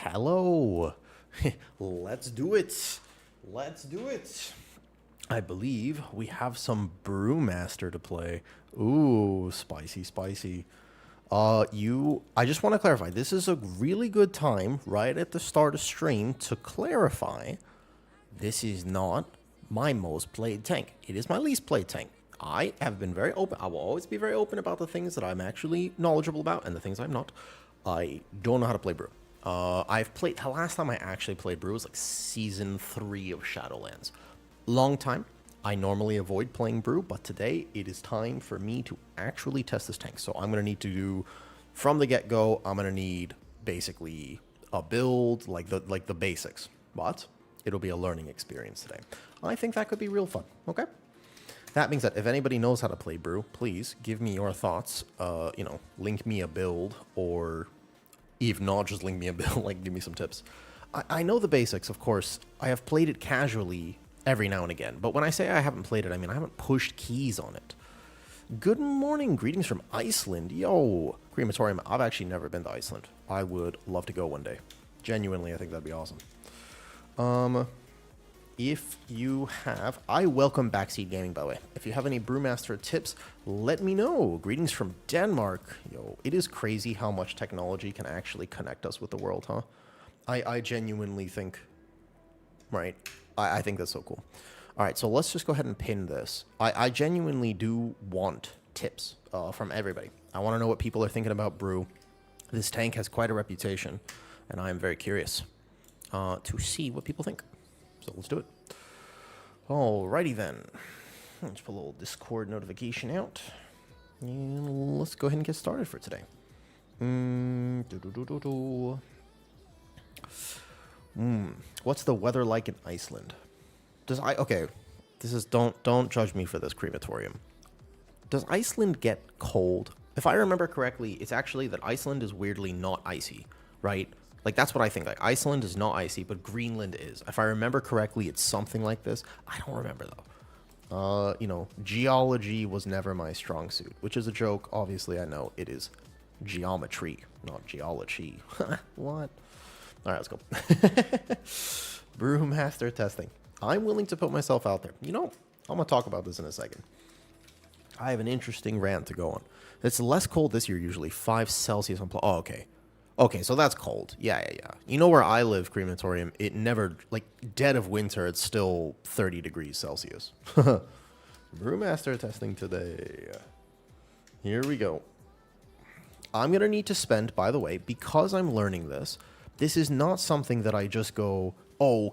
Hello. Let's do it. Let's do it. I believe we have some Brewmaster to play. Ooh, spicy, spicy. I just want to clarify, this is a really good time right at the start of stream to clarify this is not my most played tank. It is my least played tank. I have been very open. I will always be very open about the things that I'm actually knowledgeable about and the things I'm not. I don't know how to play Brew. I've played, the last time I actually played Brew was like Season 3 of Shadowlands. Long time. I normally avoid playing Brew, but today it is time for me to actually test this tank. So I'm going to need to do, from the get-go, I'm going to need basically a build, like the basics. But it'll be a learning experience today. I think that could be real fun, okay? That being said, if anybody knows how to play Brew, please give me your thoughts. Link me a build, or if not, just link me a build, like give me some tips. I know the basics, of course. I have played it casually every now and again, but when I say I haven't played it, I mean I haven't pushed keys on it. Good morning, greetings from Iceland. Yo, crematorium. I've actually never been to Iceland. I would love to go one day. Genuinely, I think that'd be awesome. If you have, I welcome Backseat Gaming, by the way. If you have any Brewmaster tips, let me know. Greetings from Denmark. Yo, it is crazy how much technology can actually connect us with the world, huh? I genuinely think, right? I think that's so cool. All right, so let's just go ahead and pin this. I genuinely do want tips from everybody. I want to know what people are thinking about Brew. This tank has quite a reputation, and I am very curious to see what people think. So let's do it. Alrighty then. Let's put a little Discord notification out. And let's go ahead and get started for today. What's the weather like in Iceland? Okay, this is don't judge me for this, crematorium. Does Iceland get cold? If I remember correctly, it's actually that Iceland is weirdly not icy, right? Like, that's what I think. Like, Iceland is not icy, but Greenland is. If I remember correctly, it's something like this. I don't remember, though. Geology was never my strong suit, which is a joke. Obviously, I know it is geometry, not geology. What? All right, let's go. Brewmaster testing. I'm willing to put myself out there. I'm going to talk about this in a second. I have an interesting rant to go on. It's less cold this year, usually. 5 Celsius on Oh, okay. Okay, so that's cold. Yeah. You know where I live, crematorium, it never, like, dead of winter, it's still 30 degrees Celsius. Brewmaster testing today. Here we go. I'm going to need to spend, by the way, because I'm learning this, this is not something that I just go,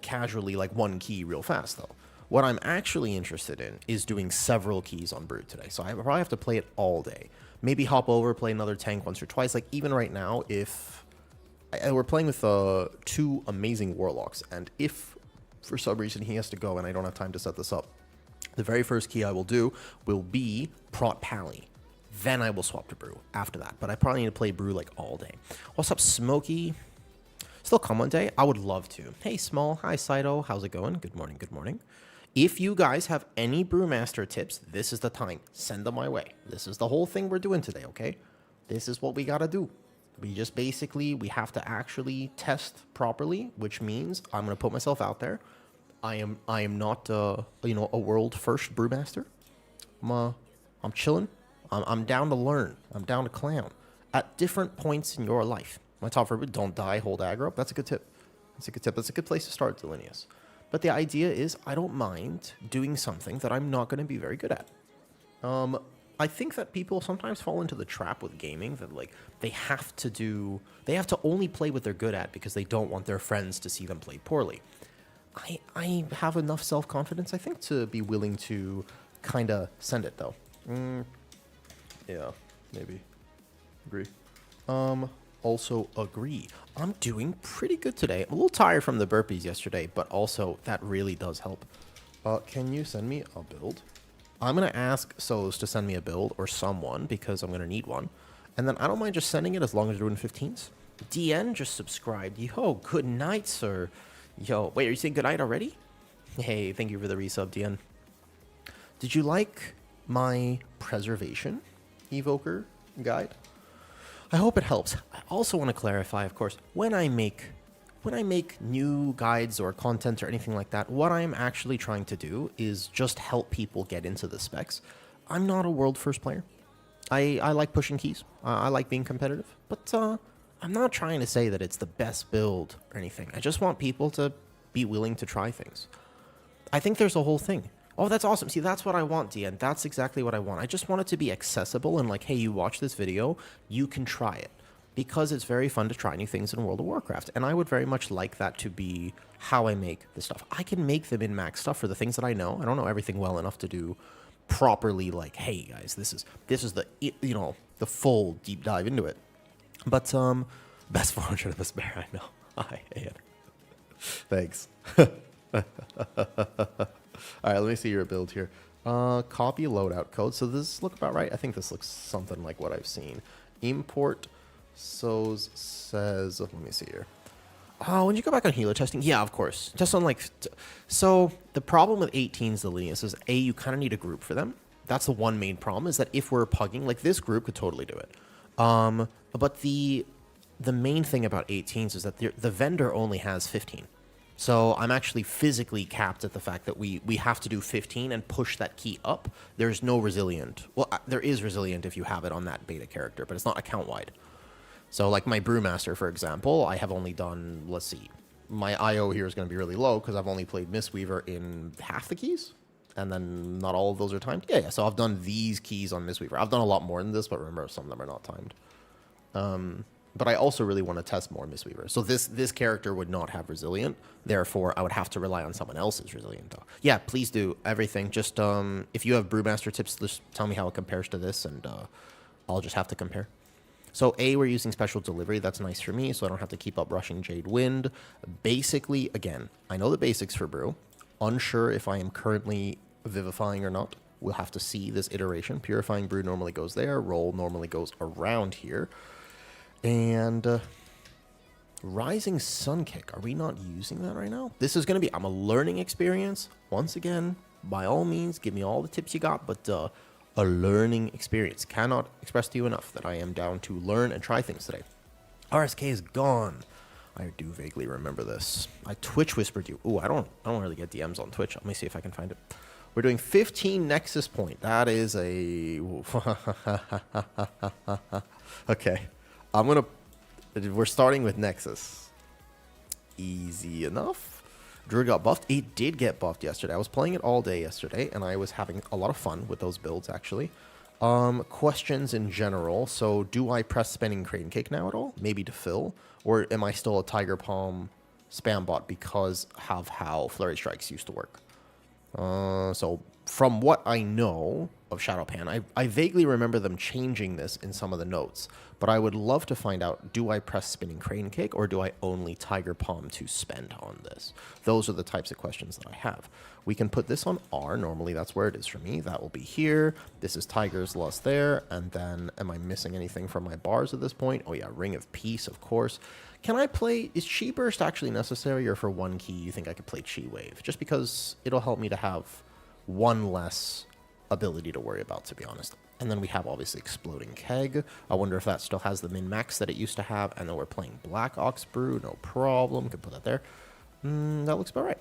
casually, like one key real fast, though. What I'm actually interested in is doing several keys on Brew today. So I probably have to play it all day. Maybe hop over, play another tank once or twice. Like, even right now, if we're playing with 2 amazing warlocks, and if for some reason he has to go and I don't have time to set this up, the very first key I will do will be Prot Pally. Then I will swap to Brew after that. But I probably need to play Brew like all day. What's up, Smokey? Still come one day? I would love to. Hey, Small. Hi, Saito. How's it going? Good morning. Good morning. If you guys have any Brewmaster tips, this is the time. Send them my way. This is the whole thing we're doing today, okay? This is what we gotta do. We have to actually test properly, which means I'm gonna put myself out there. I am not, a world first Brewmaster. I'm chilling. I'm down to learn. I'm down to clown. At different points in your life. My top favorite, don't die, hold aggro. That's a good tip. That's a good place to start, Delinius. But the idea is I don't mind doing something that I'm not going to be very good at. I think that people sometimes fall into the trap with gaming that, like, they have to only play what they're good at because they don't want their friends to see them play poorly. I have enough self-confidence, I think, to be willing to kind of send it, though. Yeah, maybe. Agree. Also agree. I'm doing pretty good today. I'm a little tired from the burpees yesterday, but also that really does help. Can you send me a build? I'm going to ask Sos to send me a build, or someone, because I'm going to need one. And then I don't mind just sending it as long as you're doing 15s. DN just subscribed. Yo, good night, sir. Yo, wait, are you saying good night already? Hey, thank you for the resub, DN. Did you like my preservation evoker guide? I hope it helps. I also want to clarify, of course, when I make when I make new guides or content or anything like that, what I'm actually trying to do is just help people get into the specs. I'm not a world first player. I like pushing keys. I like being competitive, but I'm not trying to say that it's the best build or anything. I just want people to be willing to try things. I think there's a whole thing. Oh, that's awesome. See, that's what I want, Dean. That's exactly what I want. I just want it to be accessible and like, hey, you watch this video, you can try it. Because it's very fun to try new things in World of Warcraft. And I would very much like that to be how I make the stuff. I can make the min-max stuff for the things that I know. I don't know everything well enough to do properly like, hey guys, this is the, you know, the full deep dive into it. But best 400 of Despair, I know. Hi, Ian. Thanks. All right, let me see your build here. Copy loadout code. So this look about right. I think this looks something like what I've seen. Import Soz says, let me see here. Oh, when you go back on healer testing, yeah, of course. Just on like, so the problem with 18s, the lineage is A, you kind of need a group for them. That's the one main problem, is that if we're pugging, like this group could totally do it. But the main thing about 18s is that the vendor only has 15. So I'm actually physically capped at the fact that we have to do 15 and push that key up. There's no resilient. Well, there is resilient if you have it on that beta character, but it's not account-wide. So like my Brewmaster, for example, I have only done, let's see, my IO here is going to be really low because I've only played Mistweaver in half the keys. And then not all of those are timed. Yeah, so I've done these keys on Mistweaver. I've done a lot more than this, but remember, some of them are not timed. But I also really want to test more Mistweaver. So this character would not have Resilient. Therefore, I would have to rely on someone else's Resilient. Though. Yeah, please do everything. Just if you have Brewmaster tips, just tell me how it compares to this, and I'll just have to compare. So A, we're using special delivery. That's nice for me, so I don't have to keep up rushing Jade Wind. Basically, again, I know the basics for Brew. Unsure if I am currently vivifying or not. We'll have to see this iteration. Purifying Brew normally goes there. Roll normally goes around here. And Rising Sun Kick. Are we not using that right now? This is going to be, I'm a learning experience. Once again, by all means, give me all the tips you got, but a learning experience. Cannot express to you enough that I am down to learn and try things today. RSK is gone. I do vaguely remember this. I Twitch whispered you. Ooh, I don't really get DMs on Twitch. Let me see if I can find it. We're doing 15 Nexus point. That is a... Okay. We're starting with Nexus. Easy enough. Druid got buffed. It did get buffed yesterday. I was playing it all day yesterday, and I was having a lot of fun with those builds, actually. Questions in general. So, do I press Spinning Crane Cake now at all? Maybe to fill? Or am I still a Tiger Palm spam bot because of how Flurry Strikes used to work? So, from what I know of Shadowpan, I vaguely remember them changing this in some of the notes. But I would love to find out, do I press Spinning Crane Cake or do I only Tiger Palm to spend on this? Those are the types of questions that I have. We can put this on R. Normally, that's where it is for me. That will be here. This is Tiger's Lust there. And then, am I missing anything from my bars at this point? Oh, yeah, Ring of Peace, of course. Can I play... Is Chi Burst actually necessary, or for one key you think I could play Chi Wave? Just because it'll help me to have one less ability to worry about, to be honest. And then we have, obviously, Exploding Keg. I wonder if that still has the min-max that it used to have. And then we're playing Black Ox Brew. No problem. Could put that there. That looks about right.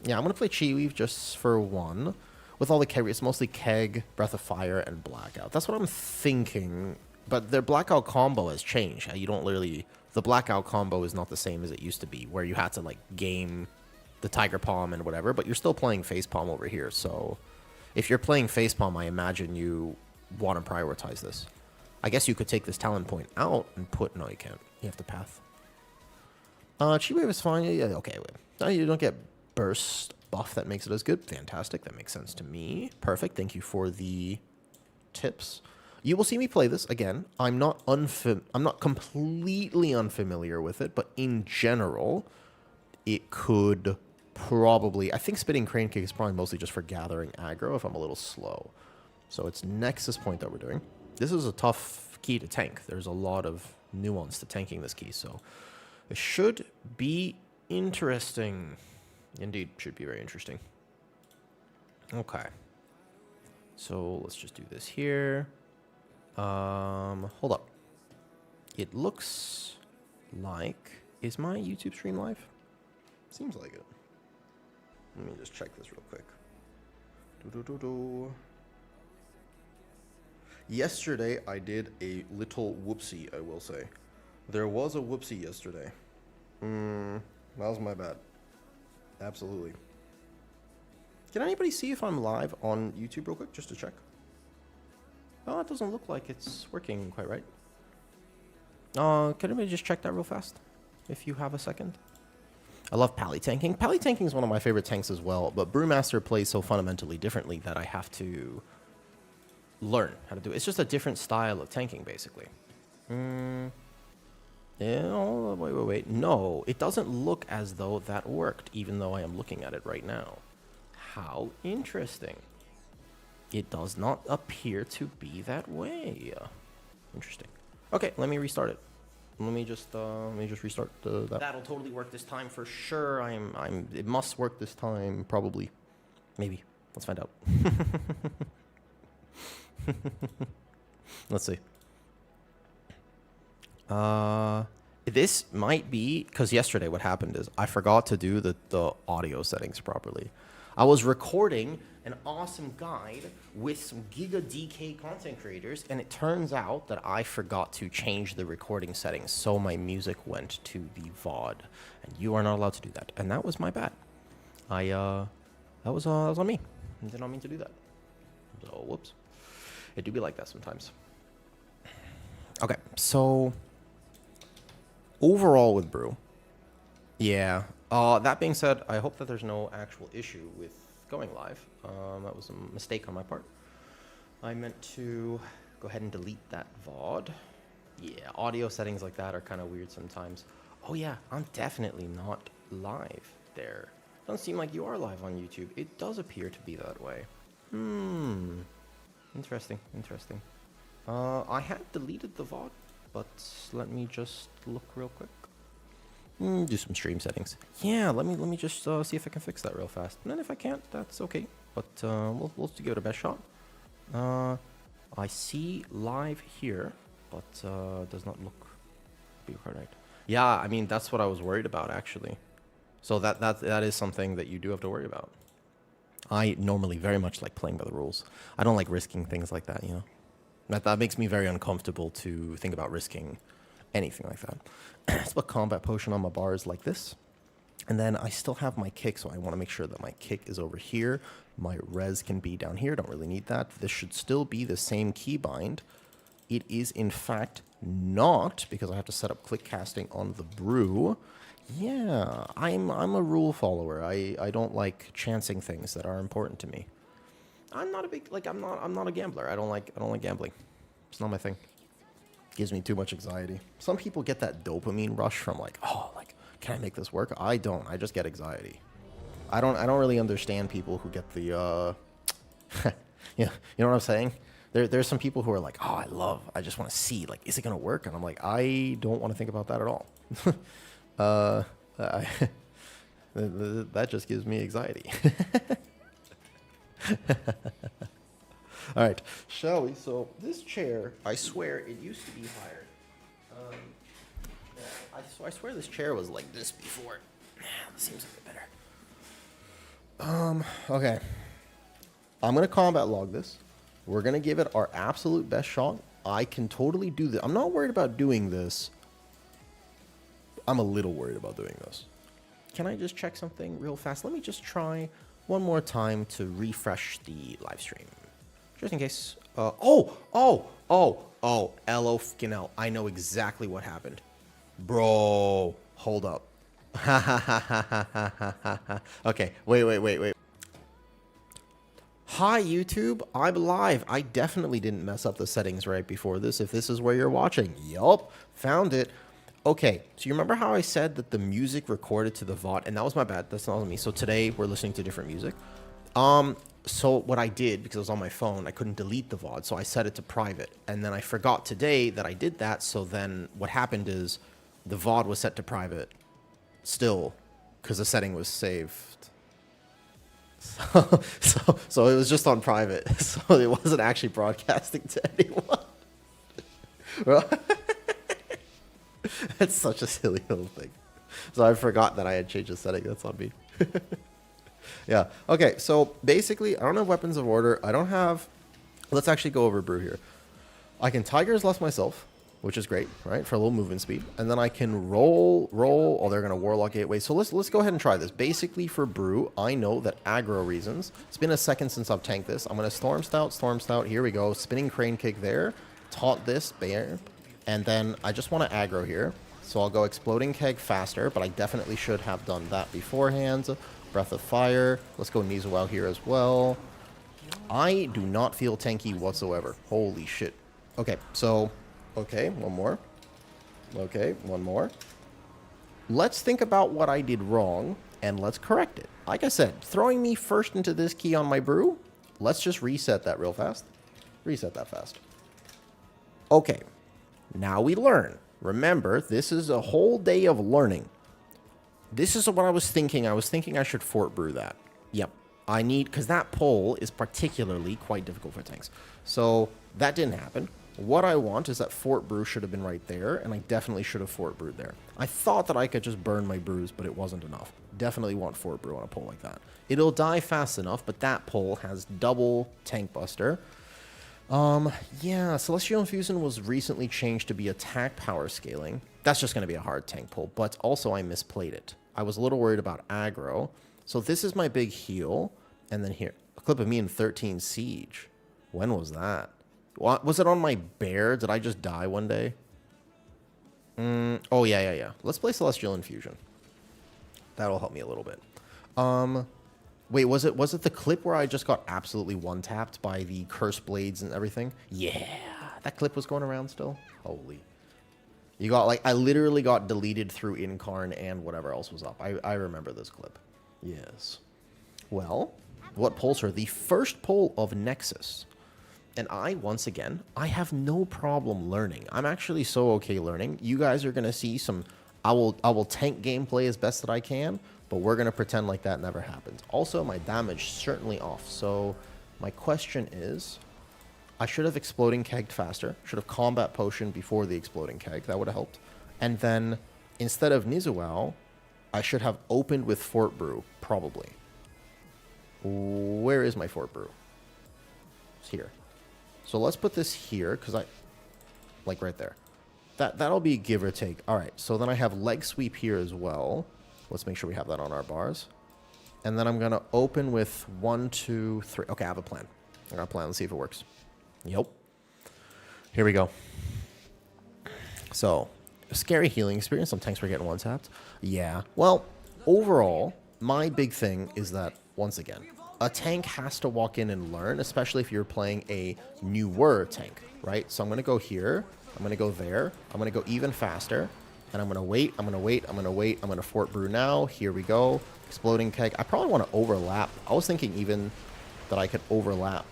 Yeah, I'm going to play Chi Weave just for one. With all the Keg, it's mostly Keg, Breath of Fire, and Blackout. That's what I'm thinking. But their Blackout combo has changed. You don't literally... The Blackout combo is not the same as it used to be, where you had to, like, game the Tiger Palm and whatever. But you're still playing Face Palm over here, so... If you're playing Face Palm, I imagine you want to prioritize this. I guess you could take this talent point out and put... No, you can't. You have to path. Chi Wave is fine. Yeah, okay. No, you don't get burst buff that makes it as good. Fantastic. That makes sense to me. Perfect. Thank you for the tips. You will see me play this again. I'm not completely unfamiliar with it, but in general, it could probably... I think Spitting Crane Kick is probably mostly just for gathering aggro if I'm a little slow. So it's Nexus point that we're doing. This is a tough key to tank. There's a lot of nuance to tanking this key, so it should be interesting. Indeed, should be very interesting. Okay. So let's just do this here. Hold up. It looks like Is my YouTube stream live? Seems like it. Let me just check this real quick. Yesterday, I did a little whoopsie, I will say. There was a whoopsie yesterday. That was my bad. Absolutely. Can anybody see if I'm live on YouTube real quick, just to check? Oh, it doesn't look like it's working quite right. Can anybody just check that real fast, if you have a second? I love pally tanking. Pally tanking is one of my favorite tanks as well, but Brewmaster plays so fundamentally differently that I have to learn how to do it. It's just a different style of tanking, basically. Yeah, oh, wait. No, it doesn't look as though that worked, even though I am looking at it right now. How interesting. It does not appear to be that way. Interesting. Okay, let me restart it. Let me just restart that. That'll totally work this time for sure. It must work this time, probably. Maybe. Let's find out. Let's see. This might be because yesterday what happened is I forgot to do the audio settings properly. I was recording an awesome guide with some Giga DK content creators, and it turns out that I forgot to change the recording settings, so my music went to the VOD, and you are not allowed to do that, and that was my bad. That was on me. I did not mean to do that. So whoops. It do be like that sometimes. Okay, so overall with Brew, yeah. That being said, I hope that there's no actual issue with going live. That was a mistake on my part. I meant to go ahead and delete that VOD. Yeah, audio settings like that are kind of weird sometimes. Oh yeah, I'm definitely not live there. Doesn't seem like you are live on YouTube. It does appear to be that way. Interesting. I had deleted the VOD, but let me just look real quick. Do some stream settings. Yeah, let me just see if I can fix that real fast. And then if I can't, that's okay. But we'll give it a best shot. I see live here, but does not look be correct. Yeah, I mean that's what I was worried about actually. So that is something that you do have to worry about. I normally very much like playing by the rules. I don't like risking things like that, you know. That makes me very uncomfortable to think about risking anything like that. Let's put combat potion on my bars like this. And then I still have my kick, so I want to make sure that my kick is over here. My res can be down here. Don't really need that. This should still be the same keybind. It is, in fact, not, because I have to set up click casting on the brew. Yeah, I'm a rule follower. I don't like chancing things that are important to me. I'm not a big, like, I'm not a gambler. I don't like gambling. It's not my thing. Gives me too much anxiety. Some people get that dopamine rush from like, oh, like, can I make this work? I don't. I just get anxiety. I don't really understand people who get the yeah, you know what I'm saying? There's some people who are like, oh, I just want to see, like, is it gonna work? And I'm like, I don't want to think about that at all. That just gives me anxiety. All right, shall we? So this chair, I swear it used to be higher. I swear this chair was like this before. This seems a bit better. Okay. I'm gonna combat log this. We're gonna give it our absolute best shot. I can totally do this. I'm not worried about doing this. I'm a little worried about doing this. Can I just check something real fast? Let me just try one more time to refresh the live stream. Just in case. L-O-F-K-N-L. I know exactly what happened. Bro, hold up. Okay, wait. Hi, YouTube. I'm live. I definitely didn't mess up the settings right before this, if this is where you're watching. Yup, found it. Okay, so you remember how I said that the music recorded to the VOD, and that was my bad. That's not on me. So today we're listening to different music. So what I did, because it was on my phone, I couldn't delete the VOD, so I set it to private. And then I forgot today that I did that, so then what happened is the VOD was set to private still, because the setting was saved. So it was just on private, so it wasn't actually broadcasting to anyone. That's such a silly little thing. So I forgot that I had changed the setting. That's on me. Yeah. Okay, so basically, I don't have Weapons of Order. I don't have... Let's actually go over Brew here. I can Tiger's Lust myself, which is great, right, for a little movement speed. And then I can roll. Oh, they're going to Warlock Gateway. So let's go ahead and try this. Basically, for Brew, I know that aggro reasons. It's been a second since I've tanked this. I'm going to Storm Stout. Here we go. Spinning Crane Kick there. Taunt this, bear. And then I just want to aggro here. So I'll go Exploding Keg faster, but I definitely should have done that beforehand. Breath of Fire. Let's go Nizuao here as well. I do not feel tanky whatsoever. Holy shit. Okay, so... Okay, one more. Okay, one more. Let's think about what I did wrong, and let's correct it. Like I said, throwing me first into this key on my Brew, let's just reset that real fast. Reset that fast. Okay, now we learn. Remember, this is a whole day of learning. This is what I was thinking. I was thinking I should Fort Brew that. Yep. I need... Because that pull is particularly quite difficult for tanks. So, that didn't happen. What I want is that Fort Brew should have been right there, and I definitely should have Fort Brewed there. I thought that I could just burn my brews, but it wasn't enough. Definitely want Fort Brew on a pull like that. It'll die fast enough, but that pull has double Tank Buster. Yeah, Celestial Infusion was recently changed to be attack power scaling. That's just going to be a hard tank pull, but also I misplayed it. I was a little worried about aggro. So this is my big heal, and then here, a clip of me in 13 Siege. When was that? What, was it on my bear? Did I just die one day? Oh, yeah. Let's play Celestial Infusion. That'll help me a little bit. Wait, was it the clip where I just got absolutely one-tapped by the Cursed Blades and everything? Yeah, that clip was going around still? Holy. You got, like, I literally got deleted through Incarn and whatever else was up. I remember this clip. Yes. Well, what pulls are the first pull of Nexus. And once again, I have no problem learning. I'm actually so okay learning. You guys are going to see some... I will tank gameplay as best that I can, but we're going to pretend like that never happened. Also, my damage certainly off. So my question is, I should have Exploding Kegged faster. Should have Combat Potion before the Exploding Keg. That would have helped. And then, instead of Nizuao, I should have opened with Fort Brew, probably. Where is my Fort Brew? It's here. So let's put this here, because like right there. That'll be give or take. All right, so then I have Leg Sweep here as well. Let's make sure we have that on our bars. And then I'm going to open with 1, 2, 3. Okay, I have a plan. I got a plan. Let's see if it works. Yep. Here we go. So, scary healing experience. Some tanks were getting one-tapped. Yeah. Well, overall, my big thing is that, once again, a tank has to walk in and learn, especially if you're playing a newer tank, right? So I'm going to go here. I'm going to go there. I'm going to go even faster. And I'm going to wait. I'm going to Fort Brew now. Here we go. Exploding Keg. I probably want to overlap. I was thinking even that I could overlap.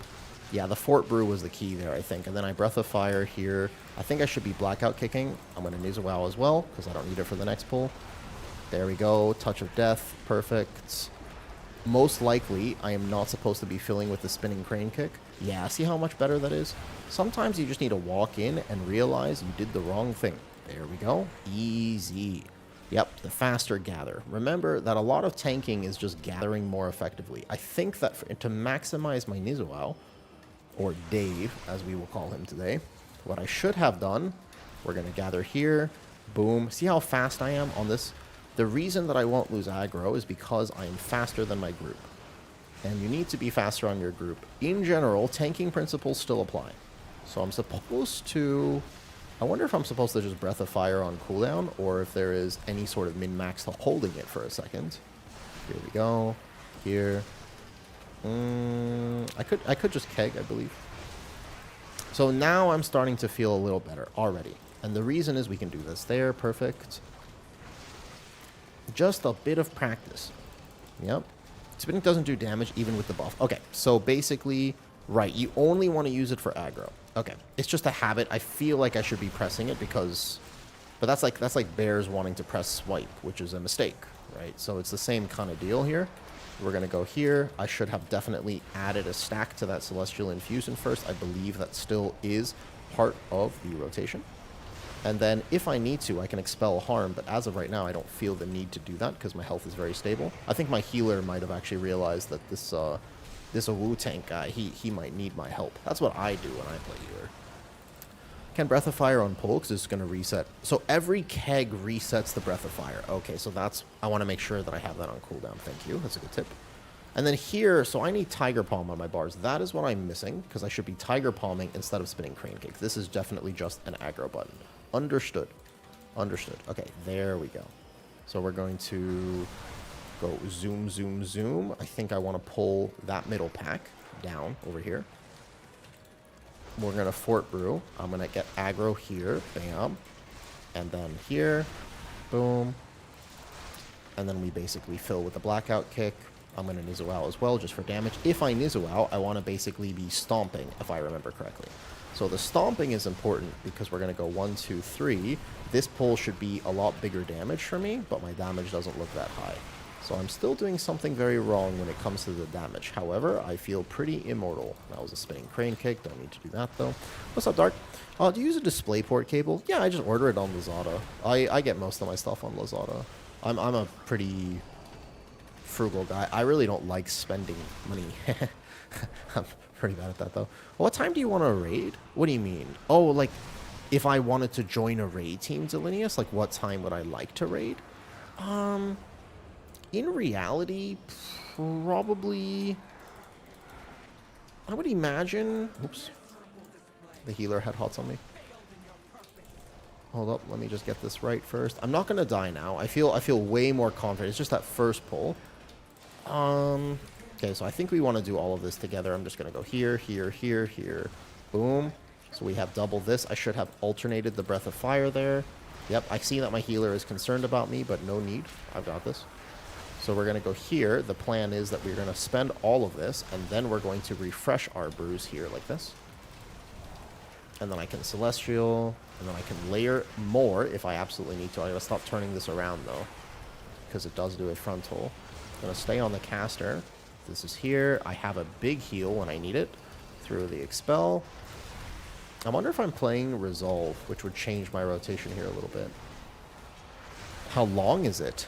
Yeah, the Fort Brew was the key there, I think. And then I Breath of Fire here. I think I should be Blackout Kicking. I'm going to Nizuao as well, because I don't need it for the next pull. There we go. Touch of Death. Perfect. Most likely, I am not supposed to be filling with the Spinning Crane Kick. Yeah, see how much better that is? Sometimes you just need to walk in and realize you did the wrong thing. There we go. Easy. Yep, the faster gather. Remember that a lot of tanking is just gathering more effectively. I think that to maximize my Nizuao, or Dave, as we will call him today, what I should have done, we're going to gather here. Boom. See how fast I am on this? The reason that I won't lose aggro is because I am faster than my group. And you need to be faster on your group. In general, tanking principles still apply. So I'm supposed to... I wonder if I'm supposed to just Breath of Fire on cooldown, or if there is any sort of min-max holding it for a second. Here we go. Here. I could just Keg, I believe. So now I'm starting to feel a little better already. And the reason is we can do this there. Perfect. Just a bit of practice. Yep. Spinning doesn't do damage even with the buff. Okay, so basically, right, you only want to use it for aggro. Okay, it's just a habit. I feel like I should be pressing it because... But that's like bears wanting to press swipe, which is a mistake, right? So it's the same kind of deal here. We're going to go here. I should have definitely added a stack to that Celestial Infusion first. I believe that still is part of the rotation. And then if I need to, I can expel harm, but as of right now, I don't feel the need to do that because my health is very stable. I think my healer might have actually realized that this Awoo tank guy, he might need my help. That's what I do when I play healer. Can Breath of Fire on pull, because it's going to reset. So every keg resets the Breath of Fire. Okay, so that's, I want to make sure that I have that on cooldown. Thank you, that's a good tip. And then here, so I need Tiger Palm on my bars. That is what I'm missing, because I should be Tiger Palming instead of spinning Crane Kick. This is definitely just an aggro button. Understood. Understood. Okay, there we go. So we're going to go zoom, zoom, zoom. I think I want to pull that middle pack down over here. We're going to Fort Brew. I'm going to get aggro here. Bam. And then here. Boom. And then we basically fill with the Blackout Kick. I'm going to Nizu out as well, just for damage. If I Nizu out, I want to basically be stomping, if I remember correctly. So the stomping is important because we're going to go 1, 2, 3. This pull should be a lot bigger damage for me, but my damage doesn't look that high. So I'm still doing something very wrong when it comes to the damage. However, I feel pretty immortal. That was a spinning Crane Kick. Don't need to do that, though. What's up, Dark? Do you use a DisplayPort cable? Yeah, I just order it on Lazada. I get most of my stuff on Lazada. I'm a pretty frugal guy. I really don't like spending money. I'm pretty bad at that, though. What time do you want to raid? What do you mean? Oh, like, if I wanted to join a raid team, Delinius, like, what time would I like to raid? In reality, probably, I would imagine, oops, the healer had hots on me. Hold up, let me just get this right first. I'm not going to die now. I feel way more confident. It's just that first pull. Okay, so I think we want to do all of this together. I'm just going to go here, here, here, here. Boom. So we have double this. I should have alternated the Breath of Fire there. Yep, I see that my healer is concerned about me, but no need. I've got this. So we're going to go here. The plan is that we're going to spend all of this, and then we're going to refresh our brews here like this. And then I can Celestial, and then I can layer more if I absolutely need to. I gotta stop turning this around, though, because it does do a frontal. I'm going to stay on the caster. This is here. I have a big heal when I need it through the Expel. I wonder if I'm playing Resolve, which would change my rotation here a little bit. How long is it?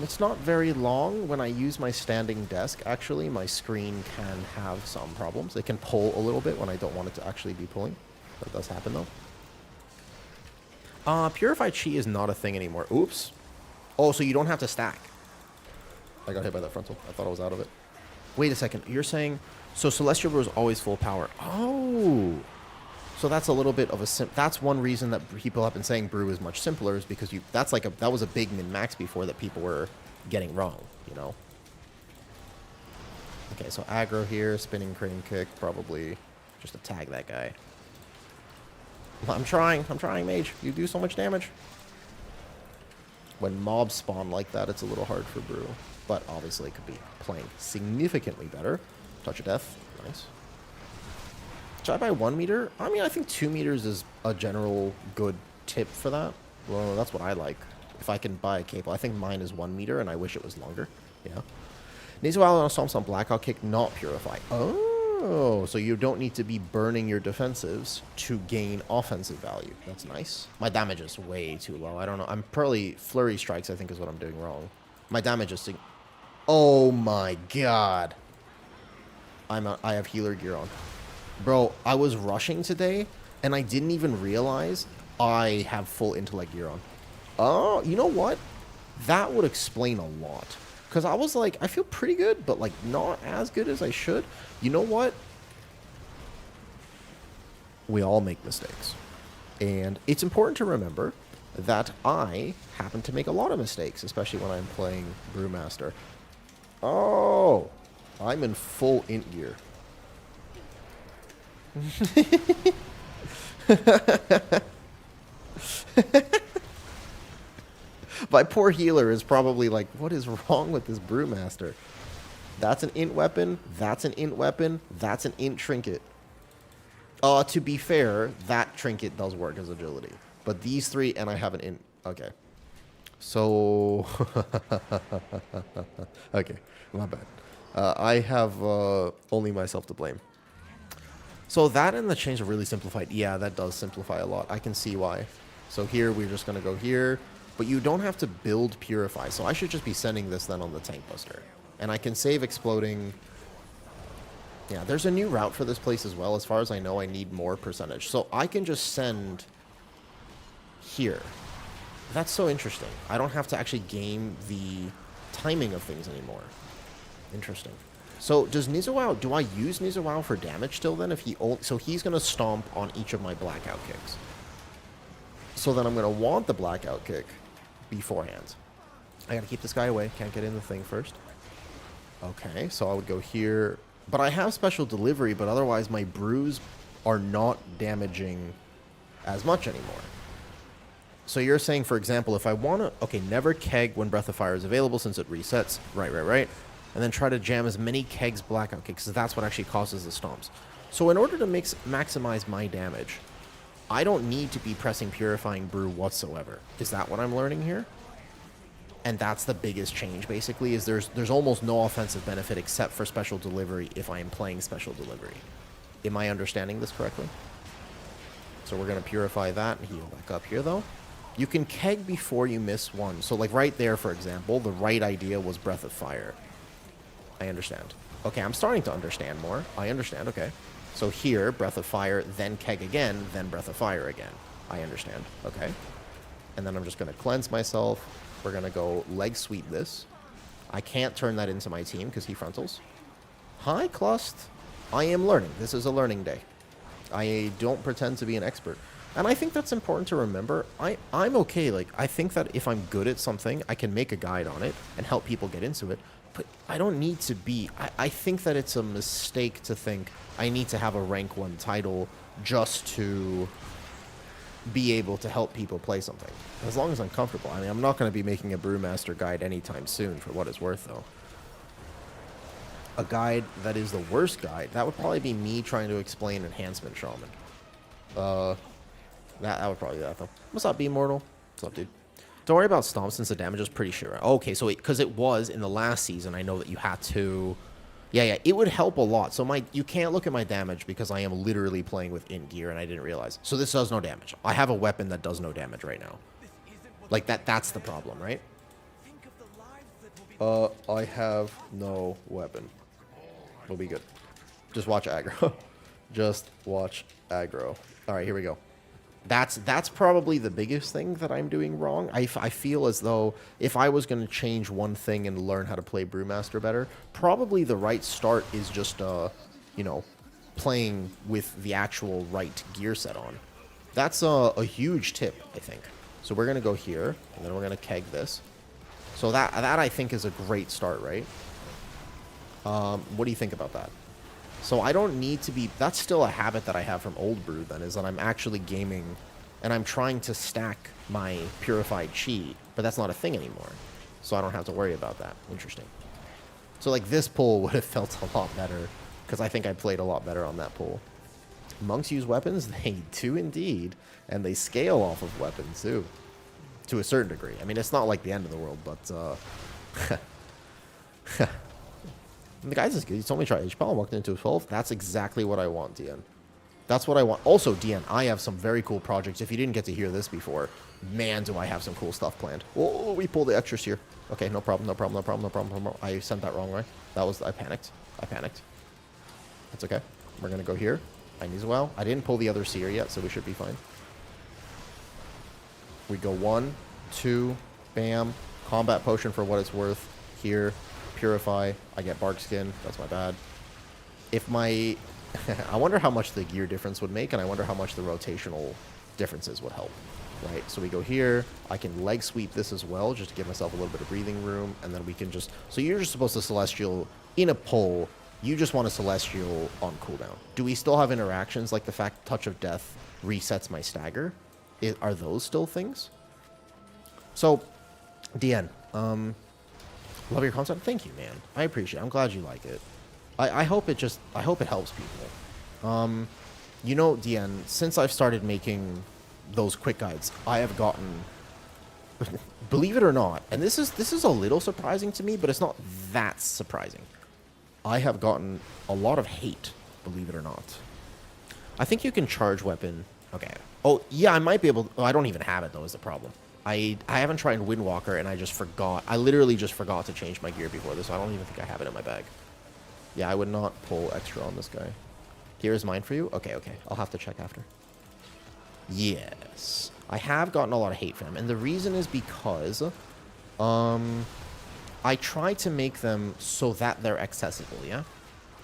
It's not very long. When I use my standing desk, actually, my screen can have some problems. It can pull a little bit when I don't want it to actually be pulling. That does happen, though. Purified Chi is not a thing anymore. Oops. Oh, so you don't have to stack. I got hit by that frontal. I thought I was out of it. Wait a second. You're saying... So Celestial Brew is always full power. Oh! So that's a little bit of a that's one reason that people have been saying Brew is much simpler, is because that was a big min-max before that people were getting wrong, you know? Okay, so aggro here, spinning Crane Kick, probably just to tag that guy. I'm trying, mage. You do so much damage. When mobs spawn like that, it's a little hard for Brew. But obviously it could be playing significantly better. Touch of Death, nice. Should I buy 1 meter? I mean, I think 2 meters is a general good tip for that. Well, that's what I like. If I can buy a cable. I think mine is 1 meter, and I wish it was longer. Yeah. Needs a while on Stomps on Blackout Kick, not Purify. Oh, so you don't need to be burning your defensives to gain offensive value. That's nice. My damage is way too low. I don't know. I'm probably Flurry Strikes, I think, is what I'm doing wrong. My damage is... Oh, my God. I have healer gear on. Bro, I was rushing today, and I didn't even realize I have full intellect gear on. Oh, you know what? That would explain a lot. Because I was like, I feel pretty good, but like not as good as I should. You know what? We all make mistakes. And it's important to remember that I happen to make a lot of mistakes, especially when I'm playing Brewmaster. Oh, I'm in full int gear. My poor healer is probably like, what is wrong with this Brewmaster? That's an int weapon, that's an int weapon, that's an int trinket. To be fair, that trinket does work as agility. But these three, and I have an int. Okay. So... okay, my bad. I have only myself to blame. So that and the change have really simplified. Yeah, that does simplify a lot. I can see why. So here, we're just going to go here. But you don't have to build Purify. So I should just be sending this then on the Tank Buster. And I can save Exploding. Yeah, there's a new route for this place as well. As far as I know, I need more percentage. So I can just send here. That's so interesting. I don't have to actually game the timing of things anymore. Interesting. So does Nizuao, do I use Nizuao for damage still then? If he so he's going to stomp on each of my blackout kicks. So then I'm going to want the blackout kick beforehand. I got to keep this guy away. Can't get in the thing first. Okay, so I would go here. But I have special delivery, but otherwise my brews are not damaging as much anymore. So you're saying, for example, if I want to... Okay, never keg when Breath of Fire is available since it resets. Right. And then try to jam as many kegs blackout kicks, because that's what actually causes the stomps. So in order to maximize my damage, I don't need to be pressing Purifying Brew whatsoever. Is that what I'm learning here? And that's the biggest change, basically, is there's almost no offensive benefit except for special delivery if I am playing special delivery. Am I understanding this correctly? So we're going to purify that and heal back up here, though. You can keg before you miss one. So, like, right there, for example, the right idea was Breath of Fire. I understand. Okay, I'm starting to understand more. I understand, okay. So here, Breath of Fire, then keg again, then Breath of Fire again. I understand, okay. And then I'm just going to cleanse myself. We're going to go leg sweep this. I can't turn that into my team because he frontals. Hi, Clust. I am learning. This is a learning day. I don't pretend to be an expert. And I think that's important to remember. I'm okay. Like, I think that if I'm good at something, I can make a guide on it and help people get into it. But I don't need to be... I think that it's a mistake to think I need to have a rank 1 title just to be able to help people play something. As long as I'm comfortable. I mean, I'm not going to be making a Brewmaster guide anytime soon, for what it's worth, though. A guide that is the worst guide, that would probably be me trying to explain Enhancement Shaman. That would probably be that, though. What's up, B-Mortal? What's up, dude? Don't worry about Stomp since the damage is pretty sure. Okay, so because it was in the last season, I know that you had to... Yeah, it would help a lot. So you can't look at my damage because I am literally playing with in gear and I didn't realize. So this does no damage. I have a weapon that does no damage right now. Like, that's the problem, right? I have no weapon. We'll be good. Just watch aggro. Just watch aggro. All right, here we go. That's probably the biggest thing that I'm doing wrong. I feel as though if I was going to change one thing and learn how to play Brewmaster better, probably the right start is just, you know, playing with the actual right gear set on. That's a huge tip, I think. So we're going to go here, and then we're going to keg this. So that I think is a great start, right? What do you think about that? So I don't need to be... That's still a habit that I have from old Brew, then, is that I'm actually gaming and I'm trying to stack my purified chi, but that's not a thing anymore. So I don't have to worry about that. Interesting. So, like, this pull would have felt a lot better because I think I played a lot better on that pull. Monks use weapons? They do indeed. And they scale off of weapons, too. To a certain degree. I mean, it's not like the end of the world, but... The guy's is good. He told me to try HPL. I walked into a 12. That's exactly what I want, DN. That's what I want. Also, DN, I have some very cool projects. If you didn't get to hear this before, man, do I have some cool stuff planned. Oh, we pulled the extras here. Okay, no problem. I sent that wrong, right? I panicked. That's okay. We're going to go here. I need as well. I didn't pull the other seer yet, so we should be fine. We go 1, 2, bam. Combat potion for what it's worth. Here. Purify. I get bark skin. That's my bad. If my... I wonder how much the gear difference would make, and I wonder how much the rotational differences would help. Right? So we go here. I can leg sweep this as well, just to give myself a little bit of breathing room, and then we can just... So you're just supposed to Celestial in a pull. You just want a Celestial on cooldown. Do we still have interactions, like the fact Touch of Death resets my stagger? Are those still things? So, DN, love your concept. Thank you, man. I appreciate it. I'm glad you like it. I hope it helps people. You know, DN, since I've started making those quick guides, I have gotten, believe it or not, and this is a little surprising to me, but it's not that surprising. I have gotten a lot of hate, believe it or not. I think you can charge weapon Okay. Oh, yeah, I might be able to... Oh, I don't even have it, though, is the problem. I haven't tried Windwalker, and I just forgot. I literally just forgot to change my gear before this, so I don't even think I have it in my bag. Yeah, I would not pull extra on this guy. Here's mine for you? Okay, okay. I'll have to check after. Yes. I have gotten a lot of hate for them, and the reason is because... I try to make them so that they're accessible, yeah?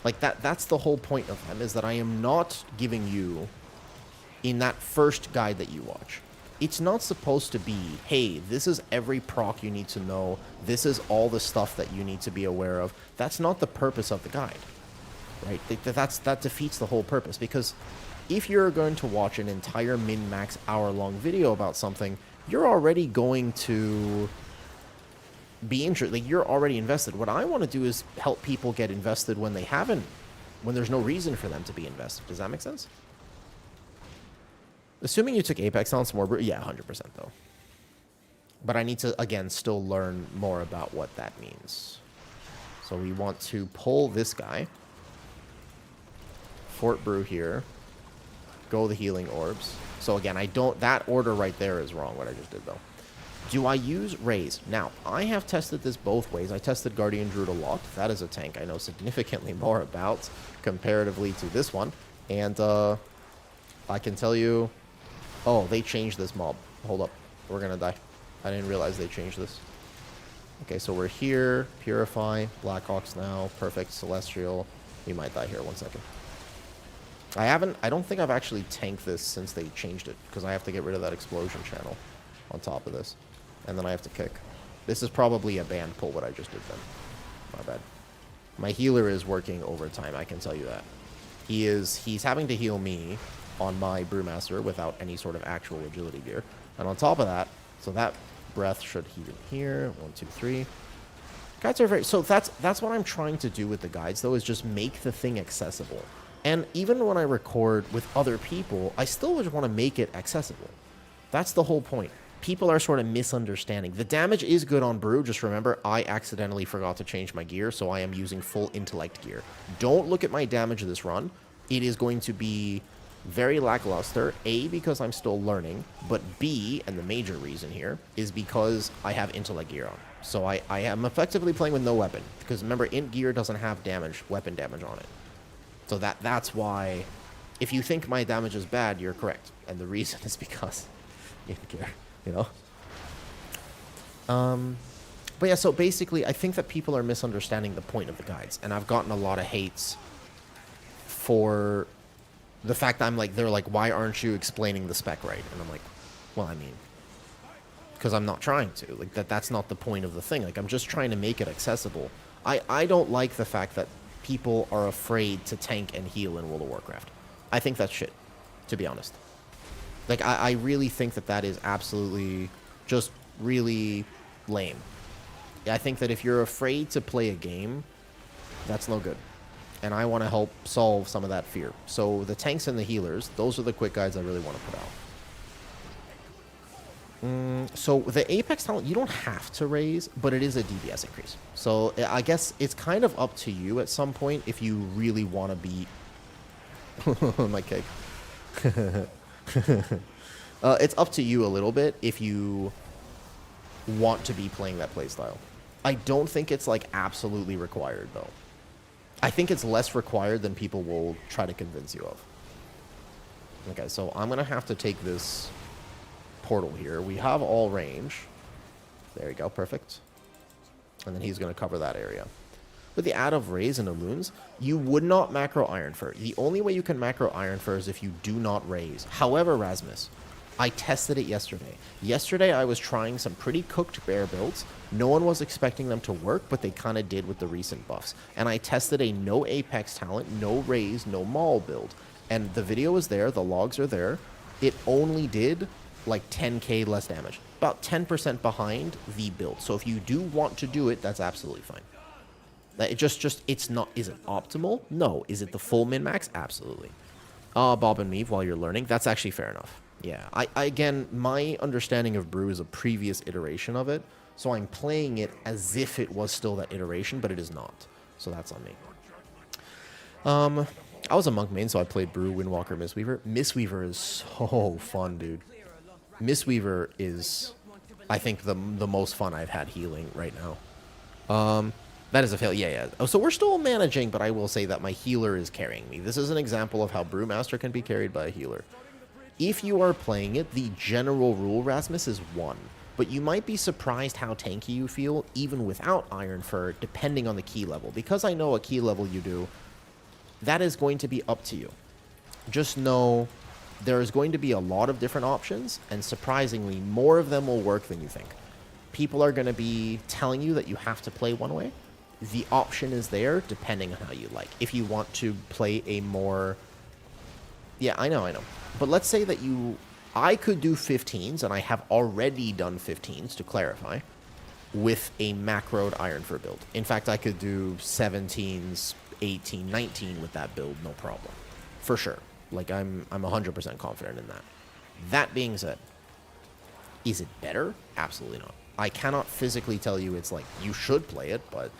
Like, that's the whole point of them, is that I am not giving you, in that first guide that you watch, it's not supposed to be, hey, this is every proc you need to know, this is all the stuff that you need to be aware of. That's not the purpose of the guide, right? That defeats the whole purpose, because if you're going to watch an entire min-max hour-long video about something, you're already going to be interested. Like, you're already invested. What I want to do is help people get invested when they haven't, when there's no reason for them to be invested. Does that make sense? Assuming you took Apex on some more, yeah, 100% though. But I need to, again, still learn more about what that means. So we want to pull this guy. Fort Brew here. Go the healing orbs. So again, I don't, that order right there is wrong, what I just did though. Do I use Raise? Now, I have tested this both ways. I tested Guardian Druid a lot. That is a tank I know significantly more about comparatively to this one. And I can tell you... Oh, they changed this mob. Hold up. We're going to die. I didn't realize they changed this. Okay, so we're here. Purify. Blackhawks now. Perfect. Celestial. We might die here. 1 second. I don't think I've actually tanked this since they changed it, because I have to get rid of that explosion channel on top of this. And then I have to kick. This is probably a banned pull, what I just did then. My bad. My healer is working overtime, I can tell you that. He's having to heal me on my Brewmaster without any sort of actual agility gear. And on top of that, so that breath should heat in here. 1, 2, 3. Guides are very... So that's what I'm trying to do with the guides, though, is just make the thing accessible. And even when I record with other people, I still just want to make it accessible. That's the whole point. People are sort of misunderstanding. The damage is good on Brew. Just remember, I accidentally forgot to change my gear, so I am using full intellect gear. Don't look at my damage this run. It is going to be very lackluster. A, because I'm still learning, but B, and the major reason here, is because I have intellect gear on. So I am effectively playing with no weapon, because remember, int gear doesn't have damage, weapon damage on it. So that's why, if you think my damage is bad, you're correct. And the reason is because int gear. You know? But yeah, so basically, I think that people are misunderstanding the point of the guides. And I've gotten a lot of hates for the fact that I'm like, they're like, why aren't you explaining the spec right? And I'm like, well, I mean, because I'm not trying to. Like, that's not the point of the thing. Like, I'm just trying to make it accessible. I don't like the fact that people are afraid to tank and heal in World of Warcraft. I think that's shit, to be honest. Like, I really think that is absolutely just really lame. I think that if you're afraid to play a game, that's no good. And I want to help solve some of that fear. So the tanks and the healers, those are the quick guides I really want to put out. So the Apex talent, you don't have to raise, but it is a DPS increase. So I guess it's kind of up to you at some point if you really want to be... My cake. It's up to you a little bit if you want to be playing that playstyle. I don't think it's like absolutely required though. I think it's less required than people will try to convince you of. Okay, so I'm gonna have to take this portal here. We have all range. There you go, perfect. And then he's gonna cover that area. With the add of Raise and Illumes, you would not macro Iron Fur. The only way you can macro Iron Fur is if you do not raise. However, Rasmus, I tested it yesterday. Yesterday, I was trying some pretty cooked bear builds. No one was expecting them to work, but they kind of did with the recent buffs. And I tested a no Apex talent, no raise, no maul build. And the video is there, the logs are there. It only did like 10k less damage. About 10% behind the build. So if you do want to do it, that's absolutely fine. It just it's not. Is it optimal? No. Is it the full min-max? Absolutely. Bob and Meave while you're learning. That's actually fair enough. Yeah. I again, my understanding of Brew is a previous iteration of it. So I'm playing it as if it was still that iteration, but it is not. So that's on me. I was a monk main, so I played Brew, Windwalker, Mistweaver. Mistweaver is so fun, dude. Mistweaver is, I think, the most fun I've had healing right now. That is a fail. Yeah, yeah. Oh, so we're still managing, but I will say that my healer is carrying me. This is an example of how Brewmaster can be carried by a healer. If you are playing it, the general rule, Rasmus, is 1. But you might be surprised how tanky you feel, even without Iron Fur, depending on the key level. Because I know what key level you do, that is going to be up to you. Just know there is going to be a lot of different options, and surprisingly, more of them will work than you think. People are going to be telling you that you have to play one way. The option is there, depending on how you like. If you want to play a more... Yeah, I know. But let's say that I could do 15s, and I have already done 15s, to clarify, with a macroed Iron Fur build. In fact, I could do 17s, 18, 19 with that build, no problem. For sure. Like, I'm 100% confident in that. That being said, is it better? Absolutely not. I cannot physically tell you it's like, you should play it, but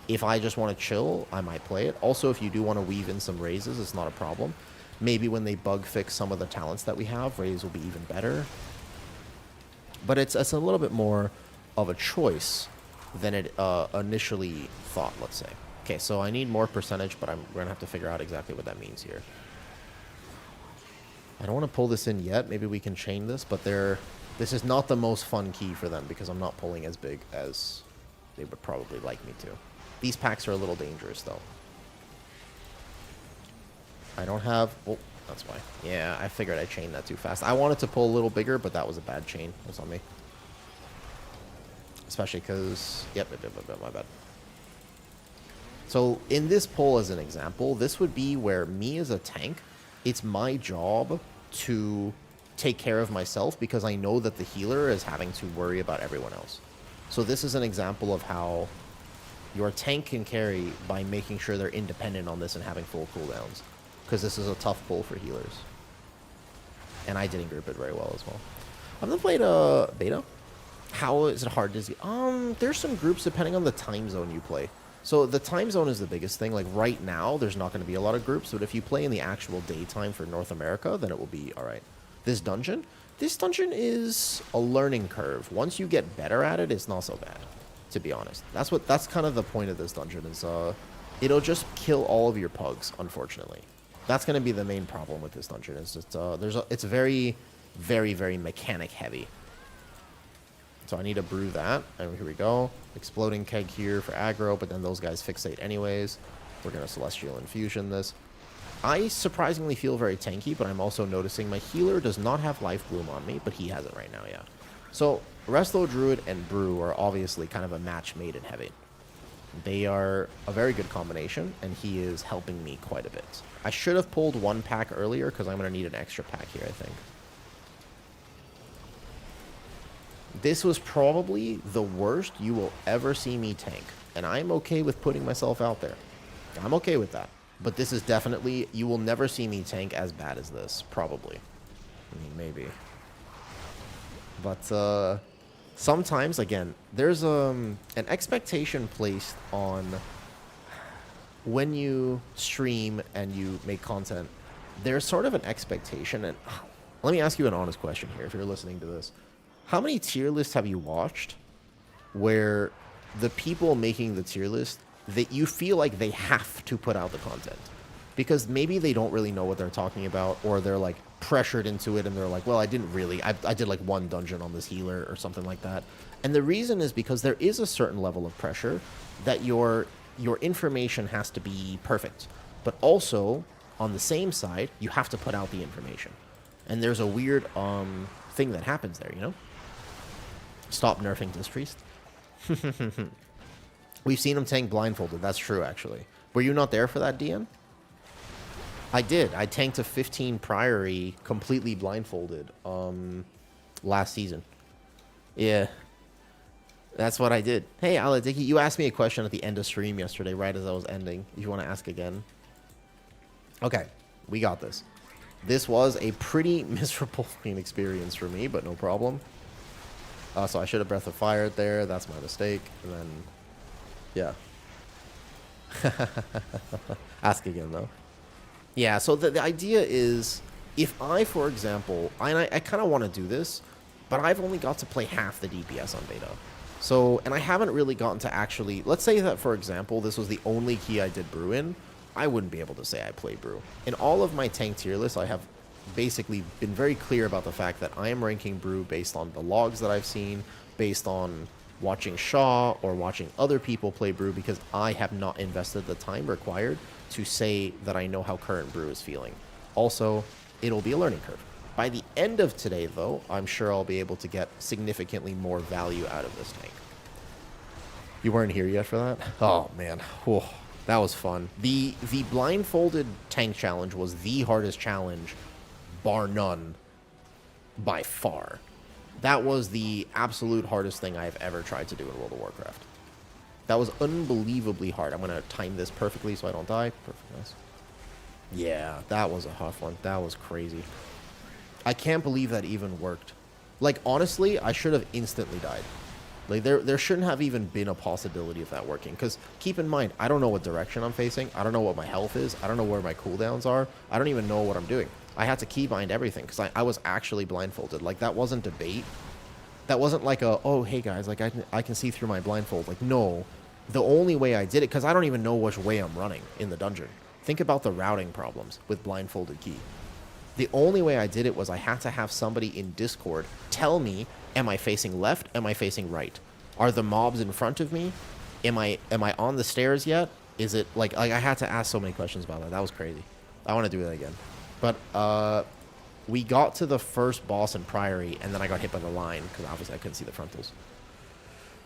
if I just want to chill, I might play it. Also, if you do want to weave in some raises, it's not a problem. Maybe when they bug fix some of the talents that we have, raise will be even better. But it's a little bit more of a choice than it initially thought, let's say. Okay, so I need more percentage, but we're going to have to figure out exactly what that means here. I don't want to pull this in yet. Maybe we can chain this, but this is not the most fun key for them because I'm not pulling as big as they would probably like me to. These packs are a little dangerous, though. I don't have... Oh, that's why. Yeah, I figured I chained that too fast. I wanted to pull a little bigger, but that was a bad chain. It was on me. Especially because... Yep, my bad. So, in this pull, as an example, this would be where me as a tank, it's my job to take care of myself because I know that the healer is having to worry about everyone else. So this is an example of how your tank can carry by making sure they're independent on this and having full cooldowns. Because this is a tough pull for healers. And I didn't grip it very well as well. I've never played beta. How is it hard to see? There's some groups depending on the time zone you play. So the time zone is the biggest thing. Like right now, there's not going to be a lot of groups. But if you play in the actual daytime for North America, then it will be all right. This dungeon is a learning curve. Once you get better at it, it's not so bad, to be honest. That's kind of the point of this dungeon is it'll just kill all of your pugs, unfortunately. That's going to be the main problem with this dungeon. Is just it's very, very, very mechanic heavy. So I need to brew that. And here we go. Exploding keg here for aggro, but then those guys fixate anyways. We're going to Celestial Infusion this. I surprisingly feel very tanky, but I'm also noticing my healer does not have Life Bloom on me, but he has it right now, yeah. So Resto Druid and Brew are obviously kind of a match made in heaven. They are a very good combination, and he is helping me quite a bit. I should have pulled one pack earlier, because I'm going to need an extra pack here, I think. This was probably the worst you will ever see me tank, and I'm okay with putting myself out there. I'm okay with that. But this is definitely, you will never see me tank as bad as this, probably. I mean, maybe. But sometimes, again, there's an expectation placed on when you stream and you make content. There's sort of an expectation, and let me ask you an honest question here, if you're listening to this. How many tier lists have you watched where the people making the tier list, that you feel like they have to put out the content because maybe they don't really know what they're talking about, or they're like pressured into it and they're like, well, I didn't really, I did like one dungeon on this healer or something like that. And the reason is because there is a certain level of pressure that your information has to be perfect, but also on the same side, you have to put out the information. And there's a weird thing that happens there, you know? Stop nerfing Dispriest. We've seen him tank blindfolded. That's true, actually. Were you not there for that, DN? I did. I tanked a 15 Priory completely blindfolded last season. Yeah. That's what I did. Hey, Aladiki, you asked me a question at the end of stream yesterday, right as I was ending. If you want to ask again. Okay. We got this. This was a pretty miserable experience for me, but no problem. So I should have Breath of Fire there. That's my mistake. And then... yeah. Ask again, though. Yeah, so the idea is, if I, for example, I kind of want to do this, but I've only got to play half the DPS on beta. So, and I haven't really gotten to actually, let's say that, for example, this was the only key I did Brew in, I wouldn't be able to say I play Brew. In all of my tank tier lists, I have basically been very clear about the fact that I am ranking Brew based on the logs that I've seen, based on watching Shaw or watching other people play Brew, because I have not invested the time required to say that I know how current Brew is feeling. Also, it'll be a learning curve. By the end of today, though, I'm sure I'll be able to get significantly more value out of this tank. You weren't here yet for that? Oh, man. Whew. That was fun. The blindfolded tank challenge was the hardest challenge, bar none, by far. That was the absolute hardest thing I've ever tried to do in World of Warcraft. That was unbelievably hard. I'm going to time this perfectly so I don't die. Perfect, nice. Yeah, that was a tough one. That was crazy. I can't believe that even worked. Like, honestly, I should have instantly died. Like, there shouldn't have even been a possibility of that working. Because, keep in mind, I don't know what direction I'm facing. I don't know what my health is. I don't know where my cooldowns are. I don't even know what I'm doing. I had to keybind everything because I was actually blindfolded. Like, that wasn't debate. That wasn't like a, oh, hey, guys, like, I can see through my blindfold. Like, no. The only way I did it, because I don't even know which way I'm running in the dungeon. Think about the routing problems with blindfolded key. The only way I did it was I had to have somebody in Discord tell me, am I facing left? Am I facing right? Are the mobs in front of me? Am I on the stairs yet? Is it like I had to ask so many questions about that. That was crazy. I want to do that again. But we got to the first boss in Priory, and then I got hit by the line because obviously I couldn't see the frontals.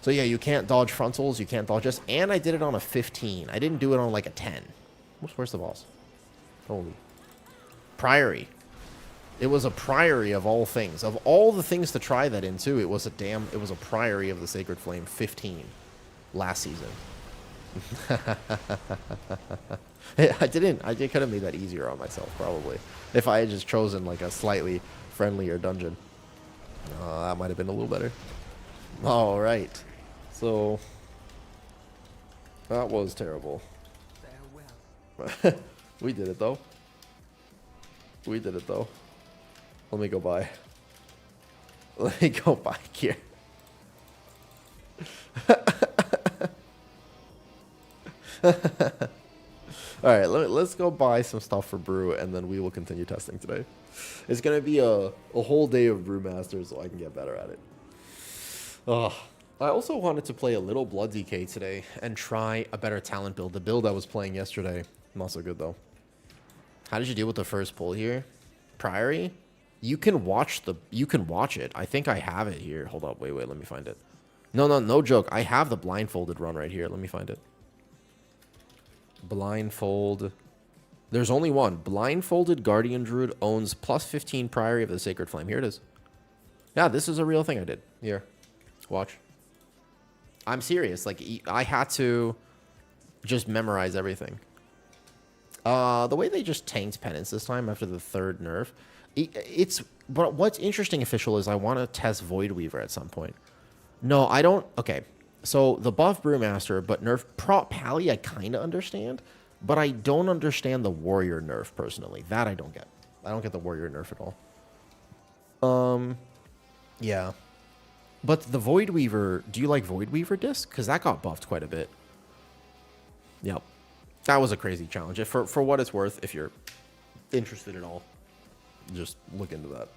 So yeah, you can't dodge frontals, you can't dodge this, and I did it on a 15. I didn't do it on like a 10. Where's the boss? Holy. Priory. It was a Priory of all things. Of all the things to try that into, it was a Priory of the Sacred Flame 15 last season. I could have made that easier on myself, probably. If I had just chosen like a slightly friendlier dungeon. That might have been a little better. All right. So, that was terrible. We did it, though. We did it, though. Let me go by. Let me go back here. Alright, let's go buy some stuff for Brew, and then we will continue testing today. It's going to be a whole day of Brewmaster, so I can get better at it. I also wanted to play a little Blood DK today and try a better talent build. The build I was playing yesterday, not so good, though. How did you deal with the first pull here? Priory? You can watch it. I think I have it here. Hold up, wait, let me find it. No joke. I have the blindfolded run right here. Let me find it. Blindfold. There's only one. Blindfolded Guardian Druid owns plus 15 Priory of the Sacred Flame. Here it is. Yeah, this is a real thing I did. Here. Watch. I'm serious. Like, I had to just memorize everything. The way they just tanked Penance this time after the third nerf, but what's interesting, official, is I want to test Void Weaver at some point. No, I don't. Okay, so the buff Brewmaster, but nerf Prop Pally I kind of understand, but I don't understand the Warrior nerf personally. That I don't get. I don't get the Warrior nerf at all. Yeah. But the Void Weaver, do you like Void Weaver disc? Because that got buffed quite a bit. Yep. That was a crazy challenge. For what it's worth, if you're interested at all, just look into that.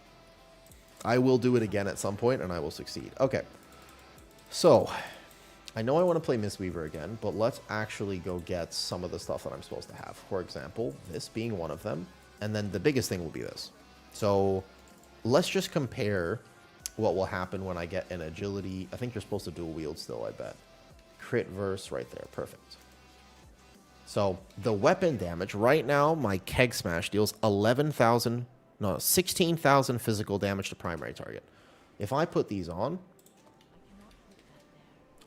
I will do it again at some point, and I will succeed. Okay. So, I know I want to play Mistweaver again, but let's actually go get some of the stuff that I'm supposed to have. For example, this being one of them, and then the biggest thing will be this. So, let's just compare what will happen when I get an agility. I think you're supposed to dual wield still, I bet. Crit verse right there. Perfect. So, the weapon damage, right now, my Keg Smash deals 16,000 physical damage to primary target. If I put these on,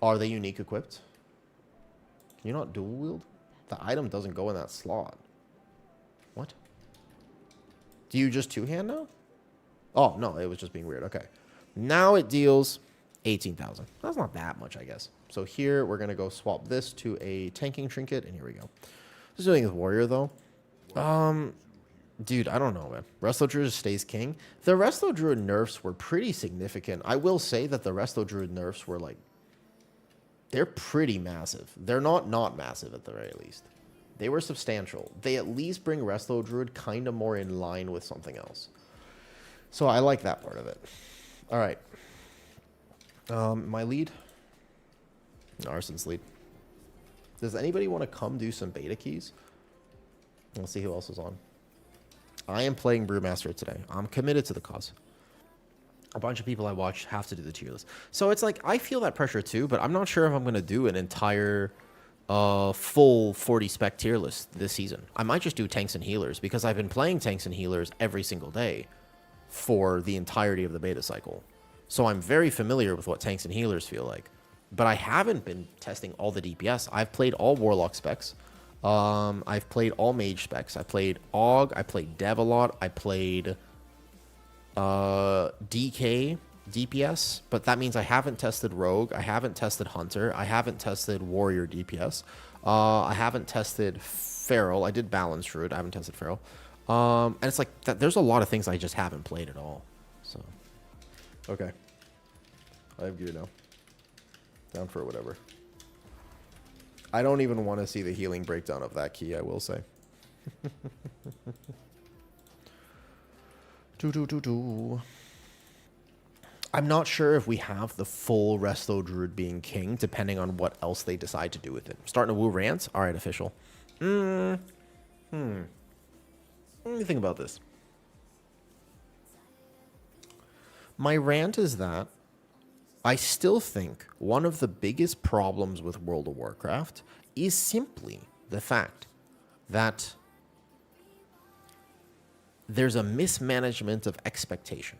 are they unique equipped? Can you not dual wield? The item doesn't go in that slot. What? Do you just two-hand now? Oh, no, it was just being weird. Okay. Now it deals 18,000. That's not that much, I guess. So here, we're going to go swap this to a tanking trinket, and here we go. Just doing with Warrior, though. Dude, I don't know, man. Resto Druid stays king. The Resto Druid nerfs were pretty significant. I will say that the Resto Druid nerfs were like, they're pretty massive. They're not massive at the very least. They were substantial. They at least bring Resto Druid kind of more in line with something else. So I like that part of it. All right. My lead? Arson's lead. Does anybody want to come do some beta keys? Let's see who else is on. I am playing Brewmaster today. I'm committed to the cause. A bunch of people I watch have to do the tier list. So it's like, I feel that pressure too, but I'm not sure if I'm going to do an entire full 40 spec tier list this season. I might just do tanks and healers because I've been playing tanks and healers every single day for the entirety of the beta cycle. So I'm very familiar with what tanks and healers feel like. But I haven't been testing all the DPS. I've played all Warlock specs. I've played all Mage specs. I played AUG. I played Dev a lot. I played DK DPS. But that means I haven't tested Rogue. I haven't tested Hunter. I haven't tested Warrior DPS. I haven't tested Feral. I did Balance Druid. I haven't tested Feral. And it's like, there's a lot of things I just haven't played at all. So, okay. I have gear now. Down for whatever. I don't even want to see the healing breakdown of that key, I will say. I'm not sure if we have the full Resto Druid being king, depending on what else they decide to do with it. Starting to woo rants? Alright, official. Let me think about this. My rant is that I still think one of the biggest problems with World of Warcraft is simply the fact that there's a mismanagement of expectation.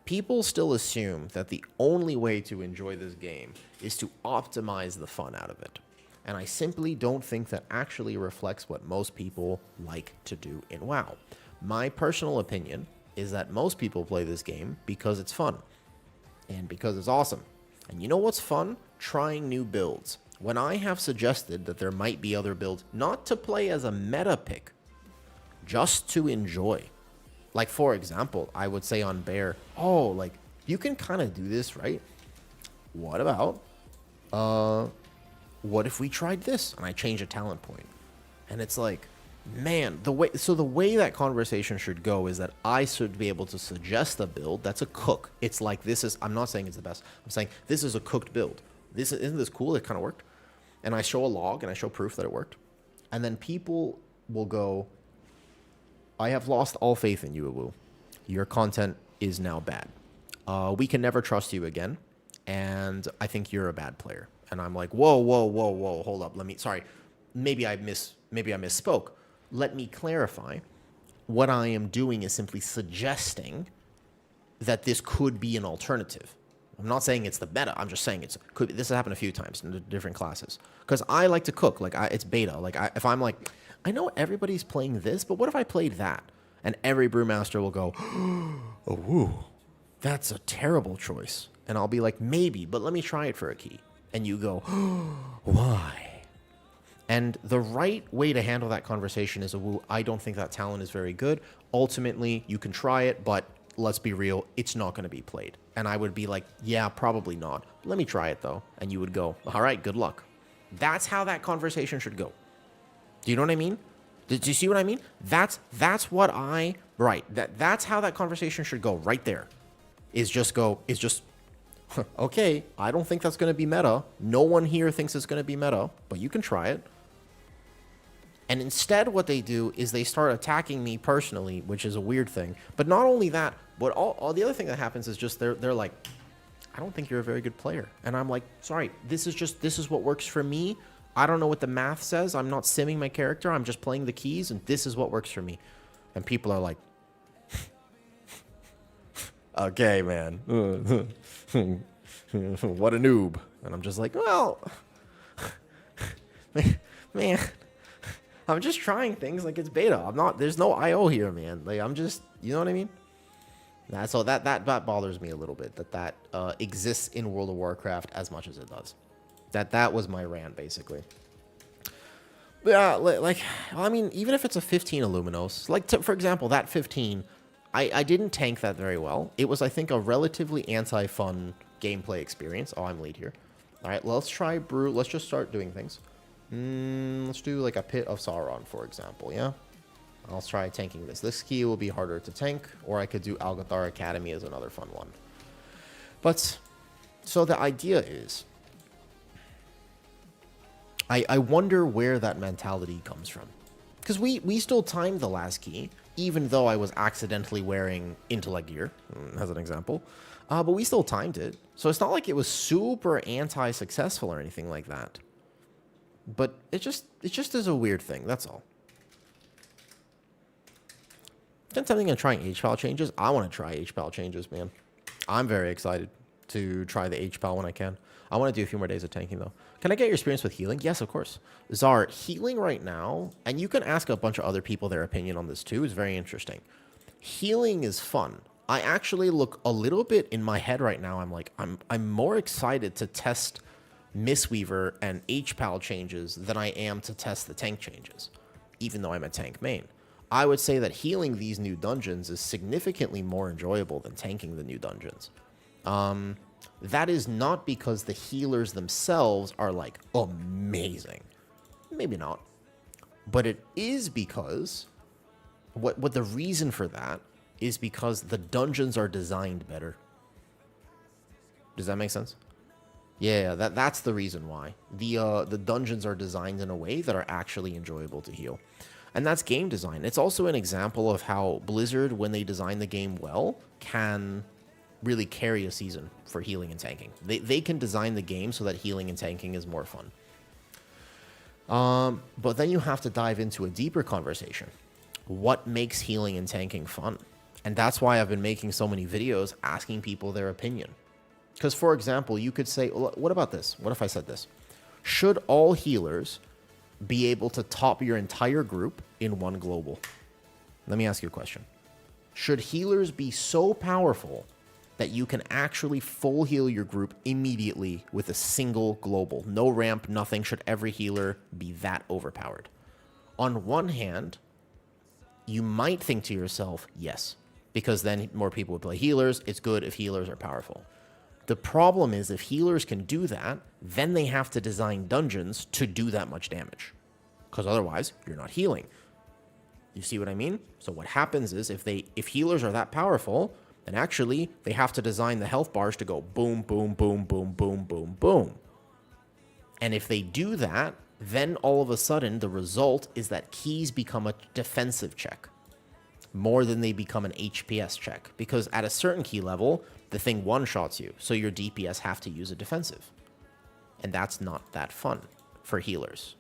People still assume that the only way to enjoy this game is to optimize the fun out of it. And I simply don't think that actually reflects what most people like to do in WoW. My personal opinion is that most people play this game because it's fun. And because it's awesome. And you know what's fun? Trying new builds. When I have suggested that there might be other builds, not to play as a meta pick, just to enjoy. Like, for example, I would say on Bear, oh, like, you can kind of do this, right? What about, what if we tried this? And I change a talent point. And it's like, man, the way that conversation should go is that I should be able to suggest a build that's a cook. It's like, I'm not saying it's the best. I'm saying this is a cooked build. Isn't this cool? It kind of worked. And I show a log and I show proof that it worked. And then people will go, I have lost all faith in you, Awoo. Your content is now bad. We can never trust you again. And I think you're a bad player. And I'm like, whoa, hold up. Sorry. Maybe I misspoke. Let me clarify. What I am doing is simply suggesting that this could be an alternative. I'm not saying it's the meta. I'm just saying could. This has happened a few times in different classes. Because I like to cook. Like, it's beta. Like, if I'm like, I know everybody's playing this, but what if I played that? And every brewmaster will go, oh, woo, that's a terrible choice. And I'll be like, maybe, but let me try it for a key. And you go, why? And the right way to handle that conversation is, I don't think that talent is very good. Ultimately, you can try it, but let's be real, it's not going to be played. And I would be like, yeah, probably not. Let me try it, though. And you would go, all right, good luck. That's how that conversation should go. Do you know what I mean? Do you see what I mean? That's how that conversation should go right there. Okay, I don't think that's going to be meta. No one here thinks it's going to be meta, but you can try it. And instead what they do is they start attacking me personally, which is a weird thing. But not only that, but all the other thing that happens is just they're like, I don't think you're a very good player. And I'm like, sorry, this is what works for me. I don't know what the math says. I'm not simming my character. I'm just playing the keys, and this is what works for me. And people are like, okay, man. What a noob. And I'm just like, well, man, I'm just trying things like it's beta. There's no IO here, man. Like, I'm just, you know what I mean? So that bothers me a little bit, that exists in World of Warcraft as much as it does. That was my rant, basically. Yeah, like, I mean, even if it's a 15 Illuminos, like, for example, that 15, I didn't tank that very well. It was, I think, a relatively anti-fun gameplay experience. Oh, I'm lead here. All right, let's try Brew. Let's just start doing things. Let's do, like, a Pit of Sauron, for example, yeah? I'll try tanking this. This key will be harder to tank, or I could do Algathar Academy as another fun one. But, so the idea is, I wonder where that mentality comes from. Because we still timed the last key, even though I was accidentally wearing intellect gear, as an example. But we still timed it. So it's not like it was super anti-successful or anything like that. But it just is a weird thing, that's all. Then something on trying HPAL changes. I want to try HPAL changes, man. I'm very excited to try the HPAL when I can. I want to do a few more days of tanking, though. Can I get your experience with healing? Yes, of course. Czar, healing right now, and you can ask a bunch of other people their opinion on this too, is very interesting. Healing is fun. I actually look a little bit in my head right now. I'm like, I'm more excited to test Mistweaver and HPAL changes than I am to test the tank changes, even though I'm a tank main. I would say that healing these new dungeons is significantly more enjoyable than tanking the new dungeons. That is not because the healers themselves are, like, amazing. Maybe not. But it is because, what the reason for that is because the dungeons are designed better. Does that make sense? Yeah, that's the reason why. The dungeons are designed in a way that are actually enjoyable to heal. And that's game design. It's also an example of how Blizzard, when they design the game well, can really carry a season for healing and tanking. They can design the game so that healing and tanking is more fun. But then you have to dive into a deeper conversation. What makes healing and tanking fun? And that's why I've been making so many videos asking people their opinion. Because, for example, you could say, what about this? What if I said this? Should all healers be able to top your entire group in one global? Let me ask you a question. Should healers be so powerful that you can actually full heal your group immediately with a single global? No ramp, nothing. Should every healer be that overpowered? On one hand, you might think to yourself, yes, because then more people would play healers. It's good if healers are powerful. The problem is if healers can do that, then they have to design dungeons to do that much damage, because otherwise you're not healing. You see what I mean? So what happens is if healers are that powerful, then actually they have to design the health bars to go boom, boom, boom, boom, boom, boom, boom. And if they do that, then all of a sudden the result is that keys become a defensive check more than they become an HPS check, because at a certain key level, the thing one-shots you, so your DPS have to use a defensive. And that's not that fun for healers.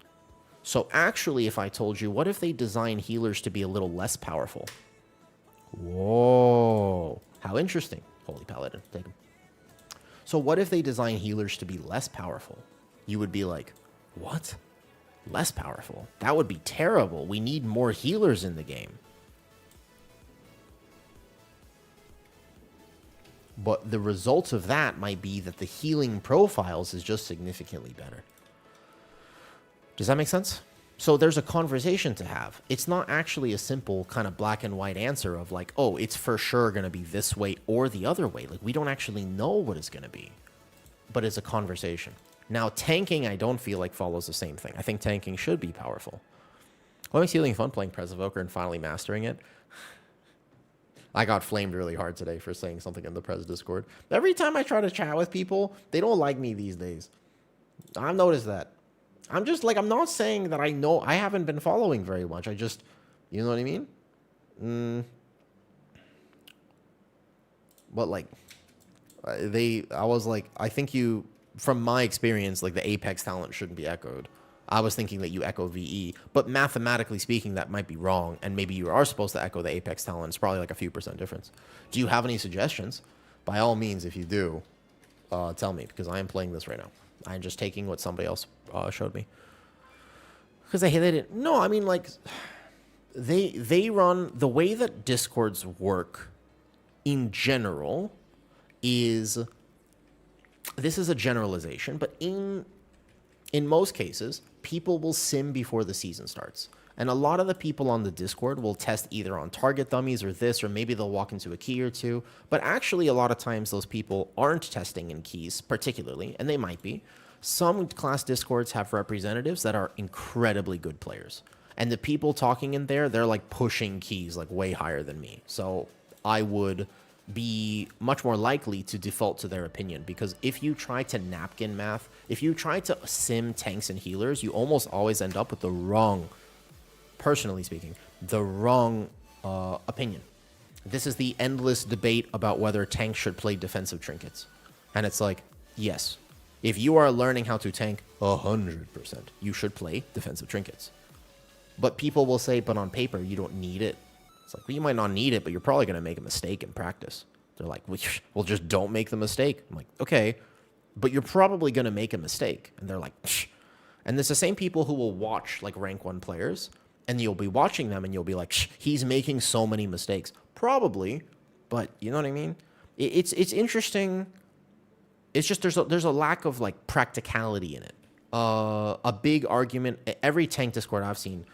So actually, if I told you, what if they design healers to be a little less powerful? Whoa, how interesting. Holy Paladin, take him. So what if they design healers to be less powerful? You would be like, what? Less powerful? That would be terrible. We need more healers in the game. But the result of that might be that the healing profiles is just significantly better. Does that make sense? So there's a conversation to have. It's not actually a simple kind of black and white answer of like, oh, it's for sure going to be this way or the other way. Like, we don't actually know what it's going to be. But it's a conversation. Now, tanking, I don't feel like follows the same thing. I think tanking should be powerful. What makes healing fun? Playing Prez Evoker and finally mastering it. I got flamed really hard today for saying something in the Prez Discord. Every time I try to chat with people, they don't like me these days. I've noticed that. I'm just like, I'm not saying that I haven't been following very much. I just, you know what I mean? But like, I was like, I think you, from my experience, like the Apex talent shouldn't be echoed. I was thinking that you echo VE, but mathematically speaking, that might be wrong, and maybe you are supposed to echo the Apex talent. It's probably like a few % difference. Do you have any suggestions? By all means, if you do, tell me, because I am playing this right now. I'm just taking what somebody else showed me. Because they didn't. No, I mean, like, they run, the way that Discords work in general is, this is a generalization, but in In most cases, people will sim before the season starts. And a lot of the people on the Discord will test either on target dummies or this, or maybe they'll walk into a key or two. But actually, a lot of times those people aren't testing in keys particularly, and they might be. Some class Discords have representatives that are incredibly good players. And the people talking in there, they're like pushing keys like way higher than me. So I would be much more likely to default to their opinion, because if you try to napkin math, if you try to sim tanks and healers, you almost always end up with the wrong, personally speaking, the wrong opinion. This is the endless debate about whether tanks should play defensive trinkets. And it's like, yes, if you are learning how to tank 100%, you should play defensive trinkets. But people will say, but on paper, you don't need it. It's like, well, you might not need it, but you're probably going to make a mistake in practice. They're like, well, just don't make the mistake. I'm like, okay, but you're probably going to make a mistake. And they're like, psh. And there's the same people who will watch like rank 1 players, and you'll be watching them and you'll be like, he's making so many mistakes. Probably, but you know what I mean? It's interesting. It's just there's a lack of like practicality in it. A big argument, every tank Discord I've seen,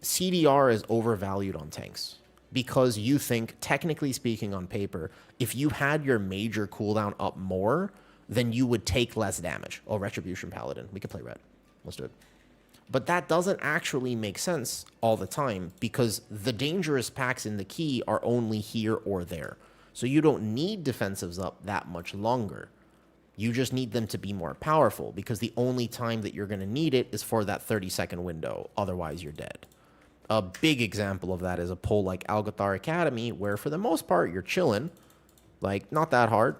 CDR is overvalued on tanks because you think, technically speaking on paper, if you had your major cooldown up more, then you would take less damage. Oh, Retribution Paladin. We could play red. Let's do it. But that doesn't actually make sense all the time, because the dangerous packs in the key are only here or there. So you don't need defensives up that much longer. You just need them to be more powerful, because the only time that you're going to need it is for that 30-second window. Otherwise, you're dead. A big example of that is a pull like Algathar Academy, where for the most part, you're chilling. Like, not that hard,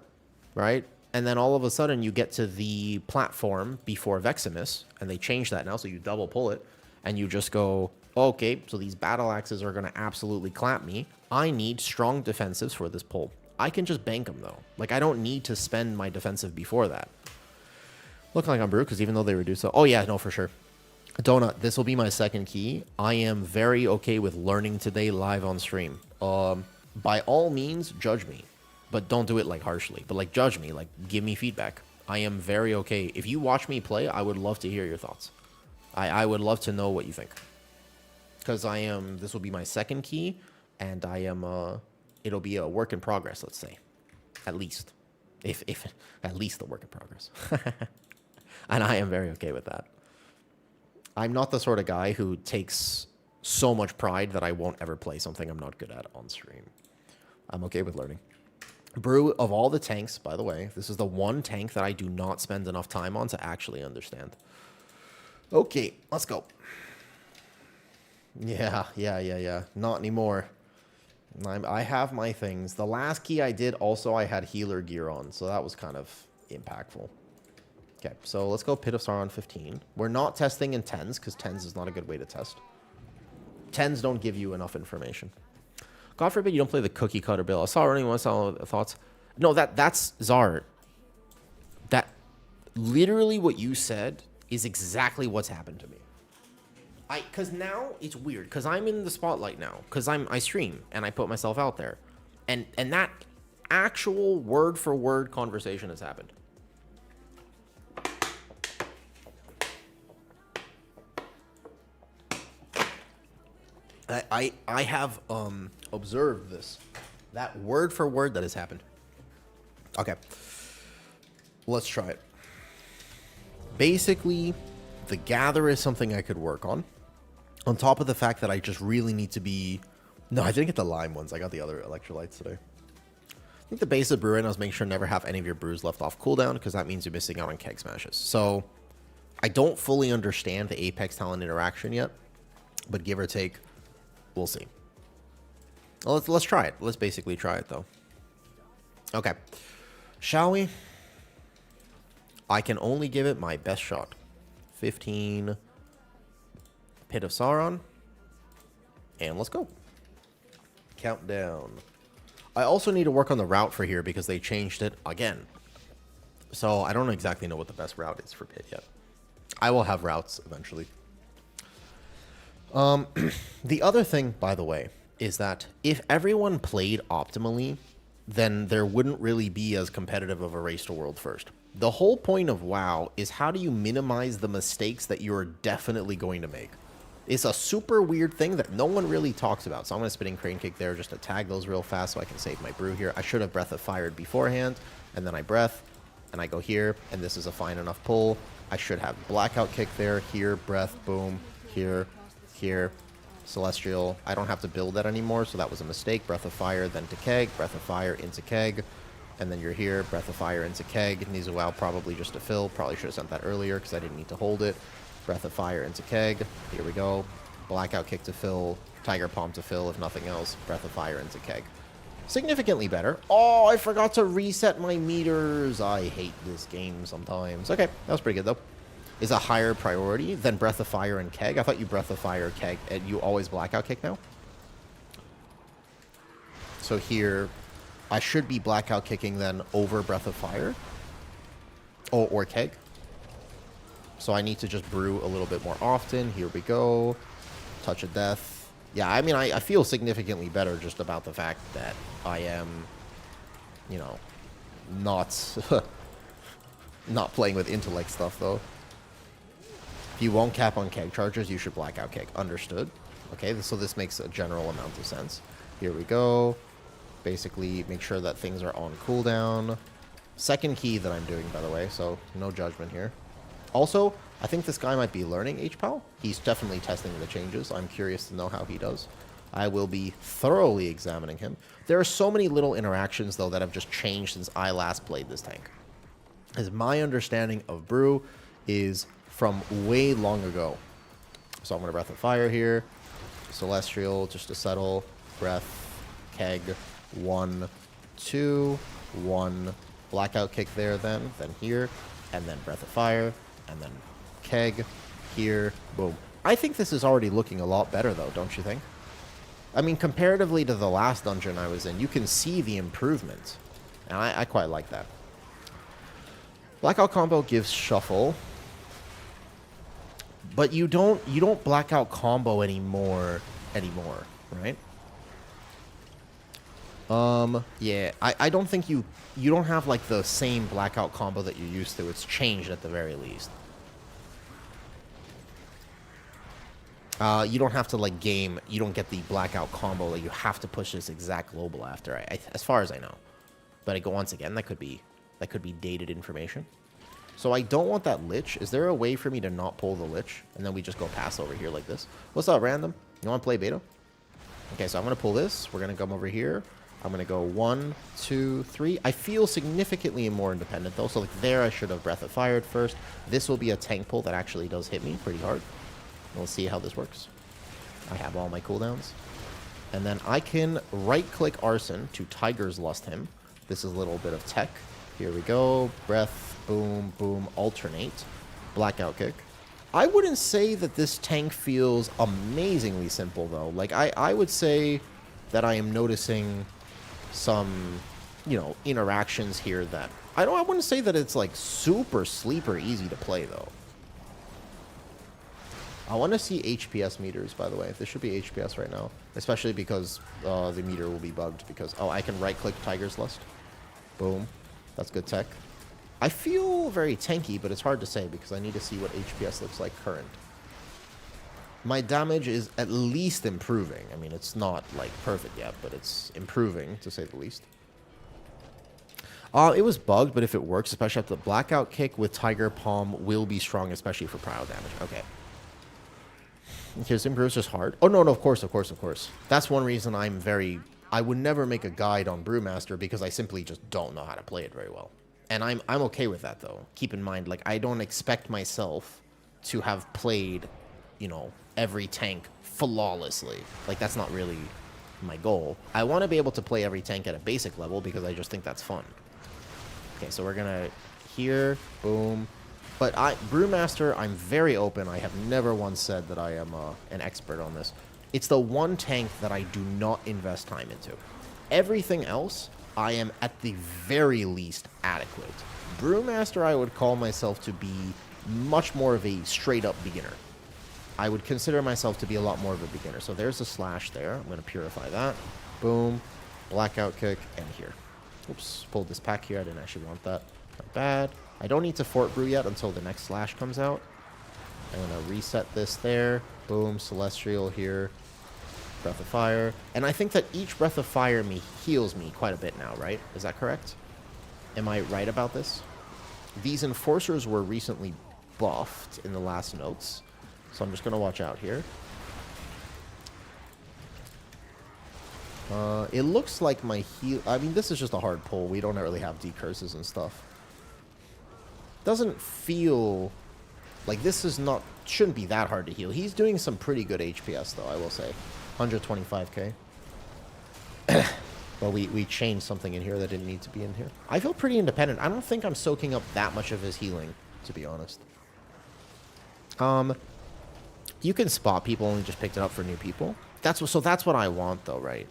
right? And then all of a sudden, you get to the platform before Veximus, and they change that now, so you double pull it, and you just go, okay, so these battle axes are going to absolutely clap me. I need strong defensives for this pull. I can just bank them, though. Like, I don't need to spend my defensive before that. Looking like I'm Brew, because even though they reduce it... Oh, yeah, no, for sure. Donut, this will be my second key. I am very okay with learning today live on stream. By all means, judge me. But don't do it, like, harshly. But, like, judge me. Like, give me feedback. I am very okay. If you watch me play, I would love to hear your thoughts. I would love to know what you think. Because this will be my second key, and it'll be a work in progress, let's say. At least. If at least a work in progress. And I am very okay with that. I'm not the sort of guy who takes so much pride that I won't ever play something I'm not good at on stream. I'm okay with learning. Brew, of all the tanks, by the way, this is the one tank that I do not spend enough time on to actually understand. Okay, let's go. Yeah. Not anymore. I have my things. The last key I did, also, I had healer gear on, so that was kind of impactful. Okay, so let's go Pit of Sauron 15. We're not testing in 10s, because 10s is not a good way to test. 10s don't give you enough information. God forbid you don't play the cookie cutter build. I saw anyone saw thoughts. No, that's Zard. That literally what you said is exactly what's happened to me. Because now it's weird, because I'm in the spotlight now, because I stream and I put myself out there, and that actual word for word conversation has happened. I have observed this. That word for word that has happened. Okay. Let's try it. Basically, the gather is something I could work on. On top of the fact that I just really need to be... No, I didn't get the lime ones. I got the other electrolytes today. I think the base of brewing, I was making sure never have any of your brews left off cooldown, because that means you're missing out on keg smashes. So, I don't fully understand the Apex talent interaction yet, but give or take, we'll see. Well, let's try it. Let's basically try it, though. Okay. Shall we? I can only give it my best shot. 15... Pit of Sauron, and let's go. Countdown. I also need to work on the route for here because they changed it again. So I don't exactly know what the best route is for Pit yet. I will have routes eventually. The other thing, by the way, is that if everyone played optimally, then there wouldn't really be as competitive of a race to world first. The whole point of WoW is how do you minimize the mistakes that you're definitely going to make? It's a super weird thing that no one really talks about. So I'm going to Spinning Crane Kick there just to tag those real fast so I can save my brew here. I should have Breath of Fired beforehand, and then I breath, and I go here, and this is a fine enough pull. I should have Blackout Kick there, here, breath, boom, here, here, Celestial. I don't have to build that anymore, so that was a mistake. Breath of Fire, then to Keg, Breath of Fire into Keg, and then you're here, Breath of Fire into Keg. Needs a WoW probably just to fill. Probably should have sent that earlier because I didn't need to hold it. Breath of Fire into Keg. Here we go. Blackout Kick to fill. Tiger Palm to fill, if nothing else. Breath of Fire into Keg. Significantly better. Oh, I forgot to reset my meters. I hate this game sometimes. Okay, that was pretty good, though. Is a higher priority than Breath of Fire and Keg. I thought you Breath of Fire, Keg, and you always Blackout Kick now. So here, I should be Blackout Kicking then over Breath of Fire. Oh, or Keg. So I need to just brew a little bit more often. Here we go. Touch of Death. Yeah, I mean, I feel significantly better just about the fact that I am, you know, not, not playing with intellect stuff, though. If you won't cap on Keg charges, you should Blackout Kick. Understood. Okay, so this makes a general amount of sense. Here we go. Basically, make sure that things are on cooldown. Second key that I'm doing, by the way, so no judgment here. Also, I think this guy might be learning HPAL. He's definitely testing the changes. I'm curious to know how he does. I will be thoroughly examining him. There are so many little interactions, though, that have just changed since I last played this tank. As my understanding of Brew is from way long ago. So I'm going to Breath of Fire here. Celestial, just to settle. Breath, Keg, 1, 2, 1. Blackout Kick there then here, and then Breath of Fire. And then Keg, here, boom. I think this is already looking a lot better, though, don't you think? I mean, comparatively to the last dungeon I was in, you can see the improvement. And I quite like that. Blackout combo gives Shuffle. But you don't Blackout combo anymore, right? Yeah, I don't think you don't have, like, the same Blackout combo that you're used to. It's changed at the very least. You don't have to, like, game. You don't get the Blackout combo that you have to push this exact global after, as far as I know. But once again, that could be dated information. So I don't want that Lich. Is there a way for me to not pull the Lich? And then we just go pass over here like this. What's up, random? You want to play beta? Okay, so I'm going to pull this. We're going to come over here. I'm going to go 1, 2, 3. I feel significantly more independent, though. So, like, there I should have Breath of Fired first. This will be a tank pull that actually does hit me pretty hard. We'll see how this works. I have all my cooldowns. And then I can right-click Arson to Tiger's Lust him. This is a little bit of tech. Here we go. Breath, boom, boom, alternate. Blackout Kick. I wouldn't say that this tank feels amazingly simple, though. Like, I would say that I am noticing some, you know, interactions here that... I wouldn't say that it's, like, super sleeper easy to play, though. I want to see HPS meters, by the way. This should be HPS right now. Especially because the meter will be bugged. Because, oh, I can right-click Tiger's Lust. Boom. That's good tech. I feel very tanky, but it's hard to say because I need to see what HPS looks like current. My damage is at least improving. I mean, it's not, like, perfect yet, but it's improving, to say the least. It was bugged, but if it works, especially after the Blackout Kick with Tiger Palm will be strong, especially for prio damage. Okay. Here's improves just hard. Oh, no, of course. That's one reason I would never make a guide on Brewmaster because I simply just don't know how to play it very well. And I'm okay with that, though. Keep in mind, like, I don't expect myself to have played, you know, every tank flawlessly. Like, that's not really my goal. I want to be able to play every tank at a basic level because I just think that's fun. Okay, so we're gonna here, boom. But Brewmaster, I'm very open. I have never once said that I am an expert on this. It's the one tank that I do not invest time into. Everything else, I am at the very least adequate. Brewmaster, I would call myself to be much more of a straight-up beginner. I would consider myself to be a lot more of a beginner. So there's a slash there. I'm going to purify that. Boom. Blackout Kick, and here. Oops, pulled this pack here. I didn't actually want that. Not bad. I don't need to Fort Brew yet until the next slash comes out. I'm going to reset this there. Boom, Celestial here. Breath of Fire. And I think that each Breath of Fire heals me quite a bit now, right? Is that correct? Am I right about this? These Enforcers were recently buffed in the last notes. So I'm just going to watch out here. It looks like my heal... I mean, this is just a hard pull. We don't really have decurses and stuff. Doesn't feel... like this is not... shouldn't be that hard to heal. He's doing some pretty good HPS, though, I will say. 125k. But we changed something in here that didn't need to be in here. I feel pretty independent. I don't think I'm soaking up that much of his healing, to be honest. You can spot people and just picked it up for new people. So that's what I want, though, right?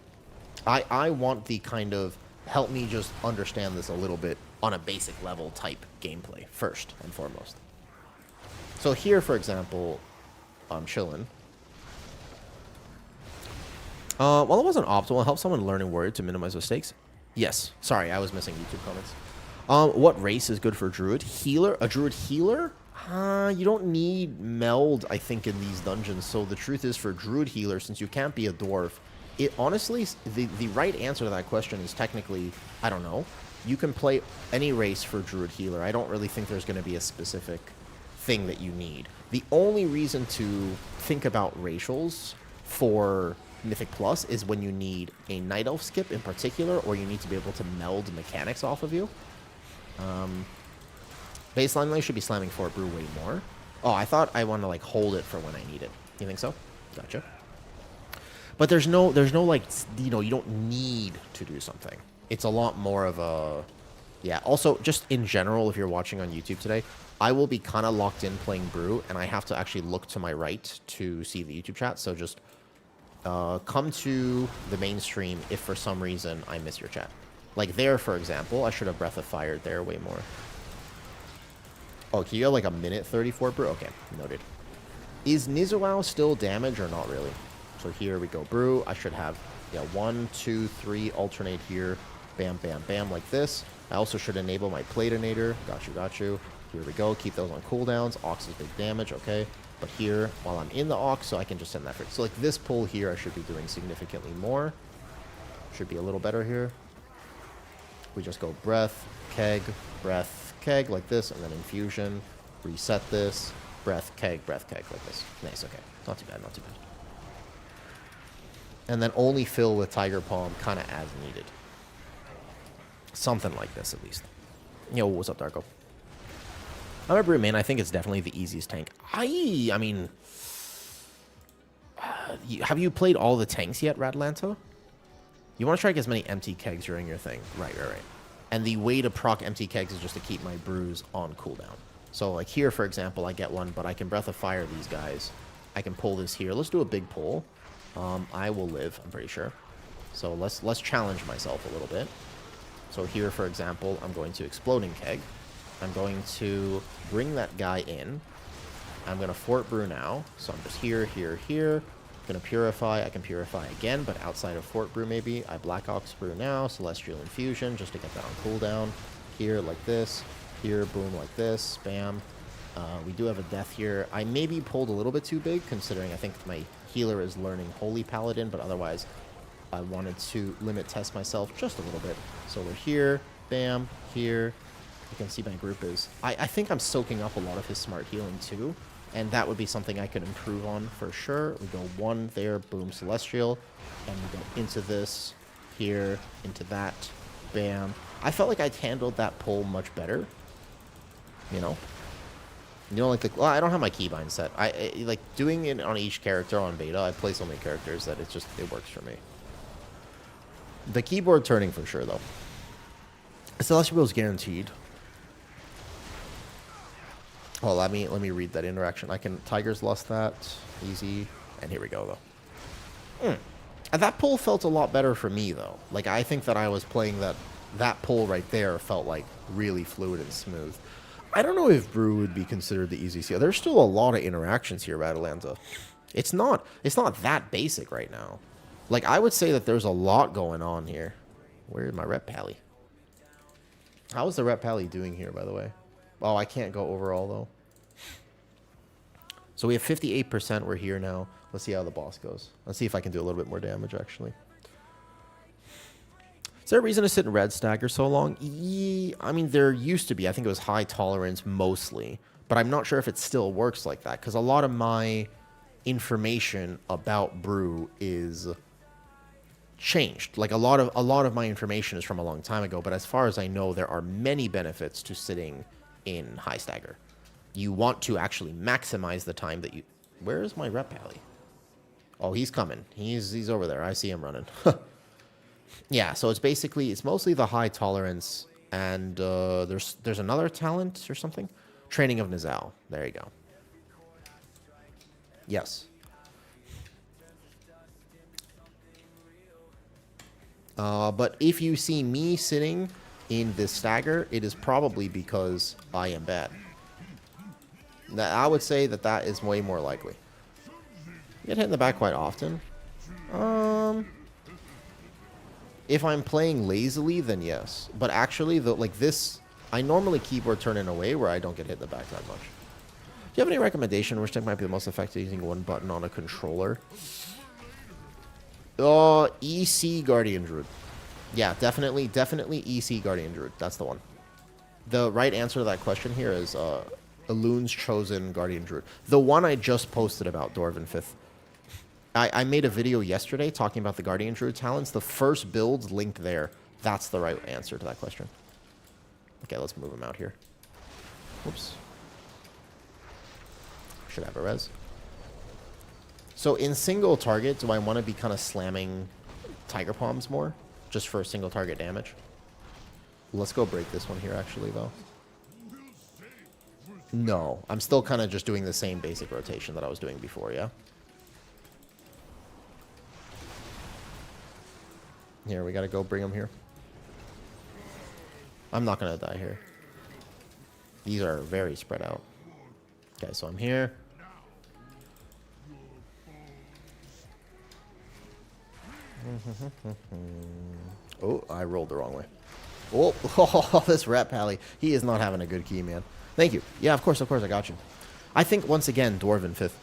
I want the kind of help me just understand this a little bit on a basic level type gameplay first and foremost. So here, for example, I'm chilling. Well, it wasn't optimal. It helps someone learn a word to minimize mistakes. Yes. Sorry, I was missing YouTube comments. What race is good for Druid? Healer? A Druid healer? You don't need meld, I think, in these dungeons. So the truth is, for Druid healer, since you can't be a dwarf, it honestly, the right answer to that question is technically, I don't know. You can play any race for Druid healer. I don't really think there's going to be a specific thing that you need. The only reason to think about racials for Mythic Plus is when you need a Night Elf skip in particular, or you need to be able to meld mechanics off of you. Baseline lane should be slamming Fort Brew way more. Oh, I thought I want to like hold it for when I need it. You think so? Gotcha. But there's no like, you know, you don't need to do something. It's a lot more of a, yeah. Also, just in general, if you're watching on YouTube today, I will be kind of locked in playing Brew, and I have to actually look to my right to see the YouTube chat. So just come to the main stream if for some reason I miss your chat. Like there, for example, I should have Breath of Fire there way more. Oh, can you have like a minute 34 Brew? Okay, noted. Is Nizuao still damage or not really? So here we go, Brew. I should have, yeah, 1, 2, 3, alternate here. Bam, bam, bam, like this. I also should enable my Platinator. Got you, got you. Here we go. Keep those on cooldowns. Ox is big damage, okay. But here, while I'm in the Ox, so I can just send that for... So like this pull here, I should be doing significantly more. Should be a little better here. We just go breath, keg, breath, keg, like this, and then infusion. Reset this. Breath, keg, like this. Nice, okay. Not too bad, not too bad. And then only fill with Tiger Palm, kind of as needed. Something like this, at least. Yo, what's up, Darko? I'm a Brew main. I think it's definitely the easiest tank. I mean... have you played all the tanks yet, Radlanta? You want to try to get as many empty kegs during your thing. Right. And the way to proc empty kegs is just to keep my brews on cooldown. So, like here, for example, I get one, but I can Breath of Fire these guys. I can pull this here. Let's do a big pull. I will live, I'm pretty sure. So let's challenge myself a little bit. So here, for example, I'm going to Exploding Keg. I'm going to bring that guy in. I'm going to Fort Brew now. So I'm just here. Going to Purify. I can Purify again, but outside of Fort Brew maybe. I Black Ox Brew now. Celestial Infusion, just to get that on cooldown. Here, like this. Here, boom, like this. Bam. We do have a death here. I maybe pulled a little bit too big, considering I think my healer is learning Holy Paladin, but otherwise I wanted to limit test myself just a little bit. So we're here, bam, here. You can see my group is... I think I'm soaking up a lot of his smart healing too, and that would be something I could improve on for sure. We go 1 there, boom, Celestial, and we go into this, here, into that, bam. I felt like I'd handled that pull much better, you know? You know, like the... Well, I don't have my keybind set. I like doing it on each character on beta. I play so many characters that it's just... It works for me. The keyboard turning for sure, though. Celestial is guaranteed. Well, let me read that interaction. I can... Tigers lost that. Easy. And here we go, though. And that pull felt a lot better for me, though. Like, I think that I was playing that pull right there felt, like, really fluid and smooth. I don't know if Brew would be considered the easiest. Yeah, there's still a lot of interactions here, Radalanta. It's not that basic right now. Like, I would say that there's a lot going on here. Where's my rep pally? How is the rep pally doing here, by the way? Oh, I can't go overall, though. So we have 58%. We're here now. Let's see how the boss goes. Let's see if I can do a little bit more damage, actually. Is there a reason to sit in red stagger so long? I mean, there used to be. I think it was high tolerance mostly. But I'm not sure if it still works like that. Because a lot of my information about Brew is changed. Like a lot of my information is from a long time ago. But as far as I know, there are many benefits to sitting in high stagger. You want to actually maximize the time that you... Where is my rep pally? Oh, he's coming. He's over there. I see him running. Yeah, so it's mostly the high tolerance, and there's another talent or something. Training of Nizal. There you go. Yes. But if you see me sitting in this stagger, it is probably because I am bad. I would say that is way more likely. You get hit in the back quite often. If I'm playing lazily, then yes. But actually, like this, I normally keyboard turn in a way where I don't get hit in the back that much. Do you have any recommendation which might be the most effective using one button on a controller? EC Guardian Druid. Yeah, definitely EC Guardian Druid. That's the one. The right answer to that question here is Eloon's chosen Guardian Druid. The one I just posted about Dwarven 5th. I made a video yesterday talking about the Guardian Druid talents. The first build's linked there. That's the right answer to that question. Okay, let's move him out here. Whoops. Should have a res. So in single target, do I want to be kind of slamming Tiger Palms more? Just for single target damage? Let's go break this one here, actually, though. No, I'm still kind of just doing the same basic rotation that I was doing before, yeah? Here, we gotta go bring him here. I'm not gonna die here. These are very spread out. Okay, so I'm here. Oh, I rolled the wrong way. Oh, this rat pally. He is not having a good key, man. Thank you. Yeah, of course, I got you. I think, once again, Dwarven 5th,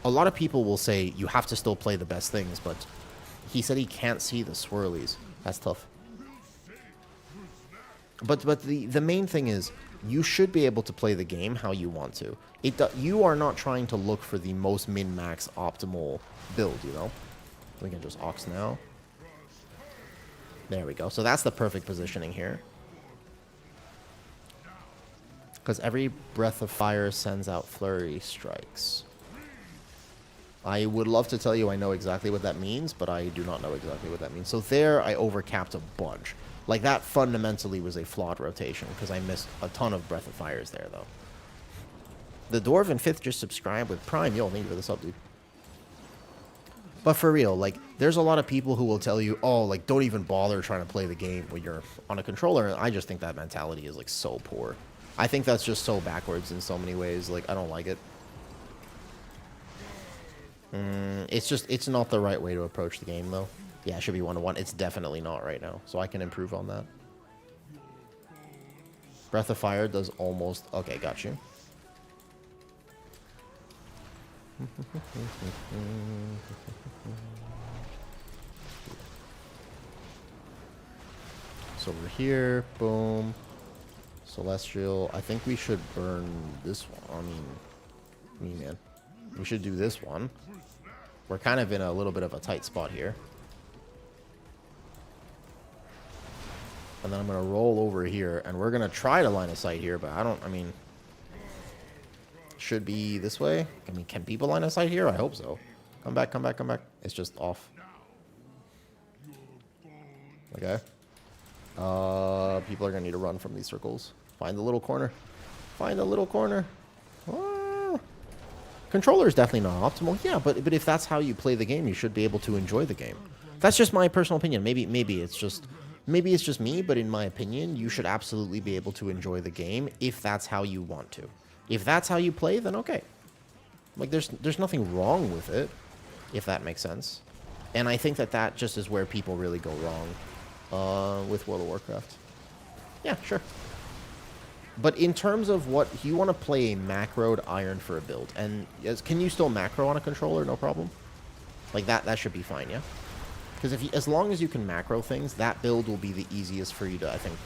a lot of people will say you have to still play the best things, but he said he can't see the swirlies. That's tough. But the main thing is, you should be able to play the game how you want to. You are not trying to look for the most min-max optimal build, you know? We can just Ox now. There we go. So that's the perfect positioning here. Because every breath of fire sends out flurry strikes. I would love to tell you I know exactly what that means, but I do not know exactly what that means. So there, I overcapped a bunch. Like, that fundamentally was a flawed rotation, because I missed a ton of breath of fires there, though. The Dwarven 5th just subscribed with Prime. Yo, thank you for the sub, dude. But for real, like, there's a lot of people who will tell you, oh, like, don't even bother trying to play the game when you're on a controller. And I just think that mentality is, like, so poor. I think that's just so backwards in so many ways. Like, I don't like it. It's not the right way to approach the game, though. Yeah, it should be 1-1. It's definitely not right now, so I can improve on that. Breath of Fire does almost... Okay, got you. So over here, boom. Celestial. I think we should burn this one. I mean, man. We should do this one. We're kind of in a little bit of a tight spot here. And then I'm going to roll over here, and we're going to try to line of sight here, but I mean, should be this way. I mean, can people line of sight here? I hope so. Come back, come back, come back. It's just off. Okay. People are going to need to run from these circles. Find the little corner. Find the little corner. Ah. Controller is definitely not optimal. Yeah, but if that's how you play the game, you should be able to enjoy the game. That's just my personal opinion. Maybe it's just me, but in my opinion, you should absolutely be able to enjoy the game if that's how you want to. If that's how you play, then okay. Like, there's nothing wrong with it, if that makes sense. And I think that just is where people really go wrong with World of Warcraft. Yeah, sure. But in terms of what you want to play a macroed iron for a build, and can you still macro on a controller? No problem. Like that should be fine, yeah. Because as long as you can macro things, that build will be the easiest for you to, I think.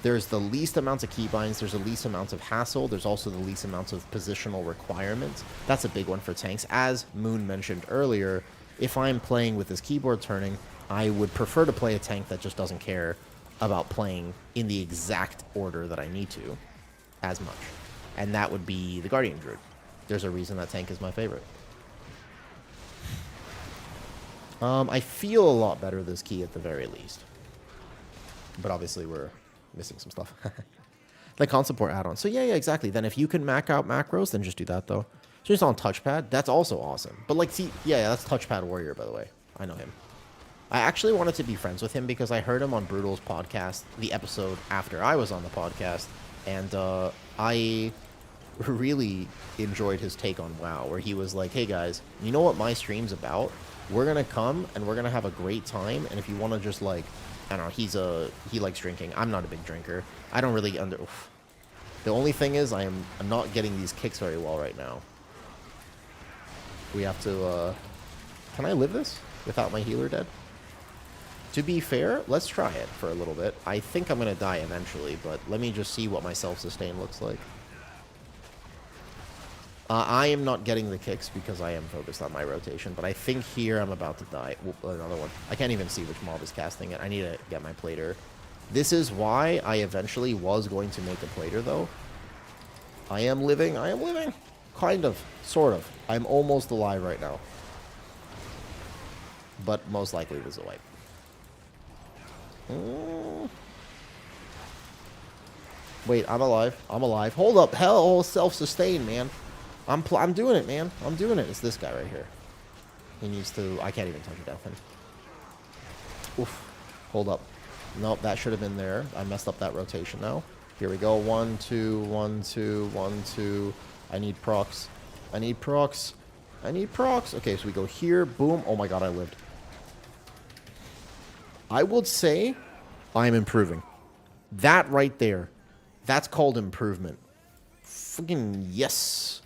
There's the least amounts of keybinds, there's the least amounts of hassle, there's also the least amounts of positional requirements. That's a big one for tanks. As Moon mentioned earlier, if I'm playing with this keyboard turning, I would prefer to play a tank that just doesn't care about playing in the exact order that I need to as much. And that would be the Guardian Druid. There's a reason that tank is my favorite. I feel a lot better this key at the very least. But obviously we're missing some stuff. Like con support add-on. So yeah, exactly. Then if you can mac out macros, then just do that though. So just on touchpad, that's also awesome. But like, see, yeah, that's Touchpad Warrior, by the way. I know him. I actually wanted to be friends with him because I heard him on Brutal's podcast, the episode after I was on the podcast, and I really enjoyed his take on WoW, where he was like, hey guys, you know what my stream's about? We're going to come and we're going to have a great time, and if you want to just like, I don't know, he likes drinking. I'm not a big drinker. I don't really The only thing is I'm not getting these kicks very well right now. We have to, can I live this without my healer dead? To be fair, let's try it for a little bit. I think I'm going to die eventually, but let me just see what my self-sustain looks like. I am not getting the kicks because I am focused on my rotation, but I think here I'm about to die. Whoop, another one. I can't even see which mob is casting it. I need to get my plater. This is why I eventually was going to make a plater, though. I am living. I am living. Kind of. Sort of. I'm almost alive right now. But most likely this is a wipe. Wait, I'm alive. I'm alive. Hold up. Hell, self-sustain, man. I'm doing it, man. I'm doing it. It's this guy right here. He needs to... I can't even touch a death him. Oof. Hold up. Nope, that should have been there. I messed up that rotation now. Here we go. 1, 2, 1, 2, 1, 2. I need procs. I need procs. I need procs. Okay, so we go here. Boom. Oh my god, I lived. I would say I'm improving. That right there. That's called improvement. Freaking yes.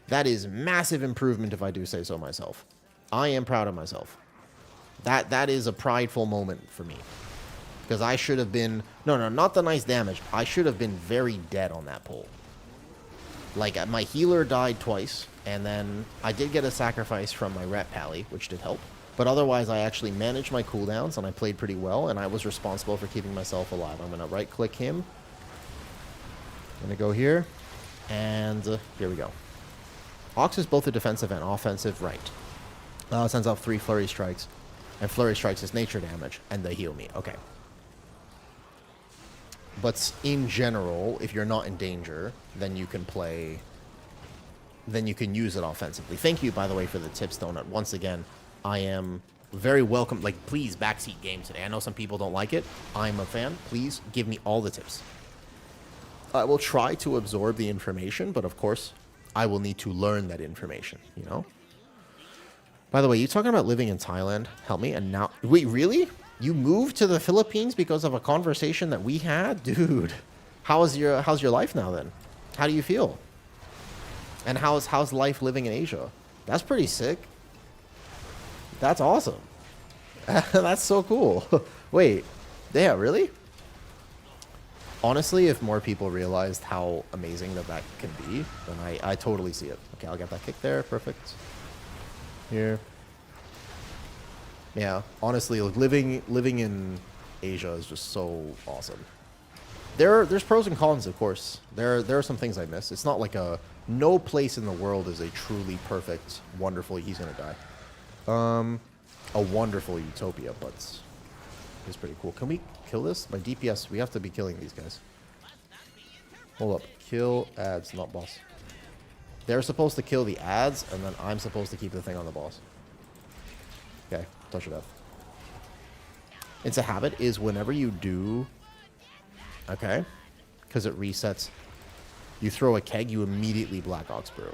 That is massive improvement if I do say so myself. I am proud of myself. That is a prideful moment for me. Because I should have been... No, not the nice damage. I should have been very dead on that pull. Like, my healer died twice, and then I did get a sacrifice from my Ret Pally, which did help. But otherwise, I actually managed my cooldowns, and I played pretty well, and I was responsible for keeping myself alive. I'm going to right-click him. I'm going to go here, and here we go. Ox is both a defensive and offensive right. Sends out 3 Flurry Strikes, and Flurry Strikes is nature damage, and they heal me. Okay. But in general, if you're not in danger, then you can play... Then you can use it offensively. Thank you, by the way, for the tips, Donut. Once again, I am very welcome. Like, please, backseat game today. I know some people don't like it. I'm a fan. Please give me all the tips. I will try to absorb the information, but of course, I will need to learn that information, you know? By the way, you talking about living in Thailand? Help me. And now... Wait, really? You moved to the Philippines because of a conversation that we had? Dude, how's your life now then? How do you feel? And how's life living in Asia? That's pretty sick. That's awesome. That's so cool. Wait, yeah, really? Honestly, if more people realized how amazing that can be, then I totally see it. Okay, I'll get that kick there. Perfect. Here. Yeah, honestly, like living in Asia is just so awesome. There's pros and cons, of course. There are some things I miss. It's not like no place in the world is a truly perfect, wonderful... He's gonna die. A wonderful utopia, but it's pretty cool. Can we kill this? My DPS, we have to be killing these guys. Hold up. Kill ads, not boss. They're supposed to kill the ads, and then I'm supposed to keep the thing on the boss. Okay, touch of death. It's a habit, is whenever you do... Okay, because it resets. You throw a keg, you immediately Black Ox Brew.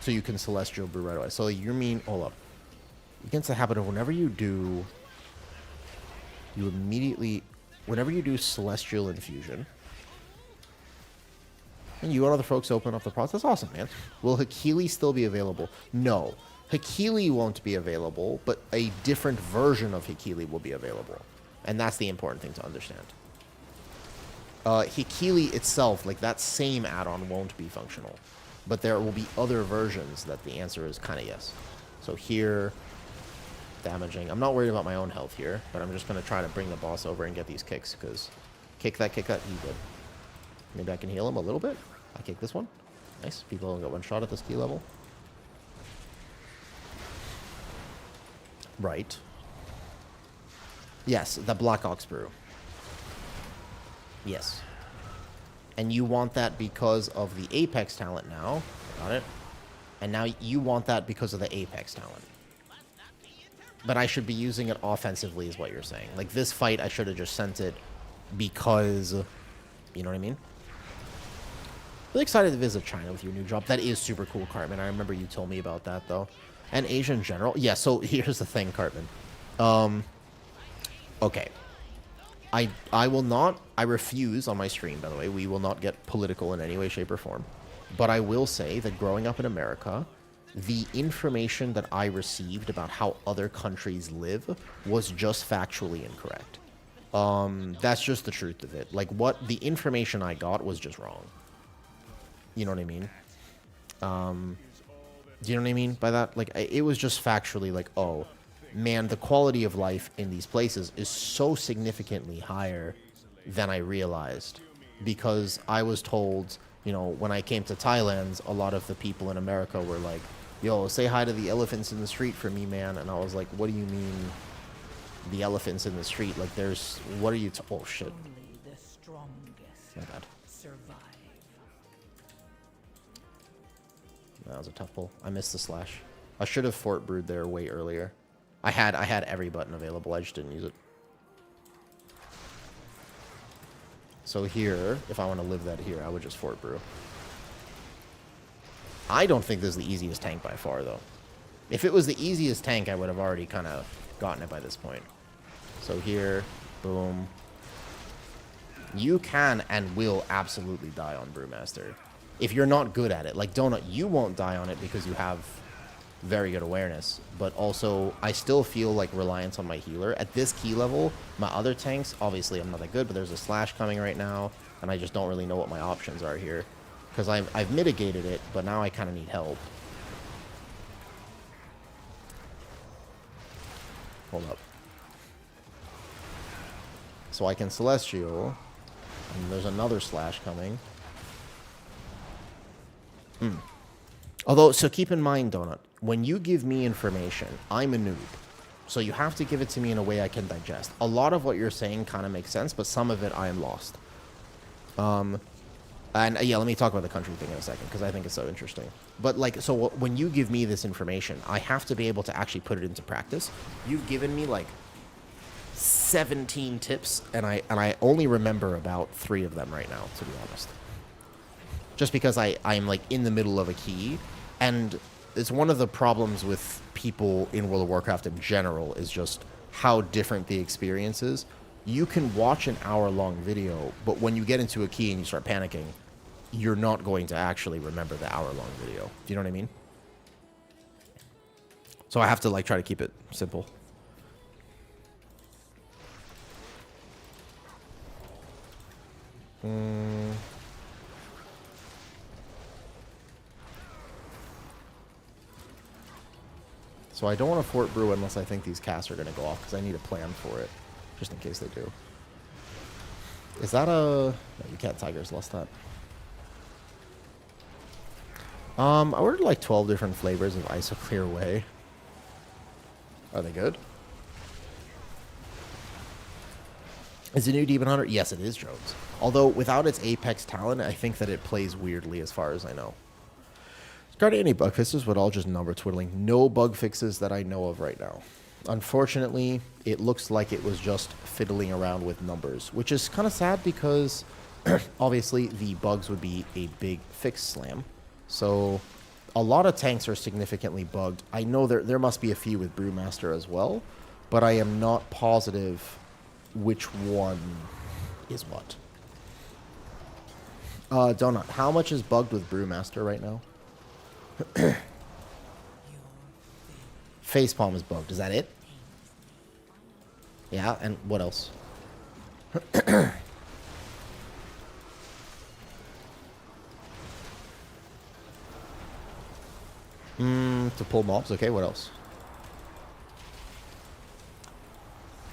So you can Celestial Brew right away. So you mean... Hold up. Against the habit of whenever you do... You immediately... Whenever you do Celestial Infusion... And you and other folks open up the process. That's awesome, man. Will Hakili still be available? No. Hakili won't be available, but a different version of Hakili will be available. And that's the important thing to understand. Hakili itself, like that same add-on, won't be functional. But there will be other versions that the answer is kind of yes. So here, damaging. I'm not worried about my own health here, but I'm just going to try to bring the boss over and get these kicks, because kick that, he's good. Maybe I can heal him a little bit. I kick this one. Nice. People only got one shot at this key level. Right. Yes, the Black Ox Brew. Yes. And you want that because of the Apex talent now. Got it. And now you want that because of the Apex talent. But I should be using it offensively is what you're saying. Like this fight, I should have just sent it because... You know what I mean? Really excited to visit China with your new job. That is super cool, Cartman. I remember you told me about that, though. And Asia in general. Yeah, so here's the thing, Cartman. Okay. I will not... I refuse on my stream, by the way. We will not get political in any way, shape, or form. But I will say that growing up in America, the information that I received about how other countries live was just factually incorrect. That's just the truth of it. Like, what the information I got was just wrong. You know what I mean? Do you know what I mean by that? Like, it was just factually like, oh, man, the quality of life in these places is so significantly higher than I realized. Because I was told, you know, when I came to Thailand, a lot of the people in America were like, yo, say hi to the elephants in the street for me, man. And I was like, what do you mean, the elephants in the street? Like, there's, what are you, oh, shit. Only the strongest My bad. survive. That was a tough pull. I missed the slash. I should have fort brewed there way earlier. I had every button available. I just didn't use it. So here, if I want to live that here, I would just fort brew. I don't think this is the easiest tank by far, though. If it was the easiest tank, I would have already kind of gotten it by this point. So here, boom. You can and will absolutely die on Brewmaster. If you're not good at it. Like Donut, you won't die on it because you have very good awareness. But also, I still feel like reliance on my healer. At this key level, my other tanks, obviously I'm not that good, but there's a slash coming right now, and I just don't really know what my options are here. Because I've mitigated it, but now I kind of need help. Hold up. So I can Celestial, and there's another slash coming. Although, so keep in mind, Donut, when you give me information, I'm a noob. So you have to give it to me in a way I can digest. A lot of what you're saying kind of makes sense, but some of it I am lost. And yeah, let me talk about the country thing in a second, because I think it's so interesting. But like, so when you give me this information, I have to be able to actually put it into practice. You've given me like 17 tips, and I only remember about 3 of them right now, to be honest. Just because I'm like in the middle of a key, and it's one of the problems with people in World of Warcraft in general is just how different the experience is. You can watch an hour-long video, but when you get into a key and you start panicking, you're not going to actually remember the hour-long video. Do you know what I mean? So I have to like try to keep it simple. So I don't want to fort brew unless I think these casts are going to go off, because I need a plan for it, just in case they do. Is that a... No, you can't. Tigers lost that. I ordered like 12 different flavors of Isoclear Whey. Are they good? Is it new Demon Hunter? Yes, it is, Jones. Although, without its Apex talent, I think that it plays weirdly as far as I know. Regarding any bug fixes, but all just number twiddling. No bug fixes that I know of right now. Unfortunately, it looks like it was just fiddling around with numbers, which is kind of sad because obviously the bugs would be a big fix slam. So a lot of tanks are significantly bugged. I know there must be a few with Brewmaster as well, but I am not positive which one is what. Donut, how much is bugged with Brewmaster right now? Facepalm is bugged. Is that it? Yeah, and what else? To pull mobs. Okay, what else?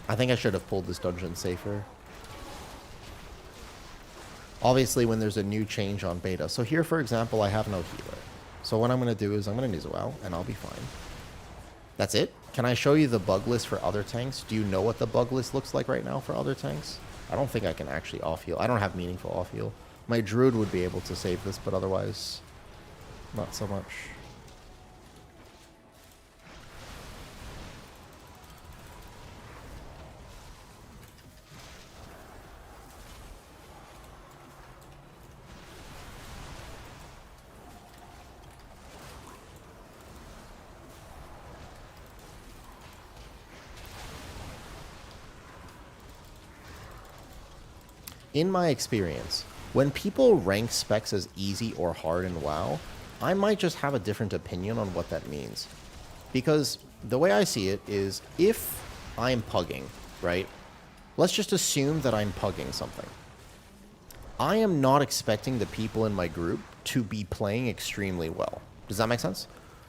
I think I should have pulled this dungeon safer. Obviously, when there's a new change on beta. So here, for example, I have no healer. So what I'm going to do is I'm going to Nizuel, and I'll be fine. That's it? Can I show you the bug list for other tanks? Do you know what the bug list looks like right now for other tanks? I don't think I can actually off-heal. I don't have meaningful off-heal. My Druid would be able to save this, but otherwise, not so much. In my experience, when people rank specs as easy or hard in WoW, I might just have a different opinion on what that means. Because the way I see it is, if I'm pugging, right? Let's just assume that I'm pugging something. I am not expecting the people in my group to be playing extremely well. Does that make sense?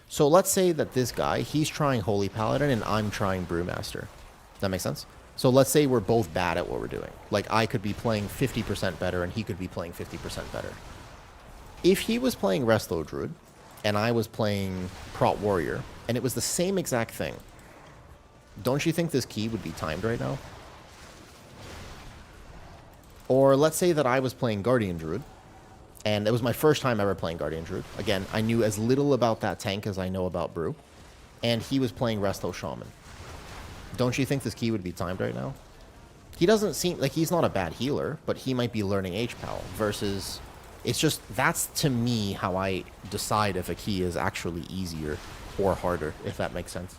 So let's say that this guy, he's trying Holy Paladin and I'm trying Brewmaster. Does that make sense? So let's say we're both bad at what we're doing. Like, I could be playing 50% better and he could be playing 50% better. If he was playing Resto Druid and I was playing Prot Warrior and it was the same exact thing, don't you think this key would be timed right now? Or let's say that I was playing Guardian Druid and it was my first time ever playing Guardian Druid. Again, I knew as little about that tank as I know about Brew. And he was playing Resto Shaman. Don't you think this key would be timed right now? He doesn't seem like he's not a bad healer, but he might be learning HPAL versus... It's just, that's to me how I decide if a key is actually easier or harder, if that makes sense.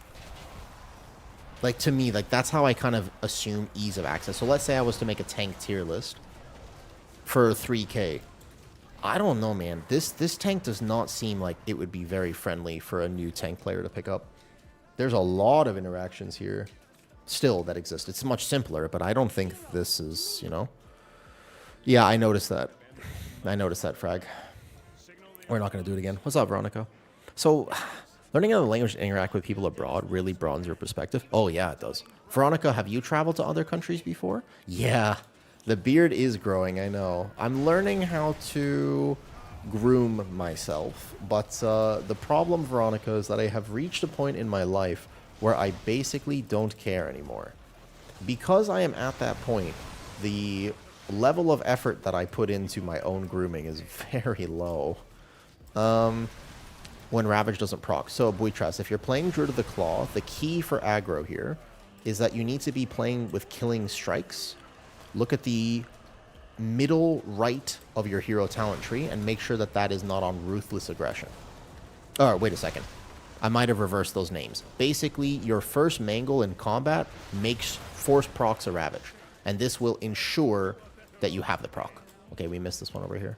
Like, to me, like, that's how I kind of assume ease of access. So let's say I was to make a tank tier list for 3K. I don't know, man. This tank does not seem like it would be very friendly for a new tank player to pick up. There's a lot of interactions here still that exist. It's much simpler, but I don't think this is, you know. Yeah, I noticed that. I noticed that, Frag. We're not going to do it again. What's up, Veronica? So, learning another language to interact with people abroad really broadens your perspective. Oh, yeah, it does. Veronica, have you traveled to other countries before? Yeah. The beard is growing, I know. I'm learning how to groom myself, but the problem, Veronica, is that I have reached a point in my life where I basically don't care anymore. Because I am at that point, the level of effort that I put into my own grooming is very low. When Ravage doesn't proc. So, Buitras, if you're playing Druid of the Claw, the key for aggro here is that you need to be playing with killing strikes. Look at the middle right of your hero talent tree and make sure that that is not on Ruthless Aggression. Oh, wait a second. I might have reversed those names. Basically, your first Mangle in combat makes force procs a Ravage. And this will ensure that you have the proc. Okay, we missed this one over here.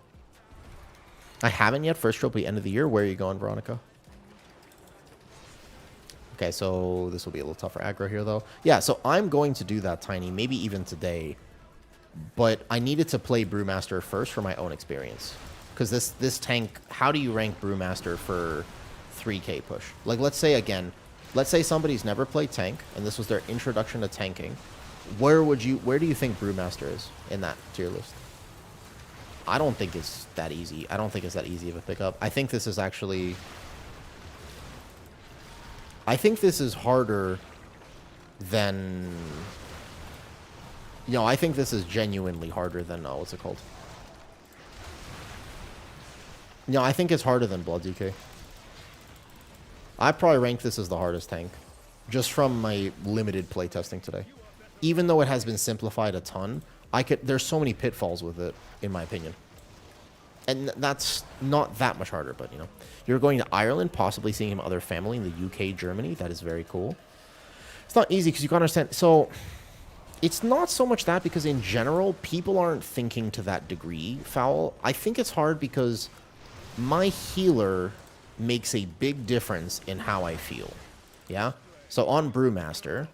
I haven't yet. First trophy end of the year. Where are you going, Veronica? Okay, so this will be a little tougher aggro here, though. Yeah, so I'm going to do that, Tiny, maybe even today. But I needed to play Brewmaster first for my own experience. Because this tank, how do you rank Brewmaster for 3K push? Like, let's say, again, let's say somebody's never played tank, and this was their introduction to tanking. Where do you think Brewmaster is in that tier list? I don't think it's that easy. I don't think it's that easy of a pickup. I think this is actually... I think this is harder than... You know, I think this is genuinely harder than... what's it called? No, I think it's harder than Blood DK. I probably rank this as the hardest tank. Just from my limited playtesting today. Even though it has been simplified a ton, there's so many pitfalls with it, in my opinion. And that's not that much harder, but, you know. You're going to Ireland, possibly seeing him other family in the UK, Germany. That is very cool. It's not easy, because you can understand... So, It's not so much that, because in general, people aren't thinking to that degree, Foul. I think it's hard because my healer makes a big difference in how I feel. Yeah? So on Brewmaster,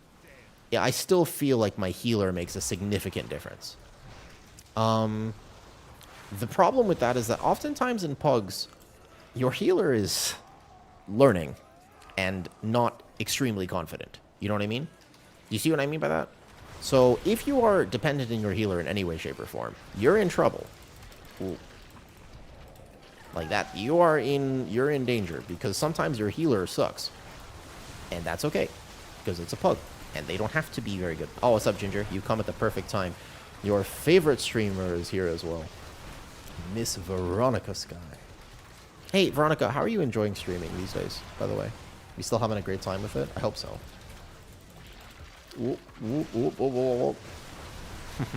yeah, I still feel like my healer makes a significant difference. The problem with that is that oftentimes in Pugs, your healer is learning and not extremely confident. You know what I mean? You see what I mean by that? So if you are dependent in your healer in any way, shape, or form, you're in trouble. Ooh. Like that, you're in danger, because sometimes your healer sucks. And that's okay, because it's a Pug, and they don't have to be very good. Oh, what's up, Ginger? You come at the perfect time. Your favorite streamer is here as well. Miss Veronica Sky. Hey, Veronica, how are you enjoying streaming these days, by the way? You still having a great time with it? I hope so. Whoop, whoop, whoop, whoop, whoop, whoop.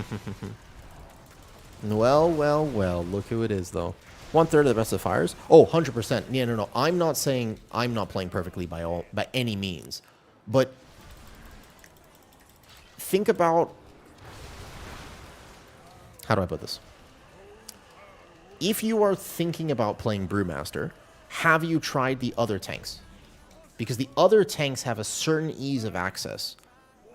Well, well, well. Look who it is, though. 1/3 of the best of fires? Oh, 100%. Yeah, no. I'm not saying I'm not playing perfectly by any means. But think about... How do I put this? If you are thinking about playing Brewmaster, have you tried the other tanks? Because the other tanks have a certain ease of access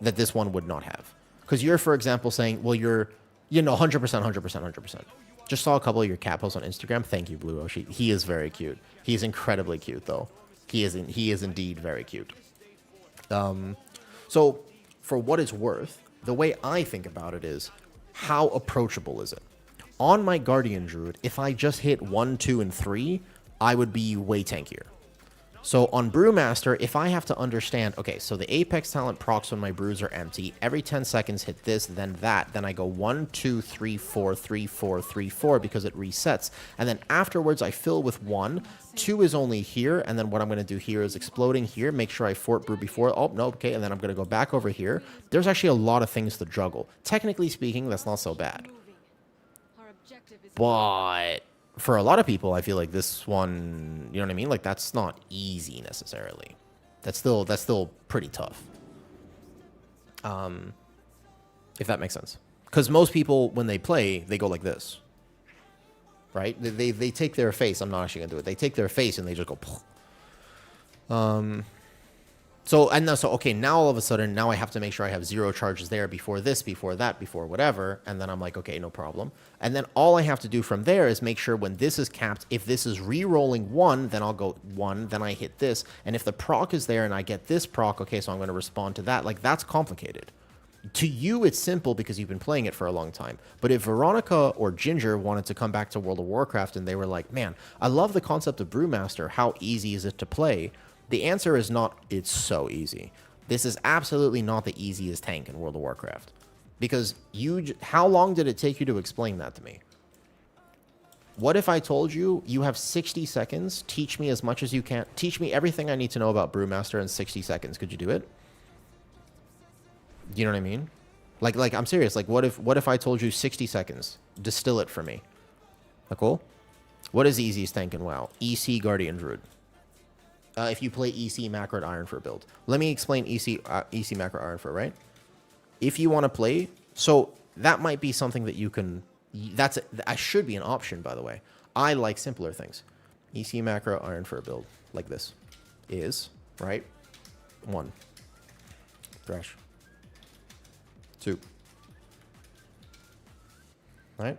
that this one would not have. Because you're, for example, saying, well, you're, 100%, 100%, 100%. Just saw a couple of your cat posts on Instagram. Thank you, Blue Oshi. He is very cute. He is incredibly cute, though. He is indeed very cute. So, for what it's worth, the way I think about it is, how approachable is it? On my Guardian Druid, if I just hit 1, 2, and 3, I would be way tankier. So on Brewmaster, if I have to understand, okay, so the Apex talent procs when my brews are empty, every 10 seconds hit this, then that, then I go 1, 2, 3, 4, 3, 4, 3, 4 because it resets. And then afterwards I fill with 1, 2 is only here, and then what I'm going to do here is exploding here, make sure I fort brew before, oh, no, okay, and then I'm going to go back over here. There's actually a lot of things to juggle. Technically speaking, that's not so bad. But for a lot of people, I feel like this one, you know what I mean? Like, that's not easy necessarily. That's still pretty tough. If that makes sense. Because most people, when they play, they go like this. Right? They take their face. I'm not actually going to do it. They take their face and they just go... So okay, now all of a sudden, now I have to make sure I have 0 charges there before this, before that, before whatever. And then I'm like, okay, no problem. And then all I have to do from there is make sure when this is capped, if this is re-rolling 1, then I'll go 1, then I hit this. And if the proc is there and I get this proc, okay, so I'm going to respond to that. Like, that's complicated. To you, it's simple because you've been playing it for a long time. But if Veronica or Ginger wanted to come back to World of Warcraft and they were like, man, I love the concept of Brewmaster. How easy is it to play? The answer is not, it's so easy. This is absolutely not the easiest tank in World of Warcraft. Because how long did it take you to explain that to me? What if I told you, you have 60 seconds, teach me as much as you can, teach me everything I need to know about Brewmaster in 60 seconds. Could you do it? You know what I mean? Like I'm serious. Like, what if I told you 60 seconds, distill it for me? Like, cool? What is the easiest tank in WoW? EC Guardian Druid. If you play EC Macro Iron for build. Let me explain EC Macro Iron for, right? If you want to play, so that might be something that you can, that should be an option, by the way. I like simpler things. EC Macro Iron for a build, like this, is, right? 1. Thresh. 2. Right?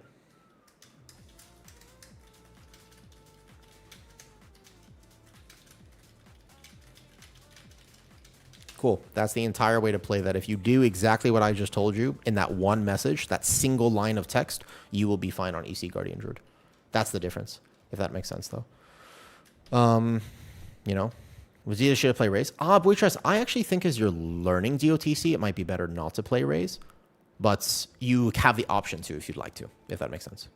Cool. That's the entire way to play that. If you do exactly what I just told you in that one message, that single line of text, you will be fine on EC Guardian Druid. That's the difference, if that makes sense, though. You know, was either should have played Raze? Boytress, I actually think as you're learning DOTC, it might be better not to play Raze, but you have the option to if you'd like to, if that makes sense.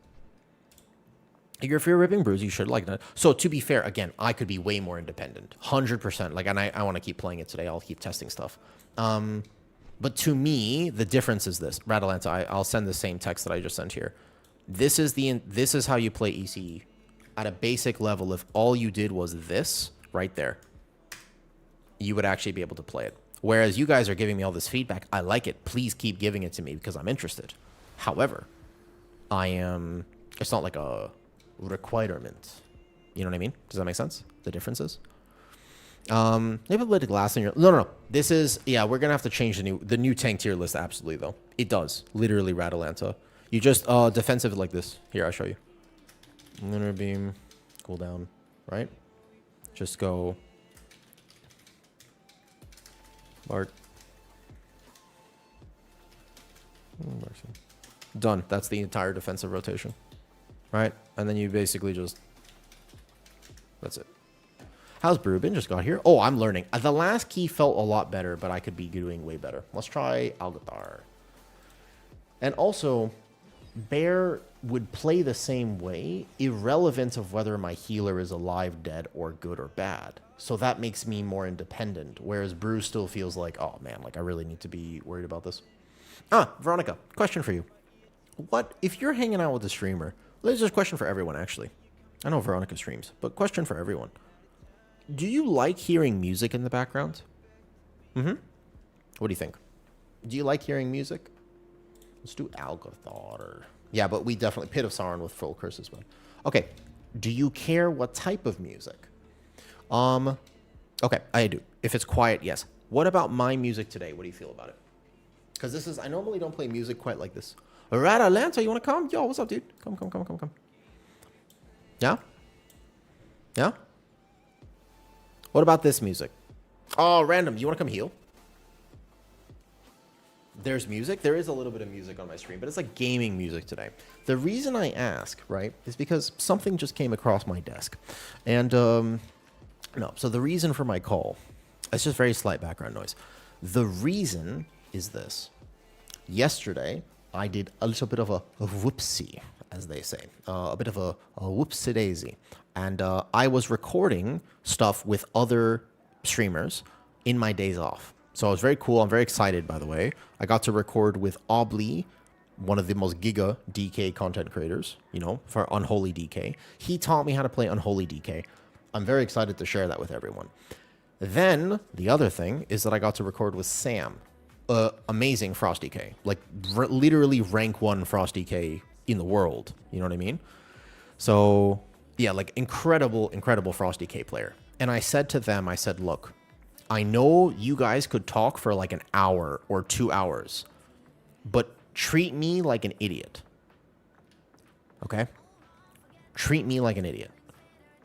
If you're ripping brews, you should like that. So to be fair, again, I could be way more independent, 100%. Like, and I want to keep playing it today. I'll keep testing stuff. But to me, the difference is this. Ratalanta, I'll send the same text that I just sent here. This is how you play ECE at a basic level. If all you did was this right there, you would actually be able to play it. Whereas you guys are giving me all this feedback. I like it. Please keep giving it to me because I'm interested. However, it's not like a requirement. You know what I mean? Does that make sense? The differences? Maybe a bit of glass in your... No. This is... Yeah, we're going to have to change the new tank tier list, absolutely, though. It does. Literally, Ratalanta. You just... defensive like this. Here, I'll show you. Lunar Beam. Cooldown. Right? Just go... Bart. Done. That's the entire defensive rotation. Right? And then you basically just... That's it. How's Brew been? Just got here. Oh, I'm learning. The last key felt a lot better, but I could be doing way better. Let's try Algathar. And also, Bear would play the same way, irrelevant of whether my healer is alive, dead, or good or bad. So that makes me more independent, whereas Brew still feels like, oh man, like I really need to be worried about this. Veronica, question for you. What, if you're hanging out with a streamer, this is a question for everyone, actually. I know Veronica streams, but question for everyone. Do you like hearing music in the background? What do you think? Do you like hearing music? Let's do Algathar. Yeah, but we definitely... Pit of Sauron with full curses, man. Okay. Do you care what type of music? Okay, I do. If it's quiet, yes. What about my music today? What do you feel about it? Because this is... I normally don't play music quite like this. Ratalanta, you want to come? Yo, what's up, dude? Come. Yeah? Yeah? What about this music? Oh, random. You want to come heal? There's music. There is a little bit of music on my stream, but it's like gaming music today. The reason I ask, right, is because something just came across my desk. And, so the reason for my call, it's just very slight background noise. The reason is this. Yesterday, I did a little bit of a whoopsie, as they say. A bit of a whoopsie-daisy. And I was recording stuff with other streamers in my days off. So it was very cool. I'm very excited, by the way. I got to record with Obly, one of the most giga DK content creators, you know, for Unholy DK. He taught me how to play Unholy DK. I'm very excited to share that with everyone. Then the other thing is that I got to record with Sam. Amazing Frost DK. Like literally rank 1 Frost DK in the world. You know what I mean? So... yeah, like incredible Frost DK player. And I said to them, I said, look, I know you guys could talk for like an hour or 2 hours, but treat me like an idiot. Okay? Treat me like an idiot.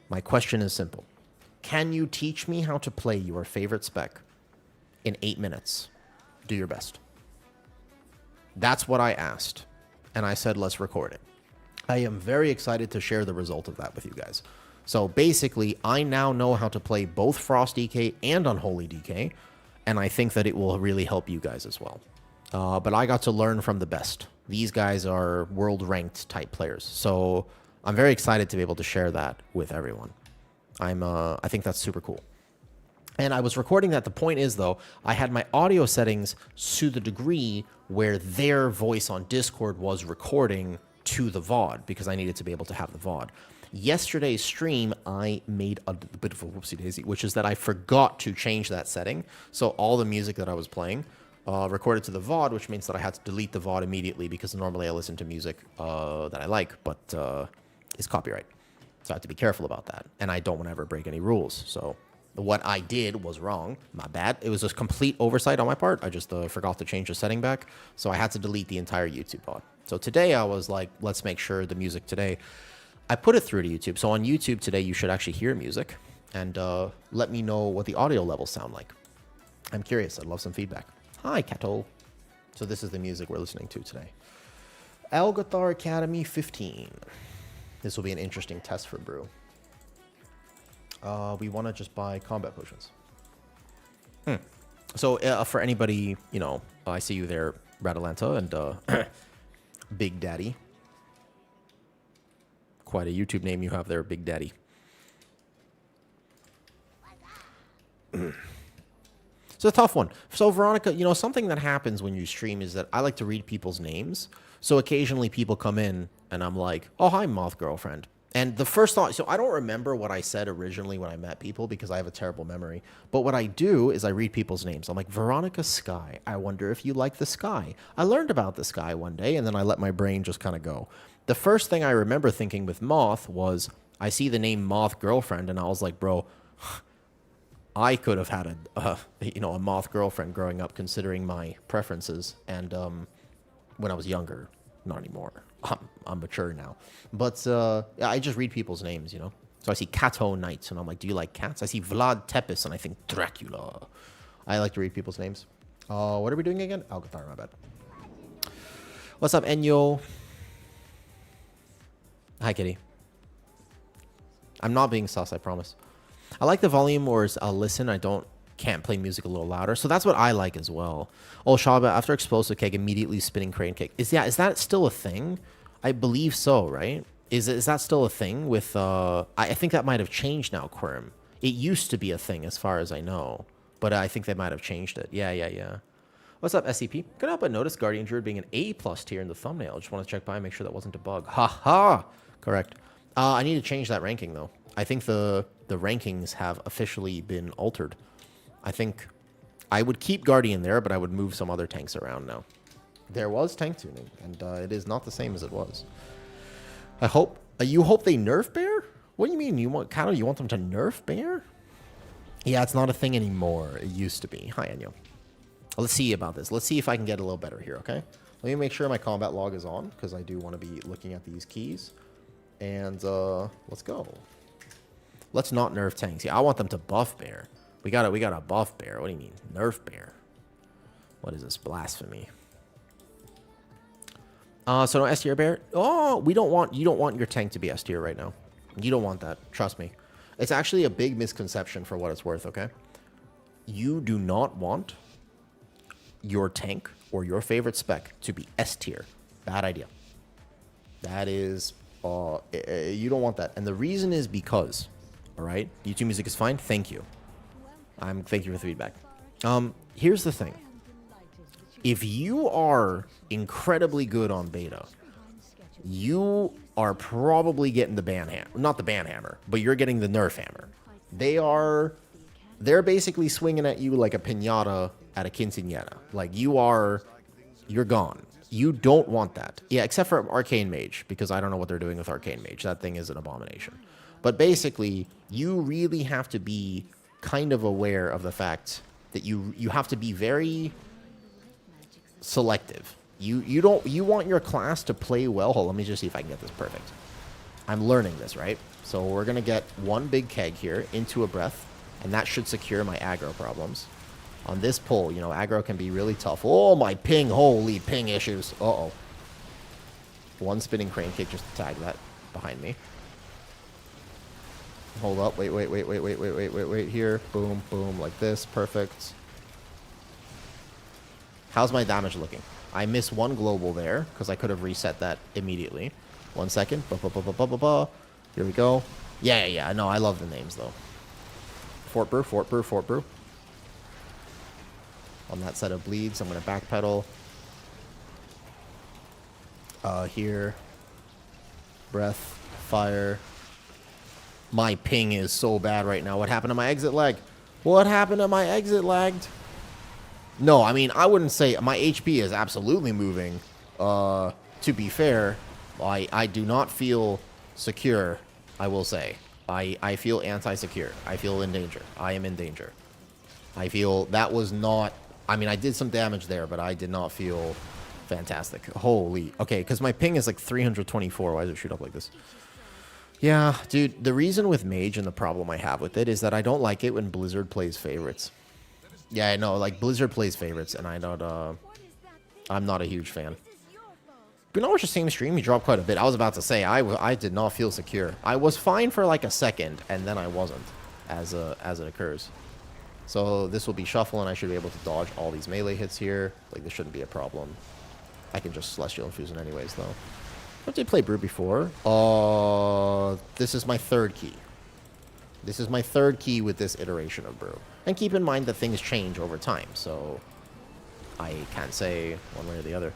My question is simple. Can you teach me how to play your favorite spec in 8 minutes? Do your best. That's what I asked. And I said, let's record it. I am very excited to share the result of that with you guys. So basically, I now know how to play both Frost DK and Unholy DK, and I think that it will really help you guys as well. But I got to learn from the best. These guys are world-ranked type players, so I'm very excited to be able to share that with everyone. I think that's super cool. And I was recording that. The point is, though, I had my audio settings to the degree where their voice on Discord was recording to the VOD because I needed to be able to have the VOD. Yesterday's stream, I made a bit of a whoopsie-daisy, which is that I forgot to change that setting. So all the music that I was playing recorded to the VOD, which means that I had to delete the VOD immediately because normally I listen to music that I like, but it's copyright. So I have to be careful about that. And I don't want to ever break any rules. So what I did was wrong. My bad. It was a complete oversight on my part. I just forgot to change the setting back. So I had to delete the entire YouTube VOD. So today I was like, let's make sure the music today, I put it through to YouTube. So on YouTube today, you should actually hear music and let me know what the audio levels sound like. I'm curious. I'd love some feedback. Hi, Kato. So this is the music we're listening to today. Algathar Academy 15. This will be an interesting test for Brew. We want to just buy combat potions. So for anybody, you know, I see you there, Ratalanta, and Big Daddy. Quite a YouTube name you have there, Big Daddy. It's a tough one. So Veronica, you know, something that happens when you stream is that I like to read people's names. So occasionally people come in and I'm like, oh, hi, Moth Girlfriend. And the first thought, so I don't remember what I said originally when I met people because I have a terrible memory. But what I do is I read people's names. I'm like, Veronica Sky. I wonder if you like the sky. I learned about the sky one day, and then I let my brain just kind of go. The first thing I remember thinking with Moth was, I see the name Moth Girlfriend, and I was like, bro, I could have had a Moth girlfriend growing up, considering my preferences. And when I was younger, not anymore. I'm mature now. But yeah, I just read people's names, you know. So I see Cato Knight, and I'm like, do you like cats? I see Vlad Tepes, and I think Dracula. I like to read people's names. What are we doing again? Alcathar, my bad. What's up, Enyo? Hi, kitty. I'm not being sus, I promise. I like the volume, or I'll listen. Can't play music a little louder. So that's what I like as well. Oh, Shaba, after explosive kick, immediately spinning crane kick. Is that still a thing? I believe so, right? Is that still a thing with, I think that might have changed now, Quirm. It used to be a thing as far as I know, but I think they might have changed it. Yeah. What's up, SCP? Couldn't help but notice Guardian Druid being an A+ tier in the thumbnail. Just want to check by and make sure that wasn't a bug. Ha! Correct. I need to change that ranking, though. I think the rankings have officially been altered. I think I would keep Guardian there, but I would move some other tanks around now. There was tank tuning, and it is not the same as it was. I hope... you hope they nerf Bear? What do you mean? You want them to nerf Bear? Yeah, it's not a thing anymore. It used to be. Hi, Enyo. Let's see about this. Let's see if I can get a little better here, okay? Let me make sure my combat log is on, because I do want to be looking at these keys. And let's go. Let's not nerf tanks. Yeah, I want them to buff Bear. We got a buff Bear. What do you mean? Nerf Bear. What is this? Blasphemy. So no S tier Bear. Oh, you don't want your tank to be S tier right now. You don't want that. Trust me. It's actually a big misconception for what it's worth, okay? You do not want your tank or your favorite spec to be S tier. Bad idea. That is you don't want that. And the reason is because, all right? YouTube music is fine. Thank you. Thank you for the feedback. Here's the thing. If you are incredibly good on beta, you are probably getting the ban hammer. Not the ban hammer, but you're getting the nerf hammer. They're basically swinging at you like a piñata at a quinceañera. Like you're gone. You don't want that. Yeah, except for Arcane Mage, because I don't know what they're doing with Arcane Mage. That thing is an abomination. But basically, you really have to be kind of aware of the fact that you have to be very selective. You want your class to play well. Hold on, let me just see if I can get this perfect. I'm learning this, right? So we're gonna get one big keg here into a breath, and that should secure my aggro problems. On this pull, you know, aggro can be really tough. Oh, my ping, holy ping issues. Uh-oh. One spinning crane kick just to tag that behind me. Hold up, wait here. Boom, boom, like this, perfect. How's my damage looking? I missed one global there, because I could have reset that immediately. 1 second. Here we go. Yeah, no, I love the names, though. Fort Brew. On that set of bleeds, I'm going to backpedal. Here. Breath. Fire. My ping is so bad right now. What happened to my exit lag? What happened to my exit lagged? No, I mean, I wouldn't say... My HP is absolutely moving. To be fair, I do not feel secure, I will say. I feel anti-secure. I feel in danger. I am in danger. I feel that was not... I mean, I did some damage there, but I did not feel fantastic. Holy... Okay, because my ping is like 324. Why does it shoot up like this? Yeah, dude, the reason with Mage and the problem I have with it is that I don't like it when Blizzard plays favorites. Yeah, I know, like, Blizzard plays favorites, and I don't, I'm not a huge fan. But now it's the same stream, he dropped quite a bit. I was about to say, I did not feel secure. I was fine for like a second, and then I wasn't, as it occurs. So this will be shuffle, and I should be able to dodge all these melee hits here. Like, this shouldn't be a problem. I can just Celestial Infusion anyways, though. I did play Brew before. This is my third key. This is my third key with this iteration of Brew. And keep in mind that things change over time, so I can't say one way or the other.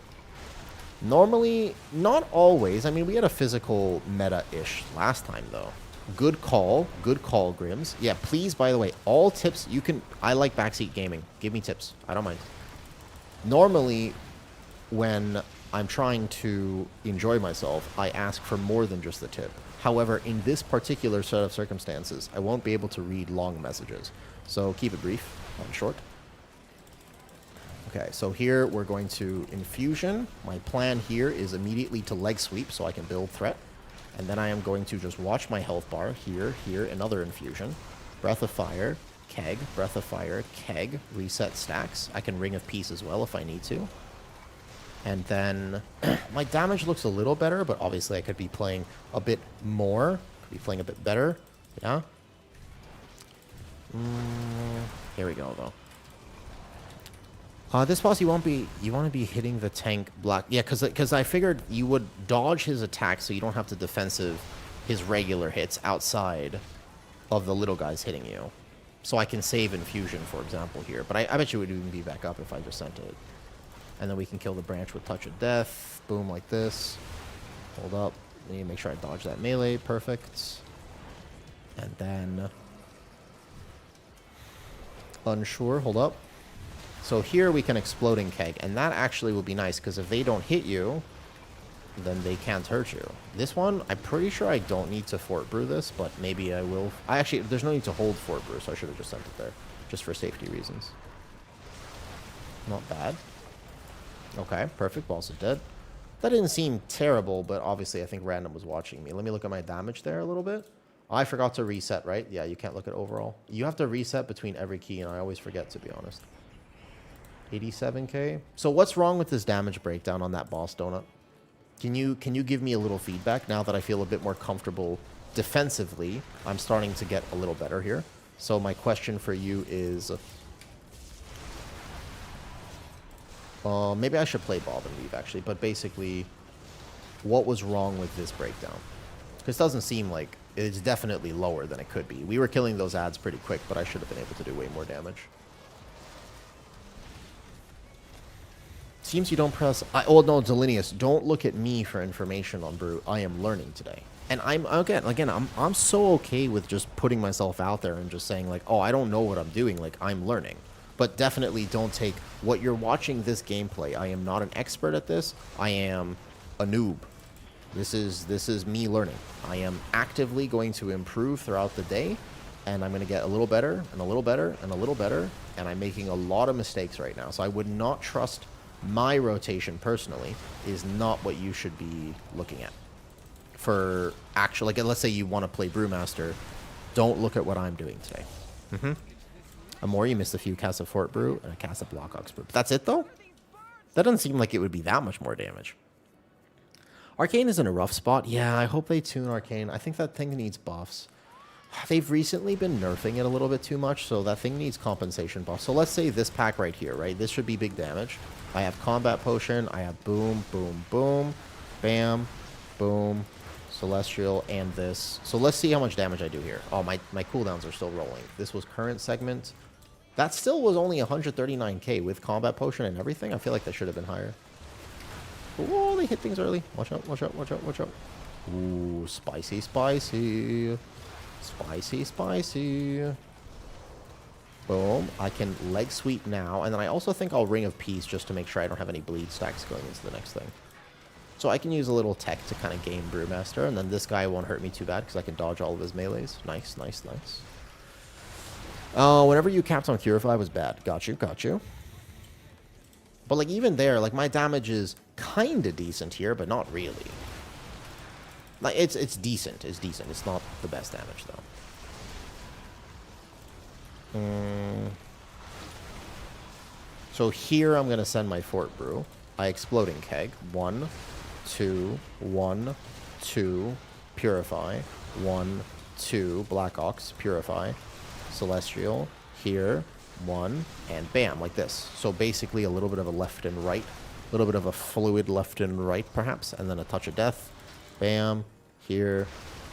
Normally, not always. I mean, we had a physical meta-ish last time, though. Good call, Grims. Yeah, please, by the way, all tips you can... I like backseat gaming. Give me tips. I don't mind. Normally, when I'm trying to enjoy myself, I ask for more than just the tip. However, in this particular set of circumstances, I won't be able to read long messages. So keep it brief and short. Okay, so here we're going to infusion. My plan here is immediately to leg sweep so I can build threat. And then I am going to just watch my health bar. Here, another infusion. Breath of Fire, keg, Breath of Fire, keg, reset stacks. I can Ring of Peace as well if I need to. And then my damage looks a little better, but obviously I could be playing a bit more. Could be playing a bit better. Yeah. Here we go, though. This boss, you want to be hitting the tank black. Yeah, because I figured you would dodge his attack so you don't have to defensive his regular hits outside of the little guys hitting you. So I can save infusion, for example, here. But I bet you it would even be back up if I just sent it. And then we can kill the branch with Touch of Death. Boom, like this. Hold up. I need to make sure I dodge that melee. Perfect. And then... Unsure. Hold up. So here we can Exploding Keg, and that actually will be nice, because if they don't hit you, then they can't hurt you. This one, I'm pretty sure I don't need to Fort Brew this, but maybe I will. There's no need to hold Fort Brew, so I should have just sent it there, just for safety reasons. Not bad. Okay, perfect, balls are dead. That didn't seem terrible, but obviously I think random was watching me. Let me look at my damage there a little bit. Oh, I forgot to reset, right? Yeah, you can't look at overall. You have to reset between every key, and I always forget, to be honest. 87k. So what's wrong with this damage breakdown on that boss donut? Can you give me a little feedback now that I feel a bit more comfortable defensively? I'm starting to get a little better here. So my question for you is, maybe I should play Bob and Weave actually, but basically, what was wrong with this breakdown? Because it doesn't seem like it's definitely lower than it could be. We were killing those ads pretty quick, but I should have been able to do way more damage. Seems you don't press... oh, no, Zelinius, don't look at me for information on Brew. I am learning today. And I'm so okay with just putting myself out there and just saying, like, oh, I don't know what I'm doing. Like, I'm learning. But definitely don't take what you're watching this gameplay. I am not an expert at this. I am a noob. This is me learning. I am actively going to improve throughout the day. And I'm going to get a little better, and a little better, and a little better. And I'm making a lot of mistakes right now. So I would not trust... My rotation, personally, is not what you should be looking at. For actual, like, let's say you want to play Brewmaster, don't look at what I'm doing today. Amor, you missed a few casts of Fort Brew and a cast of Block Ox Brew. But that's it, though? That doesn't seem like it would be that much more damage. Arcane is in a rough spot. Yeah, I hope they tune Arcane. I think that thing needs buffs. They've recently been nerfing it a little bit too much, so that thing needs compensation buffs. So let's say this pack right here, right? This should be big damage. I have Combat Potion. I have Boom, Boom, Boom, Bam, Boom, Celestial, and this. So let's see how much damage I do here. Oh, my cooldowns are still rolling. This was current segment. That still was only 139k with Combat Potion and everything. I feel like that should have been higher. Oh, they hit things early. Watch out, watch out, watch out, watch out. Ooh, spicy, spicy. Spicy, spicy. Boom. I can leg sweep now. And then I also think I'll Ring of Peace just to make sure I don't have any bleed stacks going into the next thing. So I can use a little tech to kind of game Brewmaster. And then this guy won't hurt me too bad because I can dodge all of his melees. Nice, nice, nice. Whenever you capped on Purify was bad. Got you, got you. But like even there, like my damage is kind of decent here, but not really. Like it's decent. It's decent. It's not the best damage though. So here I'm gonna send my Fort Brew. I Exploding Keg. 1, 2, 1, 2, Purify. 1, 2, Black Ox, Purify. Celestial. Here. 1, and bam, like this. So basically a little bit of a left and right. A little bit of a fluid left and right, perhaps. And then a Touch of Death. Bam. Here.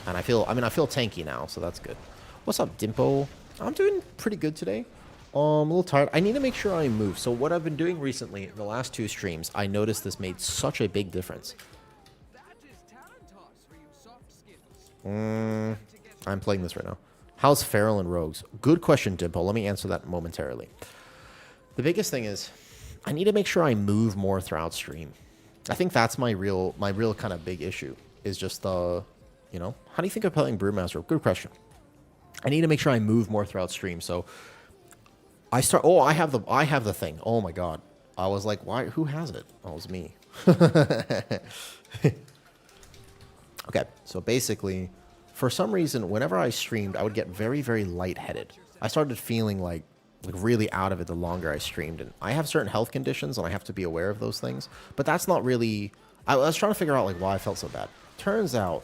And I feel tanky now, so that's good. What's up, Dimpo? I'm doing pretty good today. A little tired. I need to make sure I move. So what I've been doing recently, the last 2 streams, I noticed this made such a big difference. I'm playing this right now. How's Feral and Rogues? Good question, Dimple. Let me answer that momentarily. The biggest thing is I need to make sure I move more throughout stream. I think that's my real kind of big issue is just how do you think of playing Brewmaster? Good question. I need to make sure I move more throughout stream. So I have the thing. Oh my god. I was like, why? Who has it? Oh, it was me. Okay, so basically, for some reason, whenever I streamed, I would get very, very lightheaded. I started feeling like really out of it the longer I streamed. And I have certain health conditions, and I have to be aware of those things. But that's not really... I was trying to figure out why I felt so bad. Turns out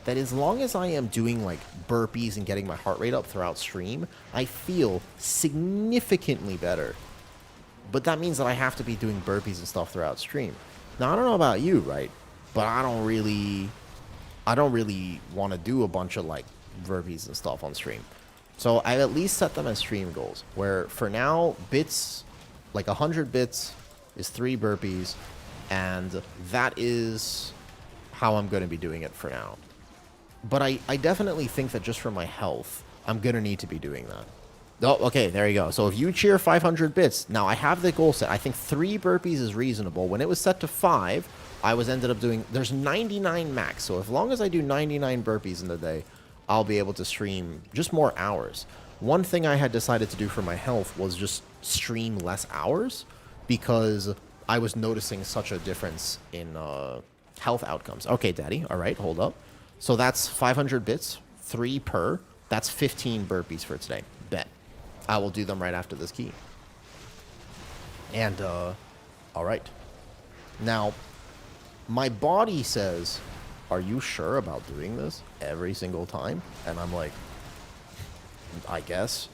that as long as I am doing burpees and getting my heart rate up throughout stream, I feel significantly better. But that means that I have to be doing burpees and stuff throughout stream. Now, I don't know about you, right? But I don't really want to do a bunch of burpees and stuff on stream. So I at least set them as stream goals, where for now, bits, 100 bits is 3 burpees, and that is how I'm going to be doing it for now. But I definitely think that just for my health, I'm going to need to be doing that. Oh, okay, there you go. So if you cheer 500 bits, now I have the goal set. I think 3 burpees is reasonable. When it was set to 5, I ended up doing, there's 99 max. So as long as I do 99 burpees in the day, I'll be able to stream just more hours. One thing I had decided to do for my health was just stream less hours because I was noticing such a difference in health outcomes. Okay, Daddy. All right, hold up. So that's 500 bits, 3 per. That's 15 burpees for today. Bet. I will do them right after this key. And, all right. Now, my body says, are you sure about doing this every single time? And I'm like, I guess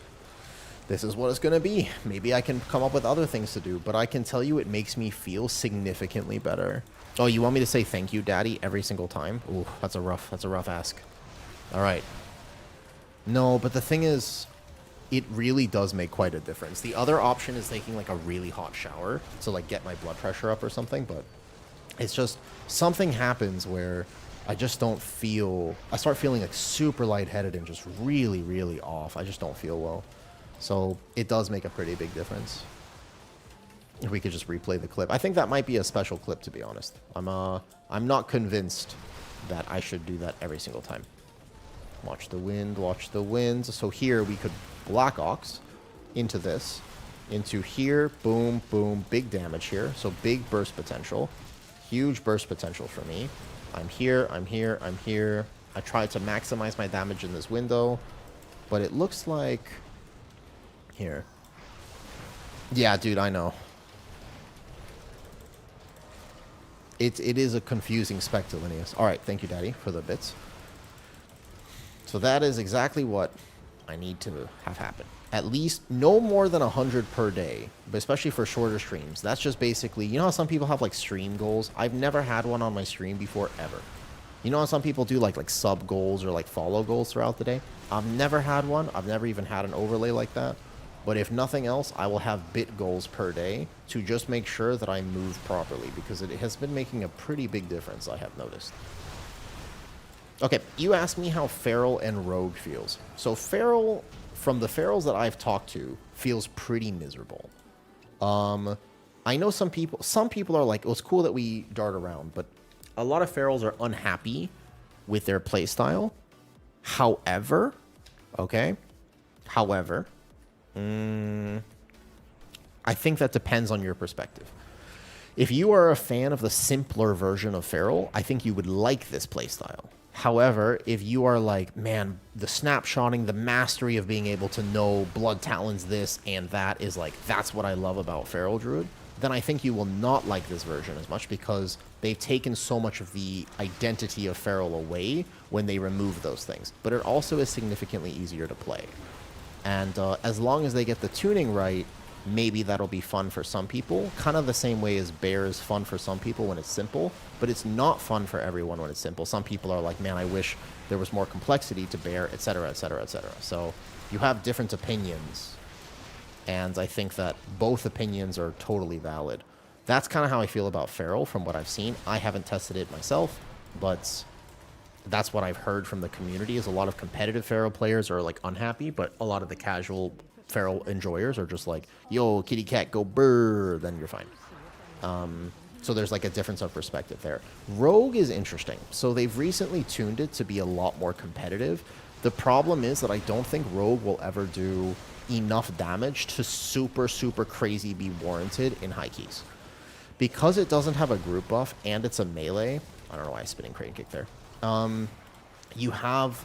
this is what it's going to be. Maybe I can come up with other things to do, but I can tell you it makes me feel significantly better. Oh, you want me to say thank you, Daddy, every single time? Ooh, that's a rough ask. All right. No, but the thing is, it really does make quite a difference. The other option is taking a really hot shower to get my blood pressure up or something, but it's just something happens where I just don't feel... I start feeling super lightheaded and just really, really off. I just don't feel well. So it does make a pretty big difference. If we could just replay the clip. I think that might be a special clip, to be honest. I'm not convinced that I should do that every single time. Watch the wind, watch the wind. So here we could Black Ox into this. Into here, boom, boom, big damage here. So big burst potential. Huge burst potential for me. I'm here, I'm here, I'm here. I tried to maximize my damage in this window, but it looks like... Here. Yeah, dude, I know. It is a confusing spec to Linnaeus. Alright, thank you, Daddy, for the bits. So that is exactly what I need to have happen. At least no more than 100 per day, but especially for shorter streams. That's just basically, you know how some people have stream goals? I've never had one on my stream before, ever. You know how some people do like sub goals or follow goals throughout the day? I've never had one. I've never even had an overlay like that. But if nothing else, I will have bit goals per day to just make sure that I move properly, because it has been making a pretty big difference, I have noticed. Okay, you asked me how Feral and Rogue feels. So Feral, from the Ferals that I've talked to, feels pretty miserable. I know some people are like, oh, it's cool that we dart around, but a lot of Ferals are unhappy with their playstyle. However, I think that depends on your perspective. If you are a fan of the simpler version of Feral, I think you would like this playstyle. However, if you are like, man, the snapshotting, the mastery of being able to know Blood Talons this and that is that's what I love about Feral Druid, then I think you will not like this version as much, because they've taken so much of the identity of Feral away when they remove those things. But it also is significantly easier to play. And as long as they get the tuning right, maybe that'll be fun for some people. Kind of the same way as Bear is fun for some people when it's simple, but it's not fun for everyone when it's simple. Some people are like, man, I wish there was more complexity to Bear, etc., etc., etc. So you have different opinions And I think that both opinions are totally valid. That's kind of how I feel about Feral from what I've seen. I haven't tested it myself, but that's what I've heard from the community is a lot of competitive Feral players are like unhappy, but a lot of the casual Feral enjoyers are just like, yo, kitty cat, go brr, then you're fine. So there's like a difference of perspective there. Rogue is interesting. So they've recently tuned it to be a lot more competitive. The problem is that I don't think Rogue will ever do enough damage to super, super crazy be warranted in high keys. Because it doesn't have a group buff and it's a melee, I don't know why I spinning crane kick there. You have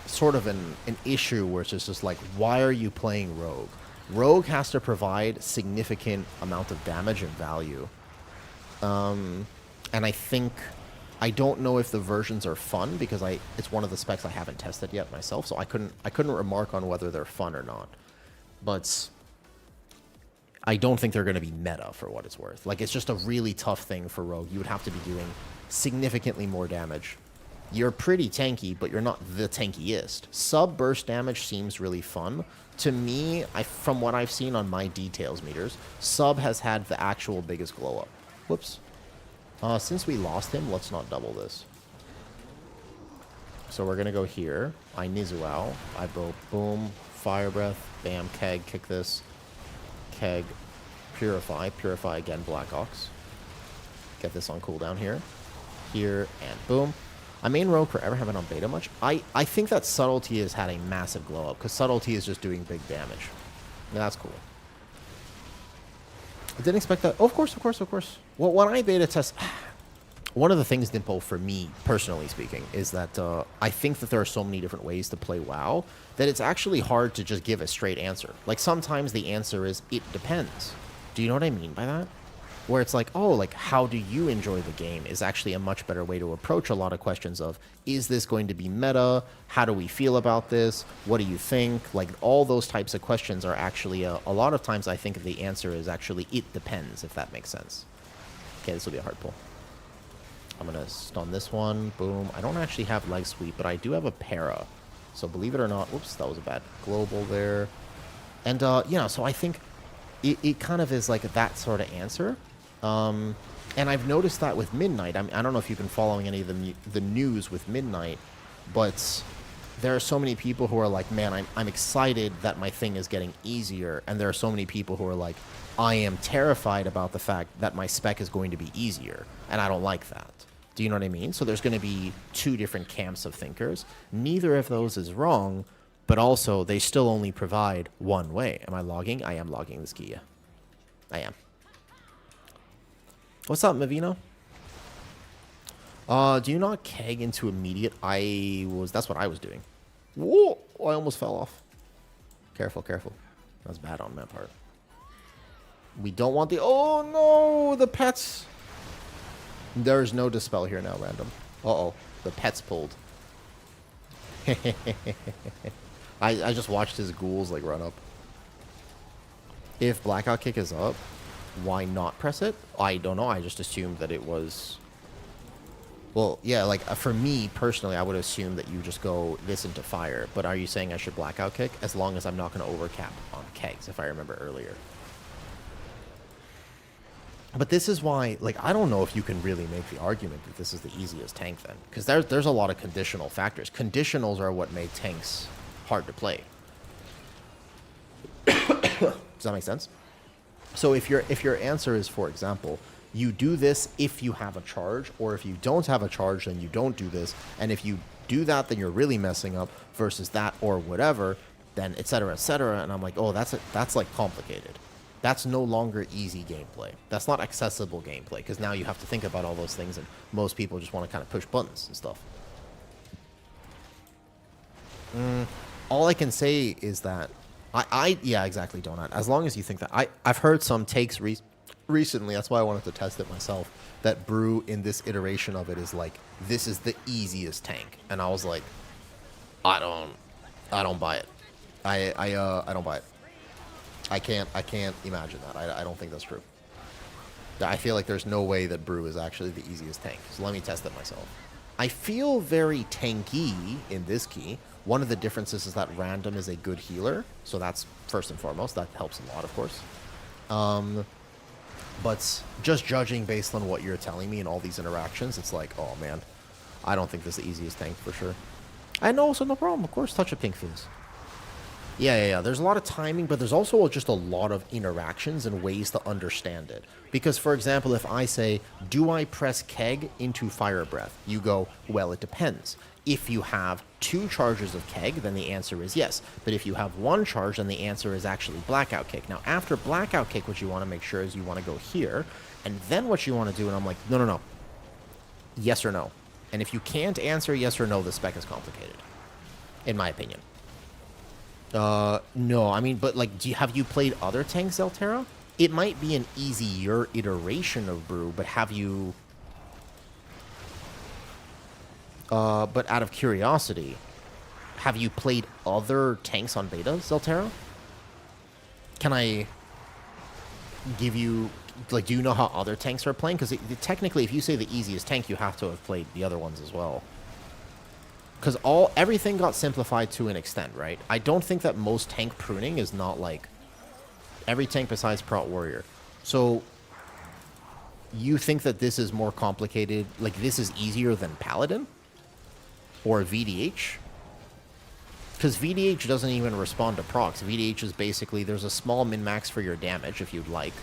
sort of an issue where it's just like, why are you playing Rogue? Rogue has to provide significant amount of damage and value. And I don't know if the versions are fun because it's one of the specs I haven't tested yet myself, so I couldn't remark on whether they're fun or not. But I don't think they're going to be meta for what it's worth. Like, it's just a really tough thing for Rogue. You would have to be doing significantly more damage. You're pretty tanky, but you're not the tankiest. Sub burst damage seems really fun. To me, from what I've seen on my details meters, Sub has had the actual biggest glow up. Whoops. Since we lost him, let's not double this. So we're going to go here. I Nizuao. I go boom, fire breath, bam, keg, kick this. Keg, purify, purify again, Black Ox. Get this on cooldown here. Here, and boom. I main Rogue forever, haven't on beta much. I think that Subtlety has had a massive glow up, because Subtlety is just doing big damage. And that's cool. I didn't expect that. Oh, of course, of course, of course. Well, when I beta test, one of the things, Dimple, for me, personally speaking, is that I think that there are so many different ways to play WoW that it's actually hard to just give a straight answer. Like, sometimes the answer is, it depends. Do you know what I mean by that? Where it's like, oh, like, how do you enjoy the game is actually a much better way to approach a lot of questions of, is this going to be meta? How do we feel about this? What do you think? Like, all those types of questions are actually, a lot of times I think the answer is actually, it depends, if that makes sense. Okay, this will be a hard pull. I'm going to stun this one. Boom. I don't actually have leg sweep, but I do have a para. So believe it or not, whoops, that was a bad global there. And, yeah, so I think it kind of is like that sort of answer. And I've noticed that with Midnight. I don't know if you've been following any of the news with Midnight, but there are so many people who are like, man, I'm excited that my thing is getting easier. And there are so many people who are like, I am terrified about the fact that my spec is going to be easier. And I don't like that. Do you know what I mean? So there's going to be two different camps of thinkers. Neither of those is wrong, but also they still only provide one way. Am I logging? I am logging this key. I am. What's up, Mavino? Do you not keg into immediate? That's what I was doing. Whoa! I almost fell off. Careful, careful. That's bad on my part. We don't want the... Oh, no! The pets! There's no dispel here now, random. Uh-oh. The pets pulled. I just watched his ghouls, like, run up. If Blackout Kick is up, why not press it? I don't know. I just assumed that it was... Well, yeah, like, for me, personally, I would assume that you just go this into fire. But are you saying I should Blackout Kick? As long as I'm not going to overcap on kegs, if I remember earlier. But this is why, like, I don't know if you can really make the argument that this is the easiest tank then. Because there's a lot of conditional factors. Conditionals are what make tanks hard to play. Does that make sense? So if your answer is, for example, you do this if you have a charge, or if you don't have a charge, then you don't do this, and if you do that, then you're really messing up, versus that or whatever, then et cetera, and I'm like, oh, that's like complicated. That's no longer easy gameplay. That's not accessible gameplay, because now you have to think about all those things, and most people just want to kind of push buttons and stuff. All I can say is that yeah, exactly, Donut. As long as you think that. I've heard some takes recently, that's why I wanted to test it myself, that Brew in this iteration of it is like, this is the easiest tank. And I was like, I don't buy it. I don't buy it. I can't imagine that. I don't think that's true. I feel like there's no way that Brew is actually the easiest tank. So let me test it myself. I feel very tanky in this key. One of the differences is that random is a good healer, so that's first and foremost. That helps a lot, of course. But just judging based on what you're telling me and all these interactions, it's like, oh man, I don't think this is the easiest tank for sure. And also, no problem, of course, touch a pink fizz. Yeah. There's a lot of timing, but there's also just a lot of interactions and ways to understand it. Because, for example, if I say, do I press keg into fire breath? You go, well, it depends. If you have 2 charges of keg, then the answer is yes. But if you have 1 charge, then the answer is actually blackout kick. Now, after blackout kick, what you want to make sure is you want to go here. And then what you want to do, and I'm like, no. Yes or no. And if you can't answer yes or no, the spec is complicated. In my opinion. No, I mean, but like, have you played other tanks, Zelterra? It might be an easier iteration of Brew, but have you... but out of curiosity, have you played other tanks on beta, Zelterra? Can I give you... Like, do you know how other tanks are playing? Because technically, if you say the easiest tank, you have to have played the other ones as well. Because everything got simplified to an extent, right? I don't think that most tank pruning is not like every tank besides Prot Warrior. So you think that this is more complicated, like this is easier than Paladin or VDH? Because VDH doesn't even respond to procs. VDH is basically, there's a small min-max for your damage if you'd like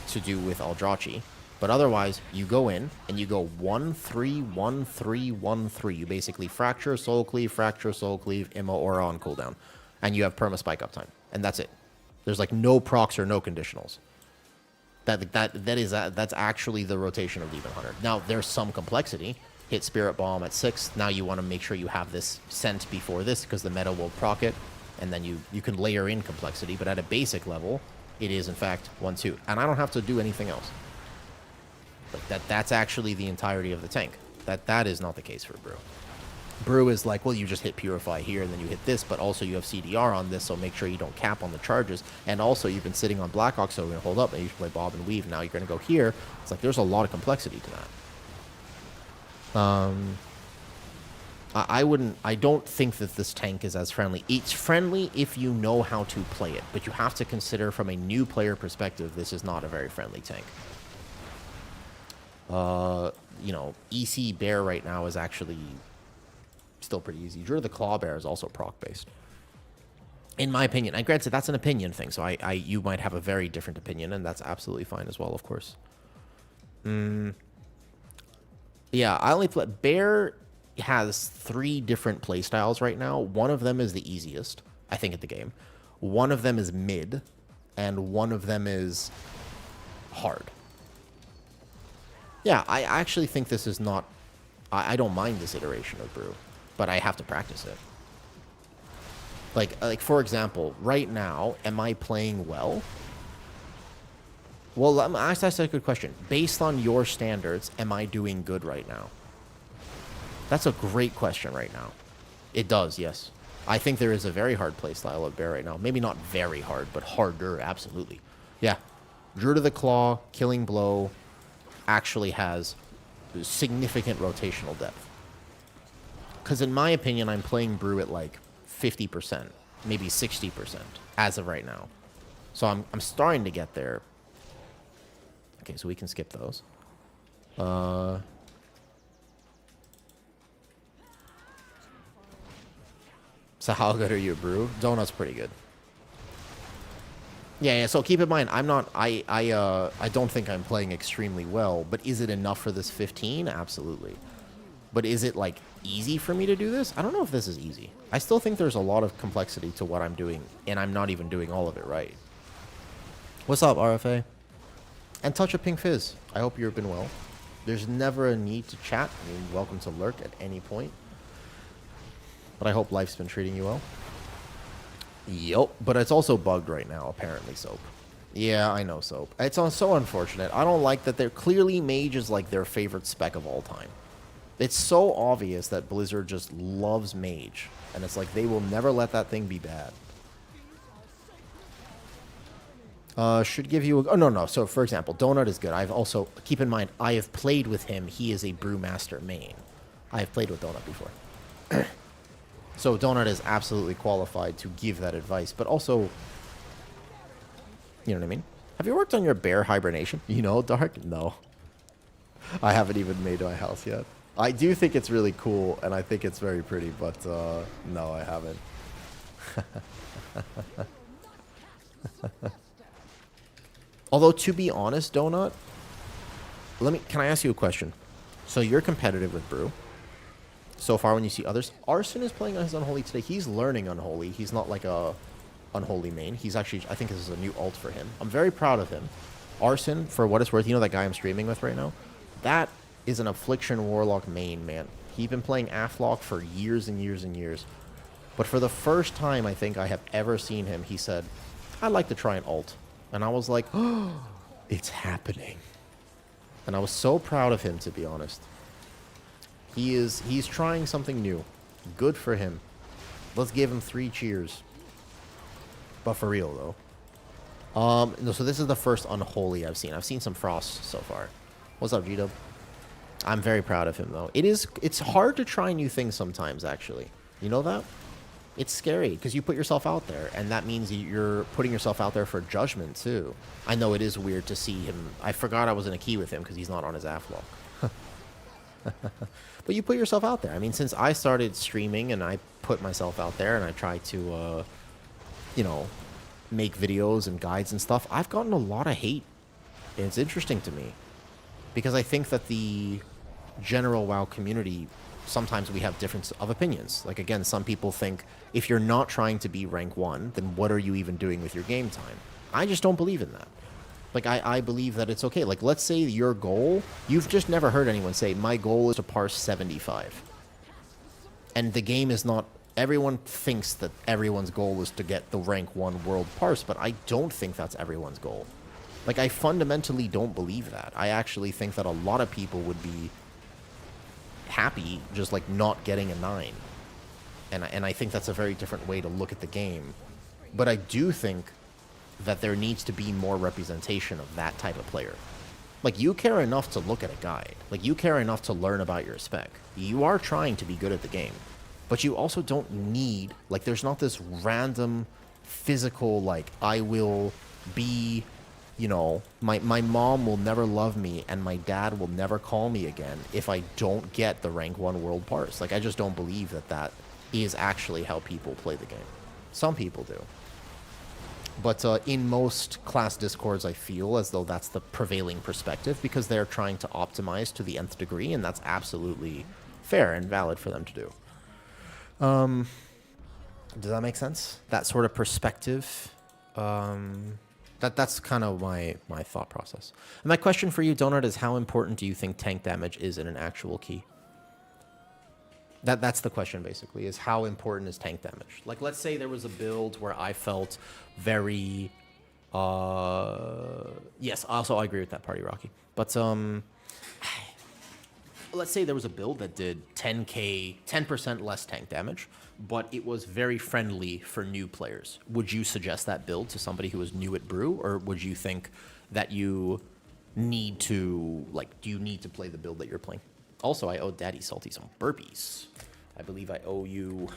to do with Aldrachi. But otherwise, you go in, and you go 1-3, 1-3, 1-3. You basically fracture, soul cleave, immo, aura on cooldown. And you have perma spike uptime. And that's it. There's like no procs or no conditionals. That's actually the rotation of Demon Hunter. Now, there's some complexity. Hit Spirit Bomb at 6. Now you want to make sure you have this sent before this, because the meta will proc it. And then you can layer in complexity. But at a basic level, it is, in fact, 1-2. And I don't have to do anything else. Like that's actually the entirety of the tank. That is not the case for Brew. Brew is like, well, you just hit Purify here, and then you hit this, but also you have CDR on this, so make sure you don't cap on the charges. And also, you've been sitting on Blackhawk, so we're going to hold up, and you should play Bob and Weave. Now you're going to go here. It's like there's a lot of complexity to that. I don't think that this tank is as friendly. It's friendly if you know how to play it, but you have to consider from a new player perspective, this is not a very friendly tank. You know, EC Bear right now is actually still pretty easy. Drew the Claw Bear is also proc-based. In my opinion. And granted, that's an opinion thing, so you might have a very different opinion, and that's absolutely fine as well, of course. Yeah, I only play... Bear has 3 different playstyles right now. One of them is the easiest, I think, at the game. One of them is mid, and one of them is hard. Yeah, I actually think this is not... I don't mind this iteration of Brew, but I have to practice it. Like for example, right now, am I playing well? Well, that's a good question. Based on your standards, am I doing good right now? That's a great question right now. It does, yes. I think there is a very hard playstyle of Bear right now. Maybe not very hard, but harder, absolutely. Yeah. Drew to the Claw, Killing Blow... actually has significant rotational depth. Because in my opinion, I'm playing Brew at like 50%, maybe 60% as of right now. So I'm starting to get there. Okay, so we can skip those. So how good are you, Brew? Donut's pretty good. Yeah, so keep in mind, I'm not, I don't think I'm playing extremely well, but is it enough for this 15? Absolutely. But is it, like, easy for me to do this? I don't know if this is easy. I still think there's a lot of complexity to what I'm doing, and I'm not even doing all of it right. What's up, RFA? And touch a pink fizz. I hope you've been well. There's never a need to chat. You're welcome to lurk at any point. But I hope life's been treating you well. Yup, but it's also bugged right now, apparently, Soap. Yeah, I know, Soap. It's so unfortunate. I don't like that they're clearly Mage is like their favorite spec of all time. It's so obvious that Blizzard just loves Mage, and it's like they will never let that thing be bad. Should give you a... Oh, no. So, for example, Donut is good. I've also... Keep in mind, I have played with him. He is a Brewmaster main. I have played with Donut before. So Donut is absolutely qualified to give that advice, but also, you know what I mean? Have you worked on your bear hibernation? You know, Dark? No. I haven't even made my house yet. I do think it's really cool, and I think it's very pretty, but no, I haven't. Although, to be honest, Donut, can I ask you a question? So you're competitive with Brew. So far, when you see others, Arson is playing on his Unholy today. He's learning Unholy. He's not like a Unholy main. He's actually, I think this is a new ult for him. I'm very proud of him. Arson, for what it's worth, you know that guy I'm streaming with right now? That is an Affliction Warlock main, man. He's been playing Aflock for years and years and years. But for the first time I think I have ever seen him, he said, I'd like to try an ult. And I was like, oh, it's happening. And I was so proud of him, to be honest. He's trying something new. Good for him. Let's give him 3 cheers. But for real, though. No, so this is the first Unholy I've seen. I've seen some Frost so far. What's up, G-Dub? I'm very proud of him, though. It's hard to try new things sometimes, actually. You know that? It's scary, because you put yourself out there, and that means you're putting yourself out there for judgment, too. I know it is weird to see him. I forgot I was in a key with him, because he's not on his Aflock. But you put yourself out there. I mean, since I started streaming, and I put myself out there, and I try to, you know, make videos and guides and stuff, I've gotten a lot of hate. And it's interesting to me. Because I think that the general WoW community, sometimes we have difference of opinions. Like, again, some people think if you're not trying to be rank 1, then what are you even doing with your game time? I just don't believe in that. Like, I believe that it's okay. Like, let's say your goal, you've just never heard anyone say, my goal is to parse 75. And the game is not, everyone thinks that everyone's goal is to get the rank 1 world parse, but I don't think that's everyone's goal. Like, I fundamentally don't believe that. I actually think that a lot of people would be happy just, like, not getting a 9. And I think that's a very different way to look at the game. But I do think that there needs to be more representation of that type of player. Like, you care enough to look at a guide. Like, you care enough to learn about your spec. You are trying to be good at the game. But you also don't need, like, there's not this random physical, like, I will be, you know, my mom will never love me and my dad will never call me again if I don't get the rank 1 world parse. Like, I just don't believe that that is actually how people play the game. Some people do. But in most class discords, I feel as though that's the prevailing perspective because they're trying to optimize to the nth degree, and that's absolutely fair and valid for them to do. Does that make sense? That sort of perspective? That's kind of my thought process. And my question for you, Donut, is how important do you think tank damage is in an actual key? That's the question, basically, is how important is tank damage? Like, let's say there was a build where I felt very... yes, also I agree with that, Party Rocky. But, let's say there was a build that did 10% less tank damage, but it was very friendly for new players. Would you suggest that build to somebody who is new at Brew, or would you think that you need to, like, do you need to play the build that you're playing? Also, I owe Daddy Salty some burpees. I believe I owe you...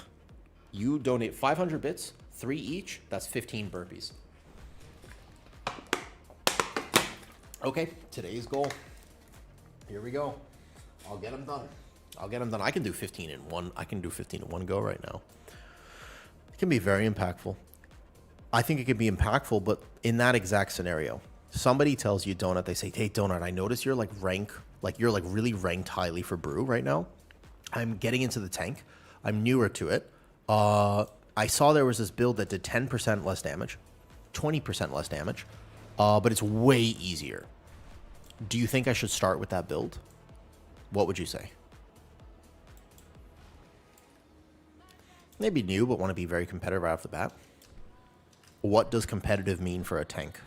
You donate 500 bits, 3 each. That's 15 burpees. Okay, today's goal. Here we go. I'll get them done. I'll get them done. I can do 15 in one. I can do 15 in one go right now. It can be very impactful. I think it could be impactful, but in that exact scenario, somebody tells you, Donut, they say, hey, Donut, I notice you're like you're like really ranked highly for Brew right now. I'm getting into the tank. I'm newer to it. I saw there was this build that did 10% less damage, 20% less damage, but it's way easier. Do you think I should start with that build? What would you say? Maybe new, but want to be very competitive right off the bat. What does competitive mean for a tank?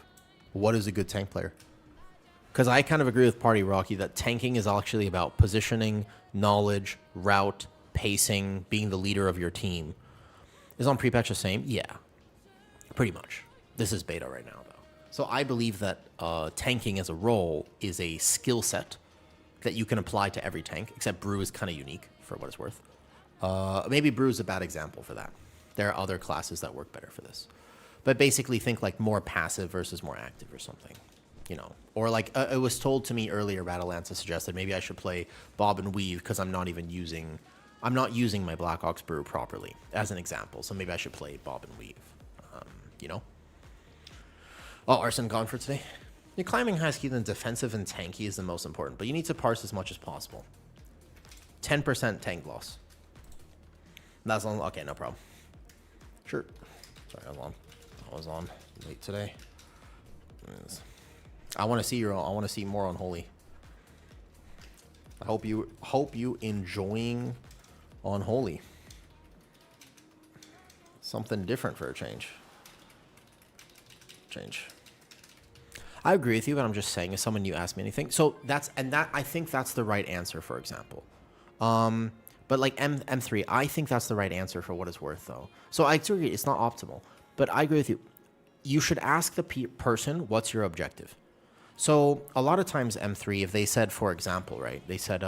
What is a good tank player? Because I kind of agree with Party Rocky that tanking is actually about positioning, knowledge, route, pacing, being the leader of your team. Is on pre-patch the same? Yeah, pretty much. This is beta right now, though. So I believe that tanking as a role is a skill set that you can apply to every tank, except Brew is kind of unique for what it's worth. Maybe Brew is a bad example for that. There are other classes that work better for this. But basically think like more passive versus more active or something, you know. Or like it was told to me earlier, Rattlelancer suggested maybe I should play Bob and Weave because I'm not using my Black Ox Brew properly, as an example. So maybe I should play Bob and Weave, you know. Oh, Arson gone for today. Your climbing high skill and defensive and tanky is the most important, but you need to parse as much as possible. 10% tank loss. That's on. Okay, no problem. Sure. Sorry, I was on late today. I want to see more Unholy. I hope you enjoying Unholy. Something different for a change. I agree with you, but I'm just saying, as someone you ask me anything. So I think that's the right answer, for example. But like M3, I think that's the right answer for what it's worth, though. So I agree, it's not optimal, but I agree with you. You should ask the person, what's your objective? So a lot of times M3, if they said, for example, right, they said,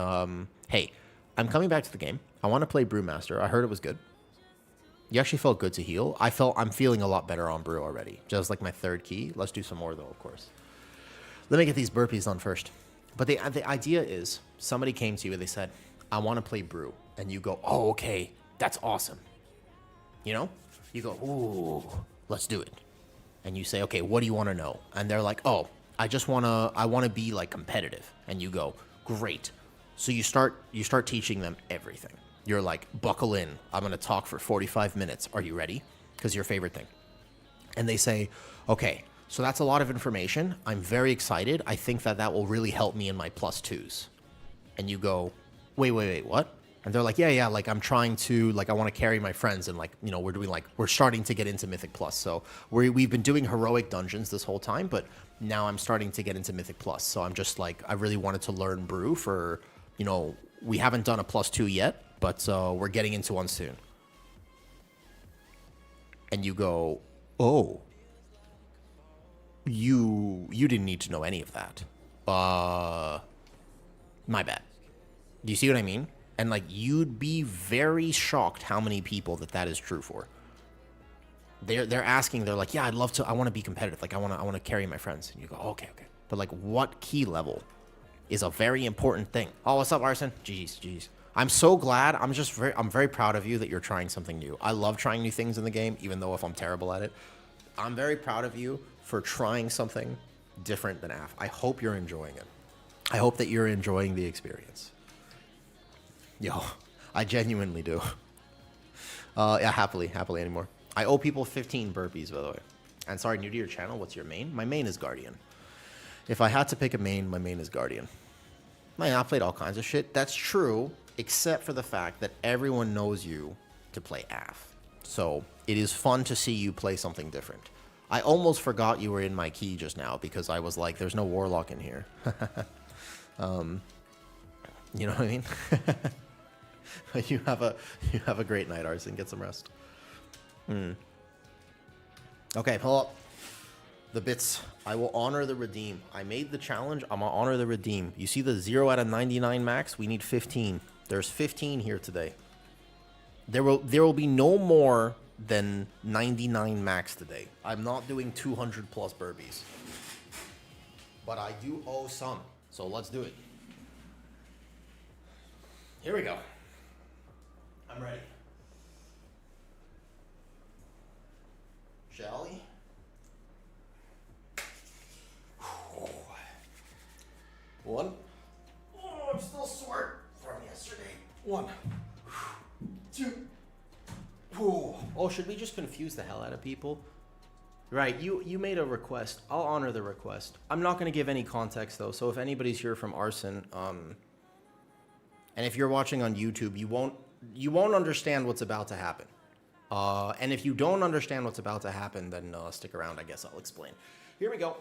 hey, I'm coming back to the game. I want to play Brewmaster. I heard it was good. You actually felt good to heal. I'm feeling a lot better on Brew already. Just like my third key. Let's do some more, though, of course. Let me get these burpees done first. But the idea is, somebody came to you and they said, I want to play Brew. And you go, oh, okay, that's awesome. You know? You go, ooh, let's do it. And you say, okay, what do you want to know? And they're like, oh, I want to be like competitive. And you go, great. So you start teaching them everything. You're like, buckle in. I'm going to talk for 45 minutes. Are you ready? Because your favorite thing. And they say, okay, so that's a lot of information. I'm very excited. I think that will really help me in my +2s. And you go, wait, what? And they're like, yeah, like I'm trying to, like I want to carry my friends, and like, you know, we're starting to get into Mythic Plus. So we've been doing heroic dungeons this whole time, but now I'm starting to get into Mythic Plus. So I'm just like, I really wanted to learn Brew for, you know, we haven't done a +2 yet, but we're getting into one soon. And you go, oh, you didn't need to know any of that. My bad. Do you see what I mean? And like, you'd be very shocked how many people that is true for. They're asking, they're like, yeah, I want to be competitive. Like I want to carry my friends. And you go, okay. But like, what key level is a very important thing. Oh, what's up, Arson? Jeez. I'm so glad. I'm very proud of you that you're trying something new. I love trying new things in the game, even though if I'm terrible at it. I'm very proud of you for trying something different than AF. I hope you're enjoying it. I hope that you're enjoying the experience. Yo, I genuinely do. Yeah, happily anymore. I owe people 15 burpees, by the way. And sorry, new to your channel, what's your main? My main is Guardian. If I had to pick a main, my main is Guardian. Man, I played all kinds of shit. That's true, except for the fact that everyone knows you to play AF. So it is fun to see you play something different. I almost forgot you were in my key just now because I was like, there's no Warlock in here. You know what I mean? You have a great night, Arson. Get some rest. Okay, pull up the bits. I will honor the redeem. I made the challenge. I'm gonna honor the redeem. You see the 0 out of 99 max? We need 15. There's 15 here today. There will be no more than 99 max today. I'm not doing 200 plus burpees, but I do owe some. So let's do it. Here we go. I'm ready. Shall we? One. Oh, I'm still sore from yesterday. One. Two. Oh, should we just confuse the hell out of people? Right, you made a request. I'll honor the request. I'm not going to give any context, though, so if anybody's here from Arson, and if you're watching on YouTube, you won't understand what's about to happen. And if you don't understand what's about to happen, then stick around, I guess I'll explain. Here we go.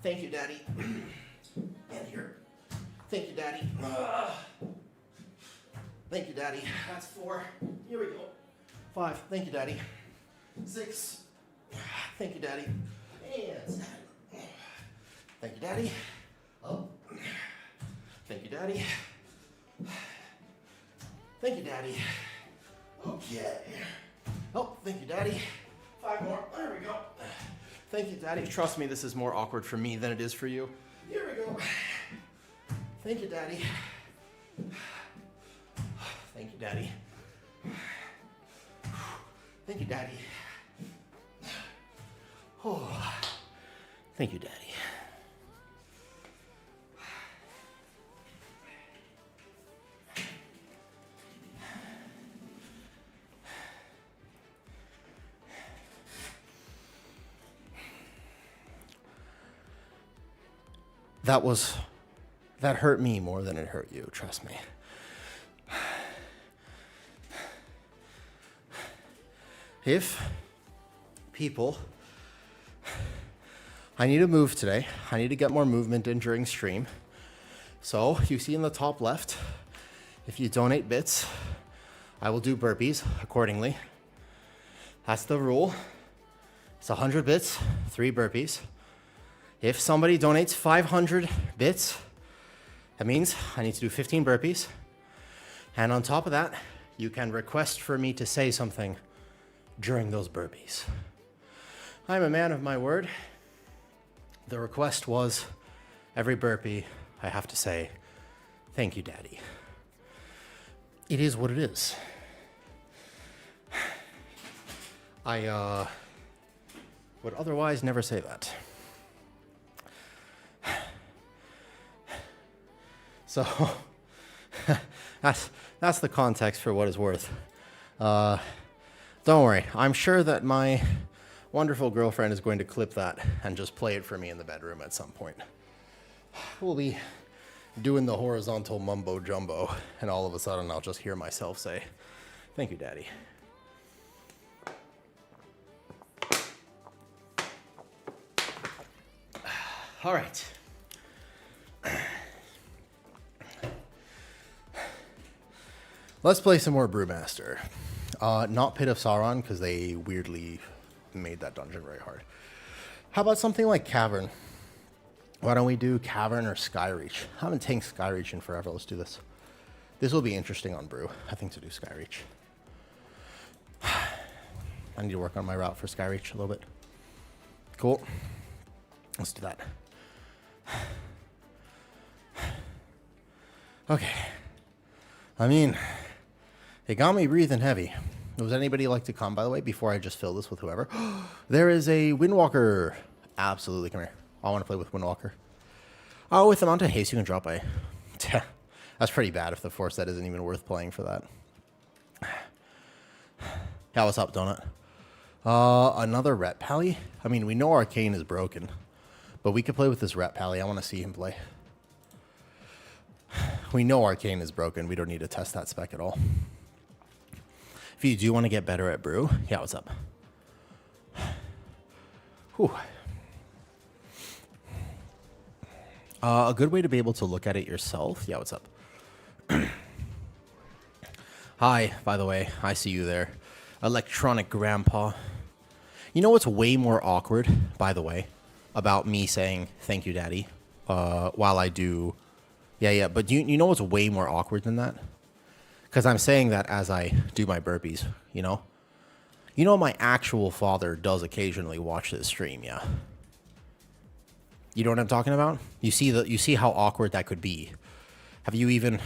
Thank you, Daddy. And here. Thank you, Daddy. Thank you, Daddy. That's 4. Here we go. 5. Thank you, Daddy. 6. Thank you, Daddy. And 7. Thank you, Daddy. Oh. Thank you, Daddy. Thank you, Daddy. Okay. Oh, thank you, Daddy. 5 more. There we go. Thank you, Daddy. Trust me, this is more awkward for me than it is for you. Here we go. Thank you, Daddy. Thank you, Daddy. Thank you, Daddy. Oh, thank you, Daddy. That hurt me more than it hurt you, trust me. If people, I need to move today. I need to get more movement in during stream. So you see in the top left, if you donate bits, I will do burpees accordingly. That's the rule. It's 100 bits, 3 burpees. If somebody donates 500 bits, that means I need to do 15 burpees. And on top of that, you can request for me to say something during those burpees. I'm a man of my word. The request was every burpee I have to say, thank you, Daddy. It is what it is. I would otherwise never say that. So that's the context for what it's worth. Don't worry. I'm sure that my wonderful girlfriend is going to clip that and just play it for me in the bedroom at some point. We'll be doing the horizontal mumbo jumbo, and all of a sudden I'll just hear myself say, thank you, Daddy. All right. Let's play some more Brewmaster. Not Pit of Sauron, because they weirdly made that dungeon very hard. How about something like Cavern? Why don't we do Cavern or Skyreach? I haven't tanked Skyreach in forever. Let's do this. This will be interesting on Brew, I think, to do Skyreach. I need to work on my route for Skyreach a little bit. Cool. Let's do that. Okay. I mean, it got me breathing heavy. Does anybody like to come, by the way, before I just fill this with whoever? There is a Windwalker. Absolutely, come here. I want to play with Windwalker. Oh, with the amount of haste you can drop by. That's pretty bad if the force set isn't even worth playing for that. Yeah, what's up, Donut? Another Ret Pally? I mean, we know Arcane is broken, but we could play with this Ret Pally. I want to see him play. We know Arcane is broken. We don't need to test that spec at all. If you do want to get better at Brew, yeah, what's up? Whew. A good way to be able to look at it yourself. Yeah, what's up? Hi, by the way. I see you there. Electronic Grandpa. You know what's way more awkward, by the way, about me saying thank you, Daddy, while I do... Yeah, but you know what's way more awkward than that? Because I'm saying that as I do my burpees, you know? You know my actual father does occasionally watch this stream, yeah? You know what I'm talking about? You see how awkward that could be. Have you even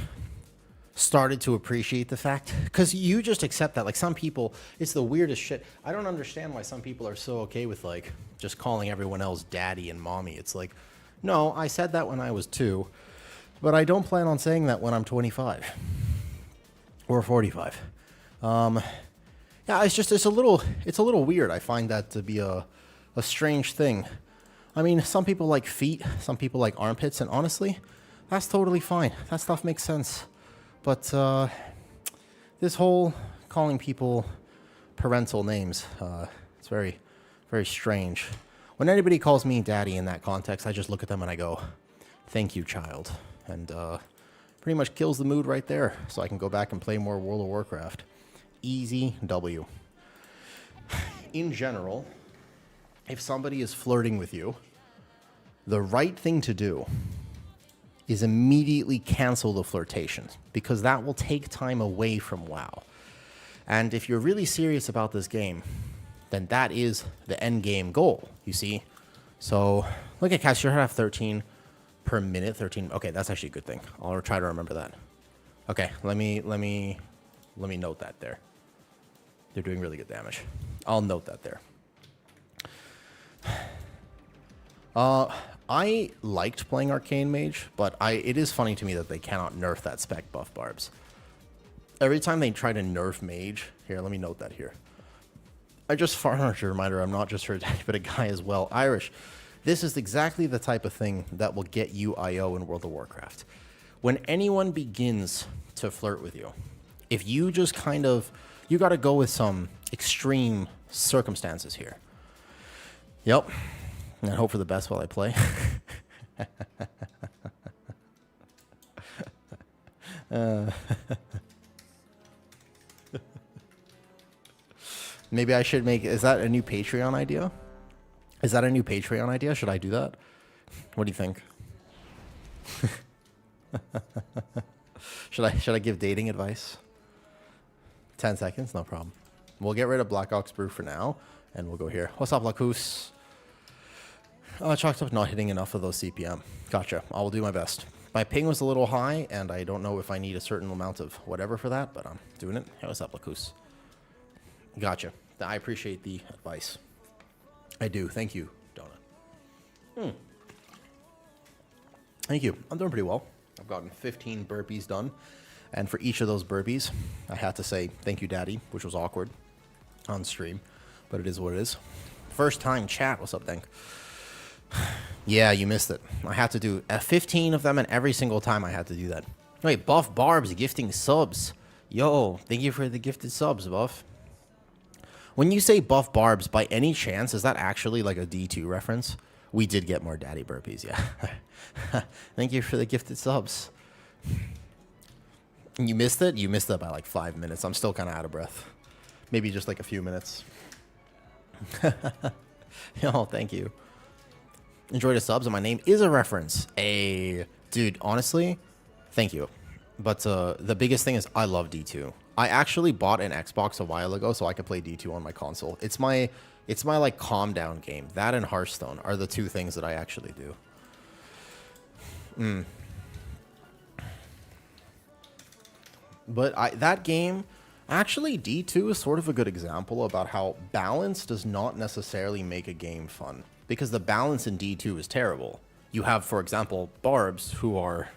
started to appreciate the fact? Because you just accept that. Like, some people, it's the weirdest shit. I don't understand why some people are so okay with, like, just calling everyone else daddy and mommy. It's like, no, I said that when I was 2, but I don't plan on saying that when I'm 25 or 45. Yeah, it's a little weird. I find that to be a strange thing. I mean, some people like feet, some people like armpits, and honestly, that's totally fine. That stuff makes sense. But this whole calling people parental names, it's very, very strange. When anybody calls me daddy in that context, I just look at them and I go, thank you, child. And pretty much kills the mood right there, so I can go back and play more World of Warcraft. Easy W. In general, if somebody is flirting with you, the right thing to do is immediately cancel the flirtations, because that will take time away from WoW. And if you're really serious about this game, then that is the end game goal, you see? So look at cast, you have 13 per minute, 13. Okay, that's actually a good thing. I'll try to remember that. Okay, let me note that there. They're doing really good damage. I'll note that there. I liked playing Arcane Mage, but it is funny to me that they cannot nerf that spec buff barbs. Every time they try to nerf Mage, here, let me note that here. I just farmed a reminder, I'm not just her daddy, but a guy as well. Irish, this is exactly the type of thing that will get you IO in World of Warcraft. When anyone begins to flirt with you, if you just kind of, you got to go with some extreme circumstances here. Yep. And hope for the best while I play. Maybe I should make, is that a new Patreon idea? Is that a new Patreon idea? Should I do that? What do you think? Should I give dating advice? 10 seconds, no problem. We'll get rid of Black Ox Brew for now, and we'll go here. What's up, Lacus? Chalked up not hitting enough of those CPM. Gotcha. I will do my best. My ping was a little high, and I don't know if I need a certain amount of whatever for that, but I'm doing it. Hey, what's up, Lacus? Gotcha. I appreciate the advice. I do. Thank you, Donna. Thank you. I'm doing pretty well. I've gotten 15 burpees done. And for each of those burpees, I had to say, thank you, Daddy, which was awkward on stream. But it is what it is. First time chat. What's up, Dank? Yeah, you missed it. I had to do 15 of them, and every single time I had to do that. Wait, Buff Barbs gifting subs. Yo, thank you for the gifted subs, Buff. When you say Buff Barbs, by any chance, is that actually like a D2 reference? We did get more daddy burpees, yeah. Thank you for the gifted subs. You missed it? You missed it by like 5 minutes. I'm still kind of out of breath. Maybe just like a few minutes. Oh, thank you. Enjoy the subs, and my name is a reference. Dude, honestly, thank you. But the biggest thing is I love D2. I actually bought an Xbox a while ago so I could play D2 on my console. It's my like calm down game. That and Hearthstone are the two things that I actually do. But that game, actually D2 is sort of a good example about how balance does not necessarily make a game fun. Because the balance in D2 is terrible. You have, for example, Barbs who are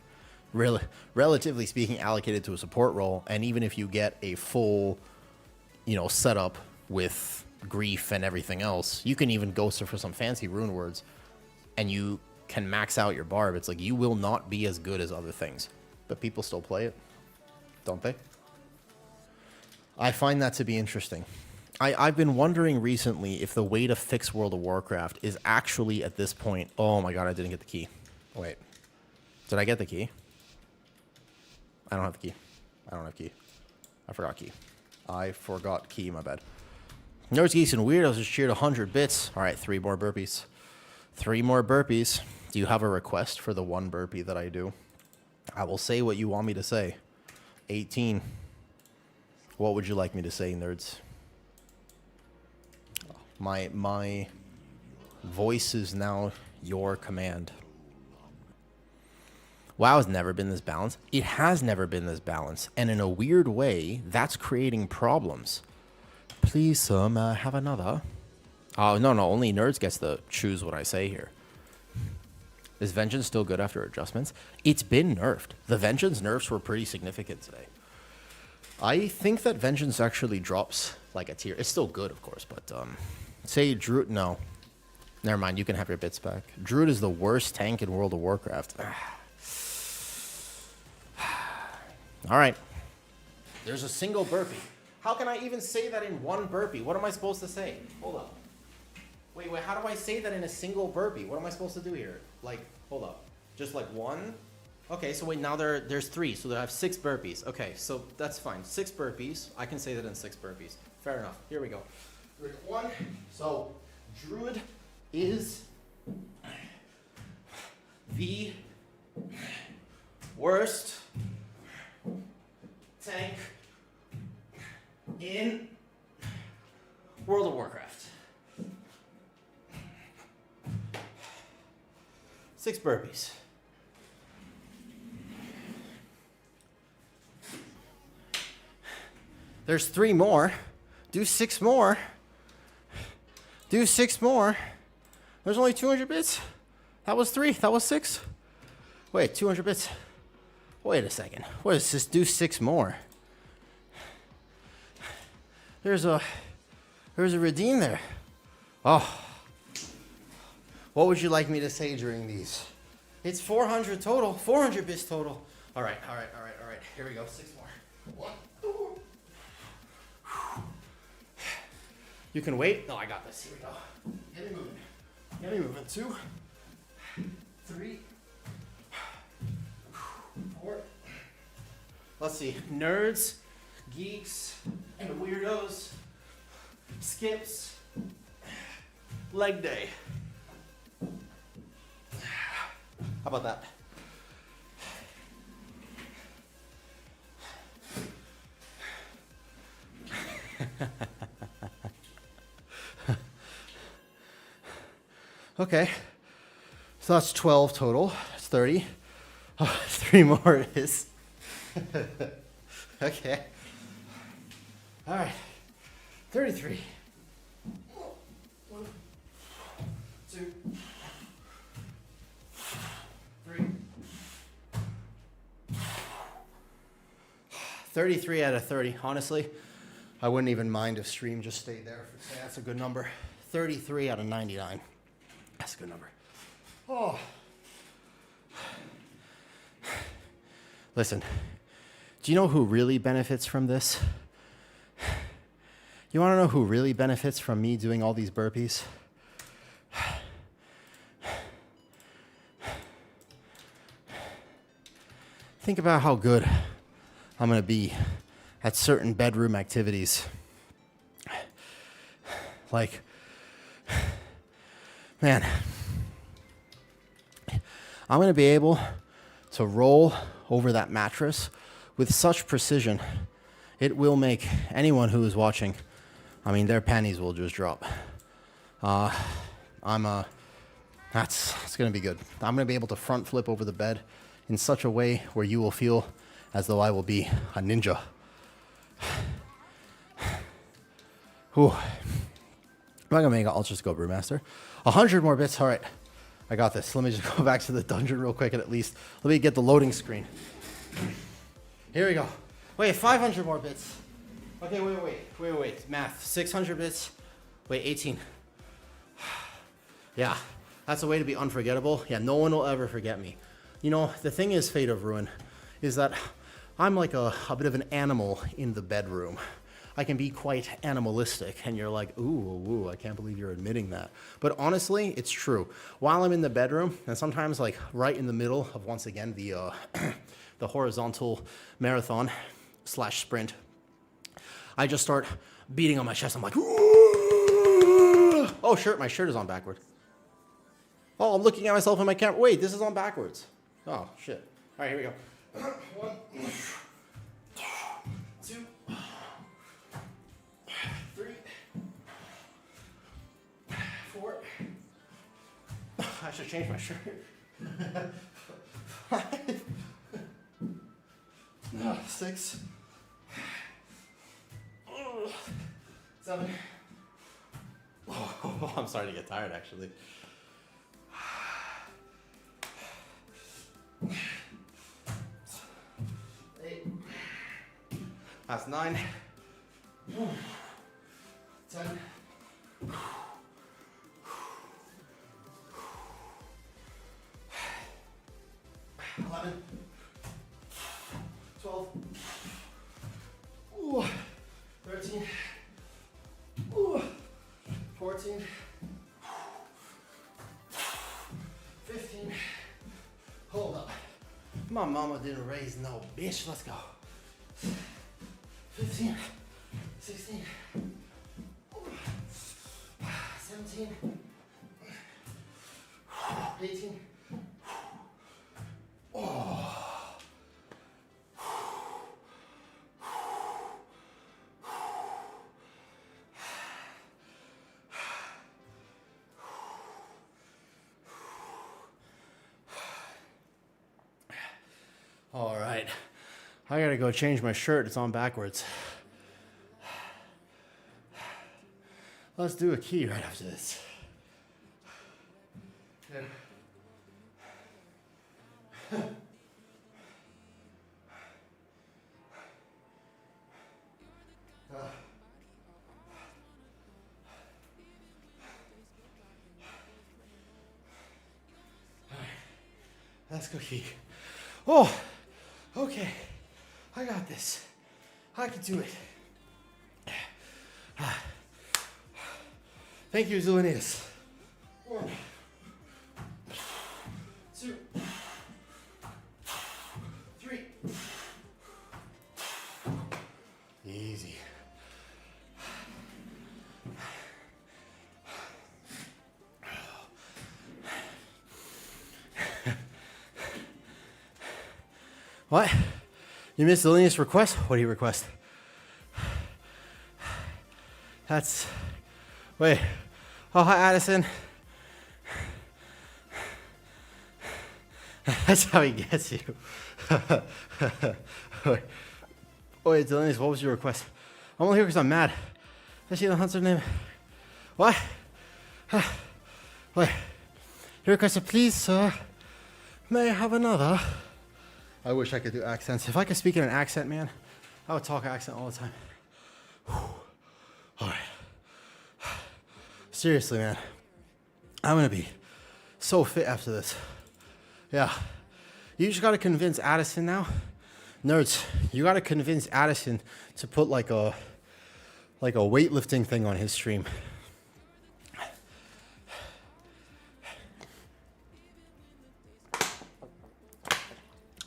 relatively speaking allocated to a support role, and even if you get a full, setup with grief and everything else, you can even go for some fancy rune words, and you can max out your Barb. It's like you will not be as good as other things, but people still play it, don't they? I find that to be interesting. I've been wondering recently if the way to fix World of Warcraft is actually at this point. Oh my god, I didn't get the key. Wait, did I get the key? I don't have the key. I don't have key. I forgot key. I forgot key, my bad. Nerds, Geeks, and Weirdos just cheered 100 bits. All right, 3 more burpees. 3 more burpees. Do you have a request for the 1 burpee that I do? I will say what you want me to say. 18. What would you like me to say, nerds? My voice is now your command. WoW has never been this balanced. It has never been this balanced. And in a weird way, that's creating problems. Please, have another. Oh, no, only nerds gets to choose what I say here. Is Vengeance still good after adjustments? It's been nerfed. The Vengeance nerfs were pretty significant today. I think that Vengeance actually drops like a tier. It's still good, of course, but say Druid. No. Never mind, you can have your bits back. Druid is the worst tank in World of Warcraft. All right. There's a single burpee. How can I even say that in 1 burpee? What am I supposed to say? Hold up. Wait, how do I say that in a single burpee? What am I supposed to do here? Like, hold up. Just like 1? Okay, so wait, now there's 3, so I have 6 burpees. Okay, so that's fine. 6 burpees. I can say that in 6 burpees. Fair enough. Here we go. 1. So, Druid is the 6 burpees. There's 3 more. Do 6 more. Do 6 more. There's only 200 bits. That was 3. That was 6. Wait, 200 bits. Wait a second. What is this? Do 6 more. There's a redeem there. Oh. What would you like me to say during these? It's 400 total. 400 bits total. All right. Here we go. 6 more. 1, 2. You can wait. No, I got this. Here we go. Get me moving. Get me moving. 2, 3, 4. Let's see. Nerds, geeks, and weirdos. Skips. Leg day. How about that? Okay, so that's 12 total. That's 30. Oh, 3 more it is. Okay. All right. 33. 1, 2, 3. 33 out of 30. Honestly, I wouldn't even mind if stream just stayed there. That's a good number. 33 out of 99. That's a good number. Oh. Listen, do you know who really benefits from this? You want to know who really benefits from me doing all these burpees? Think about how good I'm going to be at certain bedroom activities. Like, man, I'm going to be able to roll over that mattress with such precision, it will make anyone who is watching, I mean, their panties will just drop. It's going to be good. I'm going to be able to front flip over the bed in such a way where you will feel as though I will be a ninja. Whew. I'm not gonna make it. I'll just go Brewmaster. 100 more bits. All right, I got this. Let me just go back to the dungeon real quick and at least let me get the loading screen. Here we go. Wait, 500 more bits. Okay, wait. Math. 600 bits. Wait, 18. Yeah, that's a way to be unforgettable. Yeah, no one will ever forget me. You know, the thing is, Fate of Ruin, is that I'm like a bit of an animal in the bedroom. I can be quite animalistic, and you're like, ooh, I can't believe you're admitting that. But honestly, it's true. While I'm in the bedroom, and sometimes like right in the middle of, once again, the the horizontal marathon / sprint, I just start beating on my chest. I'm like, ooh! Oh, my shirt is on backward. Oh, I'm looking at myself in my camera. Wait, this is on backwards. Oh, shit. All right, here we go. 1, 2, 3, 4. I should change my shirt. 5, 6, 7. Oh, I'm starting to get tired, actually. 8. That's 9. 10. 11. 12. 13. 14. 15. Hold up. My mama didn't raise no bitch. Let's go. 15. 16. 17. 18. Oh. All right. I gotta go change my shirt. It's on backwards. Let's do a key right after this. Yeah. Let's go key. Oh, okay. I got this. I can do it. Thank you, Zulinius. 1, 2, 3. Easy. What? You missed Zulinius' request? What do you request? That's... Wait. Oh, hi, Addison. That's how he gets you. Wait, Delanius, what was your request? I'm only here because I'm mad. I see the hunter name. What? Wait. You requested, please, sir. May I have another? I wish I could do accents. If I could speak in an accent, man, I would talk accent all the time. All right. Seriously, man. I'm going to be so fit after this. Yeah. You just got to convince Addison now. Nerds, you got to convince Addison to put like a weightlifting thing on his stream.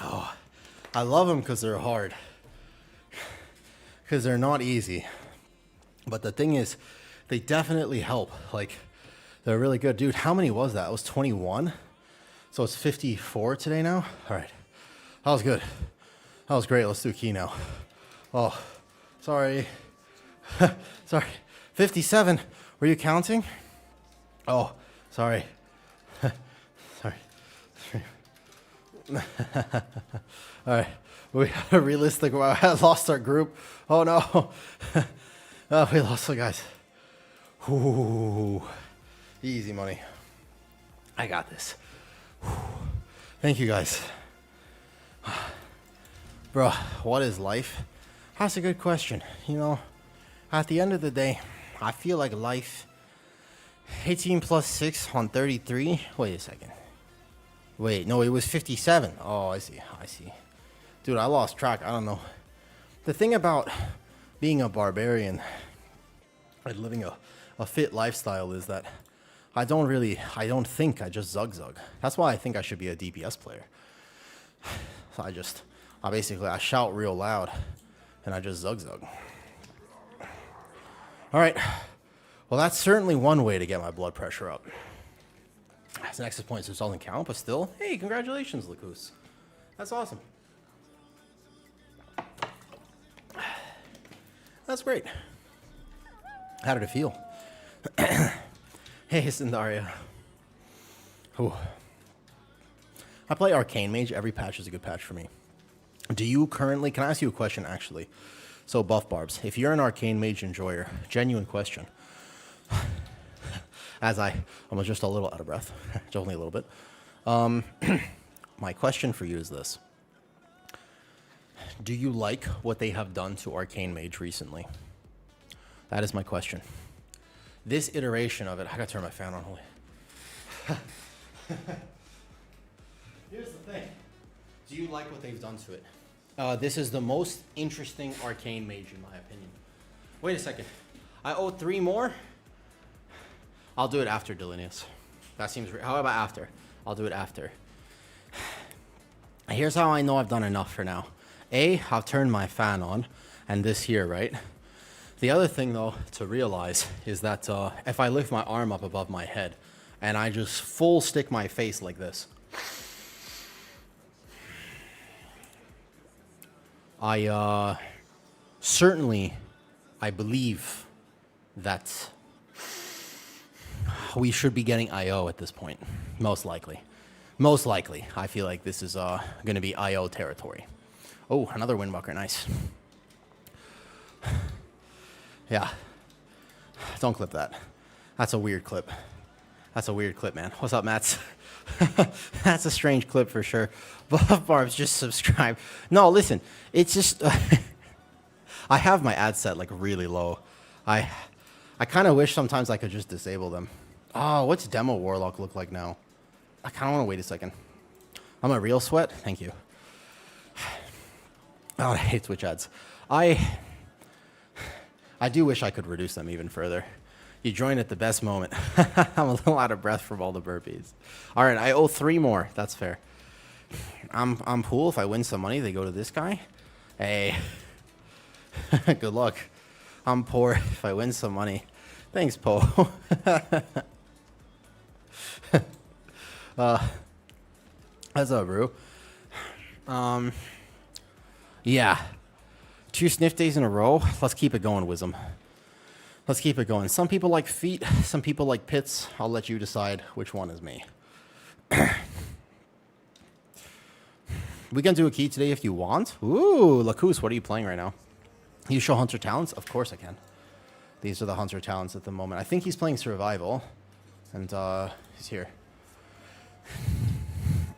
Oh, I love them because they're hard. Because they're not easy. But the thing is, they definitely help. Like, they're really good. Dude, how many was that? It was 21? So it's 54 today now? All right. That was good. That was great. Let's do key now. Oh, sorry. Sorry. 57. Were you counting? Oh, sorry. Sorry. All right. We got a realistic. I lost our group. Oh, no. Oh, we lost the guys. Ooh. Easy money. I got this. Thank you, guys. Bro, what is life? That's a good question. You know, at the end of the day, I feel like life... 18 plus 6 on 33? Wait a second. Wait, no, it was 57. Oh, I see. Dude, I lost track. I don't know. The thing about being a barbarian and living a fit lifestyle is that I don't think, I just zug. That's why I think I should be a DPS player. So I shout real loud and I just zug. All right. Well, that's certainly one way to get my blood pressure up. That's an extra point, so it doesn't count, but still, hey, congratulations, Lacus. That's awesome. That's great. How did it feel? Hey, Sindaria. Ooh. I play Arcane Mage. Every patch is a good patch for me. Do you currently... Can I ask you a question, actually? So, Buff Barbs, if you're an Arcane Mage enjoyer, genuine question. I'm just a little out of breath. Just only a little bit. My question for you is this. Do you like what they have done to Arcane Mage recently? That is my question. This iteration of it... I gotta turn my fan on, holy. Here's the thing. Do you like what they've done to it? This is the most interesting Arcane Mage, in my opinion. Wait a second. I owe 3 more? I'll do it after, Delineus. That seems... How about after? I'll do it after. Here's how I know I've done enough for now. I've turned my fan on, and this here, right? The other thing, though, to realize is that if I lift my arm up above my head and I just full stick my face like this, I believe that we should be getting IO at this point, most likely. Most likely. I feel like this is going to be IO territory. Oh, another windbucker. Nice. Yeah. Don't clip that. That's a weird clip. That's a weird clip, man. What's up, Mats? That's a strange clip for sure. Buff Barbs, just subscribe. No, listen. It's just... I have my ad set, like, really low. I kind of wish sometimes I could just disable them. Oh, what's Demo Warlock look like now? I kind of want to wait a second. I'm a real sweat? Thank you. Oh, I hate Twitch ads. I do wish I could reduce them even further. You joined at the best moment. I'm a little out of breath from all the burpees. All right, I owe 3 more. That's fair. I'm pool. If I win some money, they go to this guy. Hey, good luck. I'm poor. If I win some money, thanks, Poe. What's up, Brew? Yeah. 2 sniff days in a row. Let's keep it going, Wisdom. Let's keep it going. Some people like feet. Some people like pits. I'll let you decide which one is me. We can do a key today if you want. Ooh, Lacus, what are you playing right now? You show Hunter talents? Of course I can. These are the Hunter talents at the moment. I think he's playing Survival. And he's here.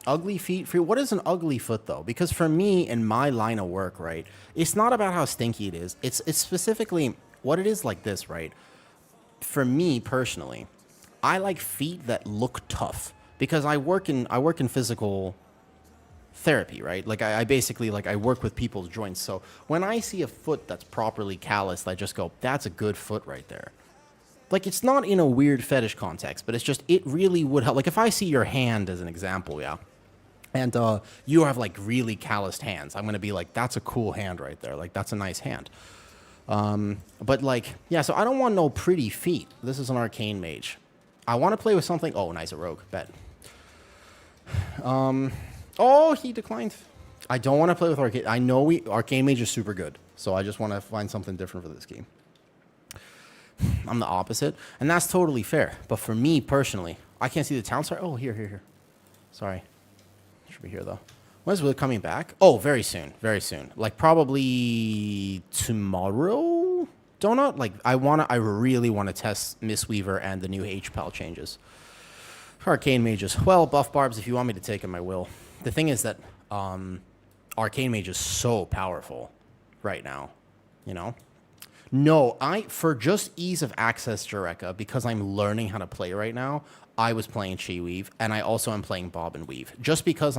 Ugly feet for you. What is an ugly foot, though? Because for me, in my line of work, right, it's not about how stinky it is. It's specifically what it is like this, right? For me, personally, I like feet that look tough. Because I work in physical therapy, right? Like, I basically, like, I work with people's joints. So when I see a foot that's properly calloused, I just go, that's a good foot right there. Like, it's not in a weird fetish context, but it's just, it really would help. Like, if I see your hand as an example, yeah, and you have, like, really calloused hands, I'm going to be like, that's a cool hand right there. Like, that's a nice hand. But, like, yeah, so I don't want no pretty feet. This is an arcane mage. I want to play with something. Oh, nice, a rogue. Bet. Oh, he declined. I don't want to play with arcane. I know arcane mage is super good, so I just want to find something different for this game. I'm the opposite, and that's totally fair. But for me personally, I can't see the town star. Oh, here. Sorry. Should be here, though. When is Will coming back? Oh, very soon. Very soon. Like, probably tomorrow? Donut? Like, I really want to test Mistweaver and the new HPAL changes. Arcane Mages. Well, Buff Barbs, if you want me to take him, I will. The thing is that Arcane Mage is so powerful right now, you know? No, for just ease of access, Jareka, because I'm learning how to play right now, I was playing Chi Weave, and I also am playing Bob and Weave. Just because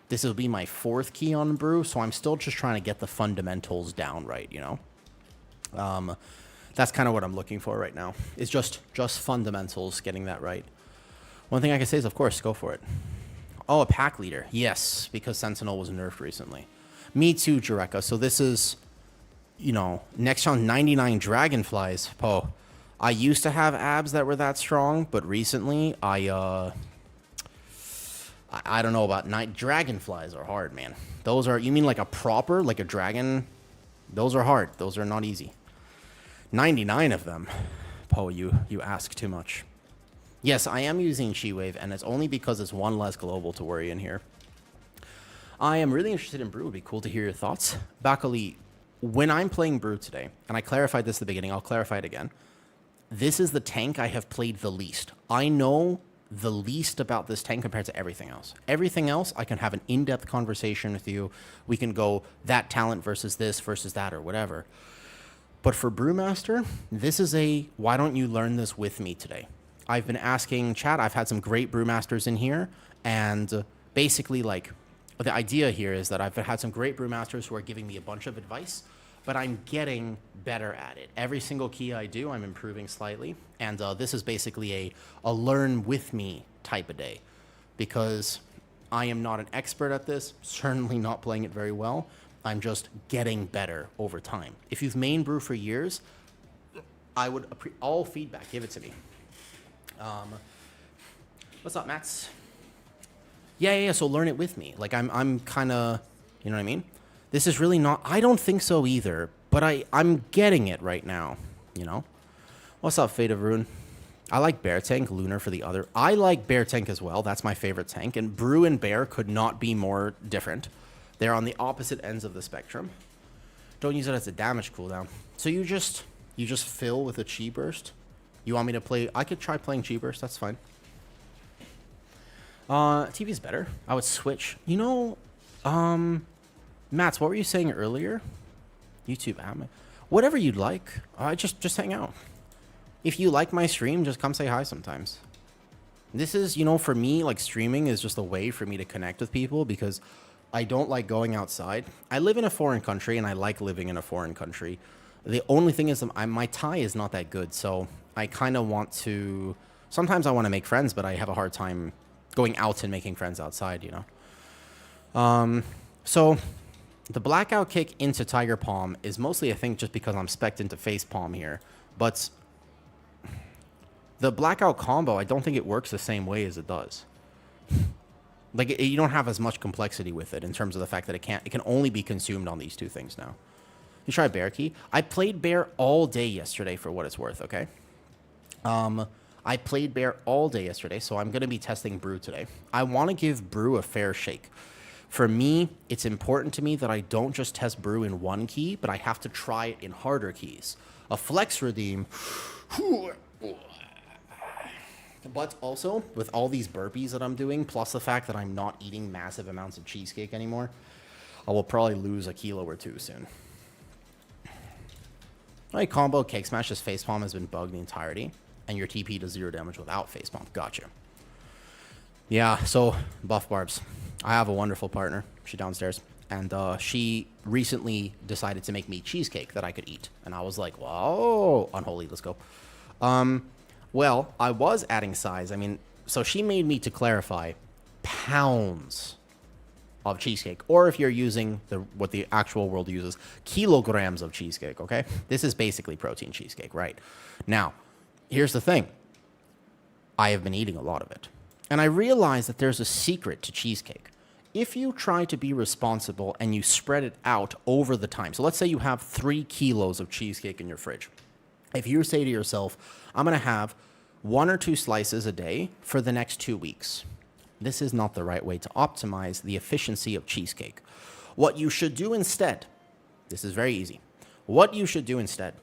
this will be my 4th key on Brew, so I'm still just trying to get the fundamentals down right, you know? That's kind of what I'm looking for right now. It's just fundamentals, getting that right. One thing I can say is, of course, go for it. Oh, a pack leader. Yes, because Sentinel was nerfed recently. Me too, Jareka. So this is, you know, next round 99 dragonflies. Poe. I used to have abs that were that strong, but recently I don't know about dragonflies are hard, man. Those are, you mean like a proper, like a dragon? Those are hard. Those are not easy. 99 of them. Poe, you ask too much. Yes, I am using Chi Wave, and it's only because it's one less global to worry in here. I am really interested in Brew. It would be cool to hear your thoughts. Bakali, when I'm playing Brew today, and I clarified this at the beginning, I'll clarify it again. This is the tank I have played the least. I know the least about this tank compared to everything else. Everything else, I can have an in-depth conversation with you. We can go that talent versus this versus that or whatever. But for Brewmaster, this is why don't you learn this with me today? I've been asking chat. I've had some great brewmasters in here, and basically, like, the idea here is that I've had some great brewmasters who are giving me a bunch of advice, but I'm getting better at it. Every single key I do, I'm improving slightly, and this is basically a learn with me type of day, because I am not an expert at this, certainly not playing it very well. I'm just getting better over time. If you've main brew for years, I would all feedback, give it to me. What's up, Mats? Yeah. So learn it with me. Like I'm kind of, you know what I mean? This is really not. I don't think so either. But I'm getting it right now. You know. What's up, Fate of Rune? I like Bear Tank, Lunar for the other. I like Bear Tank as well. That's my favorite tank. And Brew and Bear could not be more different. They're on the opposite ends of the spectrum. Don't use it as a damage cooldown. So you just fill with a Chi Burst. You want me to play? I could try playing Chi Burst. That's fine. TV's better. I would switch. You know, Mats, what were you saying earlier? YouTube, whatever you'd like. Just hang out. If you like my stream, just come say hi sometimes. This is, you know, for me, like streaming is just a way for me to connect with people because I don't like going outside. I live in a foreign country and I like living in a foreign country. The only thing is my Thai is not that good. So I kind of want to, sometimes I want to make friends, but I have a hard time going out and making friends outside, you know? So the blackout kick into Tiger Palm is mostly, I think, just because I'm spec'd into face palm here, but the blackout combo, I don't think it works the same way as it does. Like, you don't have as much complexity with it in terms of the fact that it can only be consumed on these two things now. You try Bear Key. I played Bear all day yesterday for what it's worth, okay? I played Bear all day yesterday, so I'm going to be testing Brew today. I want to give Brew a fair shake. For me, it's important to me that I don't just test Brew in one key, but I have to try it in harder keys. A flex redeem... But also, with all these burpees that I'm doing, plus the fact that I'm not eating massive amounts of cheesecake anymore, I will probably lose a kilo or two soon. My combo Cake Smash's facepalm has been bugged the entirety, and your TP does 0 damage without facepalm. Gotcha. Yeah, so, Buff Barbs. I have a wonderful partner. She's downstairs. And she recently decided to make me cheesecake that I could eat. And I was like, whoa, unholy, let's go. Well, I was adding size. I mean, so she made me, to clarify, pounds of cheesecake. Or if you're using what the actual world uses, kilograms of cheesecake, okay? This is basically protein cheesecake, right? Now, here's the thing. I have been eating a lot of it. And I realized that there's a secret to cheesecake. If you try to be responsible and you spread it out over the time, so let's say you have 3 kilos of cheesecake in your fridge. If you say to yourself, I'm going to have 1 or 2 slices a day for the next 2 weeks, this is not the right way to optimize the efficiency of cheesecake. What you should do instead, this is very easy. What you should do instead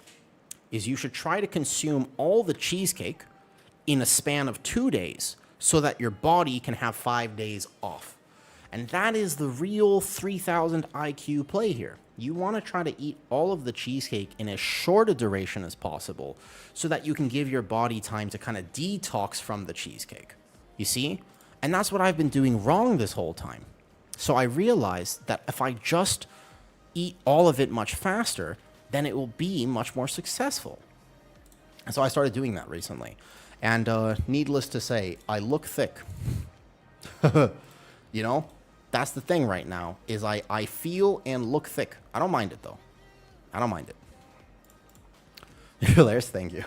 is you should try to consume all the cheesecake in a span of 2 days so that your body can have 5 days off. And that is the real 3000 IQ play here. You want to try to eat all of the cheesecake in as short a duration as possible so that you can give your body time to kind of detox from the cheesecake. You see? And that's what I've been doing wrong this whole time. So I realized that if I just eat all of it much faster, then it will be much more successful. And so I started doing that recently. And needless to say, I look thick. You know? That's the thing right now, is I feel and look thick. I don't mind it, though. I don't mind it. Hilarious, thank you.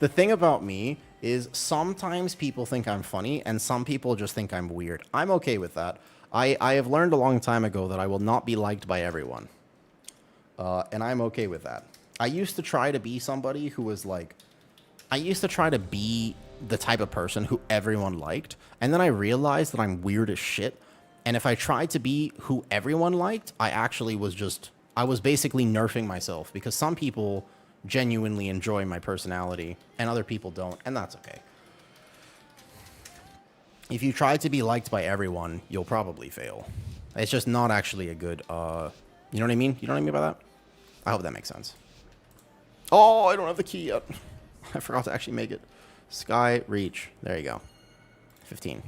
The thing about me is sometimes people think I'm funny, and some people just think I'm weird. I'm okay with that. I have learned a long time ago that I will not be liked by everyone. And I'm okay with that. I used to try to be somebody who was like... I used to try to be the type of person who everyone liked, and then I realized that I'm weird as shit. And if I tried to be who everyone liked, I was basically nerfing myself because some people genuinely enjoy my personality and other people don't, and that's okay. If you try to be liked by everyone, you'll probably fail. It's just not actually a good, you know what I mean? You know what I mean by that? I hope that makes sense. Oh, I don't have the key yet. I forgot to actually make it. Sky Reach. There you go. 15.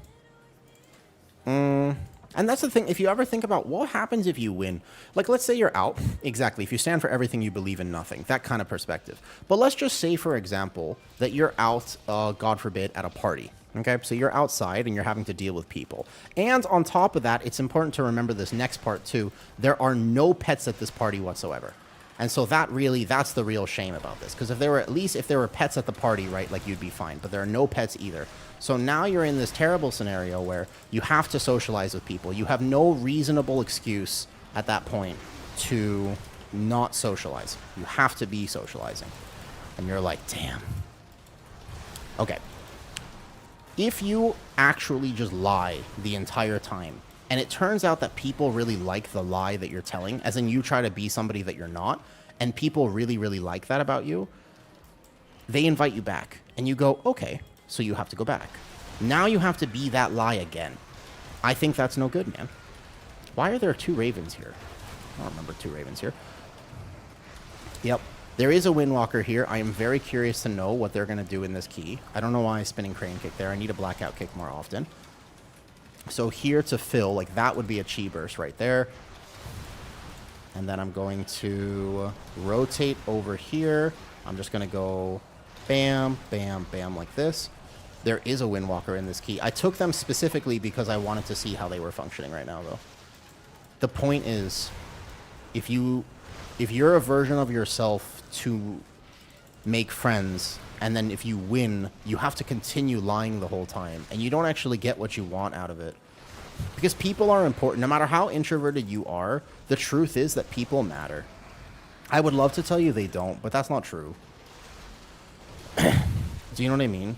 And that's the thing, if you ever think about what happens if you win, like let's say you're out, exactly, if you stand for everything, you believe in nothing, that kind of perspective. But let's just say, for example, that you're out, God forbid, at a party, okay? So you're outside and you're having to deal with people. And on top of that, it's important to remember this next part too, there are no pets at this party whatsoever. And so that's the real shame about this. Because if there were pets at the party, right, like you'd be fine. But there are no pets either. So now you're in this terrible scenario where you have to socialize with people. You have no reasonable excuse at that point to not socialize. You have to be socializing. And you're like, damn. Okay. If you actually just lie the entire time, and it turns out that people really like the lie that you're telling, as in you try to be somebody that you're not, and people really, really like that about you, they invite you back. And you go, okay, so you have to go back. Now you have to be that lie again. I think that's no good, man. Why are there 2 ravens here? I don't remember 2 ravens here. Yep. There is a Windwalker here. I am very curious to know what they're going to do in this key. I don't know why I spinning crane kick there. I need a blackout kick more often. So here to fill, like that would be a chi burst right there. And then I'm going to rotate over here. I'm just going to go bam, bam, bam like this. There is a Windwalker in this key. I took them specifically because I wanted to see how they were functioning right now, though. The point is, if you're a version of yourself to make friends, and then if you win, you have to continue lying the whole time, and you don't actually get what you want out of it. Because people are important. No matter how introverted you are, the truth is that people matter. I would love to tell you they don't, but that's not true. Do you know what I mean?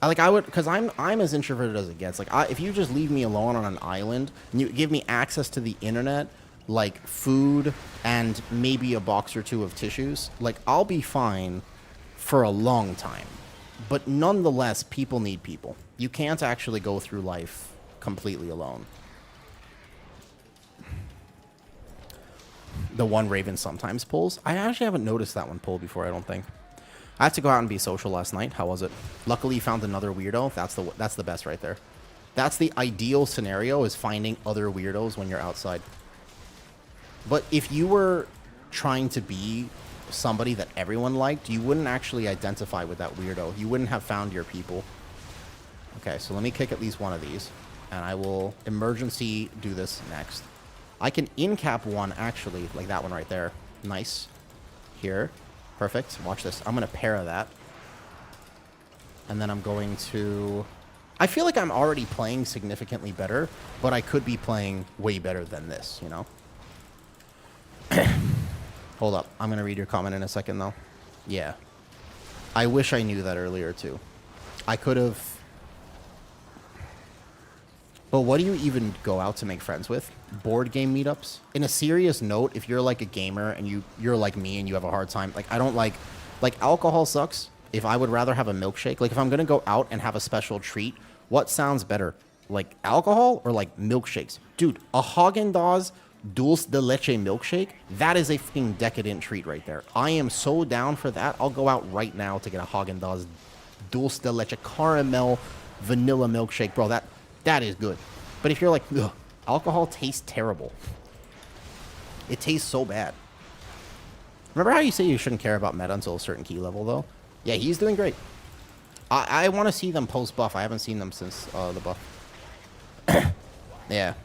I would, because I'm as introverted as it gets. Like, if you just leave me alone on an island and you give me access to the internet, like food and maybe a box or 2 of tissues, like I'll be fine for a long time. But nonetheless, people need people. You can't actually go through life completely alone. The one raven sometimes pulls. I actually haven't noticed that one pull before, I don't think. I had to go out and be social last night. How was it? Luckily, found another weirdo. That's the best right there. That's the ideal scenario, is finding other weirdos when you're outside. But if you were trying to be somebody that everyone liked, you wouldn't actually identify with that weirdo. You wouldn't have found your people. Okay, so let me kick at least one of these, and I will emergency do this next. I can in-cap one, actually, like that one right there. Nice. Here. Perfect. Watch this. I'm going to para that. And then I'm going to... I feel like I'm already playing significantly better, but I could be playing way better than this, you know? Hold up. I'm going to read your comment in a second, though. Yeah. I wish I knew that earlier, too. I could have... But what do you even go out to make friends with? Board game meetups? In a serious note, if you're like a gamer and you're like me and you have a hard time, like I don't like alcohol sucks. If I would rather have a milkshake, like if I'm going to go out and have a special treat, what sounds better? Like alcohol or like milkshakes? Dude, a Haagen-Dazs Dulce de Leche milkshake, that is a fucking decadent treat right there. I am so down for that. I'll go out right now to get a Haagen-Dazs Dulce de Leche caramel vanilla milkshake. Bro, that is good. But if you're like, ugh, alcohol tastes terrible. It tastes so bad. Remember how you say you shouldn't care about meta until a certain key level, though? Yeah, he's doing great. I want to see them post-buff. I haven't seen them since the buff. Yeah.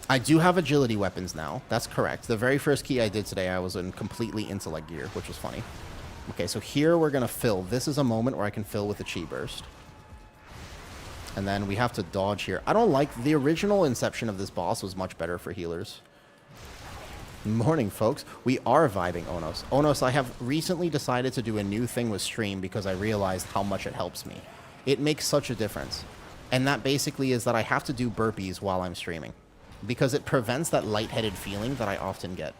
I do have agility weapons now. That's correct. The very first key I did today, I was in completely intellect gear, which was funny. Okay, so here we're going to fill. This is a moment where I can fill with a chi burst. And then we have to dodge here. I don't like... The original inception of this boss was much better for healers. Morning, folks. We are vibing, Onos. Onos, I have recently decided to do a new thing with stream because I realized how much it helps me. It makes such a difference. And that basically is that I have to do burpees while I'm streaming, because it prevents that lightheaded feeling that I often get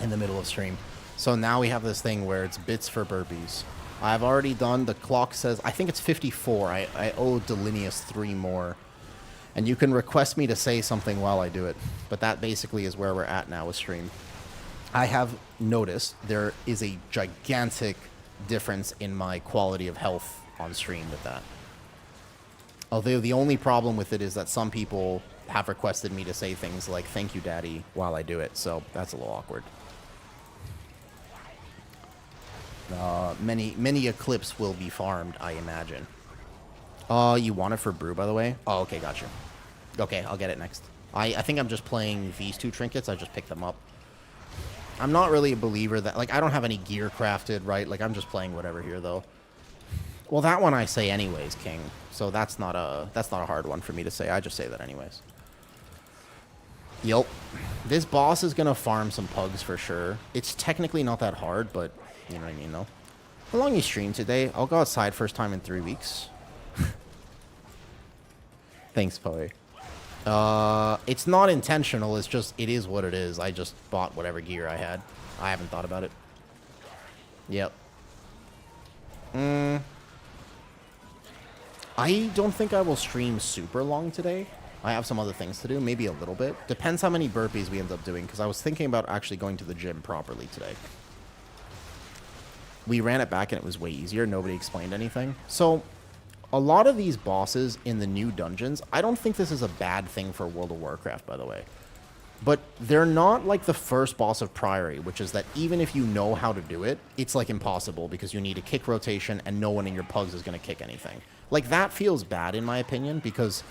in the middle of stream. So now we have this thing where it's bits for burpees. I've already done, the clock says, I think it's 54. I owe Delineus 3 more. And you can request me to say something while I do it. But that basically is where we're at now with stream. I have noticed there is a gigantic difference in my quality of health on stream with that. Although the only problem with it is that some people have requested me to say things like, thank you, Daddy, while I do it. So that's a little awkward. Many eclipse will be farmed, I imagine. You want it for Brew, by the way? Oh, okay, gotcha. Okay, I'll get it next. I think I'm just playing these 2 trinkets. I just picked them up. I'm not really a believer that... Like, I don't have any gear crafted, right? Like, I'm just playing whatever here, though. Well, that one I say anyways, King. So that's not a hard one for me to say. I just say that anyways. Yup. This boss is going to farm some pugs for sure. It's technically not that hard, but... You know what I mean, though? How long you stream today? I'll go outside first time in 3 weeks. Thanks, Poe. It's not intentional. It's just, it is what it is. I just bought whatever gear I had. I haven't thought about it. Yep. I don't think I will stream super long today. I have some other things to do, maybe a little bit. Depends how many burpees we end up doing, because I was thinking about actually going to the gym properly today. We ran it back and it was way easier. Nobody explained anything. So, a lot of these bosses in the new dungeons, I don't think this is a bad thing for World of Warcraft, by the way. But they're not like the first boss of Priory, which is that even if you know how to do it, it's like impossible because you need a kick rotation and no one in your pugs is going to kick anything. Like, that feels bad in my opinion, because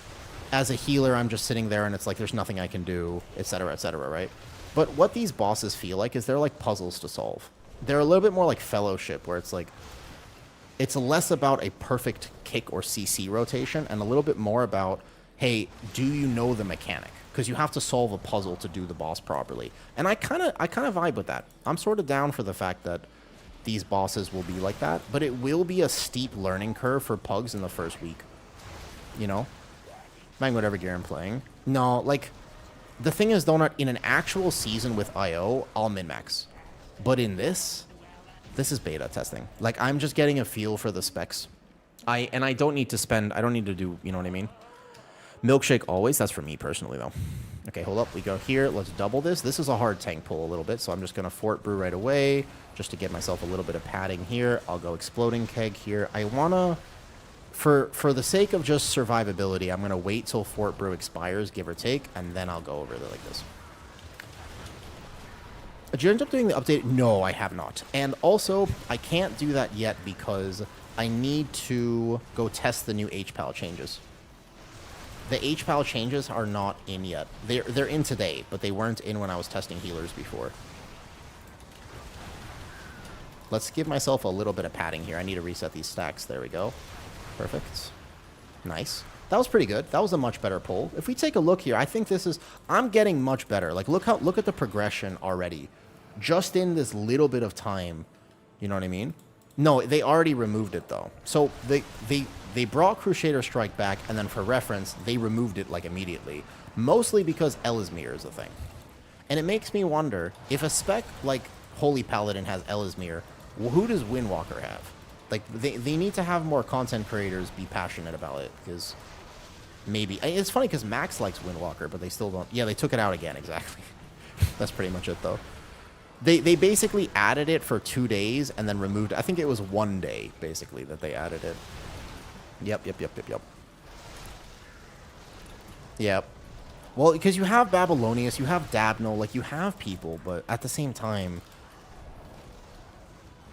as a healer, I'm just sitting there and it's like there's nothing I can do, etc., right? But what these bosses feel like is they're like puzzles to solve. They're a little bit more like Fellowship, where it's like, it's less about a perfect kick or CC rotation and a little bit more about, hey, do you know the mechanic? Because you have to solve a puzzle to do the boss properly. And I kind of vibe with that. I'm sort of down for the fact that these bosses will be like that, but it will be a steep learning curve for pugs in the first week. You know? Bang whatever gear I'm playing. No, like, the thing is, though, in an actual season with IO, I'll min-max. But in this is beta testing. Like, I'm just getting a feel for the specs. I don't need to spend, I don't need to do, you know what I mean? Milkshake always. That's for me personally, though. Okay, hold up. We go here. Let's double this. This is a hard tank pull a little bit, so I'm just going to Fort Brew right away just to get myself a little bit of padding here. I'll go Exploding Keg here. I want to, for the sake of just survivability, I'm going to wait till Fort Brew expires, give or take, and then I'll go over there like this. Did you end up doing the update? No, I have not. And also, I can't do that yet because I need to go test the new HPAL changes. The HPAL changes are not in yet. They're in today, but they weren't in when I was testing healers before. Let's give myself a little bit of padding here. I need to reset these stacks. There we go. Perfect. Nice. That was pretty good. That was a much better pull. If we take a look here, I think this is... I'm getting much better. Like, look at the progression already. Just in this little bit of time. You know what I mean? No, they already removed it, though. So, they brought Crusader Strike back, and then for reference, they removed it, like, immediately. Mostly because Ellesmere is a thing. And it makes me wonder, if a spec like Holy Paladin has Ellesmere, well, who does Windwalker have? Like, they need to have more content creators be passionate about it, because maybe... It's funny, because Max likes Windwalker, but they still don't... Yeah, they took it out again, exactly. That's pretty much it, though. They basically added it for 2 days, and then removed... I think it was 1 day, basically, that they added it. Yep. Yep. Well, because you have Babylonius, you have Dabnel, like, you have people, but at the same time,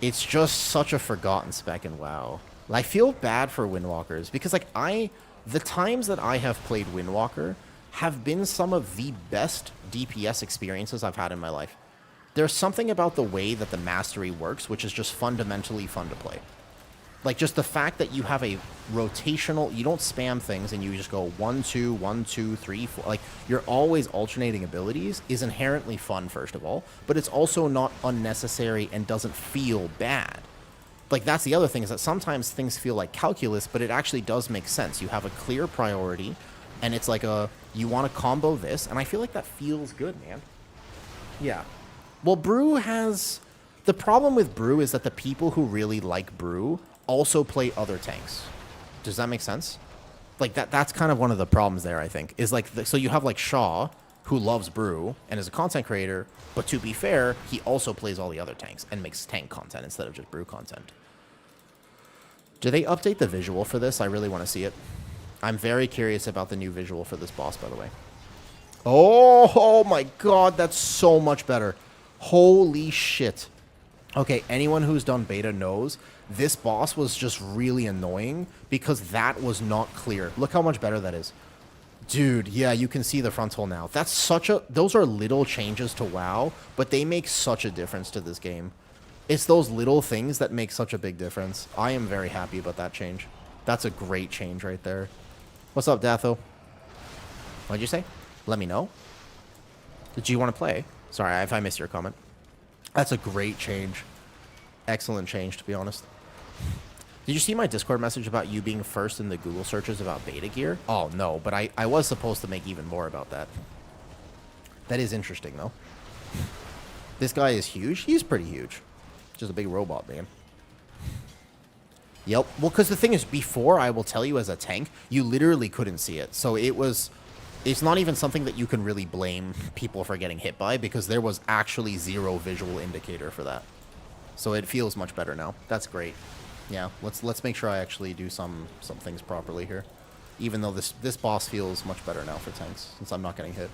it's just such a forgotten spec in WoW. I feel bad for Windwalkers, because, like, the times that I have played Windwalker have been some of the best DPS experiences I've had in my life. There's something about the way that the mastery works, which is just fundamentally fun to play. Like, just the fact that you have a rotational... You don't spam things and you just go 1, 2, 1, 2, 3, 4... Like, you're always alternating abilities is inherently fun, first of all. But it's also not unnecessary and doesn't feel bad. Like, that's the other thing, is that sometimes things feel like calculus, but it actually does make sense. You have a clear priority, and it's like a... You want to combo this, and I feel like that feels good, man. Yeah. Well, Brew has... The problem with Brew is that the people who really like Brew also play other tanks. Does that make sense? Like, that's kind of one of the problems there, I think. Is like, so you have like Shaw, who loves Brew and is a content creator, but to be fair, he also plays all the other tanks and makes tank content instead of just Brew content. Do they update the visual for this? I really want to see it. I'm very curious about the new visual for this boss, by the way. Oh my god, that's so much better. Holy shit. Okay, anyone who's done beta knows this boss was just really annoying because that was not clear. Look how much better that is. Dude, yeah, you can see the frontal now. That's such a... Those are little changes to WoW, but they make such a difference to this game. It's those little things that make such a big difference. I am very happy about that change. That's a great change right there. What's up, Datho? What'd you say? Let me know. Did you want to play? Sorry if I missed your comment. That's a great change. Excellent change, to be honest. Did you see my Discord message about you being first in the Google searches about beta gear? Oh, no, but I was supposed to make even more about that. That is interesting, though. This guy is huge. He's pretty huge. Just a big robot, man. Yep. Well, because the thing is, before, I will tell you, as a tank, you literally couldn't see it. So it was... It's not even something that you can really blame people for getting hit by, because there was actually zero visual indicator for that. So it feels much better now. That's great. Yeah, let's make sure I actually do some things properly here. Even though this boss feels much better now for tanks, since I'm not getting hit.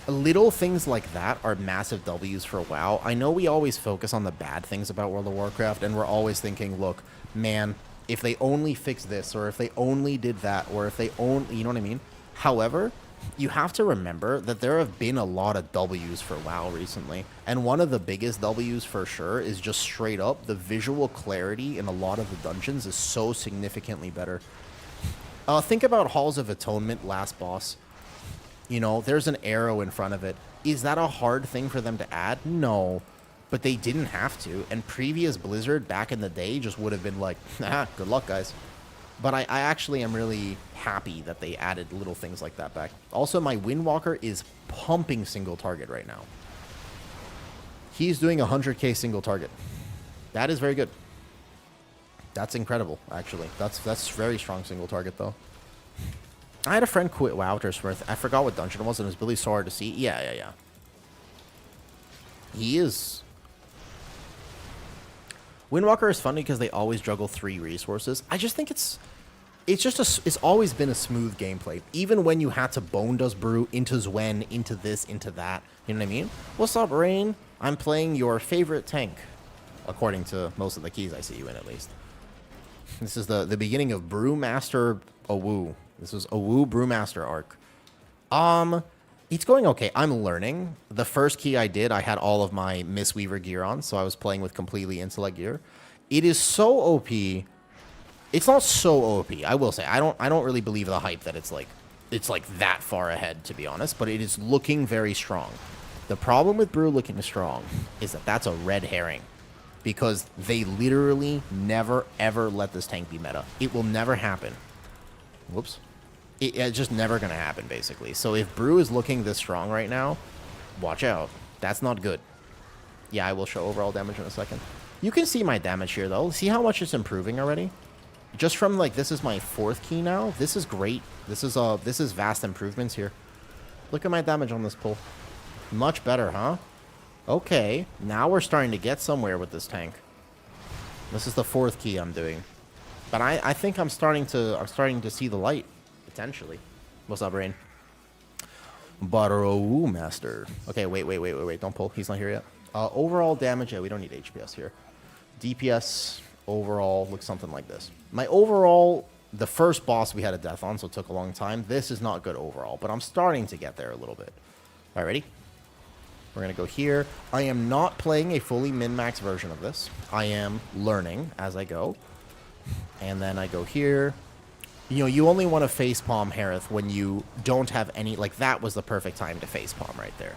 Little things like that are massive W's for WoW. I know we always focus on the bad things about World of Warcraft, and we're always thinking, look, man, if they only fix this, or if they only did that, or if they only, you know what I mean? However, you have to remember that there have been a lot of W's for WoW recently, and one of the biggest W's for sure is just straight up, the visual clarity in a lot of the dungeons is so significantly better. Think about Halls of Atonement, last boss. You know, there's an arrow in front of it. Is that a hard thing for them to add? No. But they didn't have to. And previous Blizzard back in the day just would have been like, ah, good luck, guys. But I actually am really happy that they added little things like that back. Also, my Windwalker is pumping single target right now. He's doing 100k single target. That is very good. That's incredible, actually. That's very strong single target, though. I had a friend quit WoW after Smurf. I forgot what dungeon it was, and it was really sorry to see. Yeah. He is... Windwalker is funny because they always juggle 3 resources. I just think it's always been a smooth gameplay. Even when you had to Bone Does Brew into Zwen, into this, into that. You know what I mean? What's up, Rain? I'm playing your favorite tank. According to most of the keys I see you in, at least. This is the beginning of BREWMASTER AWOO. This was AWOO BREWMASTER arc. It's going okay. I'm learning. The first key I did, I had all of my Mistweaver gear on, so I was playing with completely intellect gear. It is so OP. It's not so OP, I will say. I don't really believe the hype that it's like that far ahead, to be honest, but it is looking very strong. The problem with Brew looking strong is that that's a red herring, because they literally never ever let this tank be meta. It will never happen. Whoops. It's just never going to happen, basically. So if Brew is looking this strong right now, watch out. That's not good. Yeah, I will show overall damage in a second. You can see my damage here, though. See how much it's improving already? Just from, like, this is my 4th key now. This is great. This is vast improvements here. Look at my damage on this pull. Much better, huh? Okay. Now we're starting to get somewhere with this tank. This is the 4th key I'm doing. But I think I'm starting to see the light. Potentially. What's up, Rain? BREWMASTER. Okay, wait. Don't pull. He's not here yet. Overall damage. Yeah, we don't need HPS here. DPS overall looks something like this. My overall, the first boss we had a death on, so it took a long time. This is not good overall, but I'm starting to get there a little bit. All right, ready? We're going to go here. I am not playing a fully min-max version of this. I am learning as I go. And then I go here. You know, you only want to facepalm Harith when you don't have any... Like, that was the perfect time to facepalm right there.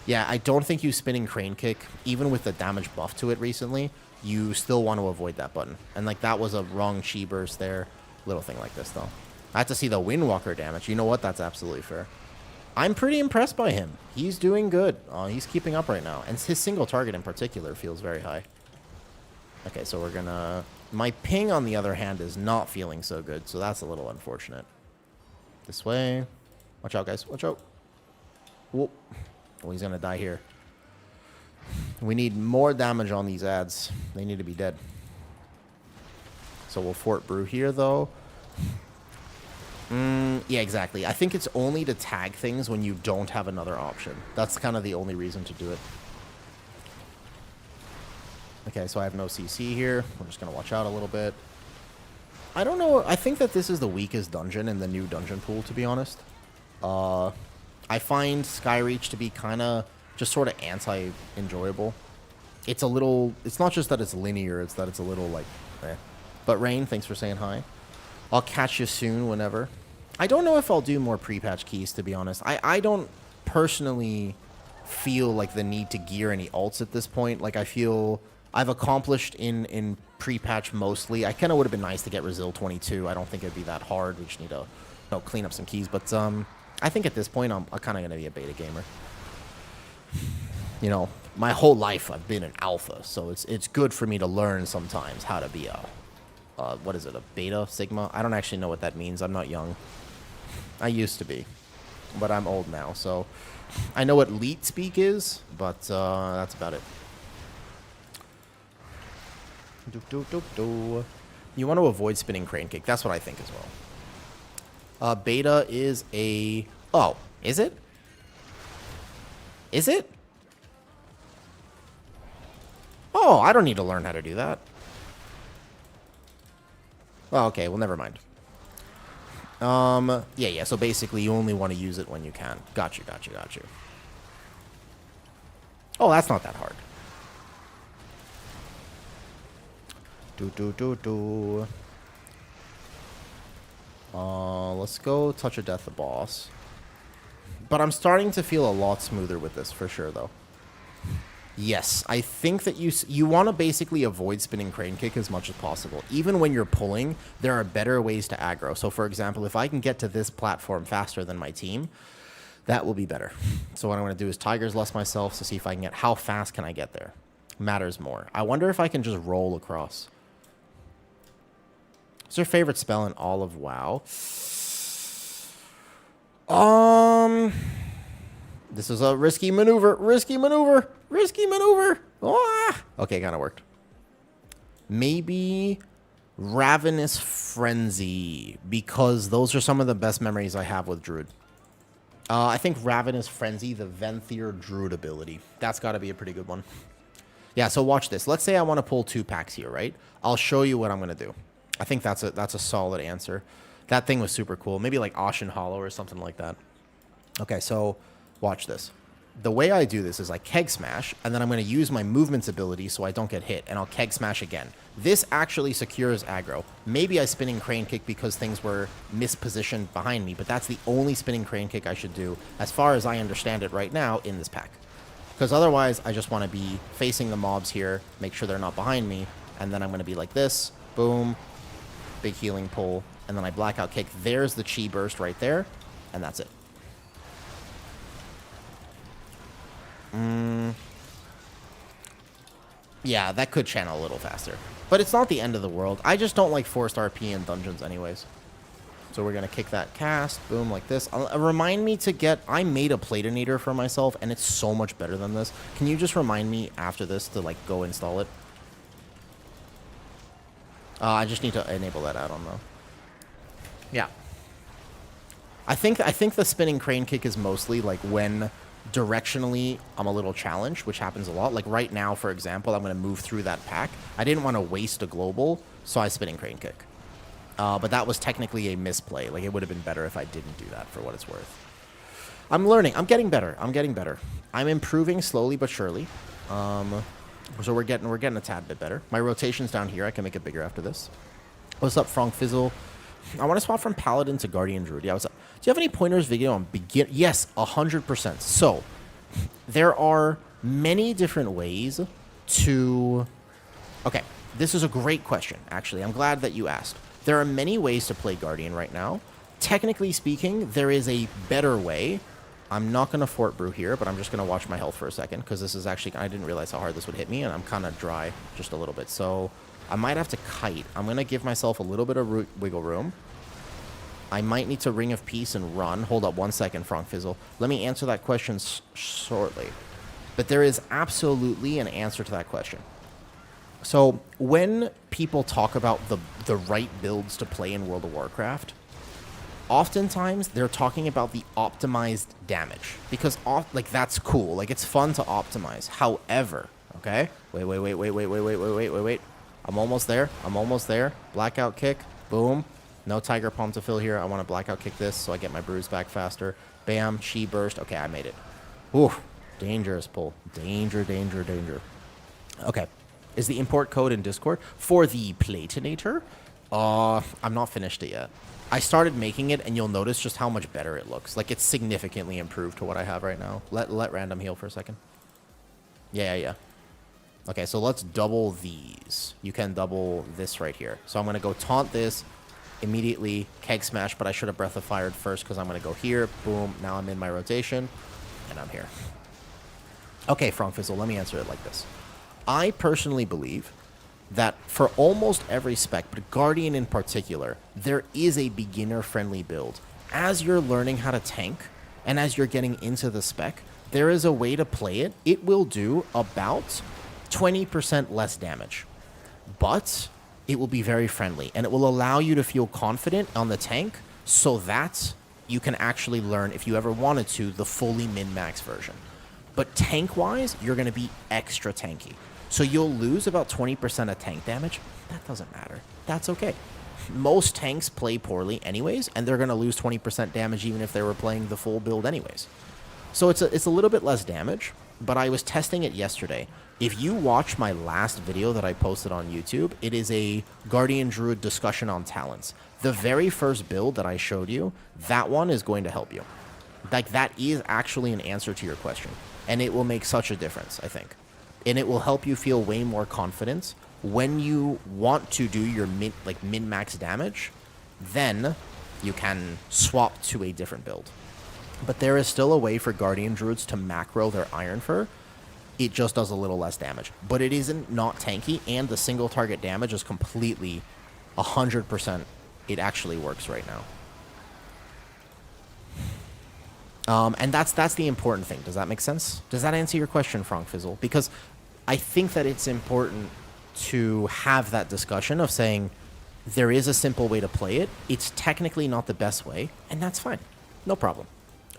Yeah, I don't think you spinning crane kick, even with the damage buff to it recently, you still want to avoid that button. And, like, that was a wrong chi burst there. Little thing like this, though. I have to see the Windwalker damage. You know what? That's absolutely fair. I'm pretty impressed by him. He's doing good. He's keeping up right now. And his single target in particular feels very high. Okay, so we're gonna... My ping, on the other hand, is not feeling so good, so that's a little unfortunate. This way. Watch out, guys. Watch out. Whoop. Oh, he's gonna die here. We need more damage on these ads. They need to be dead. So we'll fort Brew here, though. Yeah, exactly. I think it's only to tag things when you don't have another option. That's kind of the only reason to do it. Okay, so I have no CC here. We're just going to watch out a little bit. I don't know. I think that this is the weakest dungeon in the new dungeon pool, to be honest. I find Skyreach to be kind of just sort of anti-enjoyable. It's a little... It's not just that it's linear, it's that it's a little, like, eh. But Rain, thanks for saying hi. I'll catch you soon whenever. I don't know if I'll do more pre-patch keys, to be honest. I don't personally feel like the need to gear any ults at this point. Like, I feel I've accomplished in pre-patch mostly. I kind of would have been nice to get Resil 22. I don't think it'd be that hard. We just need to clean up some keys. But I think at this point, I'm kind of going to be a beta gamer. You know, my whole life I've been an alpha, so it's good for me to learn sometimes how to be a what is it, a beta, sigma? I don't actually know what that means. I'm not young. I used to be, but I'm old now, so I know what leet speak is, but that's about it. You want to avoid spinning crane kick. That's what I think as well. Beta is a... Oh, is it? Is it? Oh, I don't need to learn how to do that. Oh, okay, well, never mind. Yeah, so basically you only want to use it when you can. Got you. Oh, that's not that hard. Let's go touch of death the boss. But I'm starting to feel a lot smoother with this, for sure, though. Yes, I think that you want to basically avoid spinning crane kick as much as possible. Even when you're pulling, there are better ways to aggro. So, for example, if I can get to this platform faster than my team, that will be better. So what I'm going to do is Tiger's Lust myself to see if I can get... How fast can I get there? Matters more. I wonder if I can just roll across. What's your favorite spell in all of WoW? This is a risky maneuver. Ah! Okay, kind of worked. Maybe Ravenous Frenzy, because those are some of the best memories I have with Druid. I think Ravenous Frenzy, the Venthyr Druid ability. That's got to be a pretty good one. Yeah, so watch this. Let's say I want to pull 2 packs here, right? I'll show you what I'm going to do. I think that's a solid answer. That thing was super cool. Maybe like Ashen Hollow or something like that. Okay, so watch this. The way I do this is I keg smash, and then I'm going to use my movements ability so I don't get hit, and I'll keg smash again. This actually secures aggro. Maybe I spinning crane kick because things were mispositioned behind me, but that's the only spinning crane kick I should do, as far as I understand it right now, in this pack. Because otherwise, I just want to be facing the mobs here, make sure they're not behind me, and then I'm going to be like this, boom, big healing pull, and then I blackout kick. There's the chi burst right there, and that's it. Yeah, that could channel a little faster. But it's not the end of the world. I just don't like forced RP in dungeons anyways. So we're going to kick that cast. Boom, like this. Remind me to get... I made a Platinator for myself, and it's so much better than this. Can you just remind me after this to, like, go install it? I just need to enable that add-on, though. Yeah. I think the spinning crane kick is mostly, like, when... directionally I'm a little challenged, which happens a lot. Like right now, for example, I'm going to move through that pack. I didn't want to waste a global, so I spinning crane kick. But that was technically a misplay. Like, it would have been better if I didn't do that, for what it's worth. I'm learning. I'm getting better. I'm improving slowly but surely. So we're getting a tad bit better. My rotation's down here. I can make it bigger after this. What's up, Frank Fizzle? I want to swap from Paladin to Guardian Druid. Yeah, what's up? Do you have any pointers video on begin? Yes, 100%. So, there are many different ways to... Okay, this is a great question, actually. I'm glad that you asked. There are many ways to play Guardian right now. Technically speaking, there is a better way. I'm not going to Fort Brew here, but I'm just going to watch my health for a second, because this is actually... I didn't realize how hard this would hit me, and I'm kind of dry just a little bit. So, I might have to kite. I'm going to give myself a little bit of wiggle room. I might need to Ring of Peace and run. Hold up 1 second, Frank Fizzle. Let me answer that question shortly. But there is absolutely an answer to that question. So, when people talk about the right builds to play in World of Warcraft, oftentimes they're talking about the optimized damage. Because, like, that's cool. Like, it's fun to optimize. However, okay? Wait. I'm almost there. Blackout kick. Boom. No Tiger Palm to fill here. I want to blackout kick this so I get my brews back faster. Bam. Chi burst. Okay, I made it. Ooh. Dangerous pull. Danger. Okay. Is the import code in Discord? For the Platinator, I'm not finished it yet. I started making it, and you'll notice just how much better it looks. Like, it's significantly improved to what I have right now. Let random heal for a second. Yeah. Okay, so let's double these. You can double this right here. So I'm going to go taunt this, immediately keg smash, but I should have Breath of Fired first because I'm going to go here. Boom. Now I'm in my rotation, and I'm here. Okay, Frongfizzle, let me answer it like this. I personally believe that for almost every spec, but Guardian in particular, there is a beginner-friendly build. As you're learning how to tank, and as you're getting into the spec, there is a way to play it. It will do about 20% less damage, but it will be very friendly, and it will allow you to feel confident on the tank so that you can actually learn, if you ever wanted to, the fully min-max version. But tank-wise, you're going to be extra tanky. So you'll lose about 20% of tank damage. That doesn't matter. That's okay. Most tanks play poorly anyways, and they're going to lose 20% damage even if they were playing the full build anyways. So it's a little bit less damage, but I was testing it yesterday. If you watch my last video that I posted on YouTube, it is a Guardian Druid discussion on talents. The very first build that I showed you, that one is going to help you. Like, that is actually an answer to your question, and it will make such a difference, I think. And it will help you feel way more confident when you want to do your min-max damage. Then you can swap to a different build. But there is still a way for Guardian Druids to macro their Iron Fur. It just does a little less damage. But it isn't not tanky, and the single target damage is completely 100%. It actually works right now. And that's the important thing. Does that make sense? Does that answer your question, Frongfizzle? Because I think that it's important to have that discussion of saying there is a simple way to play it. It's technically not the best way, and that's fine. No problem.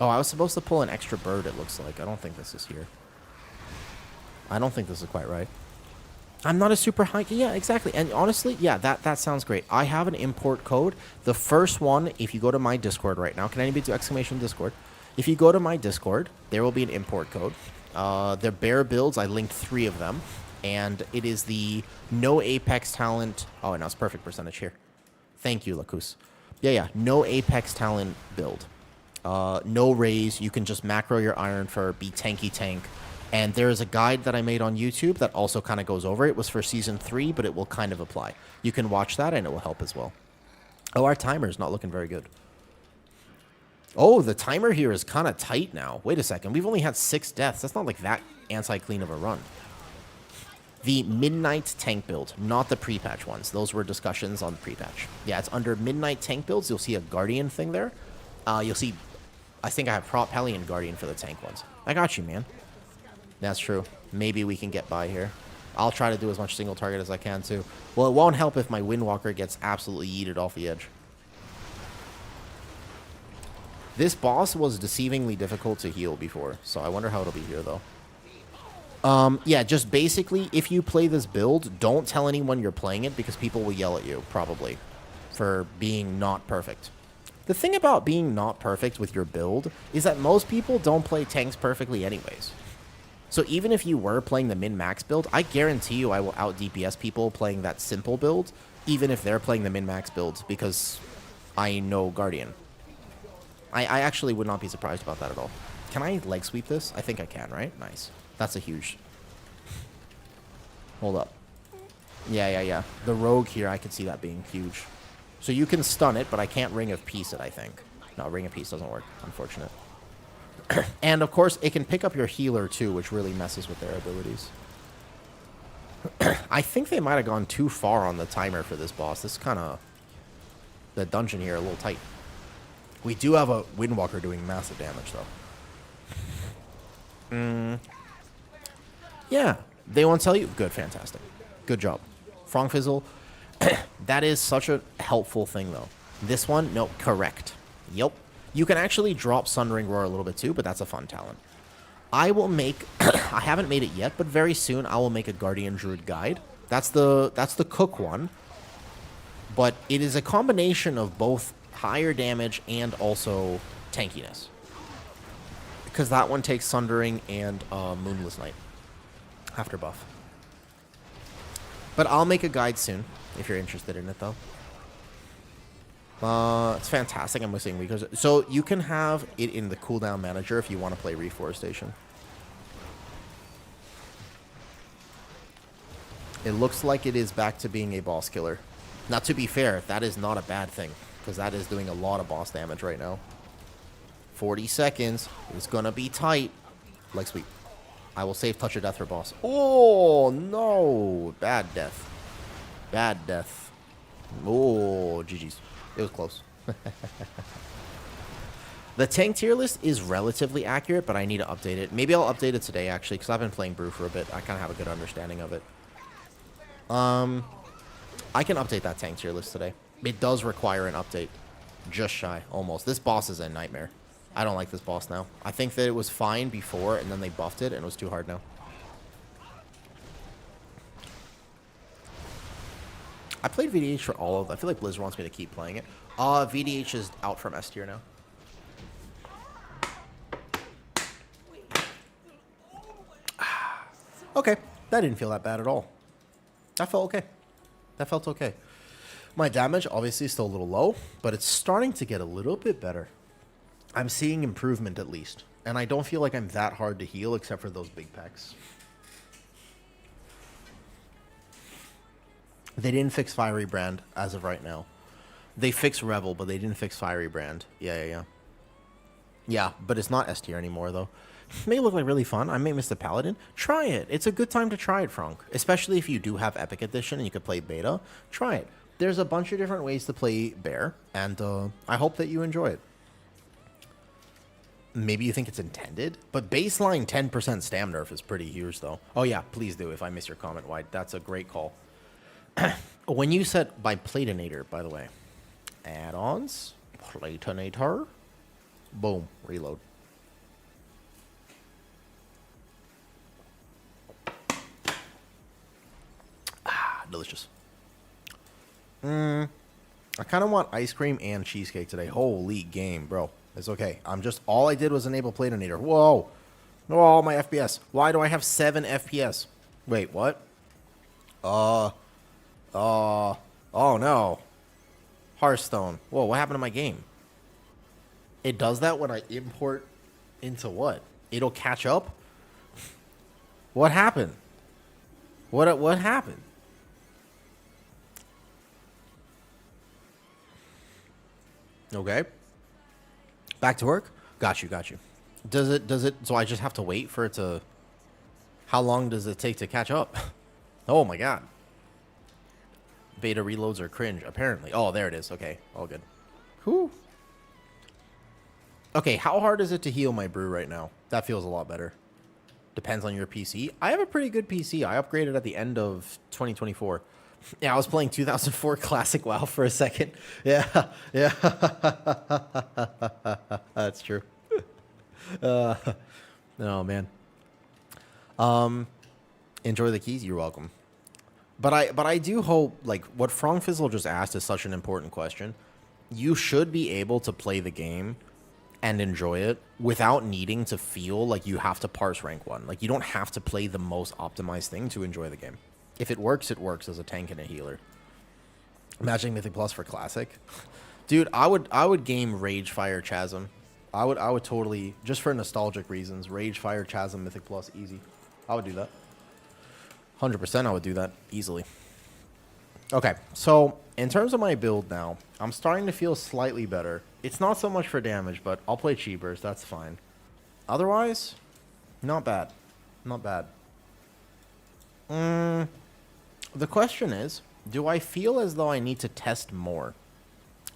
Oh, I was supposed to pull an extra bird, it looks like. I don't think this is here. I don't think this is quite right. I'm not a super high... Yeah, exactly. And honestly, yeah, that sounds great. I have an import code. The first one, if you go to my Discord right now... Can anybody do exclamation Discord? If you go to my Discord, there will be an import code. They're bear builds. I linked 3 of them. And it is the no Apex talent... Oh, and now it's perfect percentage here. Thank you, Lacus. Yeah. No Apex talent build. No raise. You can just macro your Iron Fur, be tanky tank. And there is a guide that I made on YouTube that also kind of goes over it. It was for Season 3, but it will kind of apply. You can watch that, and it will help as well. Oh, our timer is not looking very good. Oh, the timer here is kind of tight now. Wait a second. We've only had 6 deaths. That's not like that anti-clean of a run. The Midnight Tank build, not the pre-patch ones. Those were discussions on pre-patch. Yeah, it's under Midnight Tank builds. You'll see a Guardian thing there. You'll see... I think I have Prop Hellion Guardian for the tank ones. I got you, man. That's true. Maybe we can get by here. I'll try to do as much single target as I can, too. Well, it won't help if my Windwalker gets absolutely yeeted off the edge. This boss was deceivingly difficult to heal before, so I wonder how it'll be here, though. Yeah, just basically, if you play this build, don't tell anyone you're playing it, because people will yell at you, probably, for being not perfect. The thing about being not perfect with your build is that most people don't play tanks perfectly anyways. So even if you were playing the min-max build, I guarantee you I will out-DPS people playing that simple build, even if they're playing the min-max build, because I know Guardian. I actually would not be surprised about that at all. Can I leg sweep this? I think I can, right? Nice. That's a huge... Hold up. Yeah. The rogue here, I could see that being huge. So you can stun it, but I can't Ring of Peace it, I think. No, Ring of Peace doesn't work. Unfortunate. And, of course, it can pick up your healer, too, which really messes with their abilities. I think they might have gone too far on the timer for this boss. This is kind of... The dungeon here a little tight. We do have a Windwalker doing massive damage, though. Yeah. They won't tell you? Good, fantastic. Good job. Frongfizzle. That is such a helpful thing, though. This one? No, correct. Yep. You can actually drop Sundering Roar a little bit too, but that's a fun talent. I will make... I haven't made it yet, but very soon I will make a Guardian Druid guide. That's the cook one. But it is a combination of both higher damage and also tankiness. Because that one takes Sundering and Moonless Night. After buff. But I'll make a guide soon, if you're interested in it, though. It's fantastic. I'm missing because so you can have it in the cooldown manager if you want to play Reforestation. It looks like it is back to being a boss killer. Now, to be fair, that is not a bad thing because that is doing a lot of boss damage right now. 40 seconds. It's gonna be tight. Leg sweep. I will save touch of death for boss. Oh no! Bad death. Bad death. Oh, GG's. It was close. The tank tier list is relatively accurate, but I need to update it. Maybe I'll update it today, actually, because I've been playing Brew for a bit. I kind of have a good understanding of it. I can update that tank tier list today. It does require an update. Just shy, almost. This boss is a nightmare. I don't like this boss now. I think that it was fine before, and then they buffed it, and it was too hard now. I played VDH for all of them. I feel like Blizzard wants me to keep playing it. VDH is out from S tier now. Okay, that didn't feel that bad at all. That felt okay. That felt okay. My damage, obviously, is still a little low, but it's starting to get a little bit better. I'm seeing improvement, at least. And I don't feel like I'm that hard to heal, except for those big packs. They didn't fix Fiery Brand as of right now. They fixed Revel, but they didn't fix Fiery Brand. Yeah. Yeah, but it's not S tier anymore, though. It may look like really fun. I may miss the Paladin. Try it. It's a good time to try it, Frank. Especially if you do have Epic Edition and you could play beta. Try it. There's a bunch of different ways to play Bear, and I hope that you enjoy it. Maybe you think it's intended, but baseline 10% stam nerf is pretty huge, though. Oh, yeah, please do if I miss your comment, White. That's a great call. When you said by Platinator, by the way, add-ons, Platinator, boom, reload. Delicious. I kind of want ice cream and cheesecake today. Holy game, bro. It's okay. All I did was enable Platinator. Whoa. Oh, my FPS. Why do I have 7 FPS? Wait, what? Oh no. Hearthstone. Whoa, what happened to my game? It does that when I import into what? It'll catch up? What happened? What happened? Okay. Back to work? Got you. Does it, so I just have to wait for it to, how long does it take to catch up? Oh my god. Beta reloads are cringe, apparently. Oh, there it is. Okay, all good. Whew. Okay, how hard is it to heal my Brew right now? That feels a lot better. Depends on your PC. I have a pretty good PC. I upgraded at the end of 2024. Yeah, I was playing 2004 Classic WoW for a second. Yeah. That's true. Oh, man. Enjoy the keys. You're welcome. But I do hope, like, what Frongfizzle just asked is such an important question. You should be able to play the game and enjoy it without needing to feel like you have to parse rank 1. Like, you don't have to play the most optimized thing to enjoy the game. If it works as a tank and a healer. Imagine Mythic Plus for Classic. Dude, I would game Rage Fire Chasm. I would totally, just for nostalgic reasons, Rage Fire Chasm Mythic Plus easy. I would do that. 100% I would do that easily. Okay, so in terms of my build now, I'm starting to feel slightly better. It's not so much for damage, but I'll play Cheebers, that's fine. Otherwise, not bad. Not bad. The question is, do I feel as though I need to test more?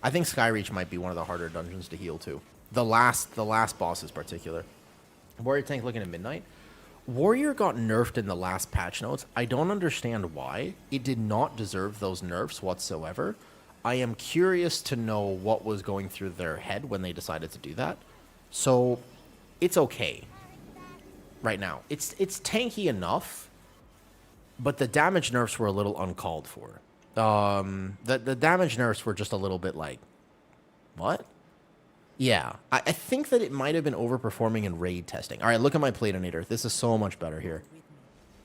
I think Skyreach might be one of the harder dungeons to heal too. The last boss is particular. Warrior tank looking at midnight. Warrior got nerfed in the last patch notes. I don't understand why. It did not deserve those nerfs whatsoever. I am curious to know what was going through their head when they decided to do that. So, it's okay. Right now. It's tanky enough, but the damage nerfs were a little uncalled for. The damage nerfs were just a little bit like, what? Yeah, I think that it might have been overperforming in raid testing. All right, look at my Platinator. This is so much better here.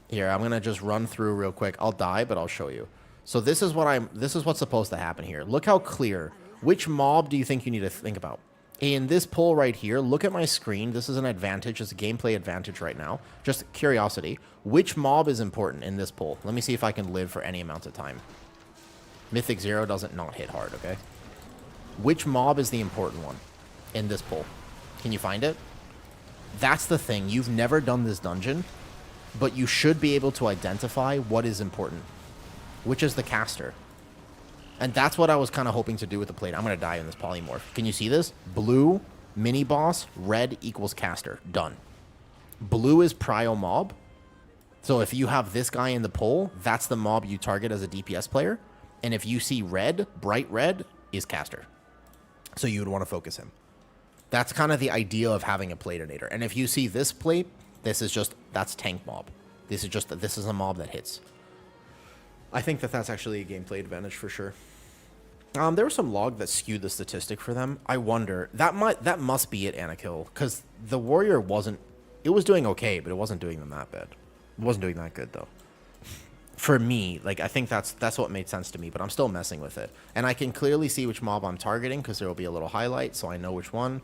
Here, I'm gonna just run through real quick. I'll die, but I'll show you. So this is what's supposed to happen here. Look how clear Which mob do you think you need to think about? In this poll right here, look at my screen. This is an advantage. It's a gameplay advantage right now. Just curiosity. Which mob is important in this poll? Let me see if I can live for any amount of time. Mythic 0 doesn't not hit hard, okay? Which mob is the important one in this poll? Can you find it? That's the thing. You've never done this dungeon, but you should be able to identify what is important, which is the caster. And that's what I was kind of hoping to do with the plate. I'm going to die in this polymorph. Can you see this? Blue, mini boss, red equals caster. Done. Blue is prio mob. So if you have this guy in the poll, that's the mob you target as a DPS player. And if you see red, bright red, is caster. So you would want to focus him. That's kind of the idea of having a platinator. And if you see this plate, that's tank mob. This is a mob that hits. I think that's actually a gameplay advantage for sure. There was some log that skewed the statistic for them. I wonder, that must be it, Anakill, because the warrior it was doing okay, but it wasn't doing them that bad. It wasn't doing that good though. For me, like, I think that's what made sense to me, but I'm still messing with it. And I can clearly see which mob I'm targeting because there will be a little highlight, so I know which one.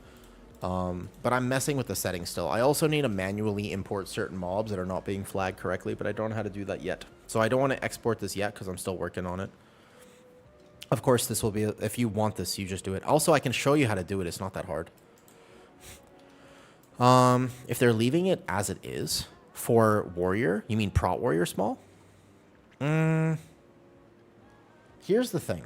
But I'm messing with the settings still. I also need to manually import certain mobs that are not being flagged correctly, but I don't know how to do that yet. So I don't want to export this yet because I'm still working on it. Of course, this will be, if you want this, you just do it. Also, I can show you how to do it. It's not that hard. If they're leaving it as it is for warrior, you mean prot warrior small? Here's the thing.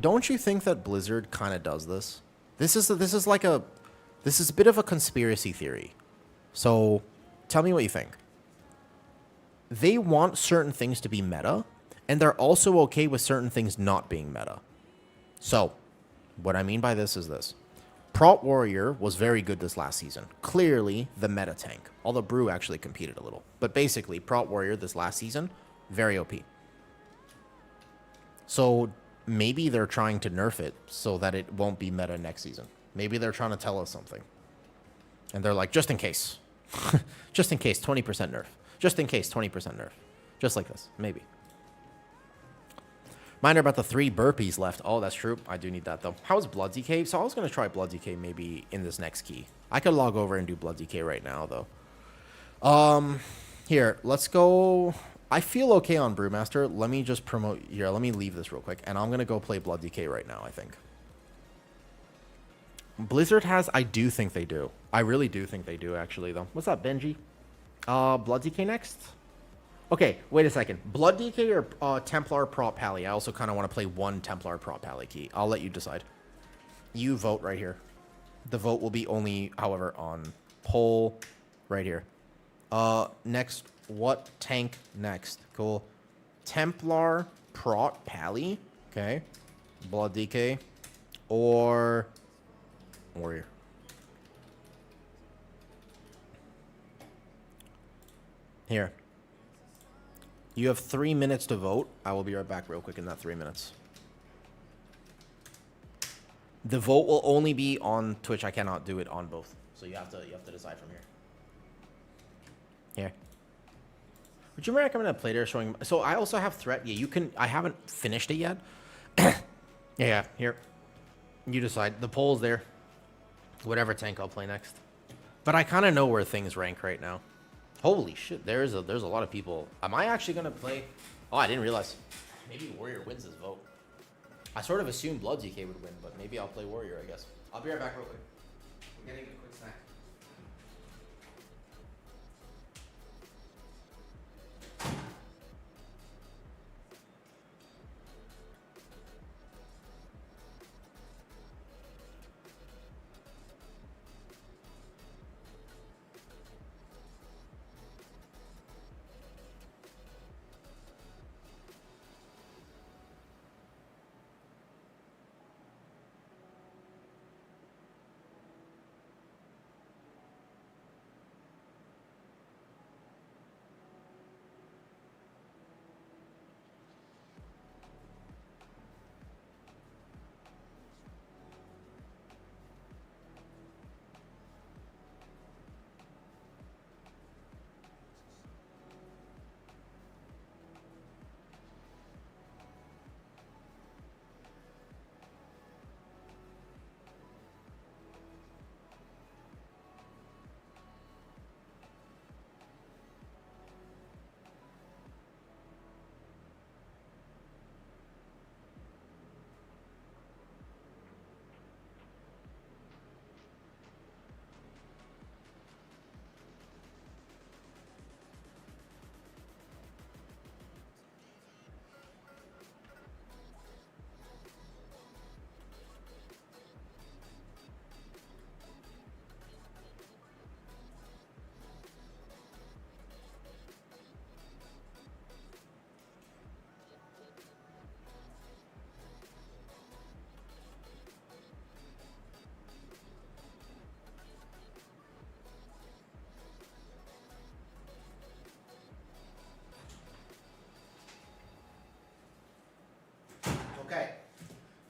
Don't you think that Blizzard kind of does this? This is a bit of a conspiracy theory. So tell me what you think. They want certain things to be meta, and they're also okay with certain things not being meta. So what I mean by this is this. Prot Warrior was very good this last season. Clearly the meta tank, although Brew actually competed a little. But basically, Prot Warrior this last season, very OP. So maybe they're trying to nerf it so that it won't be meta next season. Maybe they're trying to tell us something. And they're like, just in case. Just in case, 20% nerf. Just in case, 20% nerf. Just like this, maybe. Reminder about the 3 burpees left. Oh, that's true. I do need that, though. How is Blood Decay? So I was going to try Blood Decay maybe in this next key. I could log over and do Blood Decay right now, though. Here, let's go. I feel okay on Brewmaster. Let me just promote. Here, let me leave this real quick. And I'm going to go play Blood Decay right now, I think. Blizzard has... I do think they do. I really do think they do, actually, though. What's up, Benji? Blood Decay next? Okay, wait a second. Blood Decay or Templar Prot Pally? I also kind of want to play one Templar Prot Pally key. I'll let you decide. You vote right here. The vote will be only, however, on poll right here. Next, what tank next? Cool. Templar Prot Pally. Okay. Blood Decay. Or Warrior. Here. You have 3 minutes to vote. I will be right back real quick in that 3 minutes. The vote will only be on Twitch. I cannot do it on both. So you have to decide from here. Here. Would you recommend a player showing... So I also have threat. Yeah, you can... I haven't finished it yet. Yeah, here. You decide. The poll's there. Whatever tank I'll play next. But I kind of know where things rank right now. Holy shit, there's a lot of people. Am I actually going to play... Oh, I didn't realize. Maybe Warrior wins this vote. I sort of assumed Blood DK would win, but maybe I'll play Warrior, I guess. I'll be right back real quick. I'm getting a quick snack.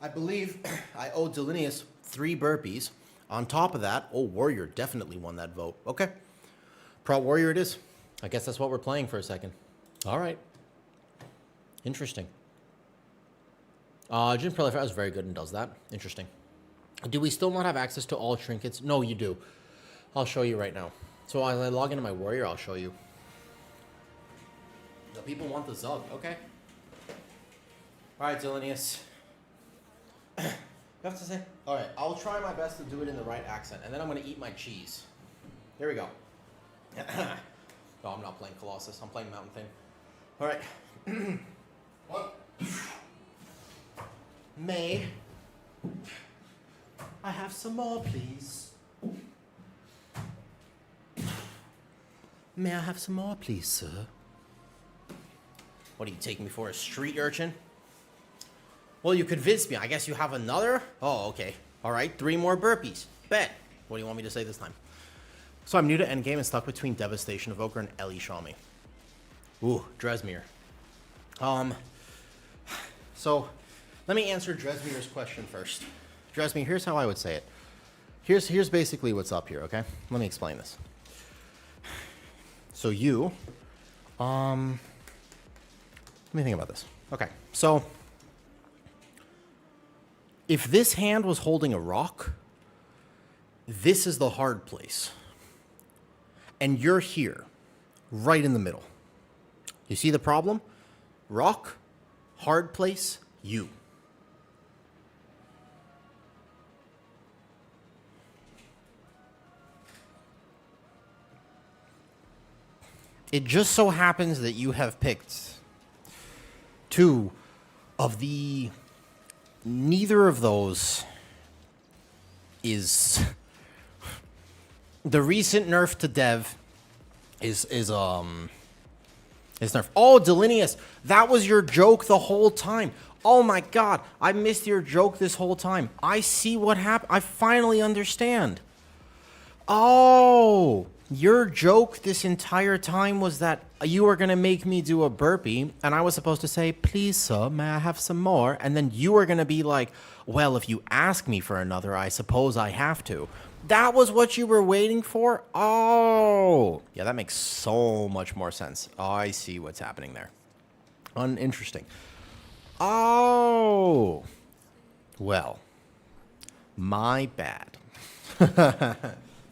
I believe I owe Delineus 3 burpees. On top of that, oh, Warrior definitely won that vote. Okay. Pro Warrior it is. I guess that's what we're playing for a second. All right. Interesting. Jim Prolifer is very good and does that. Interesting. Do we still not have access to all trinkets? No, you do. I'll show you right now. So as I log into my Warrior, I'll show you. The people want the Zug. Okay. All right, Delineus. You have to say? All right, I'll try my best to do it in the right accent, and then I'm going to eat my cheese. Here we go. No, I'm not playing Colossus. I'm playing Mountain Thing. All right. What? May I have some more, please? May I have some more, please, sir? What are you taking me for, a street urchin? Well, you convinced me. I guess you have another? Oh, okay. All right, 3 more burpees. Bet. What do you want me to say this time? So I'm new to endgame and stuck between Devastation Evoker and Ellie Shami. Ooh, Dresmere. So let me answer Dresmere's question first. Dresmere, here's how I would say it. Here's basically what's up here, okay? Let me explain this. So you, let me think about this. Okay, so if this hand was holding a rock, this is the hard place. And you're here, right in the middle. You see the problem? Rock, hard place, you. It just so happens that you have picked 2 of the... Neither of those is... The recent nerf to Dev is nerf. Oh, Delineus, that was your joke the whole time. Oh my god, I missed your joke this whole time. I see what happened. I finally understand. Oh, your joke this entire time was that you were going to make me do a burpee, and I was supposed to say, please, sir, may I have some more? And then you were going to be like, well, if you ask me for another, I suppose I have to. That was what you were waiting for? Oh, yeah, that makes so much more sense. Oh, I see what's happening there. Uninteresting. Oh, well, my bad.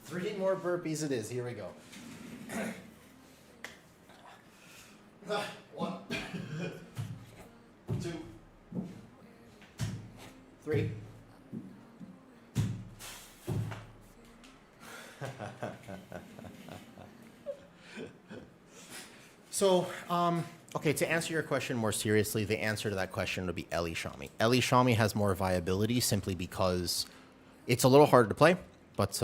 3 more burpees it is. Here we go. 1, 2, 3. So, okay, to answer your question more seriously, the answer to that question would be Ellie Shami. Ellie Shami has more viability simply because it's a little harder to play, but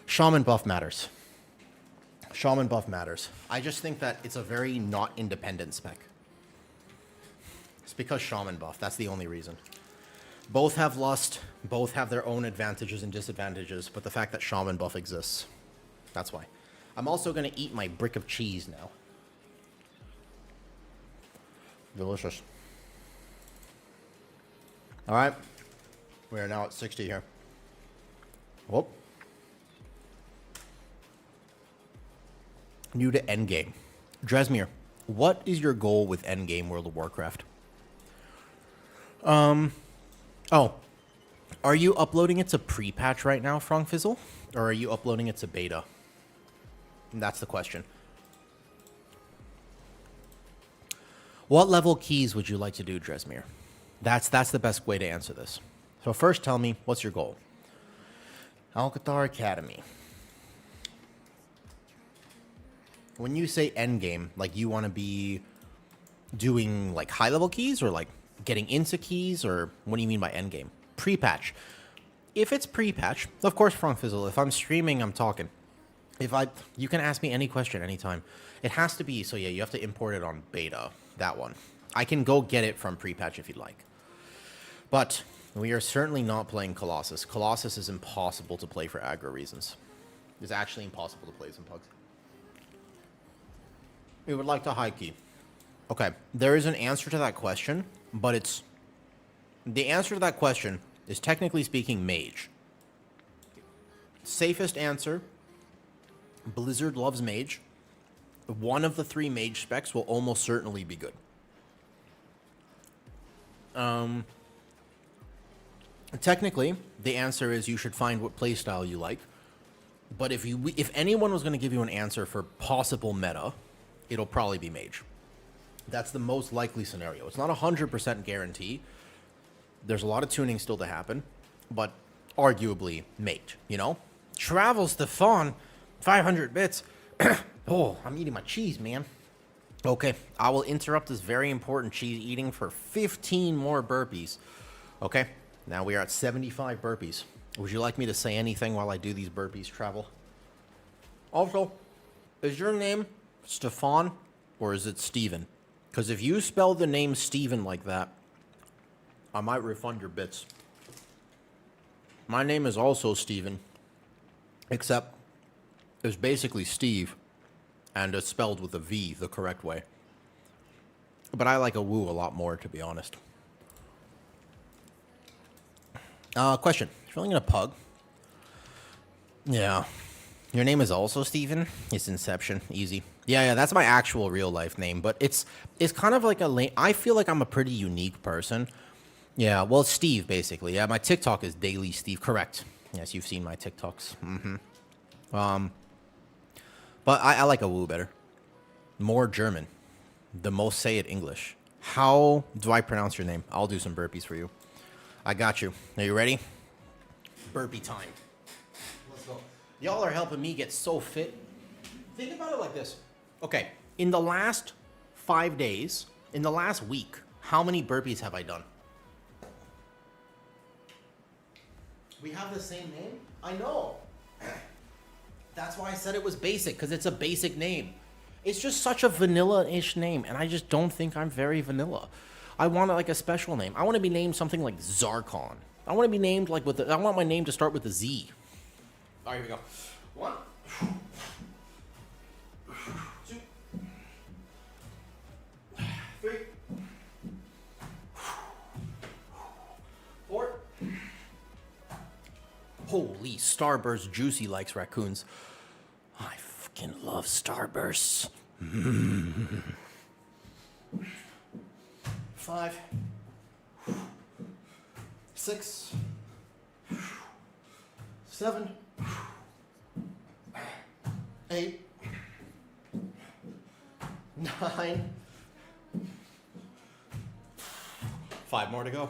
Shaman buff matters. Shaman buff matters. I just think that it's a very not independent spec. It's because Shaman buff, that's the only reason. Both have lust, both have their own advantages and disadvantages, but the fact that Shaman buff exists, that's why. I'm also going to eat my brick of cheese now. Delicious. All right. We are now at 60 here. Whoop. New to endgame. Dresmere, what is your goal with endgame World of Warcraft? Oh. Are you uploading it to pre-patch right now, Frongfizzle? Or are you uploading it to beta? And that's the question. What level keys would you like to do, Dresmere? That's the best way to answer this. So first tell me, what's your goal? Alcatar Academy. When you say endgame, like you want to be doing like high-level keys or like getting into keys, or what do you mean by endgame? Pre-patch. If it's pre-patch, of course, Frongfizzle, if I'm streaming, I'm talking. You can ask me any question anytime. It has to be, so yeah, you have to import it on beta, that one. I can go get it from pre-patch if you'd like. But we are certainly not playing Colossus. Colossus is impossible to play for aggro reasons. It's actually impossible to play some pugs. We would like to high key. Okay, there is an answer to that question, but it's The answer to that question is technically speaking mage. Safest answer, Blizzard loves mage. One of the 3 mage specs will almost certainly be good. Technically, the answer is you should find what playstyle you like. But if anyone was going to give you an answer for possible meta, it'll probably be mage. That's the most likely scenario. It's not a 100% guarantee. There's a lot of tuning still to happen, but arguably mage, you know? Travel Stefan, 500 bits. Oh, I'm eating my cheese, man. Okay, I will interrupt this very important cheese eating for 15 more burpees. Okay, now we are at 75 burpees. Would you like me to say anything while I do these burpees, Travel? Also, is your name Stefan or is it Steven? Because if you spell the name Steven like that, I might refund your bits. My name is also Steven, except it's basically Steve, and it's spelled with a V the correct way. But I like Awoo a lot more, to be honest. Question. Feeling in a pug? Yeah. Your name is also Steven? It's Inception. Easy. Yeah, that's my actual real life name, but it's kind of like I feel like I'm a pretty unique person. Yeah, well, it's Steve, basically. Yeah, my TikTok is Daily Steve. Correct. Yes, you've seen my TikToks. But I like Awoo better. More German. The most say it English. How do I pronounce your name? I'll do some burpees for you. I got you. Are you ready? Burpee time. Let's go. Y'all are helping me get so fit. Think about it like this. Okay, in the last 5 days, in the last week, how many burpees have I done? We have the same name? I know. That's why I said it was basic, because it's a basic name. It's just such a vanilla-ish name, and I just don't think I'm very vanilla. I want like a special name. I want to be named something like Zarkon. I want to be named like I want my name to start with a Z. All right, here we go. 1, 2, 3, 4. Holy, Starburst Juicy likes raccoons. I fucking love Starbursts. 5, 6, 7, 8, 9. 5 more to go.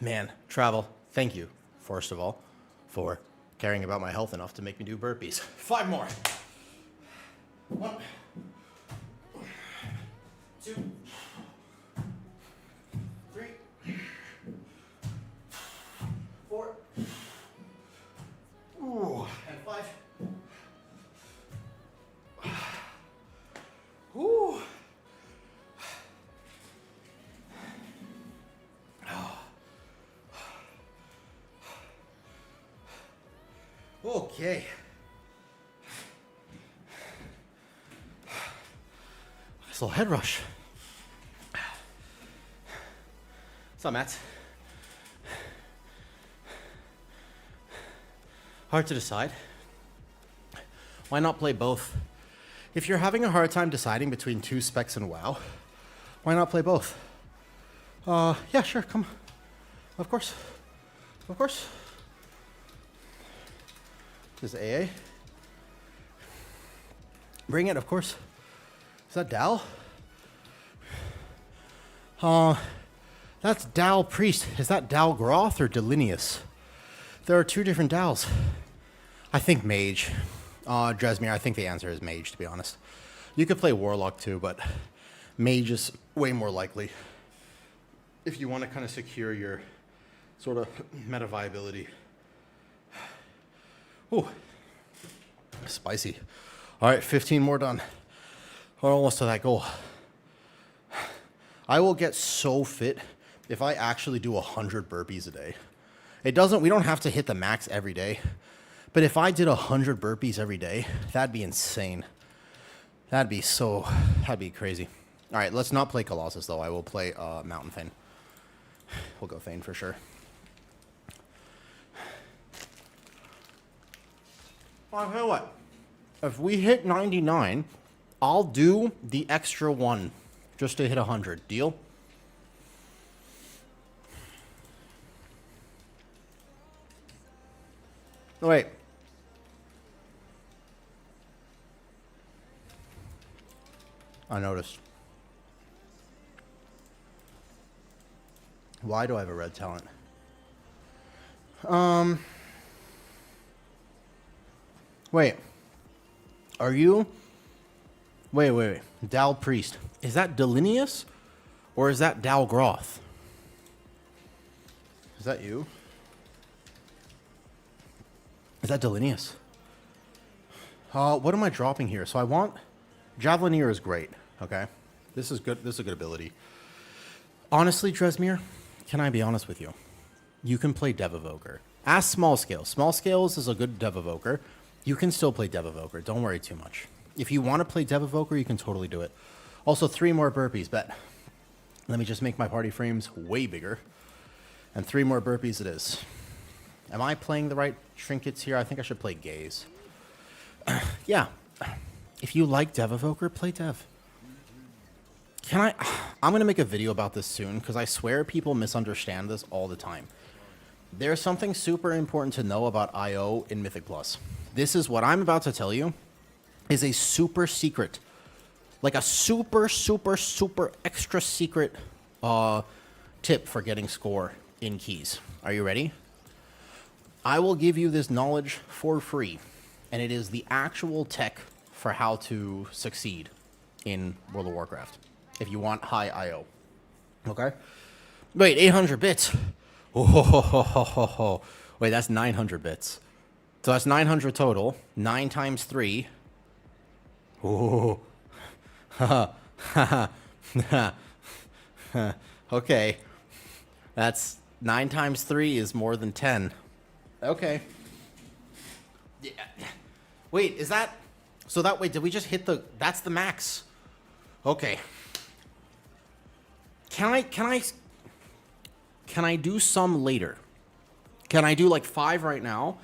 Man, Travel, thank you, first of all, for caring about my health enough to make me do burpees. 5 more. 1, 2, 3, 4. Ooh, and 5. Ooh. Okay. Nice little head rush. What's up, Matt? Hard to decide. Why not play both? If you're having a hard time deciding between 2 specs and WoW, why not play both? Yeah, sure, come. Of course. Of course. This is AA. Bring it, of course. Is that Dal? That's Dal Priest. Is that Dal Groth or Delineus? There are 2 different Dals. I think Mage. Dresmere, I think the answer is Mage, to be honest. You could play Warlock too, but Mage is way more likely. If you want to kind of secure your sort of meta viability. Ooh, spicy. All right, 15 more done. We're almost to that goal. I will get so fit if I actually do 100 burpees a day. We don't have to hit the max every day, but if I did 100 burpees every day, that'd be insane. That'd be crazy. All right, let's not play Colossus though. I will play Mountain Fane. We'll go Thane for sure. I'll tell you what. If we hit 99, I'll do the extra one just to hit 100. Deal? No, wait. I noticed. Why do I have a red talent? Wait. Are you? Wait. Dal Priest. Is that Delineus? Or is that Dal Groth? Is that you? Is that Delineus? What am I dropping here? So I want... Javelineer is great, okay? This is good. This is a good ability. Honestly, Dresmere, can I be honest with you? You can play Dev Evoker. Ask Small Scale. Small Scales is a good Dev Evoker. You can still play Dev Evoker. Don't worry too much. If you want to play Dev Evoker, you can totally do it. Also, 3 more burpees, bet. Let me just make my party frames way bigger. And 3 more burpees it is. Am I playing the right trinkets here? I think I should play Gaze. Yeah. If you like Dev Evoker, play Dev. I'm going to make a video about this soon, because I swear people misunderstand this all the time. There's something super important to know about IO in Mythic Plus. This is what I'm about to tell you is a super secret. Like a super extra secret tip for getting score in keys. Are you ready? I will give you this knowledge for free, and it is the actual tech for how to succeed in World of Warcraft if you want high IO. Okay? Wait, 800 bits. Oh, wait, that's 900 bits. So that's 900 total. 9 times 3. Oh. Okay. That's 9 times 3 is more than 10. Okay. Yeah. Wait, is that... So that way, did we just hit the... That's the max. Okay. Can I do some later? Can I do like 5 right now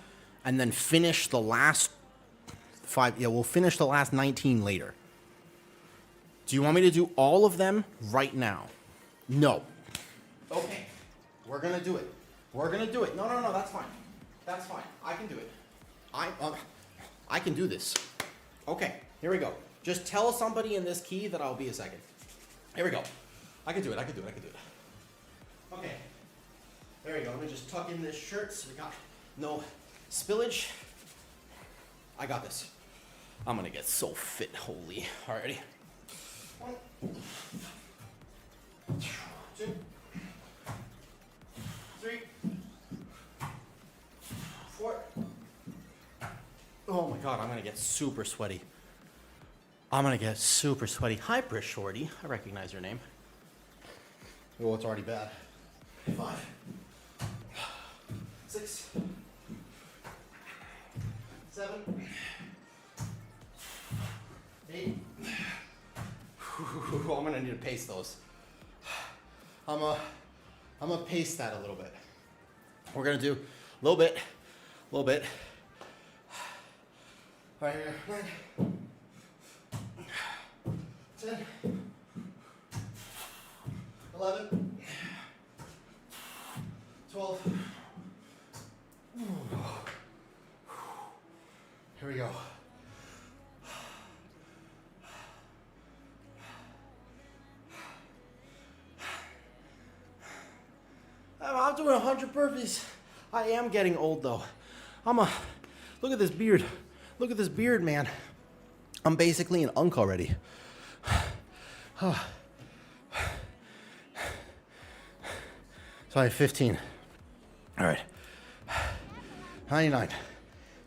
and then finish the last 5? Yeah, we'll finish the last 19 later. Do you want me to do all of them right now? No. Okay. We're going to do it. We're going to do it. No, that's fine. That's fine. I can do it. I can do this. Okay, here we go. Just tell somebody in this key that I'll be a second. Here we go. I can do it. Okay. There we go. Let me just tuck in this shirt so we got no spillage. I got this. I'm gonna get so fit, holy. Alrighty. 1, 2, 3, 4. Oh my god, I'm gonna get super sweaty. Hi, Brish Shorty. I recognize your name. Oh, it's already bad. 5, 6, 7, 8. I'm gonna need to pace those. I'm gonna pace that a little bit. We're gonna do a little bit. Right here. 9, 10, 11, 12. Here we go. I'm doing 100 burpees. I am getting old though. Look at this beard. Look at this beard, man. I'm basically an unk already. So I have 15. All right. 99.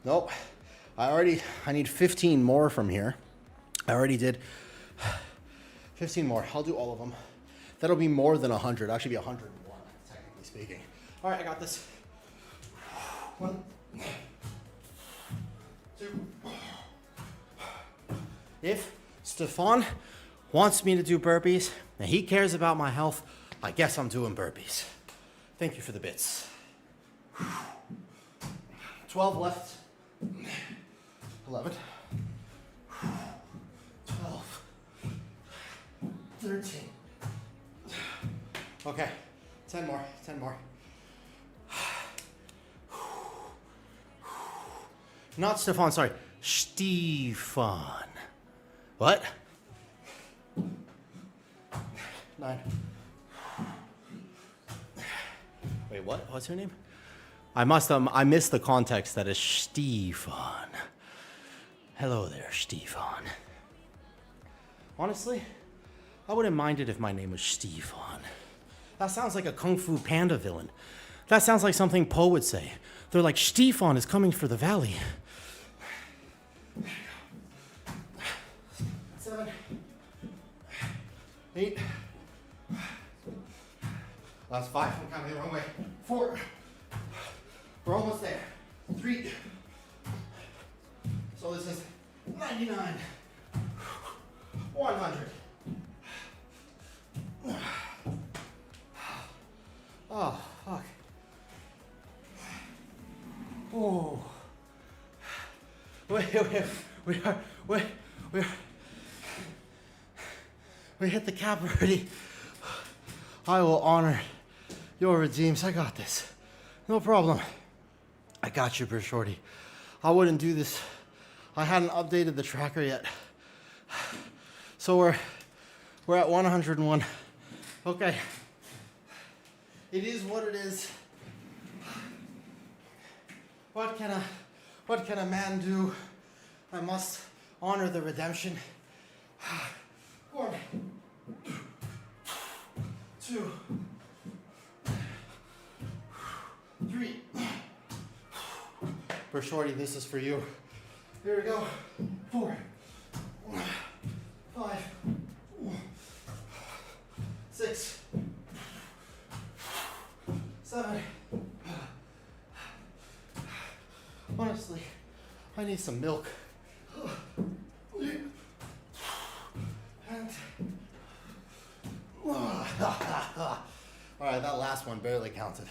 Nope. I need 15 more from here. I already did 15 more. I'll do all of them. That'll be more than 100. Actually be 101, technically speaking. All right, I got this. 1, 2. If Stefan wants me to do burpees and he cares about my health, I guess I'm doing burpees. Thank you for the bits. 12 left. 11. 12. 13. Okay. 10 more. 10 more. Not Stefan, sorry. Stefan. What? 9. Wait, what? What's her name? I missed the context. That is Stefan. Hello there, Stefan. Honestly, I wouldn't mind it if my name was Stefan. That sounds like a Kung Fu Panda villain. That sounds like something Poe would say. They're like, Stefan is coming for the valley. 7. 8. That's 5. I'm counting the wrong way. 4. We're almost there. 3. So this is 99. 100. Oh, fuck. Oh. We hit the cap already. I will honor your redeems. I got this. No problem. I got you, Brew Shorty. I wouldn't do this. I hadn't updated the tracker yet. So we're at 101. Okay. It is what it is. What can a man do? I must honor the redemption. 1, 2, 3. For Shorty, this is for you. Here we go. 4, 5, 6, 7. Honestly, I need some milk. And all right, that last one barely counted.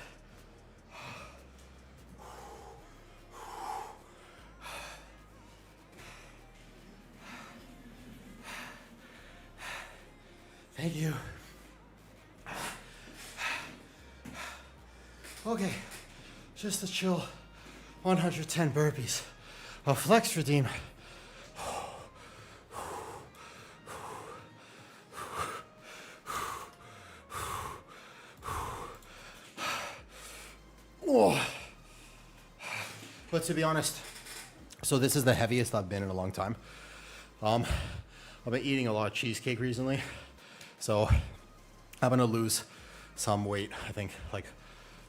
Thank you. Okay, just a chill 110 burpees. A flex redeem. But to be honest, so this is the heaviest I've been in a long time. I've been eating a lot of cheesecake recently, so I'm gonna lose some weight, I think, like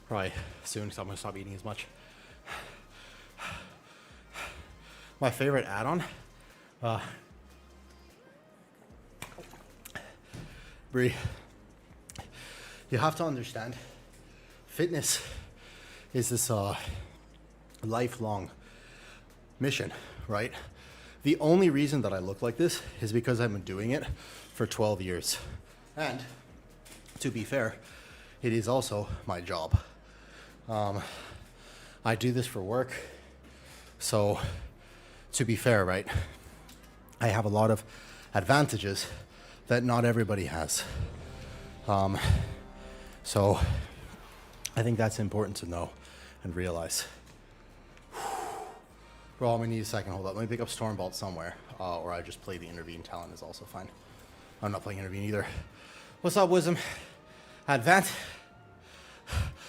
probably soon, so I'm gonna stop eating as much. My favorite add-on, Bree, you have to understand, fitness is this lifelong mission, right? The only reason that I look like this is because I've been doing it for 12 years. And to be fair, it is also my job. I do this for work. So to be fair, right? I have a lot of advantages that not everybody has. So I think that's important to know and realize. Bro, I'm gonna need a second. Hold up. Let me pick up Stormbolt somewhere. Or I just play the Intervene. Talent is also fine. I'm not playing Intervene either. What's up, Wisdom? Advance.